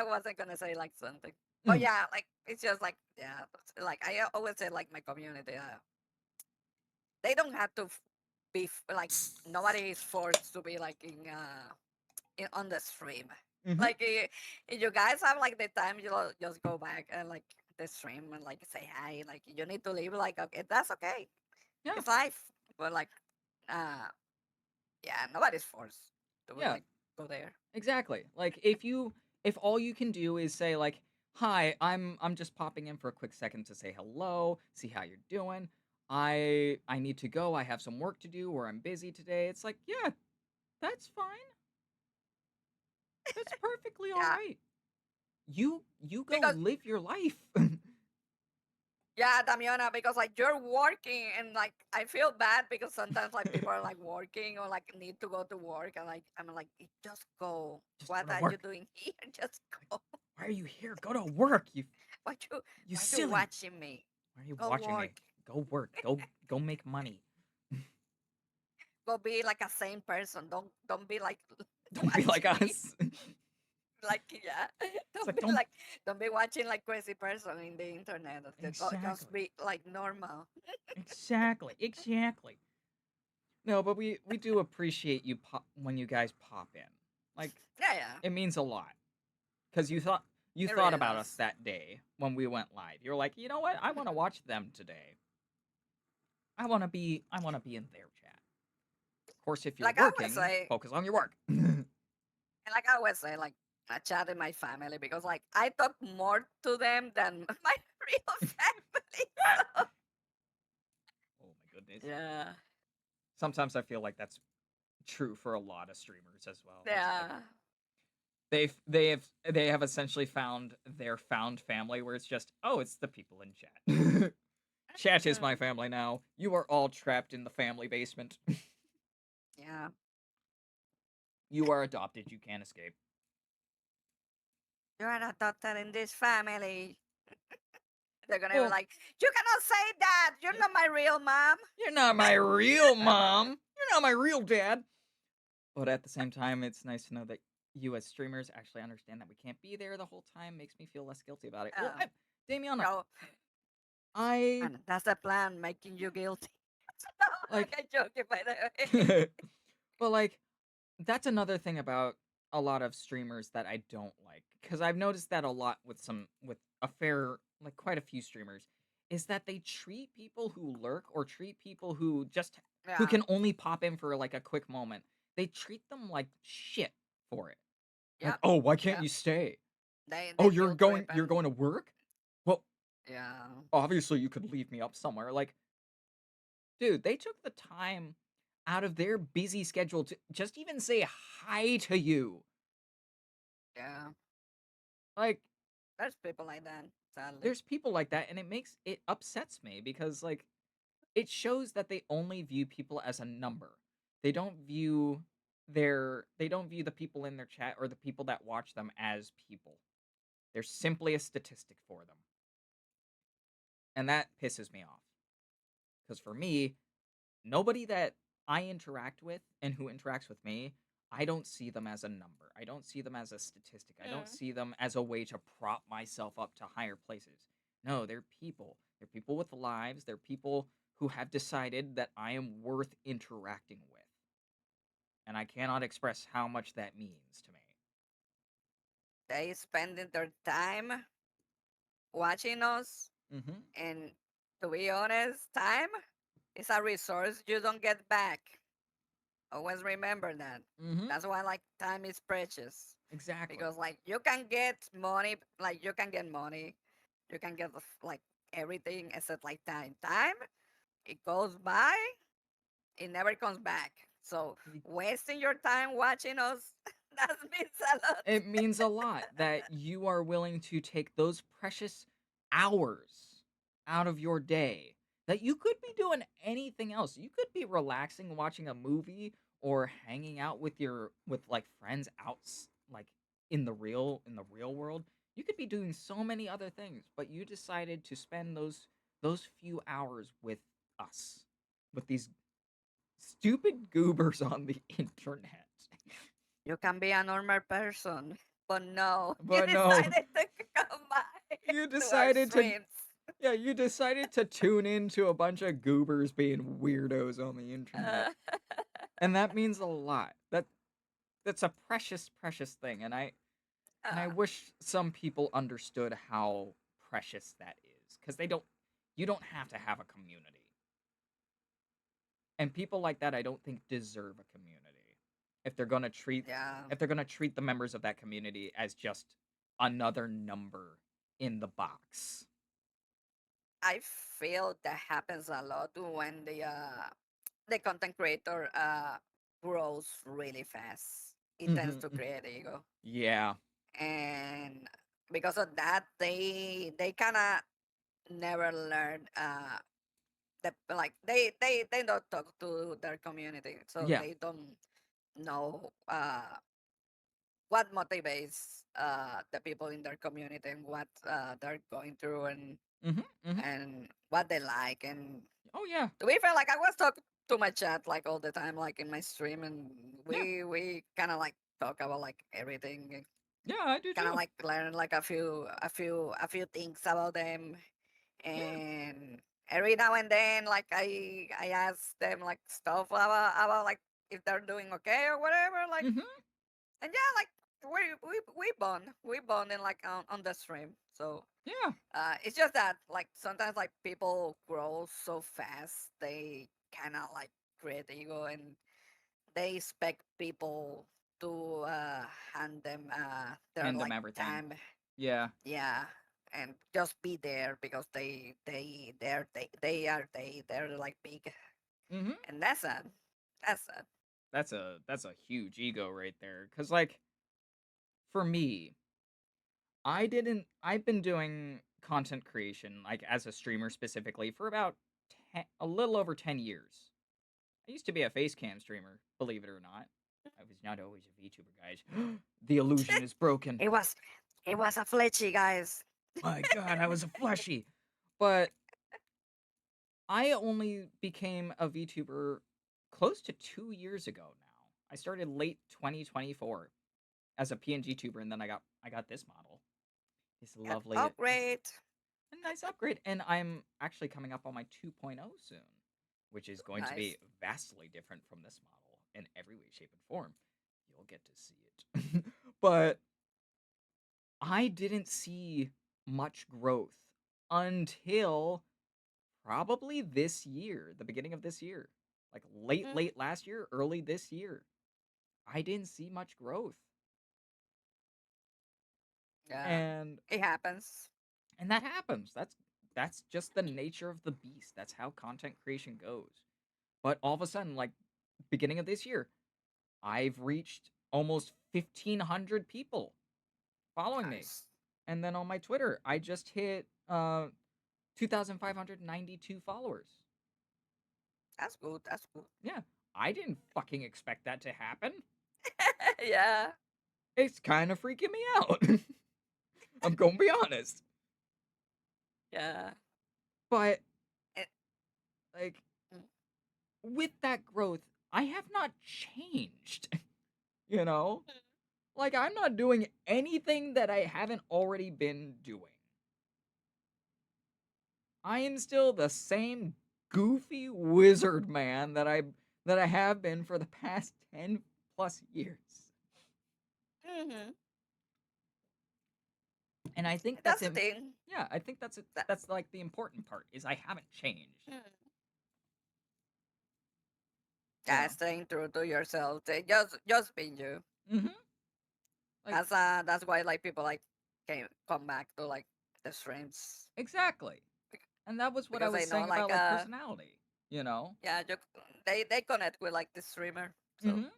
Speaker 2: wasn't gonna say like something. But
Speaker 1: Mm,
Speaker 2: yeah, like it's just like yeah, like I always say like my community, they don't have to like nobody is forced to be like on the stream.
Speaker 1: mhm.
Speaker 2: Like if you guys have like the time, you just go back and like the stream and like say hi. Like you need to leave. Like okay, that's okay.
Speaker 1: Yeah.
Speaker 2: It's life. But like uh yeah, nobody's forced to
Speaker 1: Yeah.
Speaker 2: like go there.
Speaker 1: Exactly. Like if all you can do is say like, "Hi, I'm just popping in for a quick second to say hello, see how you're doing. I need to go. I have some work to do or I'm busy today." It's like, "Yeah, that's fine. That's perfectly all
Speaker 2: Yeah,
Speaker 1: right. You go
Speaker 2: because
Speaker 1: live your life."
Speaker 2: yeah, Damiana, because like you're working and like I feel bad because sometimes like people are like working or like need to go to work and like I'm like just go.
Speaker 1: Just go
Speaker 2: What
Speaker 1: to
Speaker 2: are you
Speaker 1: work.
Speaker 2: doing here? Just go.
Speaker 1: Why are you here? Go to work.
Speaker 2: Why you
Speaker 1: You
Speaker 2: why you
Speaker 1: silly.
Speaker 2: watching me?
Speaker 1: Why are you
Speaker 2: Go
Speaker 1: watching me?
Speaker 2: work.
Speaker 1: Go work. Go make money.
Speaker 2: Go be like a sane person. Don't be like
Speaker 1: Don't be like
Speaker 2: watching me.
Speaker 1: us.
Speaker 2: Like yeah.
Speaker 1: It's
Speaker 2: Don't
Speaker 1: like
Speaker 2: be
Speaker 1: don't
Speaker 2: like don't be watching like crazy person in the internet. Just
Speaker 1: exactly.
Speaker 2: be like normal.
Speaker 1: Exactly. Exactly. No, but we do appreciate you when you guys pop in. Like
Speaker 2: Yeah, yeah.
Speaker 1: it means a lot cuz you
Speaker 2: It
Speaker 1: thought
Speaker 2: really
Speaker 1: about us
Speaker 2: does.
Speaker 1: that day when we went live. You're like, "You know what? I want to watch them today. I want to be in their chat." Of course, if you're
Speaker 2: Like I always
Speaker 1: working,
Speaker 2: say,
Speaker 1: focus on your work.
Speaker 2: and like I always say, like a chat in my family because like I talk more to them than my real family. So
Speaker 1: Oh my goodness.
Speaker 2: yeah,
Speaker 1: Sometimes I feel like that's true for a lot of streamers as well. It's like
Speaker 2: yeah,
Speaker 1: they have essentially found their found family where it's just, oh, it's the people in chat. Chat is my
Speaker 2: mm,
Speaker 1: family now. You are all trapped in the family basement.
Speaker 2: yeah.
Speaker 1: You are adopted. You can't escape.
Speaker 2: You're an adopted in this family. They're gonna be
Speaker 1: Well,
Speaker 2: like, you cannot say that. You're not my real mom.
Speaker 1: you're not my real mom. You're not my real dad. But at the same time, it's nice to know that you as streamers actually understand that we can't be there the whole time. Makes me feel less guilty about it. Well,
Speaker 2: Oh,
Speaker 1: Damiana,
Speaker 2: no,
Speaker 1: I
Speaker 2: and that's the plan, making you guilty. No,
Speaker 1: like,
Speaker 2: I'm joking, by the way.
Speaker 1: but like, that's another thing about a lot of streamers that I don't like, because I've noticed that a lot with a fair, like, quite a few streamers, is that they treat people who lurk or treat people who
Speaker 2: Yeah,
Speaker 1: can only pop in for like a quick moment. They treat them like shit for it. Like,
Speaker 2: yep,
Speaker 1: oh, why can't
Speaker 2: yep.
Speaker 1: you stay?
Speaker 2: They
Speaker 1: Oh,
Speaker 2: guilt trip
Speaker 1: you're
Speaker 2: and
Speaker 1: going to work? Well,
Speaker 2: yeah,
Speaker 1: obviously you could leave me up somewhere. Like, dude, they took the time out of their busy schedule to just even say hi to you.
Speaker 2: yeah.
Speaker 1: Like,
Speaker 2: There's people like that, sadly.
Speaker 1: there's people like that, and it upsets me because, like, it shows that they only view people as a number. They don't view they don't view the people in their chat or the people that watch them as people. They're simply a statistic for them. And that pisses me off. Because for me, nobody that I interact with and who interacts with me, I don't see them as a number. I don't see them as a statistic. I don't
Speaker 2: Mm.
Speaker 1: see them as a way to prop myself up to higher places. No, they're people. They're people with lives. They're people who have decided that I am worth interacting with. And I cannot express how much that means to me.
Speaker 2: They spending their time watching us,
Speaker 1: Mhm.
Speaker 2: and to be honest, time is a resource you don't get back. Always remember that.
Speaker 1: Mhm.
Speaker 2: That's why like time is precious
Speaker 1: Exactly.
Speaker 2: because like you can get money, like you can get money, you can get like everything except like time. Time it goes by, it never comes back. So
Speaker 1: Y-
Speaker 2: wasting your time watching us that means a lot.
Speaker 1: It means a lot that you are willing to take those precious hours out of your day that you could be doing anything else. You could be relaxing watching a movie or hanging out with like friends like in the real world. You could be doing so many other things, but you decided to spend those few hours with us, with these stupid goobers on the internet.
Speaker 2: You can be a normal person, but no, you
Speaker 1: But no,
Speaker 2: decided to come by
Speaker 1: you
Speaker 2: to our
Speaker 1: decided to
Speaker 2: streams.
Speaker 1: yeah, you decided to tune into a bunch of goobers being weirdos on the internet.
Speaker 2: Uh,
Speaker 1: And that means a lot. That's a precious, precious thing. And I
Speaker 2: uh,
Speaker 1: wish some people understood how precious that is. Because you don't have to have a community. And people like that I don't think deserve a community. If they're gonna treat
Speaker 2: yeah,
Speaker 1: if they're gonna treat the members of that community as just another number in the box.
Speaker 2: I feel that happens a lot when the content creator grows really fast. It tends to
Speaker 1: Mhm.
Speaker 2: create ego,
Speaker 1: Yeah.
Speaker 2: and because of that, they kind of never learn they don't talk to their community, so
Speaker 1: Yeah.
Speaker 2: they don't know what motivates the people in their community and what they're going through
Speaker 1: Mhm. Mhm.
Speaker 2: and what they like. And
Speaker 1: Oh yeah.
Speaker 2: to be fair, like I was talking to my chat like all the time, like in my stream, and
Speaker 1: Yeah.
Speaker 2: we kind of like talk about like everything,
Speaker 1: Yeah, I do
Speaker 2: kind of
Speaker 1: too.
Speaker 2: like learn like a few things about them.
Speaker 1: Yeah.
Speaker 2: And every now and then like I ask them like stuff about like if they're doing okay or whatever, like.
Speaker 1: Mhm.
Speaker 2: And yeah, like we bond in like on the stream. So
Speaker 1: Yeah.
Speaker 2: it's just that like sometimes like people grow so fast they cannot like create ego, and they expect people. to hand them their
Speaker 1: Hand them
Speaker 2: like
Speaker 1: everything.
Speaker 2: time.
Speaker 1: Yeah.
Speaker 2: Yeah, and just be there because they're like big,
Speaker 1: Mhm.
Speaker 2: and that's sad. That's sad.
Speaker 1: That's a huge ego right there. Cause like for me, I've been doing content creation like as a streamer specifically for about a little over 10 years. I used to be a face cam streamer, believe it or not. I was not always a VTuber, guys. The illusion is broken.
Speaker 2: It was it was a fletchy, guys.
Speaker 1: My god, I was a fleshy. But I only became a VTuber close to 2 years ago now. I started late 2024 as a PNG tuber, and then I got this model. This
Speaker 2: Got
Speaker 1: lovely,
Speaker 2: upgrade.
Speaker 1: a nice upgrade, and I'm actually coming up on my 2.0 soon, which is going to be
Speaker 2: Nice.
Speaker 1: vastly different from this model in every way, shape, and form. You'll get to see it. But I didn't see much growth until probably this year, the beginning of this year. Like late,
Speaker 2: Mm,
Speaker 1: late last year, early this year. I didn't see much growth.
Speaker 2: yeah,
Speaker 1: And
Speaker 2: it happens.
Speaker 1: that happens. That's just the nature of the beast. That's how content creation goes. But all of a sudden, like beginning of this year, I've reached almost 1,500 people following me.
Speaker 2: Nice.
Speaker 1: And then on my Twitter, I just hit 2,592 followers.
Speaker 2: That's good. That's good.
Speaker 1: Yeah, I didn't fucking expect that to happen.
Speaker 2: Yeah.
Speaker 1: It's kind of freaking me out. I'm gonna be honest.
Speaker 2: Yeah.
Speaker 1: But
Speaker 2: It,
Speaker 1: like
Speaker 2: mm,
Speaker 1: with that growth, I have not changed. You know?
Speaker 2: mm,
Speaker 1: Like I'm not doing anything that I haven't already been doing. I am still the same goofy wizard man that I have been for the past 10 plus years.
Speaker 2: mhm.
Speaker 1: And I think
Speaker 2: That's the thing.
Speaker 1: yeah, I think
Speaker 2: That,
Speaker 1: that's like the important part is I haven't changed,
Speaker 2: mm,
Speaker 1: you
Speaker 2: yeah,
Speaker 1: know.
Speaker 2: staying true to yourself. Just being you.
Speaker 1: Mhm. Like
Speaker 2: That's why like people like came come back to like the streams
Speaker 1: exactly. And that was what I
Speaker 2: because
Speaker 1: was
Speaker 2: they know
Speaker 1: saying
Speaker 2: like
Speaker 1: about like personality, you know.
Speaker 2: yeah they connect with like the streamer. So
Speaker 1: Mhm.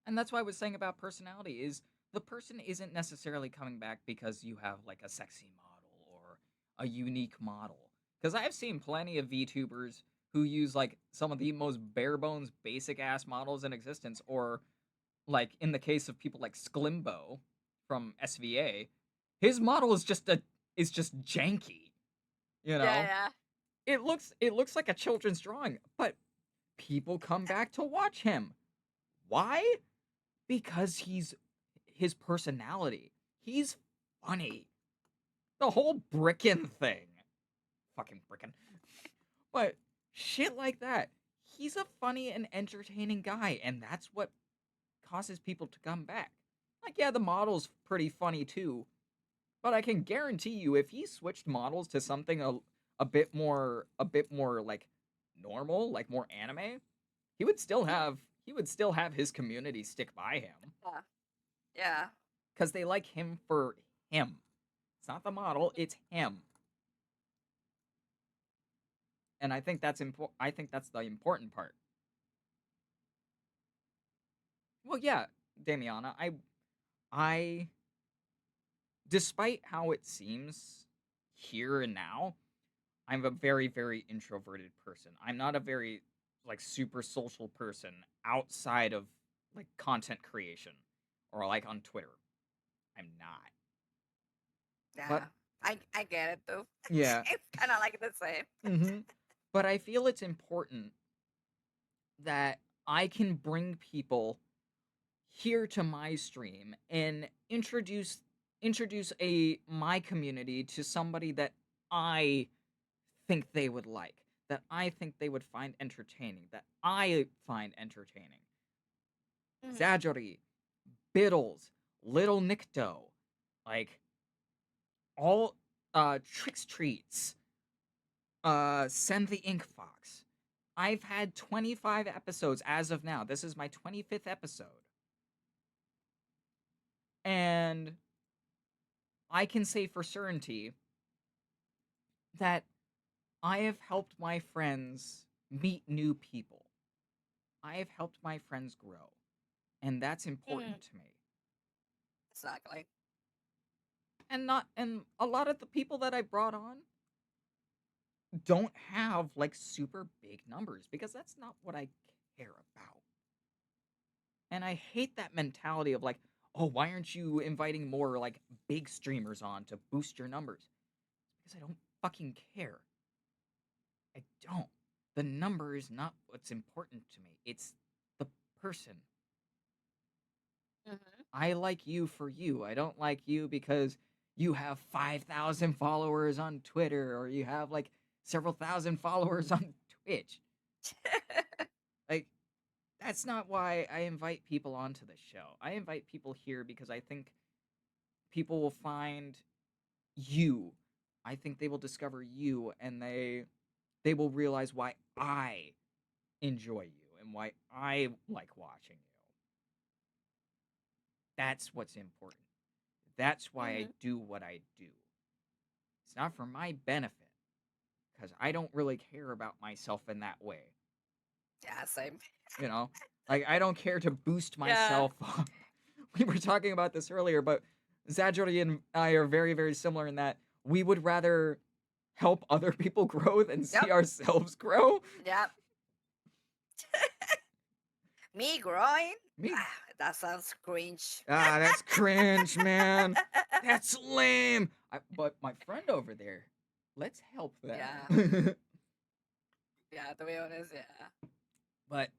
Speaker 1: And that's why I was saying about personality is the person isn't necessarily coming back because you have like a sexy model or a unique model. Because I've seen plenty of VTubers who use like some of the most bare bones basic ass models in existence, or like in the case of people like Sklimbo from SVA, his model is just janky, you
Speaker 2: yeah,
Speaker 1: know?
Speaker 2: yeah.
Speaker 1: It looks like a children's drawing, but people come back to watch him. Why? Because his personality. He's funny. The whole Brickin thing. Fucking Brickin. But shit like that. He's a funny and entertaining guy, and that's what causes people to come back. Like, yeah, the model's pretty funny too, but I can guarantee you if he switched models to something a bit more like normal, like more anime,
Speaker 2: Mm,
Speaker 1: he would still have his community stick by him
Speaker 2: yeah, yeah.
Speaker 1: because they like him for him. It's not the model, it's him. And I think that's important. I think that's the important part. Well, yeah, Damiana, I despite how it seems here and now, I'm a very very introverted person. I'm not a very like super social person outside of like content creation or like on Twitter. I'm not. But
Speaker 2: Yeah, I get it too.
Speaker 1: yeah,
Speaker 2: It's kind of like the same.
Speaker 1: mhm. But I feel it's important that I can bring people here to my stream and introduce a my community to somebody that I think they would like, that I think they would find entertaining, that I find entertaining.
Speaker 2: Mhm.
Speaker 1: Zajori, Biddles, Little Nicto, like all Tricks Treats, Send the Ink Fox. I've had 25 episodes as of now. This is my 25th episode. And I can say for certainty that I have helped my friends meet new people. I have helped my friends grow, and that's
Speaker 2: Mm,
Speaker 1: important to me.
Speaker 2: exactly.
Speaker 1: And a lot of the people that I brought on don't have like super big numbers because that's not what I care about. And I hate that mentality of like, oh, why aren't you inviting more like big streamers on to boost your numbers? Because I don't fucking care. I don't. The number is not what's important to me. It's the person.
Speaker 2: Hmm.
Speaker 1: I like you for you. I don't like you because you have 5,000 followers on Twitter or you have like several thousand followers on Twitch. Like, that's not why I invite people onto the show. I invite people here because I think people will find you. I think they will discover you and they will realize why I enjoy you and why I like watching you. That's what's important. That's why I
Speaker 2: Hmm.
Speaker 1: do what I do. It's not for my benefit because I don't really care about myself in that way.
Speaker 2: Yeah, same.
Speaker 1: You know, like I don't care to boost
Speaker 2: Yeah.
Speaker 1: myself up. We were talking about this earlier, but Zajori and I are very, very similar in that we would rather help other people grow than see
Speaker 2: Yep.
Speaker 1: ourselves grow.
Speaker 2: Yep. Me growing?
Speaker 1: Me,
Speaker 2: Ah, that sounds cringe.
Speaker 1: that's cringe, man. That's lame. But my friend over there, let's help
Speaker 2: Yeah.
Speaker 1: them.
Speaker 2: Yeah, to be honest, yeah.
Speaker 1: But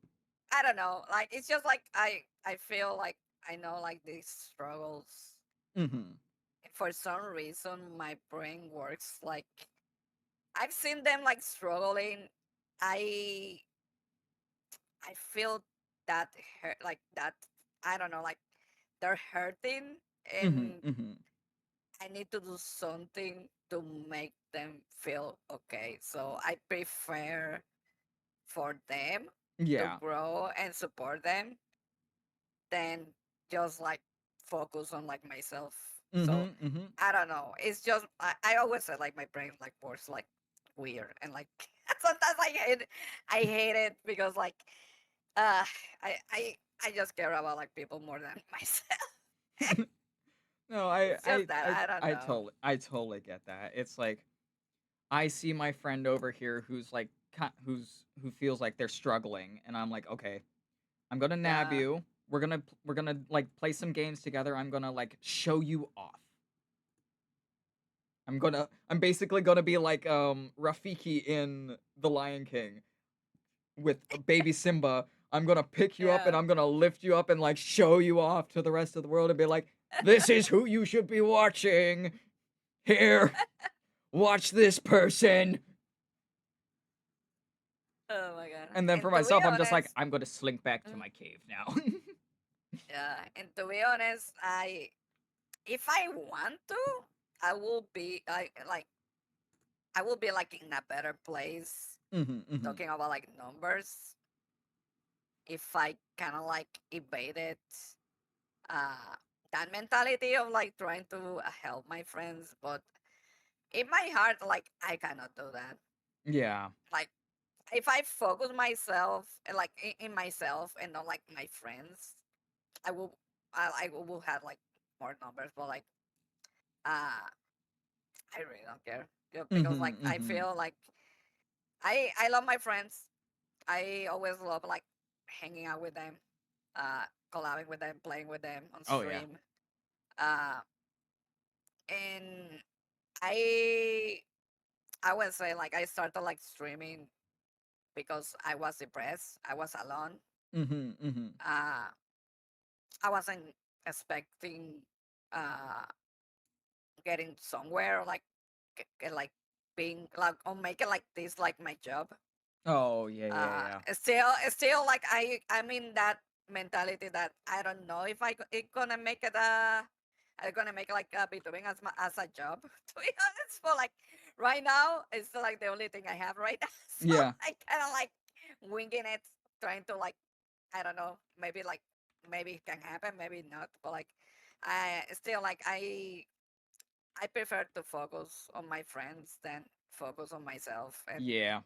Speaker 2: I don't know. Like it's just like I feel like I know like these struggles.
Speaker 1: mhm,
Speaker 2: For some reason my brain works like I've seen them like struggling. I I feel that hurt like that I don't know, like they're hurting
Speaker 1: mhm,
Speaker 2: and
Speaker 1: mhm.
Speaker 2: I need to do something to make them feel okay. So I prefer for them to
Speaker 1: Yeah.
Speaker 2: grow and support them than just like focus on like myself. So
Speaker 1: Mhm, mhm.
Speaker 2: I don't know. It's just I always say like my brain like works like weird and like sometimes I hate it because like uh I I I just care about like people more than myself.
Speaker 1: No,
Speaker 2: It's just that I don't know.
Speaker 1: I totally get that. It's like I see my friend over here who's like who feels like they're struggling, and I'm like, okay, I'm gonna nab
Speaker 2: Yeah.
Speaker 1: you. We're gonna like play some games together. I'm gonna like show you off. I'm basically gonna be like Rafiki in The Lion King with baby Simba. I'm gonna pick you up and
Speaker 2: Yeah.
Speaker 1: I'm gonna lift you up and like show you off to the rest of the world and be like, this is who you should be watching. Here, watch this person.
Speaker 2: Oh my god.
Speaker 1: And then
Speaker 2: And
Speaker 1: for
Speaker 2: to be
Speaker 1: myself, I'm just like,
Speaker 2: honest,
Speaker 1: I'm gonna slink back to
Speaker 2: mm,
Speaker 1: my cave now.
Speaker 2: yeah, and to be honest, I if I want to, I will be I will be like in a better place
Speaker 1: Hmm, hmm.
Speaker 2: talking about like numbers if I kind of like evaded uh that mentality of like trying to help my friends, but in my heart like I cannot do that.
Speaker 1: Yeah.
Speaker 2: Like if I focus myself like in myself and not like my friends, I will I will have like more numbers, but like uh I really don't care. Because like
Speaker 1: Hmm,
Speaker 2: I
Speaker 1: hmm.
Speaker 2: feel like I love my friends. I always love like hanging out with them, uh collabing with them, playing with them on
Speaker 1: Oh yeah.
Speaker 2: stream. Uh and I I would say like I started like streaming because I was depressed. I was alone.
Speaker 1: Hmm, hmm.
Speaker 2: Uh I wasn't expecting uh getting somewhere like like being like or making like this like my job.
Speaker 1: Oh yeah, yeah, yeah.
Speaker 2: Still like I'm in that mentality that I don't know if it gonna make it I'm gonna make like be doing as a job. To be honest, for like right now it's like the only thing I have right now. So
Speaker 1: Yeah.
Speaker 2: I kind of like winging it, trying to like I don't know, maybe it can happen, maybe not, but like I still like I prefer to focus on my friends than focus on myself, and
Speaker 1: Yeah.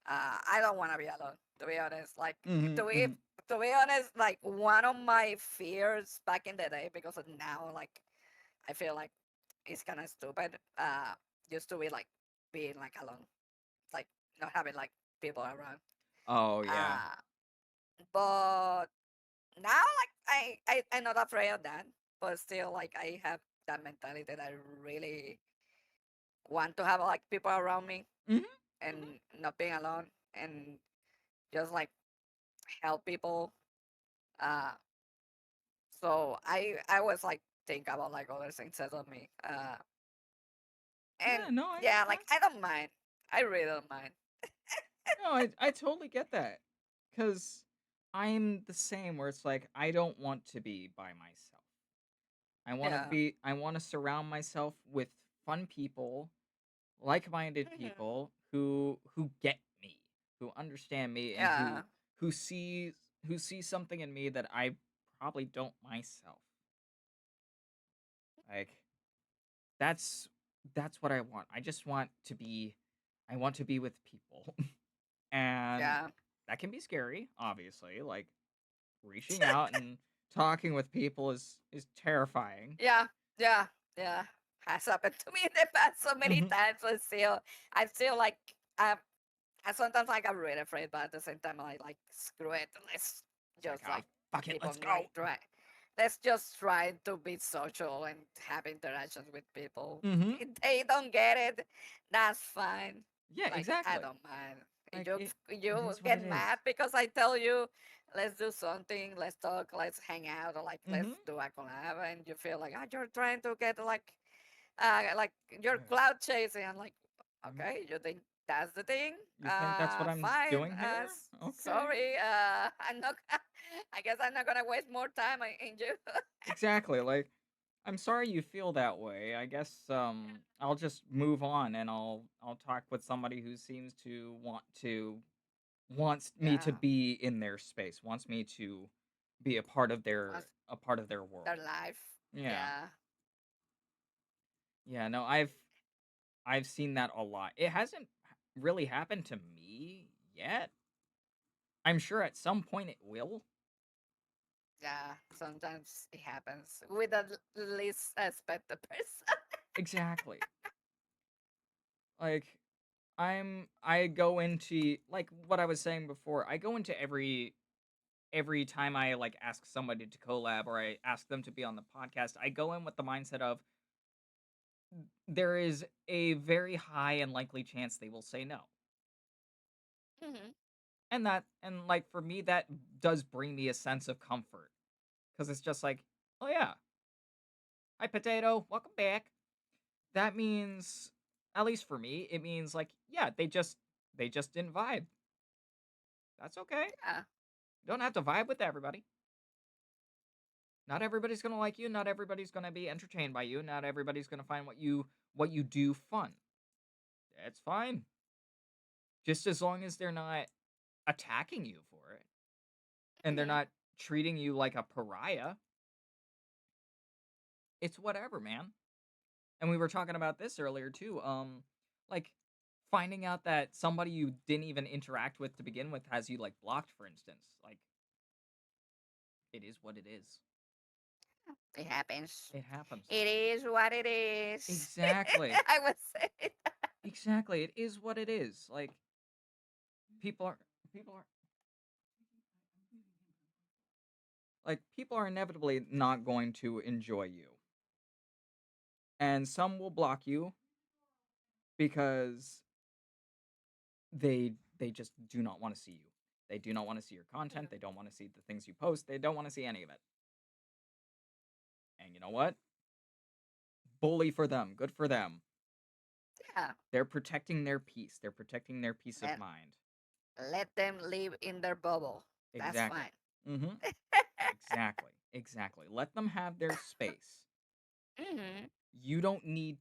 Speaker 2: I don't want to be alone. To be honest, like
Speaker 1: Mhm.
Speaker 2: to be
Speaker 1: Mhm.
Speaker 2: to be honest, like one of my fears back in the day, because of now, like I feel like it's kind of stupid. Used to be like being like alone, like not having like people around.
Speaker 1: Oh yeah.
Speaker 2: Uh, but now like I'm not afraid of that, but still like I have that mentality that I really want to have like people around me
Speaker 1: Mhm. Mhm.
Speaker 2: and not being alone and just like help people. Uh, so I was like think about like other things instead of me. And
Speaker 1: Yeah. No.
Speaker 2: yeah, like I don't mind. I really don't mind.
Speaker 1: No. I totally get that. Cause I'm the same. Where it's like I don't want to be by myself.
Speaker 2: Yeah.
Speaker 1: I want to surround myself with fun people, like-minded
Speaker 2: Hmm.
Speaker 1: people who get me, who understand me, and
Speaker 2: Yeah.
Speaker 1: who sees who see something in me that I probably don't myself. Like that's that's what I want. I want to be with people. And
Speaker 2: Yeah.
Speaker 1: that can be scary, obviously. Like reaching out and talking with people is terrifying.
Speaker 2: Yeah. Yeah. Yeah. Has happened to me in the past so many
Speaker 1: Mhm.
Speaker 2: times, but still, I feel like I sometimes like I'm really afraid, but at the same time, I like screw it. Let's
Speaker 1: It's like,
Speaker 2: just
Speaker 1: "Ah,
Speaker 2: like
Speaker 1: fuck it,
Speaker 2: keep
Speaker 1: let's
Speaker 2: on
Speaker 1: go."
Speaker 2: like try. Let's just try to be social and have interactions with people.
Speaker 1: Mhm.
Speaker 2: If they don't get it, that's fine.
Speaker 1: Yeah,
Speaker 2: Like I
Speaker 1: exactly.
Speaker 2: don't mind.
Speaker 1: Like it
Speaker 2: You
Speaker 1: is what it
Speaker 2: get
Speaker 1: is.
Speaker 2: mad because I tell you, let's do something, let's talk, let's hang out, or like let's
Speaker 1: Mhm.
Speaker 2: do a collab, and you feel like you're trying to get like you're
Speaker 1: Yeah.
Speaker 2: cloud chasing. I'm like,
Speaker 1: Mm.
Speaker 2: okay, you think that's the thing?
Speaker 1: You think that's what I'm
Speaker 2: Fine.
Speaker 1: doing here? Okay.
Speaker 2: Sorry. I'm not. I guess I'm not gonna waste more time in you.
Speaker 1: Exactly. Like I'm sorry you feel that way. I guess I'll just move on and I'll talk with somebody who seems to wants me to
Speaker 2: Yeah.
Speaker 1: be in their space, wants me to be
Speaker 2: What's
Speaker 1: a part of their world.
Speaker 2: their life?
Speaker 1: Yeah.
Speaker 2: Yeah.
Speaker 1: Yeah, no, I've seen that a lot. It hasn't really happened to me yet. I'm sure at some point it will.
Speaker 2: Yeah. Sometimes it happens with the least expected person.
Speaker 1: Exactly. Like I go into like what I was saying before. I go into every time I like ask somebody to collab or I ask them to be on the podcast, I go in with the mindset of there is a very high and likely chance they will say no.
Speaker 2: Hmm.
Speaker 1: And like for me that does bring me a sense of comfort cuz it's just like, "Oh yeah, hi potato, welcome back." That means at least for me, it means like, yeah, they just didn't vibe. That's okay.
Speaker 2: Yeah.
Speaker 1: You don't have to vibe with everybody. Not everybody's going to like you, not everybody's going to be entertained by you, not everybody's going to find what you do fun. It's fine. Just as long as they're not attacking you for it and they're
Speaker 2: Hmm.
Speaker 1: not treating you like a pariah, it's whatever, man. And we were talking about this earlier too. Like finding out that somebody you didn't even interact with to begin with has you like blocked, for instance. Like it is what it is.
Speaker 2: It happens.
Speaker 1: It happens.
Speaker 2: It is what it is.
Speaker 1: Exactly.
Speaker 2: I would say.
Speaker 1: Exactly. It is what it is. Like people are people are people are inevitably not going to enjoy you. And some will block you because they just do not want to see you. They do not want to see your content. They don't want to see the things you post. They don't want to see any of it. And you know what? Bully for them. Good for them.
Speaker 2: Yeah.
Speaker 1: They're protecting their peace. They're protecting their peace of
Speaker 2: Let
Speaker 1: mind.
Speaker 2: let them live in their bubble. That's
Speaker 1: Exactly.
Speaker 2: fine.
Speaker 1: Mhm. Exactly. Exactly. Let them have their space.
Speaker 2: Hmm.
Speaker 1: You don't need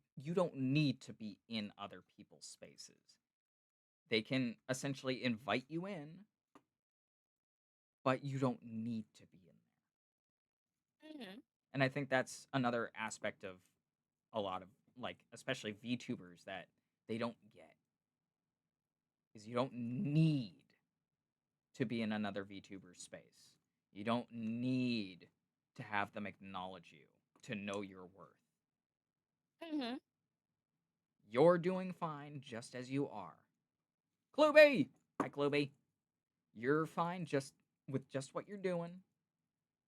Speaker 1: to be in other people's spaces. They can essentially invite you in, but you don't need to be in
Speaker 2: Hmm.
Speaker 1: And I think that's another aspect of a lot of, like, especially VTubers that they don't get is you don't need to be in another VTuber's space. You don't need to have them acknowledge you to know your worth.
Speaker 2: Hmm.
Speaker 1: You're doing fine just as you are. Cluby! Hi, Cluby. You're fine just with just what you're doing.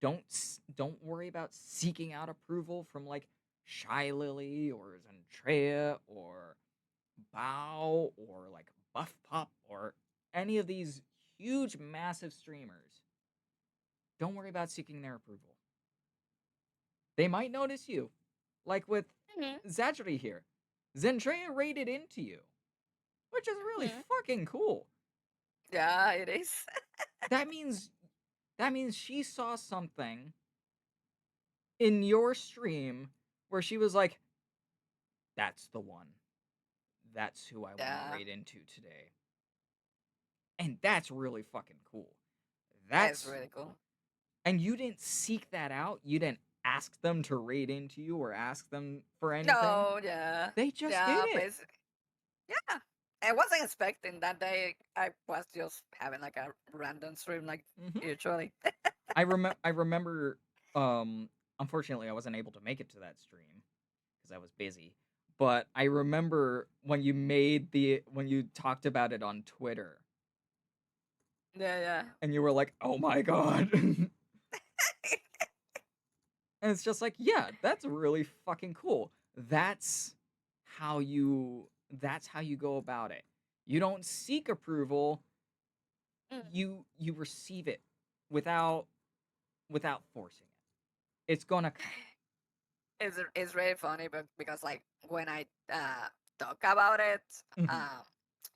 Speaker 1: Don't worry about seeking out approval from like Shy Lily or Zentrea or Bao or like Buff Pop or any of these huge massive streamers. Don't worry about seeking their approval. They might notice you. Like with
Speaker 2: Hmm.
Speaker 1: Zajori here. Zentrea raided into you, which is really
Speaker 2: Hmm.
Speaker 1: fucking cool.
Speaker 2: Yeah, it is.
Speaker 1: That means she saw something in your stream where she was like, that's the one. That's who I want to
Speaker 2: Yeah,
Speaker 1: raid into today. And that's really fucking cool.
Speaker 2: that's
Speaker 1: That's
Speaker 2: really cool.
Speaker 1: and you didn't seek that out. You didn't ask them to raid into you or ask them for anything.
Speaker 2: No, yeah,
Speaker 1: They just did
Speaker 2: yeah,
Speaker 1: it.
Speaker 2: basically, yeah. I wasn't expecting that day. I was just having like a random stream, like
Speaker 1: Hmm.
Speaker 2: usually.
Speaker 1: I remember unfortunately I wasn't able to make it to that stream because I was busy. But I remember when you talked about it on Twitter
Speaker 2: Yeah, yeah.
Speaker 1: and you were like, "Oh my god." And it's just like, "Yeah, that's really fucking cool." That's how you that's how you go about it. You don't seek approval,
Speaker 2: Mm.
Speaker 1: you receive it without forcing it. It's going to come.
Speaker 2: It's really funny, but because like when I talk about it
Speaker 1: Mhm.
Speaker 2: um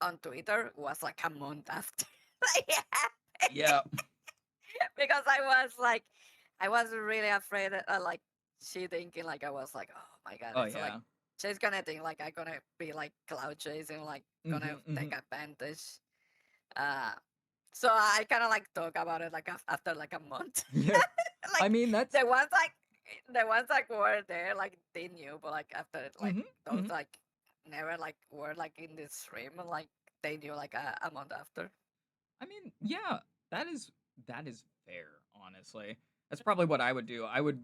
Speaker 2: on Twitter, it was like a month after. Like, yeah,
Speaker 1: Yeah.
Speaker 2: because I was really afraid like she thinking like I was like, oh my god,
Speaker 1: Oh
Speaker 2: it's like
Speaker 1: yeah.
Speaker 2: she's gonna think like I'm gonna be like cloud chasing, like gonna
Speaker 1: Mhm.
Speaker 2: take
Speaker 1: Mhm.
Speaker 2: advantage. Uh, so I kind of like talk about it like after like a month.
Speaker 1: Yeah. I
Speaker 2: Like
Speaker 1: mean, that's
Speaker 2: the ones like the ones that were there like they knew, but like after like
Speaker 1: mhm.
Speaker 2: those
Speaker 1: Mhm.
Speaker 2: like never like were like in this stream, like they knew like a month after.
Speaker 1: I mean, yeah, that is fair, honestly. That's probably what I would do. I would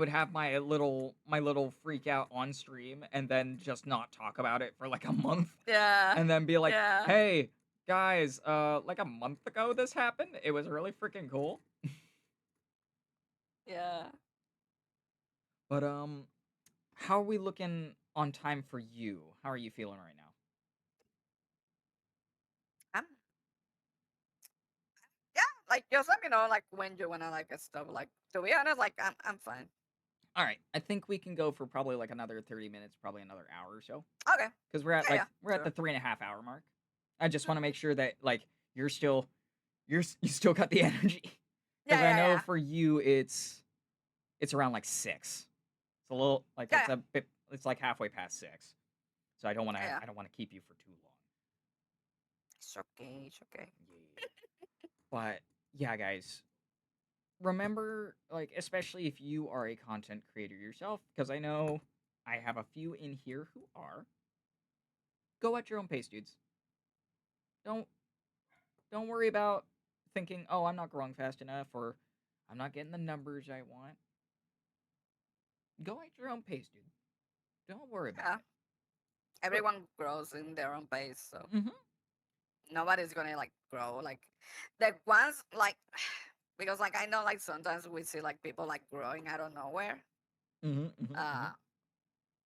Speaker 1: have my little freak out on stream and then just not talk about it for like a month
Speaker 2: Yeah,
Speaker 1: and then be like,
Speaker 2: yeah,
Speaker 1: "Hey, guys, like a month ago this happened. It was really freaking cool."
Speaker 2: yeah.
Speaker 1: But how are we looking on time for you? How are you feeling right now?
Speaker 2: I'm yeah. Like just let me know like when you wanna like stop. Like to be honest, like I'm fine.
Speaker 1: All right, I think we can go for probably like another 30 minutes, probably another hour or so.
Speaker 2: Okay.
Speaker 1: Because
Speaker 2: Yeah, yeah.
Speaker 1: we're at the
Speaker 2: Sure.
Speaker 1: 3.5 hour mark. I just want to make
Speaker 2: Mhm.
Speaker 1: sure that like you still got the energy. Because
Speaker 2: Yeah,
Speaker 1: I
Speaker 2: yeah,
Speaker 1: know
Speaker 2: yeah.
Speaker 1: for you it's around like 6. It's a little like
Speaker 2: Yeah,
Speaker 1: it's
Speaker 2: yeah.
Speaker 1: a bit it's like halfway past 6. So
Speaker 2: Yeah, yeah.
Speaker 1: I don't want to keep you for too long.
Speaker 2: It's okay. It's okay.
Speaker 1: Yeah. But yeah, guys, remember like especially if you are a content creator yourself, because I know I have a few in here who are. Go at your own pace, dudes. Don't Don't worry about thinking, "Oh, I'm not growing fast enough," or "I'm not getting the numbers I want." Go at your own pace, dude. Don't worry about
Speaker 2: Yeah.
Speaker 1: it. But
Speaker 2: Everyone grows in their own pace, so
Speaker 1: mhm,
Speaker 2: nobody's gonna like grow like the ones like because like I know like sometimes we see like people like growing out of nowhere.
Speaker 1: mhm, mhm,
Speaker 2: Uh,
Speaker 1: mhm,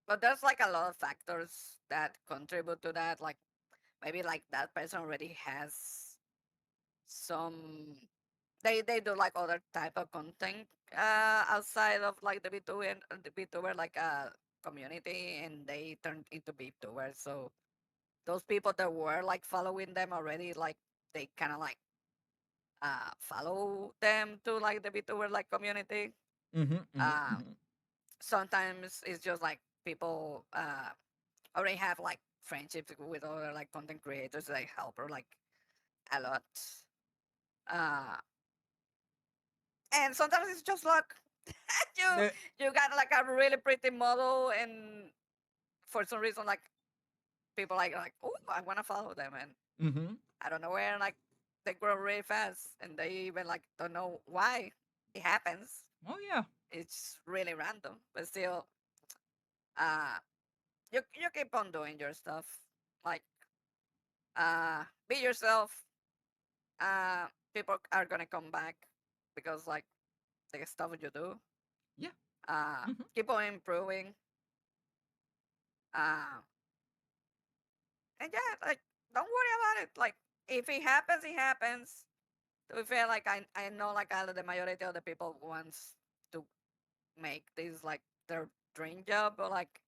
Speaker 2: but there's like a lot of factors that contribute to that. Like maybe like that person already has some they do like other type of content outside of like the VTuber like community and they turned into VTubers. So those people that were like following them already like they kind of like follow them to like the VTuber like community.
Speaker 1: mhm, mhm,
Speaker 2: Um,
Speaker 1: mhm.
Speaker 2: sometimes it's just like people already have like friendships with other like content creators that help her like a lot. Uh, and sometimes it's just luck. you
Speaker 1: The
Speaker 2: you got like a really pretty model, and for some reason, like people like, oh, I want to follow them, and
Speaker 1: mhm.
Speaker 2: I don't know where, like they grow really fast, and they even like don't know why it happens.
Speaker 1: Oh yeah.
Speaker 2: It's really random, but still, uh, you keep on doing your stuff, like be yourself. People are gonna come back because like the stuff you do.
Speaker 1: Yeah. Mhm.
Speaker 2: Keep on improving. Uh, and yeah, like don't worry about it. Like if it happens, it happens. To be fair, like I know like all of the majority of the people wants to make this like their dream job, but like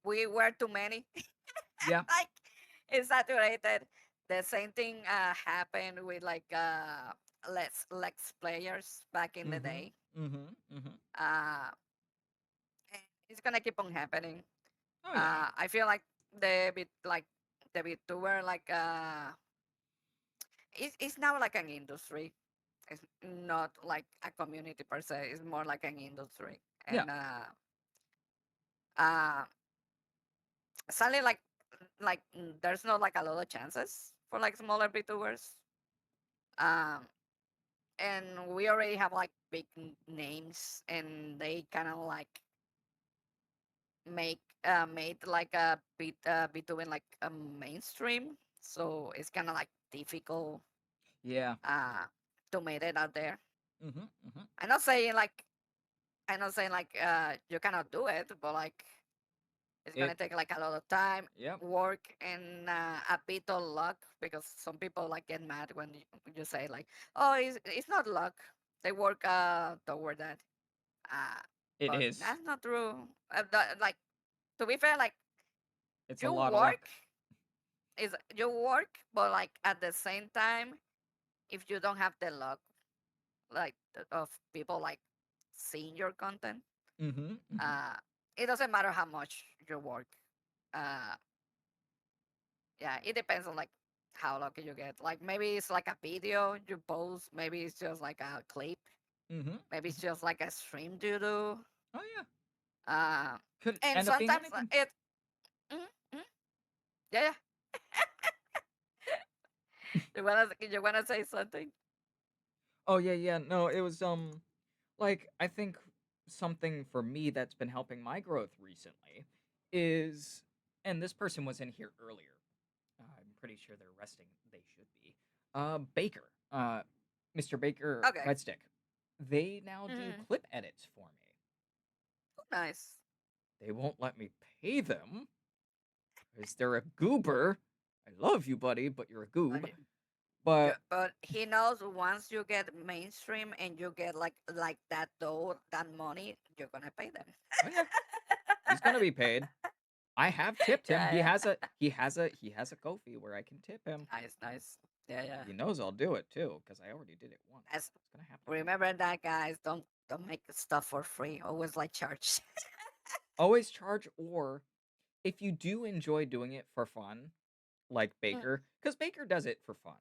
Speaker 2: we were too many.
Speaker 1: Yeah.
Speaker 2: Like it's saturated. The same thing happened with like Lex players back in the
Speaker 1: Mhm.
Speaker 2: day.
Speaker 1: Mhm. Mhm.
Speaker 2: Uh, and it's gonna keep on happening.
Speaker 1: Oh yeah.
Speaker 2: I feel like like the VTuber like it's now like an industry. It's not like a community per se. It's more like an industry,
Speaker 1: Yeah.
Speaker 2: and uh, sadly, there's not like a lot of chances for like smaller VTubers. Um, and we already have like big names, and they kind of like make made like a bit VTubing like a mainstream. So it's kind of like difficult
Speaker 1: Yeah.
Speaker 2: uh to make it out there.
Speaker 1: Mhm. Mhm.
Speaker 2: I'm not saying like you cannot do it, but like it's
Speaker 1: It.
Speaker 2: gonna take like a lot of time,
Speaker 1: Yep.
Speaker 2: work, and a bit of luck because some people like get mad when you say like, "Oh, it's not luck." They work toward that. Uh,
Speaker 1: It
Speaker 2: but
Speaker 1: is.
Speaker 2: that's not true. Like to be fair, like
Speaker 1: It's a
Speaker 2: you
Speaker 1: lot of
Speaker 2: work
Speaker 1: luck.
Speaker 2: you work, but like at the same time, if you don't have the luck like of people like seeing your content,
Speaker 1: Mhm. Mhm.
Speaker 2: uh, it doesn't matter how much you work. Uh, yeah, it depends on like how lucky you get. Like maybe it's like a video you post, maybe it's just like a clip,
Speaker 1: Mhm.
Speaker 2: maybe it's
Speaker 1: Mhm.
Speaker 2: just like a stream you do.
Speaker 1: Oh yeah.
Speaker 2: Uh,
Speaker 1: Could
Speaker 2: and
Speaker 1: end up being
Speaker 2: sometimes
Speaker 1: anything.
Speaker 2: it, mm, mm, yeah, yeah. You wanna say something?
Speaker 1: Oh yeah, yeah. No, it was like I think something for me that's been helping my growth recently is, and this person was in here earlier. I'm pretty sure they're resting. They should be. Baker. Mr. Baker
Speaker 2: Okay.
Speaker 1: Redstick. They now do
Speaker 2: Hmm.
Speaker 1: clip edits for me.
Speaker 2: Nice.
Speaker 1: They won't let me pay them because they're a goober. I love you, buddy, but you're a
Speaker 2: But,
Speaker 1: goob.
Speaker 2: yeah,
Speaker 1: But
Speaker 2: but he knows once you get mainstream and you get like that dough, that money, you're gonna pay them.
Speaker 1: oh yeah, he's gonna be paid. I have tipped him. He
Speaker 2: Yeah,
Speaker 1: has
Speaker 2: yeah.
Speaker 1: a he has a he has a Kofi where I can tip him.
Speaker 2: Nice, nice. Yeah, yeah.
Speaker 1: He knows I'll do it too because I already did it once.
Speaker 2: That's
Speaker 1: It's gonna happen again.
Speaker 2: remember that, guys. Don't make stuff for free. Always like charge.
Speaker 1: Always charge, or if you do enjoy doing it for fun, like
Speaker 2: Mm,
Speaker 1: Baker, because Baker does it for fun.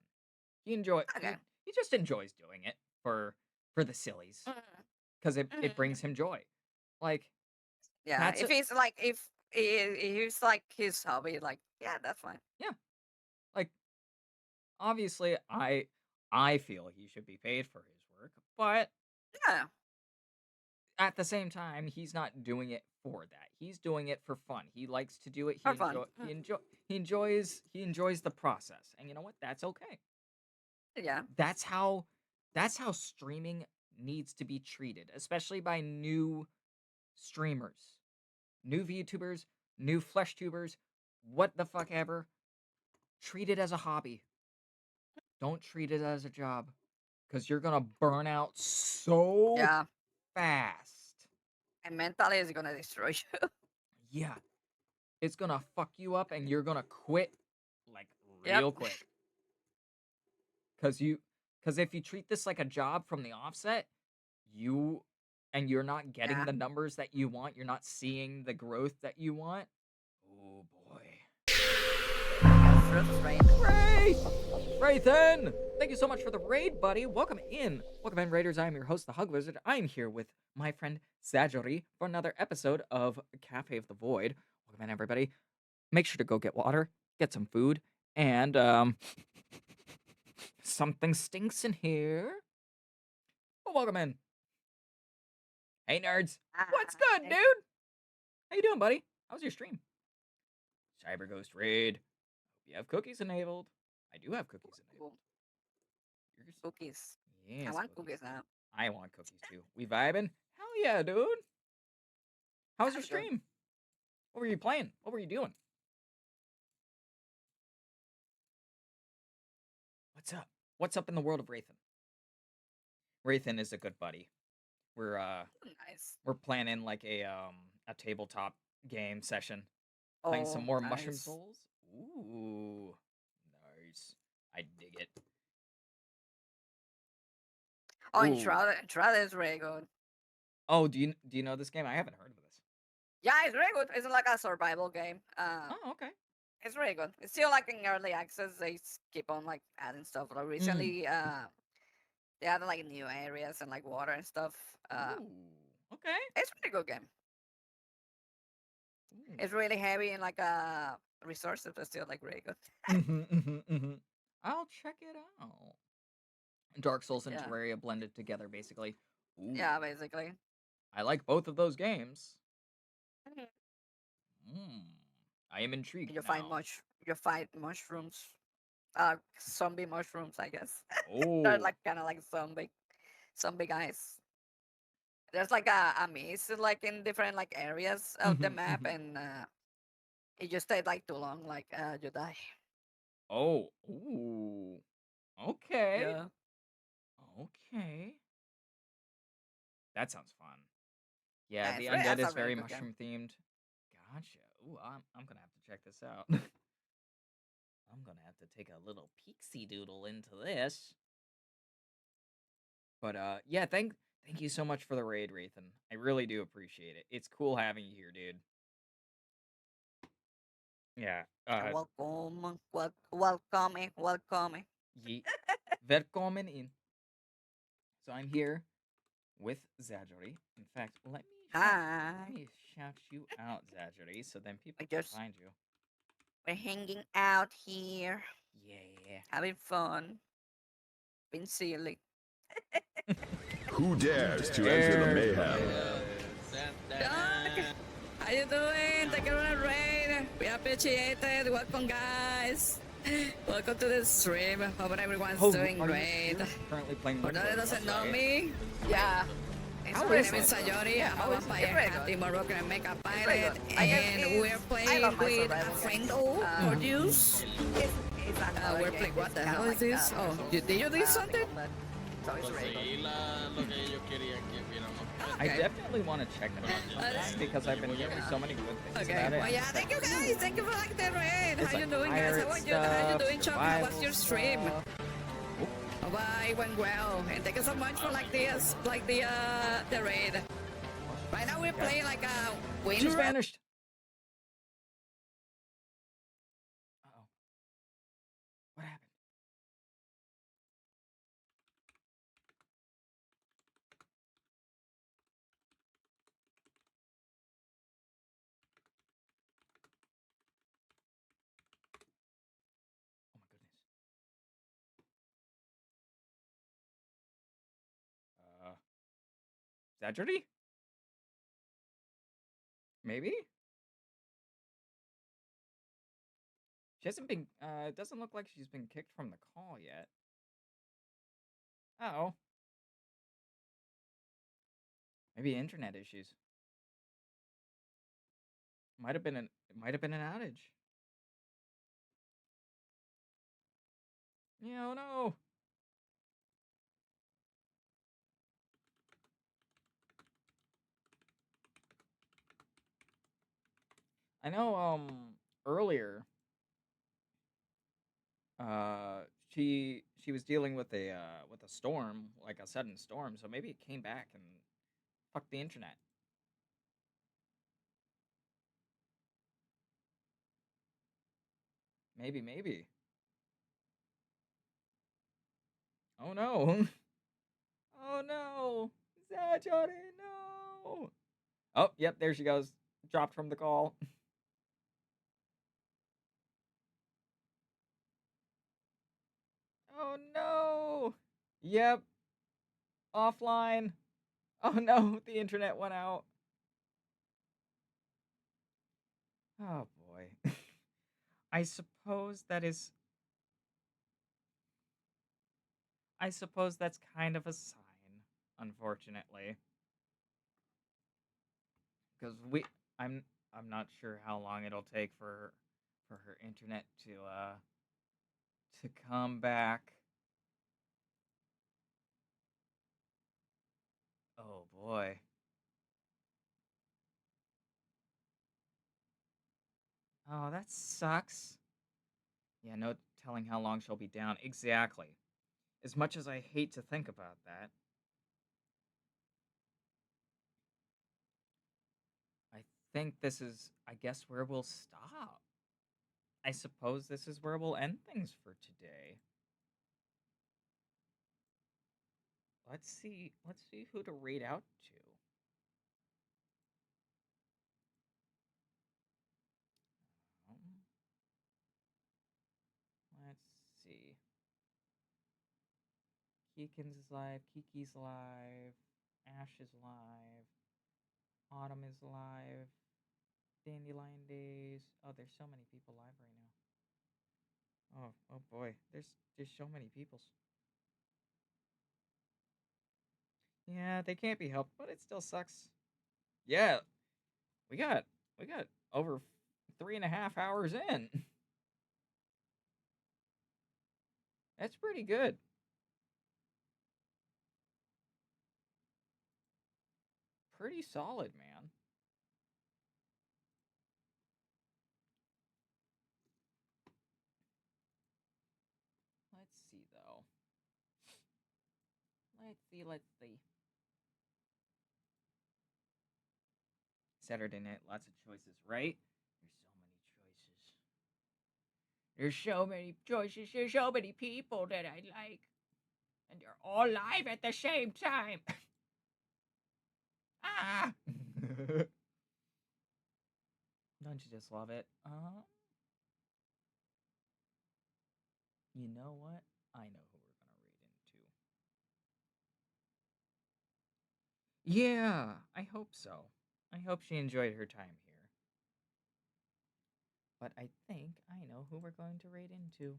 Speaker 1: He enjoy
Speaker 2: okay.
Speaker 1: he just enjoys doing it for the sillies
Speaker 2: Mm,
Speaker 1: because it
Speaker 2: mhm.
Speaker 1: brings him joy. Like
Speaker 2: Yeah,
Speaker 1: that's
Speaker 2: if
Speaker 1: it.
Speaker 2: he's like if he's like his hobby, like yeah, that's fine.
Speaker 1: Yeah. Like obviously, I feel he should be paid for his work, but
Speaker 2: Yeah,
Speaker 1: at the same time, he's not doing it for that. He's doing it for fun. He likes to do it.
Speaker 2: for fun.
Speaker 1: He enjoys the process. And you know what? That's okay.
Speaker 2: Yeah,
Speaker 1: That's how that's how streaming needs to be treated, especially by new streamers, new VTubers, new flesh tubers, what the fuck ever. Treat it as a hobby. Don't treat it as a job because you're gonna burn out so
Speaker 2: yeah.
Speaker 1: fast.
Speaker 2: And mentally, it's gonna destroy you.
Speaker 1: Yeah, it's gonna fuck you up and you're gonna quit like
Speaker 2: Yep.
Speaker 1: real quick. Cause you cause if you treat this like a job from the offset, you and you're not getting
Speaker 2: Yeah.
Speaker 1: the numbers that you want, you're not seeing the growth that you want. Oh boy.
Speaker 2: It's frustrating.
Speaker 1: Ray! Raythan! Thank you so much for the raid, buddy. Welcome in. Welcome in, Raiders. I am your host, the Hug Wizard. I am here with my friend Zajori for another episode of Cafe of the Void. Welcome in, everybody. Make sure to go get water, get some food, and, something stinks in here. Well, welcome in. Hey, nerds. What's good, dude? How you doing, buddy? How was your stream? Cyber Ghost Raid. Hope you have cookies enabled. I do have cookies enabled. Yours?
Speaker 2: Cookies.
Speaker 1: Yes,
Speaker 2: I want cookies now.
Speaker 1: I want cookies too. We vibing? Hell yeah, dude. How was your
Speaker 2: That's good.
Speaker 1: stream? What were you playing? What were you doing? What's up? What's up in the world of Raythan? Raythan is a good buddy.
Speaker 2: Nice.
Speaker 1: We're planning like a tabletop game session. Playing some more Mushroom
Speaker 2: nice.
Speaker 1: Souls. Ooh, nice. I dig it.
Speaker 2: Oh,
Speaker 1: Ooh.
Speaker 2: and Shroud is really good.
Speaker 1: Oh, do you know this game? I haven't heard of this.
Speaker 2: Yeah, it's really good. It's like a survival game.
Speaker 1: Oh, okay.
Speaker 2: It's really good. It's still like in early access. They keep on like adding stuff. Like recently, they added like new areas and like water and stuff.
Speaker 1: Ooh, okay.
Speaker 2: It's a pretty good game.
Speaker 1: Ooh.
Speaker 2: It's really heavy in like resources, but still like really good.
Speaker 1: I'll check it out. Dark Souls and
Speaker 2: Yeah.
Speaker 1: Terraria blended together, basically. Ooh.
Speaker 2: Yeah, basically.
Speaker 1: I like both of those games.
Speaker 2: Mhm.
Speaker 1: I am intrigued.
Speaker 2: You
Speaker 1: now.
Speaker 2: fight mushrooms. Zombie mushrooms, I guess.
Speaker 1: Oh.
Speaker 2: They're like kind of like zombie guys. There's like a maze like in different like areas of the map, and it just stayed like too long, like you die.
Speaker 1: Oh. Ooh. Okay.
Speaker 2: Yeah.
Speaker 1: Okay. That sounds fun. Yeah,
Speaker 2: Yeah,
Speaker 1: the
Speaker 2: it's
Speaker 1: undead
Speaker 2: a
Speaker 1: is
Speaker 2: really
Speaker 1: very
Speaker 2: good game.
Speaker 1: mushroom themed. Gotcha. Ooh, I'm gonna have to check this out. I'm gonna have to take a little peeksy doodle into this. But yeah, thank you so much for the raid, Raythan. I really do appreciate it. It's cool having you here, dude. Yeah.
Speaker 2: Welcome, welcome.
Speaker 1: Yeet. Velkommen in. So I'm here with Zajori. In fact, let me shout you out, Zajori, so then people can find you.
Speaker 2: We're hanging out here.
Speaker 1: Yeah.
Speaker 2: Having fun. Being silly.
Speaker 3: Who dares to enter the mayhem?
Speaker 2: Doug, how you doing? Thank you for the raid. We appreciate it. Welcome, guys. Welcome to the stream. Hope everyone's doing great.
Speaker 1: Currently playing.
Speaker 2: For those that doesn't know me,
Speaker 4: yeah.
Speaker 2: my name is Zajori. I'm a Vampire Mecha Pilot, and we're playing with a friend for use. We're playing. What the hell is this? Oh, did you do something?
Speaker 1: I definitely want to check them out because I've been hearing so many good things about it.
Speaker 2: Well, yeah, thank you guys. Thank you for like the raid.
Speaker 1: It's
Speaker 2: How you
Speaker 1: like
Speaker 2: doing, guys?
Speaker 1: pirate
Speaker 2: How you
Speaker 1: stuff,
Speaker 2: doing, Chuck? How was your stream?
Speaker 1: stuff.
Speaker 2: Bye, it went well. And thank you so much for like this, like the raid. Right now we're playing like a wind.
Speaker 1: She's vanished. Uh-oh. What happened? Oh my goodness. Is that dirty? Maybe? She hasn't been, it doesn't look like she's been kicked from the call yet. Uh-oh. Maybe internet issues. It might have been an outage. Yeah, oh no. I know earlier she was dealing with a storm, like a sudden storm, so maybe it came back and fucked the internet. Maybe. Oh no. Oh no. Zajori, no. Oh, yep, there she goes. Dropped from the call. Oh no. Yep, offline. Oh no, the internet went out. Oh boy. I suppose that is I suppose that's kind of a sign, unfortunately. Because I'm I'm not sure how long it'll take for her internet to come back. Oh boy. Oh, that sucks. Yeah, no telling how long she'll be down. Exactly. As much as I hate to think about that, I think this is, I guess, where we'll stop. I suppose this is where we'll end things for today. Let's see who to read out to. Um, let's see. Keegan's is live, Kiki's live, Ash is live, Autumn is live, Dandelion Days. Oh, there's so many people live right now. Oh boy, there's so many people. Yeah, they can't be helped, but it still sucks. Yeah, we got we got over 3.5 hours in. That's pretty good. Pretty solid, man. Let's see though. Let's see. Saturday night, lots of choices, right? There's so many choices. There's so many people that I like. And they're all live at the same time. Ah! Don't you just love it? You know what? I know who we're gonna read into. Yeah, I hope so. I hope she enjoyed her time here. But I think I know who we're going to raid into.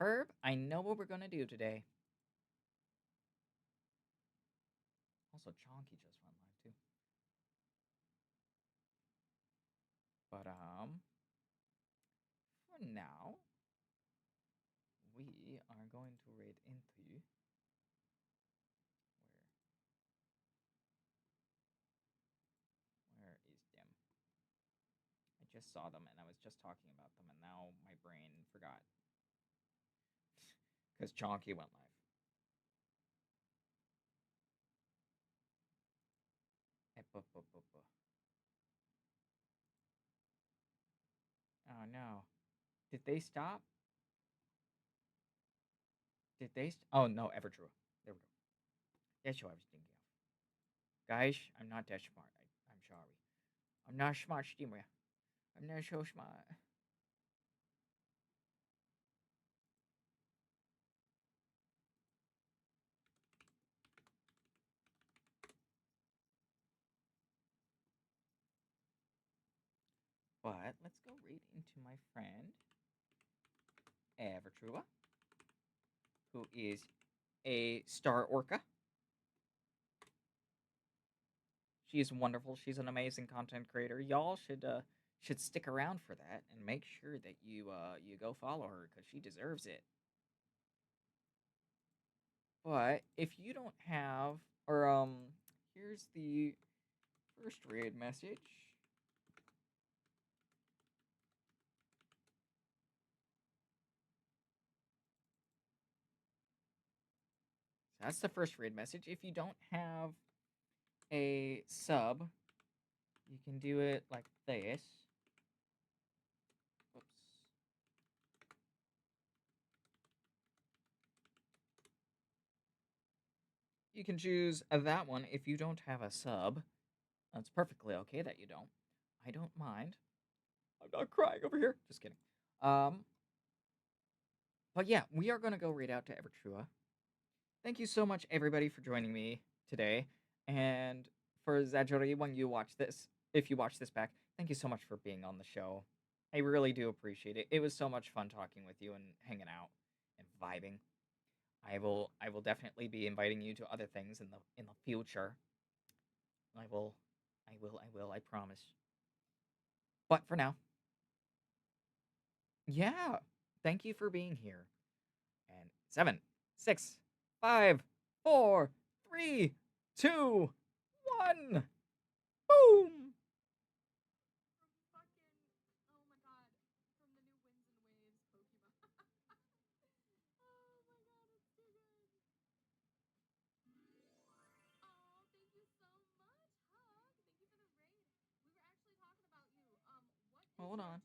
Speaker 1: Ferb, I know what we're gonna do today. Also, Chonky just went live too. But for now, we are going to raid into where is them? I just saw them and I was just talking about them and now my brain forgot. Because Chonky went live. Oh no. Did they stop? Did they? Oh no, ever true. There we go. That's what I was thinking of. Guys, I'm not that smart. I'm sorry. I'm not a smart streamer. I'm not so smart. But let's go read into my friend Evertrua, who is a star orca. She is wonderful. She's an amazing content creator. Y'all should stick around for that and make sure that you go follow her because she deserves it. But if you don't have, or here's the first raid message. So that's the first raid message. If you don't have a sub, you can do it like this. Oops. you can choose that one if you don't have a sub. That's perfectly okay that you don't. I don't mind. I'm not crying over here. Just kidding. But yeah, we are going to go read out to Evertrua. Thank you so much, everybody, for joining me today. And for Zajori, when you watch this, if you watch this back, thank you so much for being on the show. I really do appreciate it. It was so much fun talking with you and hanging out and vibing. I will definitely be inviting you to other things in the future. I promise. But for now, yeah. Thank you for being here. And 7, 6, 5, 4, 3, 2, 1. Boom! Hold on.